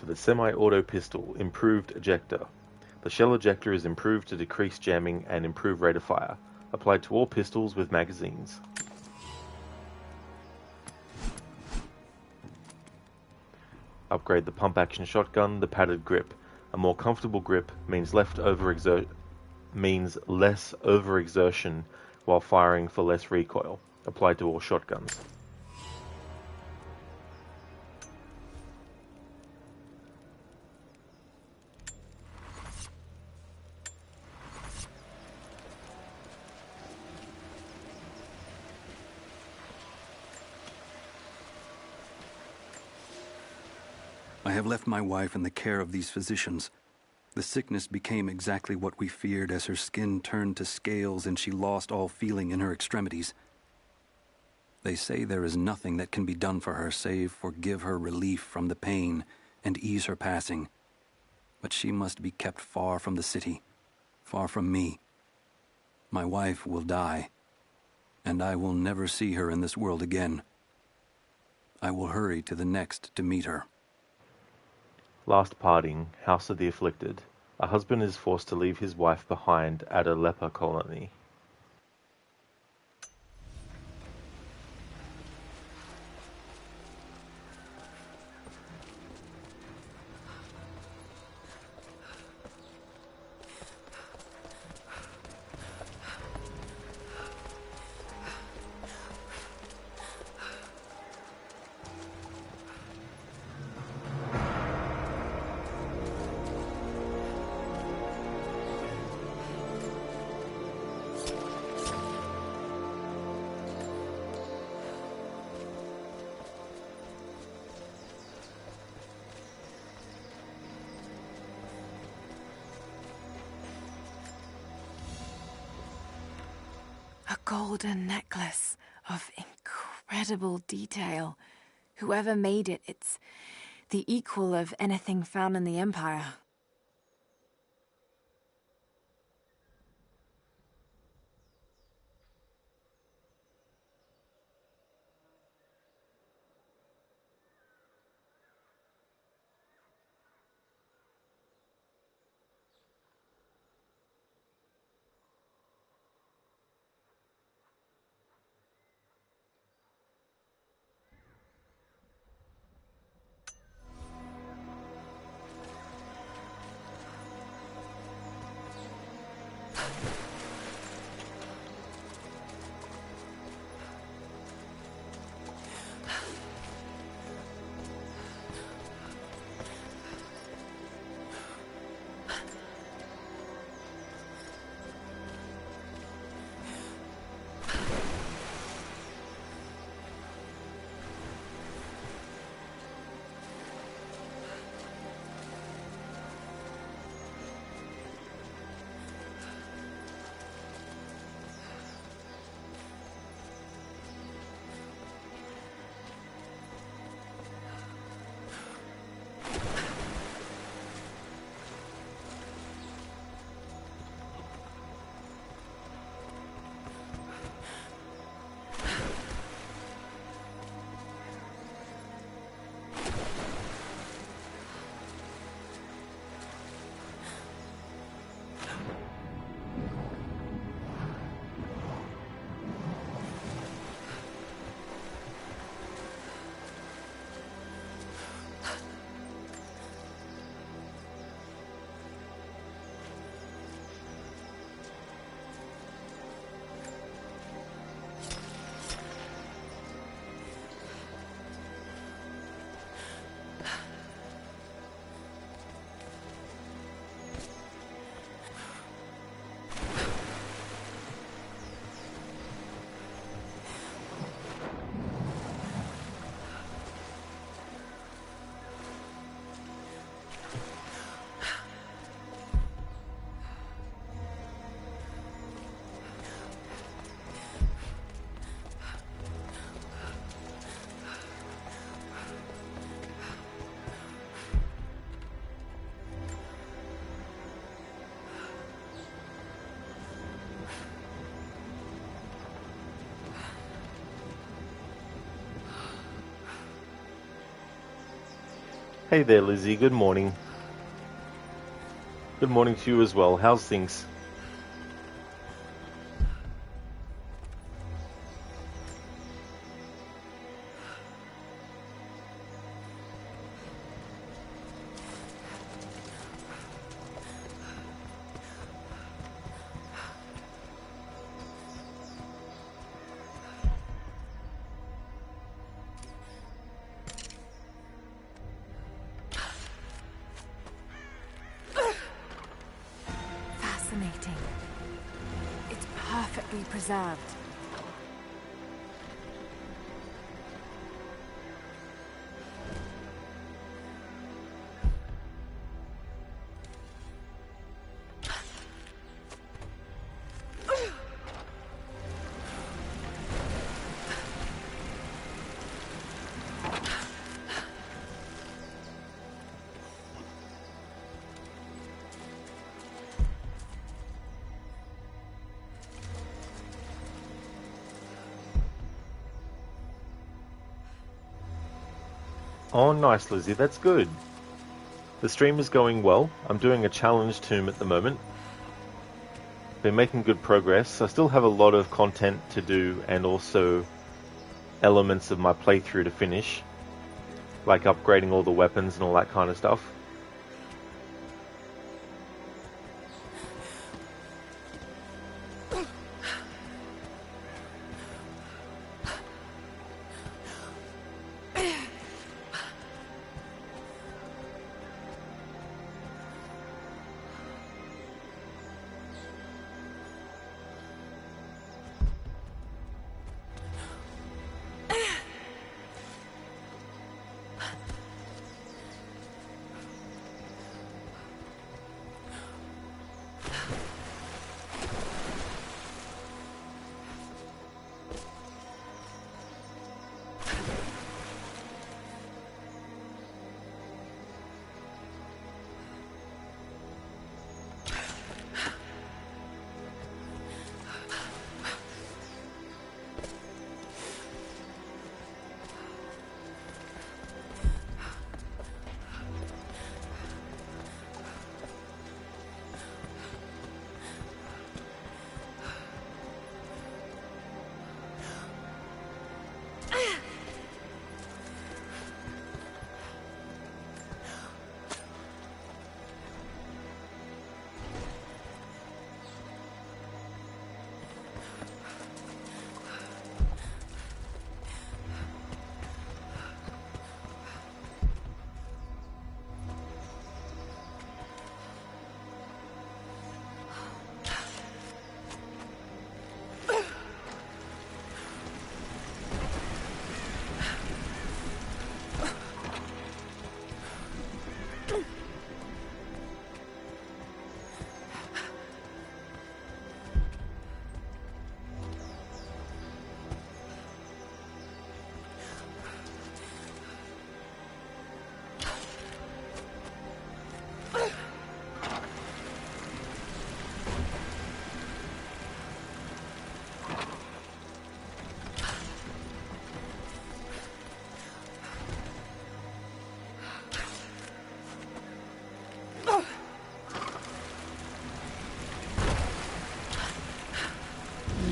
The semi-auto pistol, improved ejector. The shell ejector is improved to decrease jamming and improve rate of fire. Applied to all pistols with magazines. Upgrade the pump-action shotgun, the padded grip. A more comfortable grip means less overexertion while firing for less recoil. Applied to all shotguns. I have left my wife in the care of these physicians. The sickness became exactly what we feared as her skin turned to scales and she lost all feeling in her extremities. They say there is nothing that can be done for her save for give her relief from the pain and ease her passing. But she must be kept far from the city, far from me. My wife will die, and I will never see her in this world again. I will hurry to the next to meet her. Last parting, House of the Afflicted. A husband is forced to leave his wife behind at a leper colony. A golden necklace of incredible detail. Whoever made it, it's the equal of anything found in the Empire. Hey there, Lizzie. Good morning. Good morning to you as well. How's things? Fascinating. It's perfectly preserved. Oh, nice, Lizzie. That's good. The stream is going well. I'm doing a challenge tomb at the moment. Been making good progress. I still have a lot of content to do and also elements of my playthrough to finish, like upgrading all the weapons and all that kind of stuff.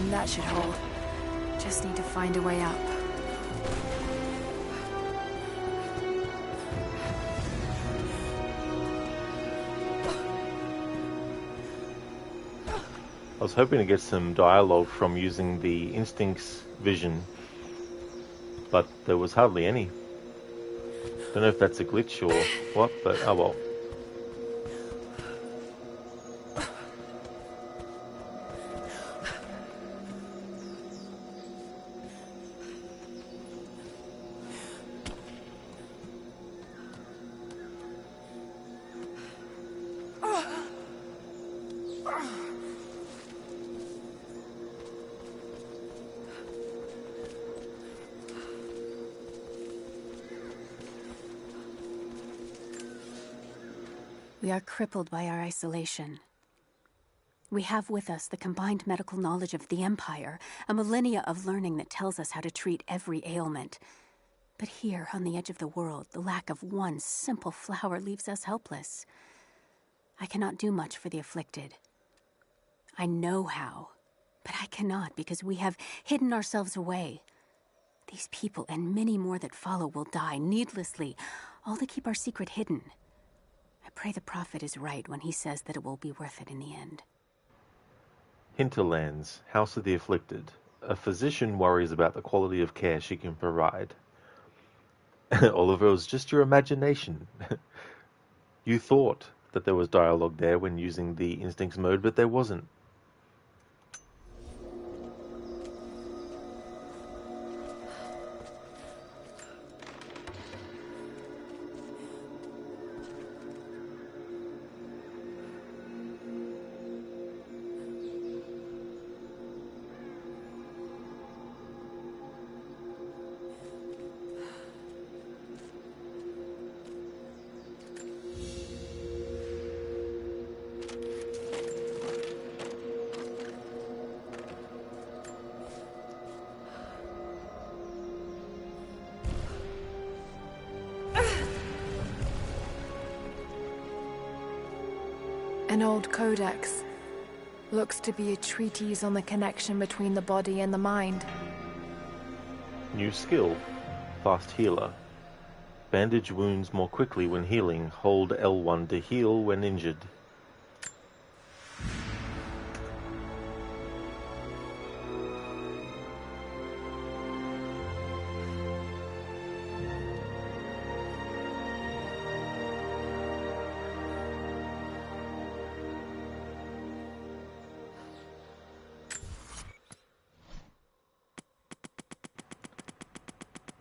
That should hold. Just need to find a way up. I was hoping to get some dialogue from using the Instinct's vision, but there was hardly any. Don't know if that's a glitch or what, but oh well. We are crippled by our isolation. We have with us the combined medical knowledge of the Empire, a millennia of learning that tells us how to treat every ailment. But here, on the edge of the world, the lack of one simple flower leaves us helpless. I cannot do much for the afflicted. I know how, but I cannot because we have hidden ourselves away. These people and many more that follow will die needlessly, all to keep our secret hidden. I pray the prophet is right when he says that it will be worth it in the end. Hinterlands, House of the Afflicted. A physician worries about the quality of care she can provide. Oliver, it was just your imagination. You thought that there was dialogue there when using the Instincts mode, but there wasn't. An old codex. Looks to be a treatise on the connection between the body and the mind. New skill. Fast healer. Bandage wounds more quickly when healing. Hold L1 to heal when injured.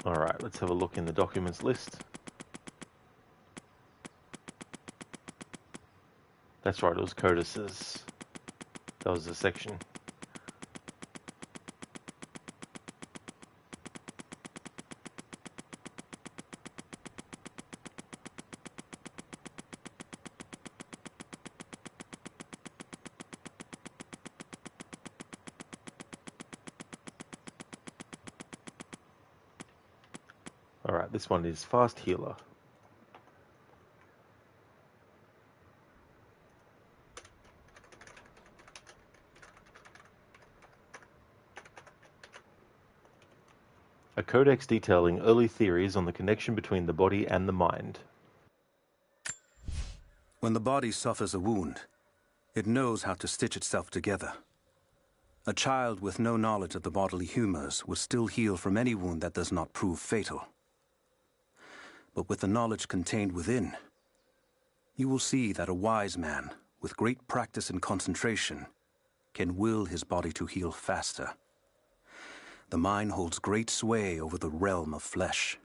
Alright, let's have a look in the documents list. That's right, it was codices. That was the section. Alright, this one is fast healer. A codex detailing early theories on the connection between the body and the mind. When the body suffers a wound, it knows how to stitch itself together. A child with no knowledge of the bodily humors will still heal from any wound that does not prove fatal. But with the knowledge contained within, you will see that a wise man, with great practice and concentration, can will his body to heal faster. The mind holds great sway over the realm of flesh.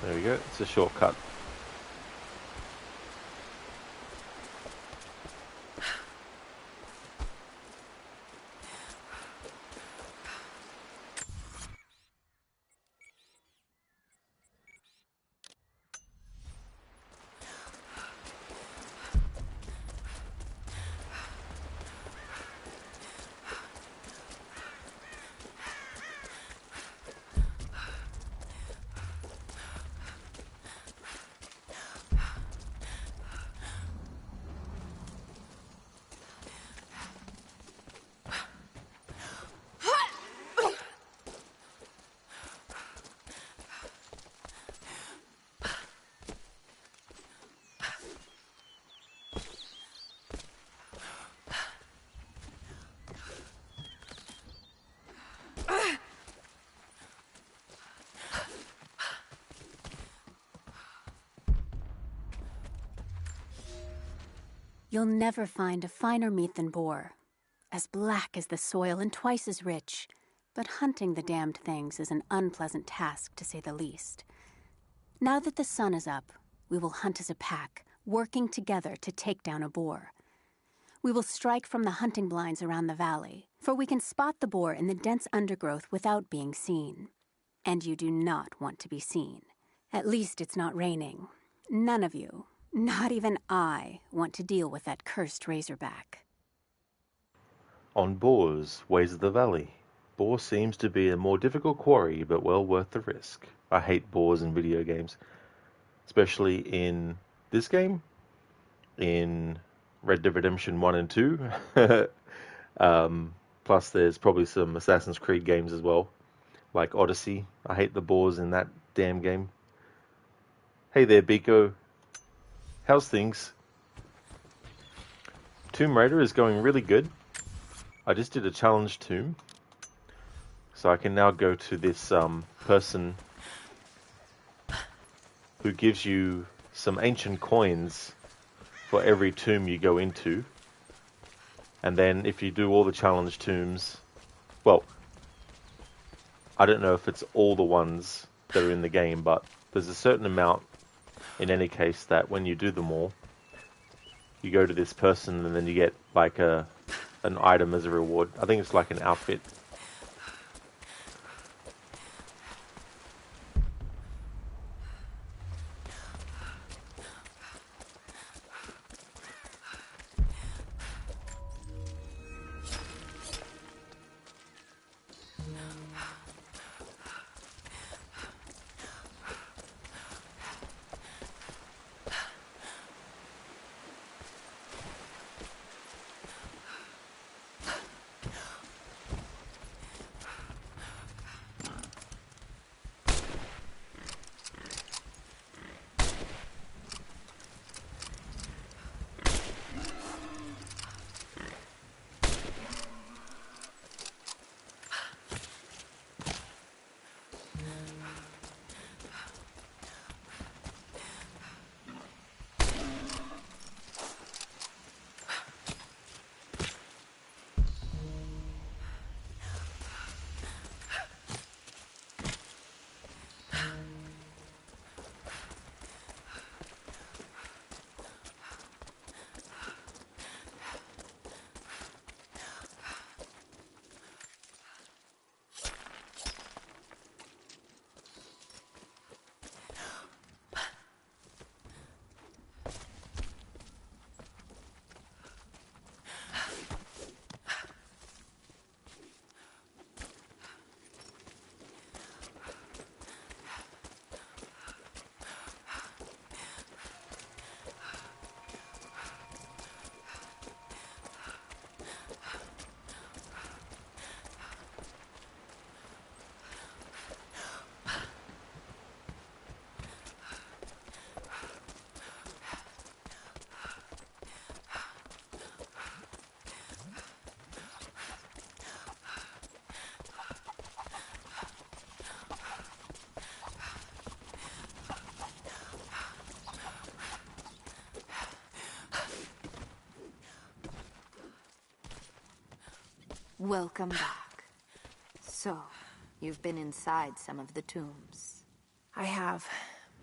There we go, it's a shortcut. You'll never find a finer meat than boar. As black as the soil and twice as rich. But hunting the damned things is an unpleasant task, to say the least. Now that the sun is up, we will hunt as a pack, working together to take down a boar. We will strike from the hunting blinds around the valley, for we can spot the boar in the dense undergrowth without being seen. And you do not want to be seen. At least it's not raining. None of you, not even I, want to deal with that cursed razorback. On boars, ways of the valley. Boar seems to be a more difficult quarry, but well worth the risk. I hate boars in video games, especially in this game, in Red Dead Redemption 1 and 2. Plus there's probably some Assassin's Creed games as well, like Odyssey. I hate the boars in that damn game. Hey there, Biko. How's things? Tomb Raider is going really good. I just did a challenge tomb, so I can now go to this person who gives you some ancient coins for every tomb you go into. And then if you do all the challenge tombs, well, I don't know if it's all the ones that are in the game, but there's a certain amount in any case that when you do them all, you go to this person and then you get like an item as a reward. I think it's like an outfit. Welcome back. So, you've been inside some of the tombs. I have,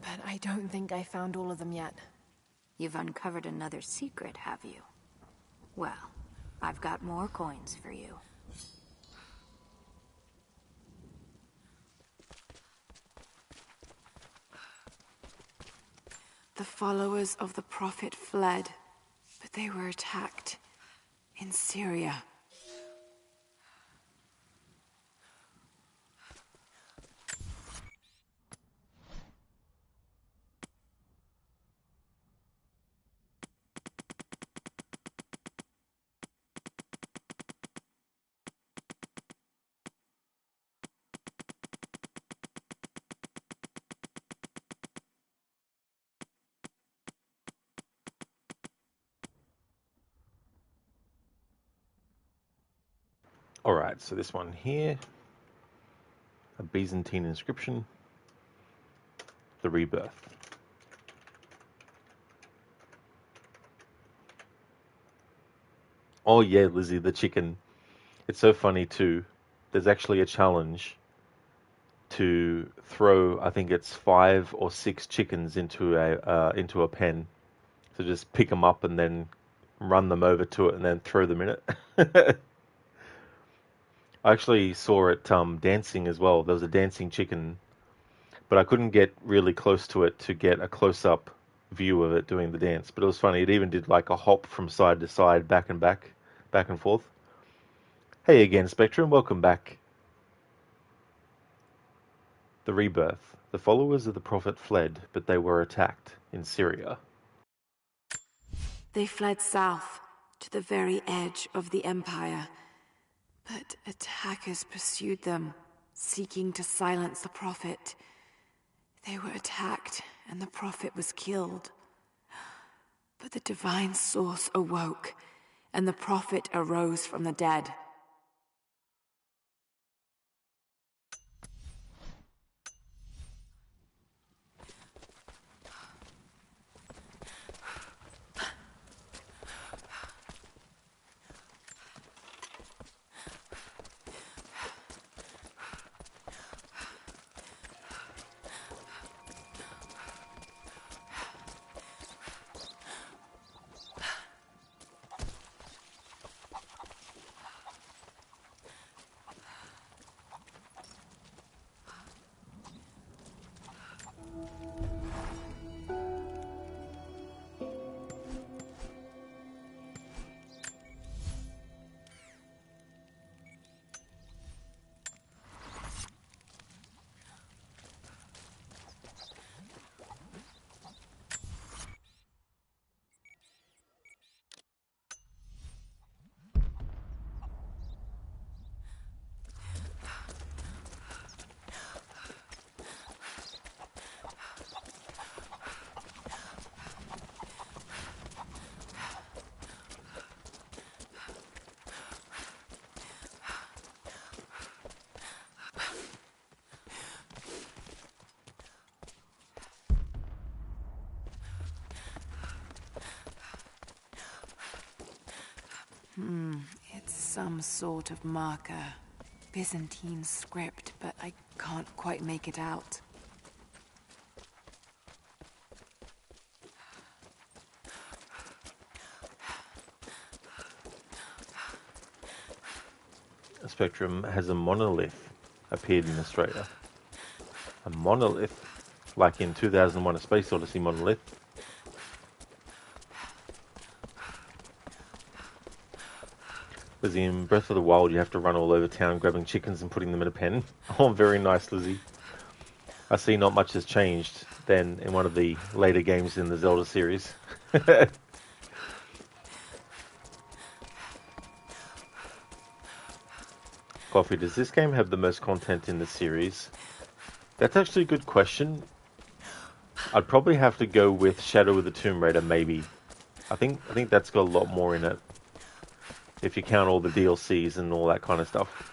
but I don't think I found all of them yet. You've uncovered another secret, have you? Well, I've got more coins for you. The followers of the Prophet fled, but they were attacked in Syria. Alright, so this one here, a Byzantine inscription, the rebirth. Oh yeah, Lizzie, the chicken. It's so funny too. There's actually a challenge to throw, I think it's 5 or 6 chickens into a pen. So just pick them up and then run them over to it and then throw them in it. I actually saw it dancing as well. There was a dancing chicken, but I couldn't get really close to it to get a close-up view of it doing the dance. But it was funny. It even did like a hop from side to side, back and back, back and forth. Hey again, Spectrum. Welcome back. The Rebirth. The followers of the Prophet fled, but they were attacked in Syria. They fled south, to the very edge of the Empire. But attackers pursued them, seeking to silence the Prophet. They were attacked, and the Prophet was killed. But the divine source awoke, and the Prophet arose from the dead. It's some sort of marker. Byzantine script, but I can't quite make it out. Spectrum has a monolith appeared in Australia. A monolith, like in 2001: A Space Odyssey monolith. Because in Breath of the Wild, you have to run all over town grabbing chickens and putting them in a pen. Oh, very nice, Lizzie. I see not much has changed than in one of the later games in the Zelda series. Coffee, does this game have the most content in the series? That's actually a good question. I'd probably have to go with Shadow of the Tomb Raider, maybe. I think that's got a lot more in it. If you count all the DLCs and all that kind of stuff.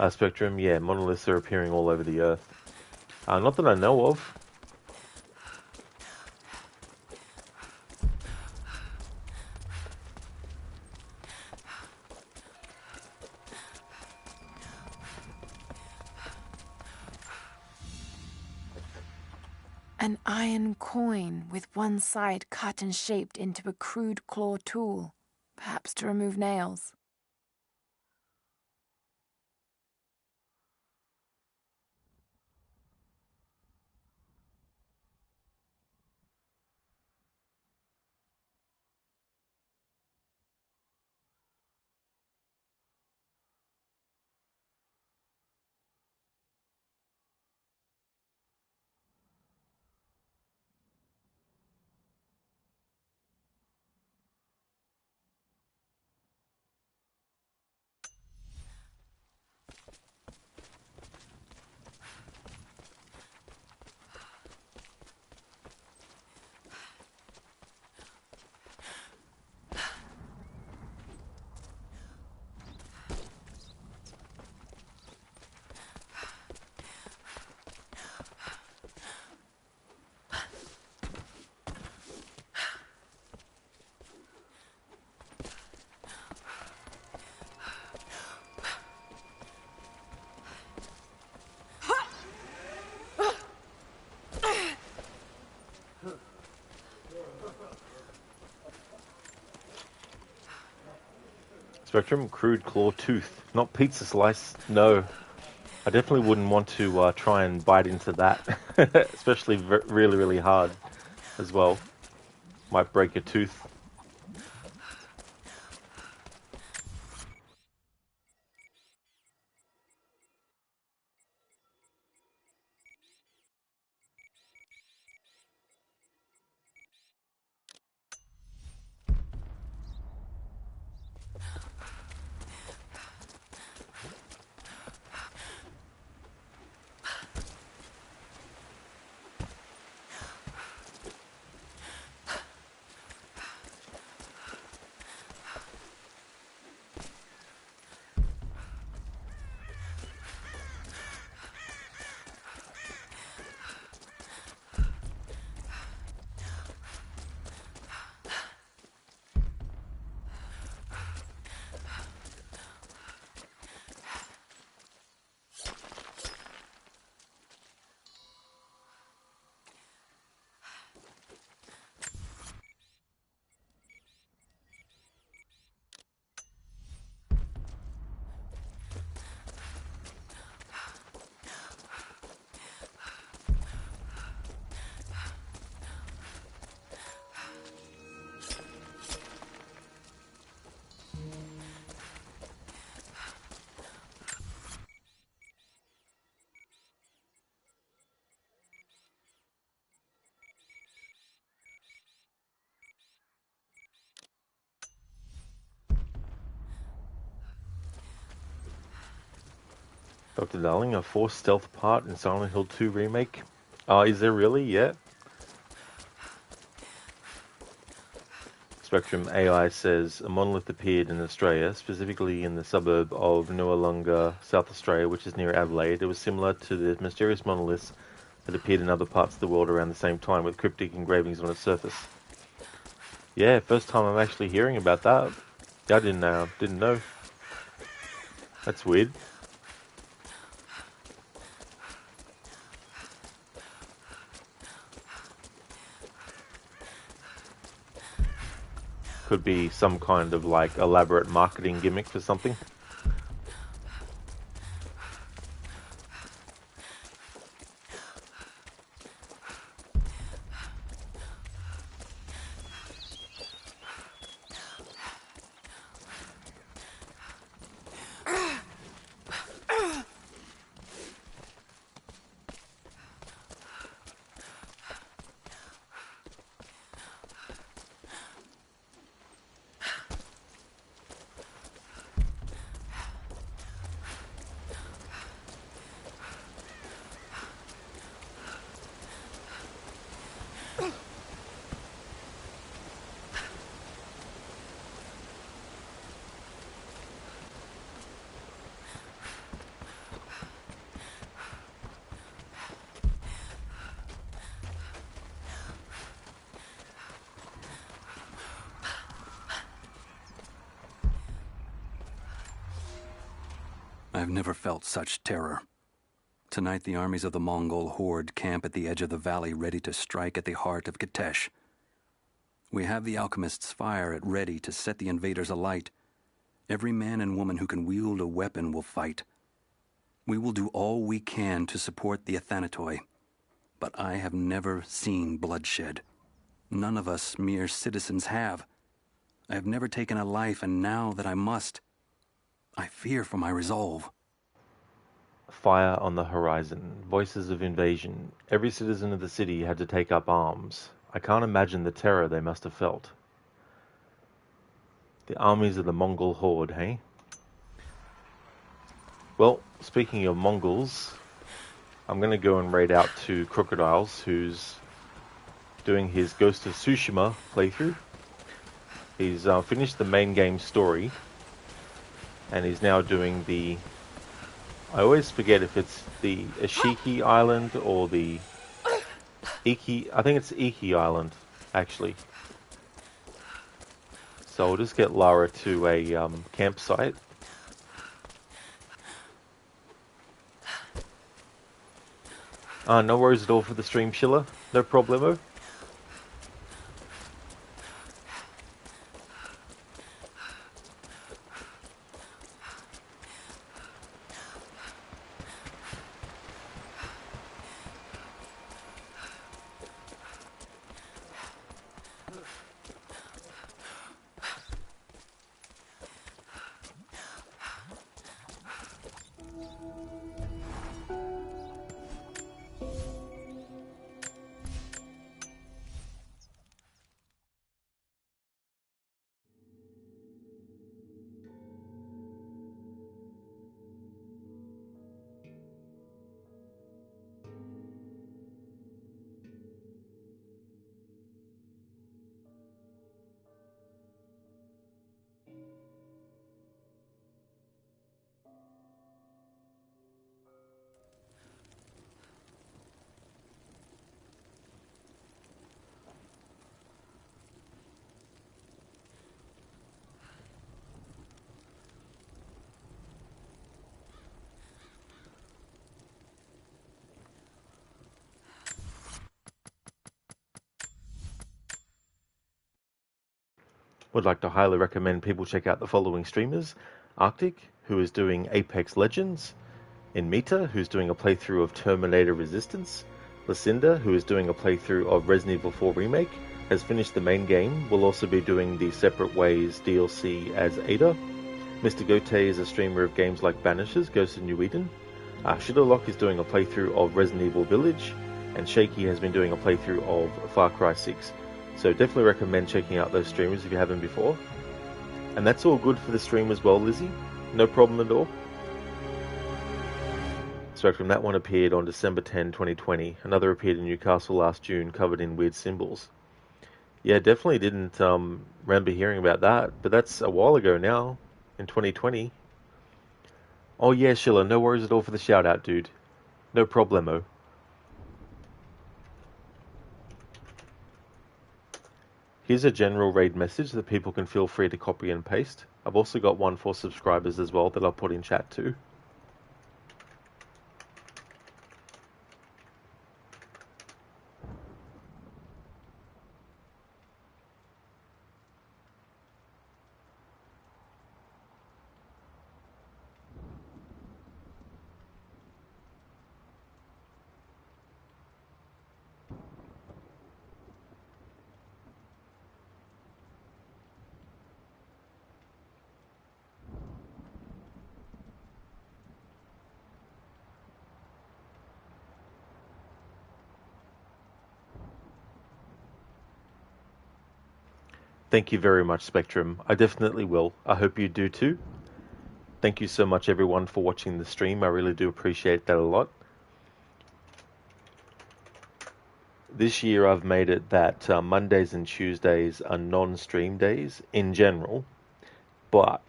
Spectrum, yeah, monoliths are appearing all over the Earth. Not that I know of. An iron coin with one side cut and shaped into a crude claw tool, perhaps to remove nails. Spectrum, crude claw tooth. Not pizza slice, no. I definitely wouldn't want to try and bite into that. Especially really, really hard as well. Might break a tooth. Dr. Darling, a forced stealth part in Silent Hill 2 remake. Is there really? Yeah. Spectrum AI says a monolith appeared in Australia, specifically in the suburb of Noarlunga, South Australia, which is near Adelaide. It was similar to the mysterious monoliths that appeared in other parts of the world around the same time, with cryptic engravings on its surface. Yeah, first time I'm actually hearing about that. I didn't know. That's weird. Could be some kind of like elaborate marketing gimmick for something. I've never felt such terror. Tonight the armies of the Mongol horde camp at the edge of the valley, ready to strike at the heart of Kitesh. We have the alchemist's fire at ready to set the invaders alight. Every man and woman who can wield a weapon will fight. We will do all we can to support the Athanatoi, but I have never seen bloodshed. None of us mere citizens have. I have never taken a life, and now that I must, I fear for my resolve. Fire on the horizon. Voices of invasion. Every citizen of the city had to take up arms. I can't imagine the terror they must have felt. The armies of the Mongol horde, hey? Well, speaking of Mongols, I'm going to go and raid out to Crocodiles, who's doing his Ghost of Tsushima playthrough. He's finished the main game story, and he's now doing the... I always forget if it's the Ashiki Island or the Iki... I think it's Iki Island, actually. So I'll just get Lara to a campsite. No worries at all for the stream, Shilla. No problemo. Would like to highly recommend people check out the following streamers. Arctic, who is doing Apex Legends. Inmita, who's doing a playthrough of Terminator Resistance. Lucinda, who is doing a playthrough of Resident Evil 4 Remake, has finished the main game, will also be doing the Separate Ways DLC as Ada. Mr. Gote is a streamer of games like Banishers, Ghost of New Eden. Shitterlock is doing a playthrough of Resident Evil Village, and Shaky has been doing a playthrough of Far Cry 6. So definitely recommend checking out those streamers if you haven't before. And that's all good for the stream as well, Lizzie. No problem at all. Spectrum, that one appeared on December 10, 2020. Another appeared in Newcastle last June, covered in weird symbols. Yeah, definitely didn't remember hearing about that, but that's a while ago now, in 2020. Oh yeah, Schiller, no worries at all for the shout out, dude. No problemo. Here's a general raid message that people can feel free to copy and paste. I've also got one for subscribers as well that I'll put in chat too. Thank you very much, Spectrum. I definitely will. I hope you do too. Thank you so much, everyone, for watching the stream. I really do appreciate that a lot. This year I've made it that Mondays and Tuesdays are non-stream days in general, but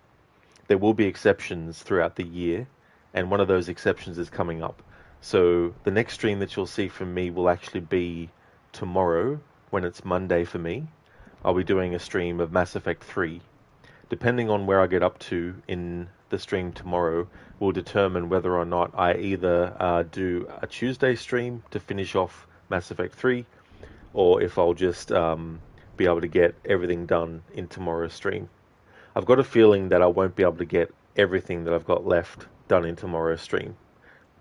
there will be exceptions throughout the year, and one of those exceptions is coming up. So the next stream that you'll see from me will actually be tomorrow, when it's Monday for me. I'll be doing a stream of Mass Effect 3. Depending on where I get up to in the stream tomorrow will determine whether or not I either do a Tuesday stream to finish off Mass Effect 3, or if I'll just be able to get everything done in tomorrow's stream. I've got a feeling that I won't be able to get everything that I've got left done in tomorrow's stream,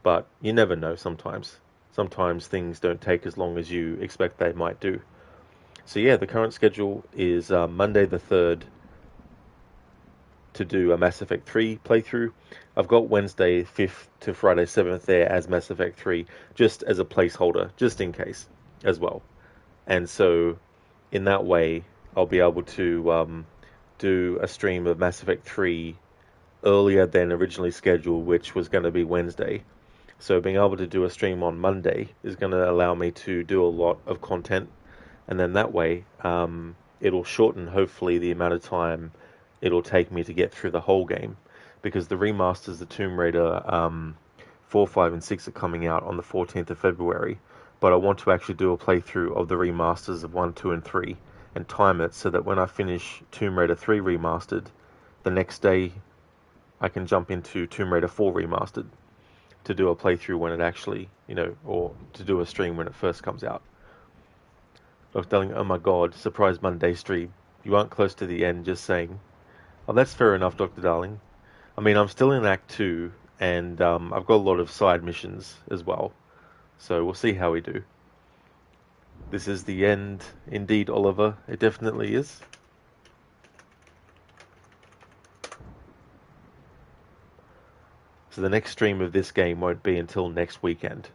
but you never know sometimes. Sometimes things don't take as long as you expect they might do. So yeah, the current schedule is Monday the 3rd to do a Mass Effect 3 playthrough. I've got Wednesday 5th to Friday 7th there as Mass Effect 3, just as a placeholder, just in case, as well. And so, in that way, I'll be able to do a stream of Mass Effect 3 earlier than originally scheduled, which was going to be Wednesday. So being able to do a stream on Monday is going to allow me to do a lot of content, and then that way it'll shorten, hopefully, the amount of time it'll take me to get through the whole game, because the remasters of Tomb Raider 4, 5, and 6 are coming out on the 14th of February, but I want to actually do a playthrough of the remasters of 1, 2, and 3, and time it so that when I finish Tomb Raider 3 Remastered, the next day I can jump into Tomb Raider 4 Remastered to do a playthrough when it actually, or to do a stream when it first comes out. Dr. Darling, oh my god, surprise Monday stream. You aren't close to the end, just saying. Oh, that's fair enough, Dr. Darling. I mean, I'm still in Act 2, and I've got a lot of side missions as well. So we'll see how we do. This is the end, indeed, Oliver. It definitely is. So the next stream of this game won't be until next weekend.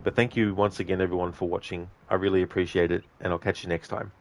But thank you once again, everyone, for watching. I really appreciate it, and I'll catch you next time.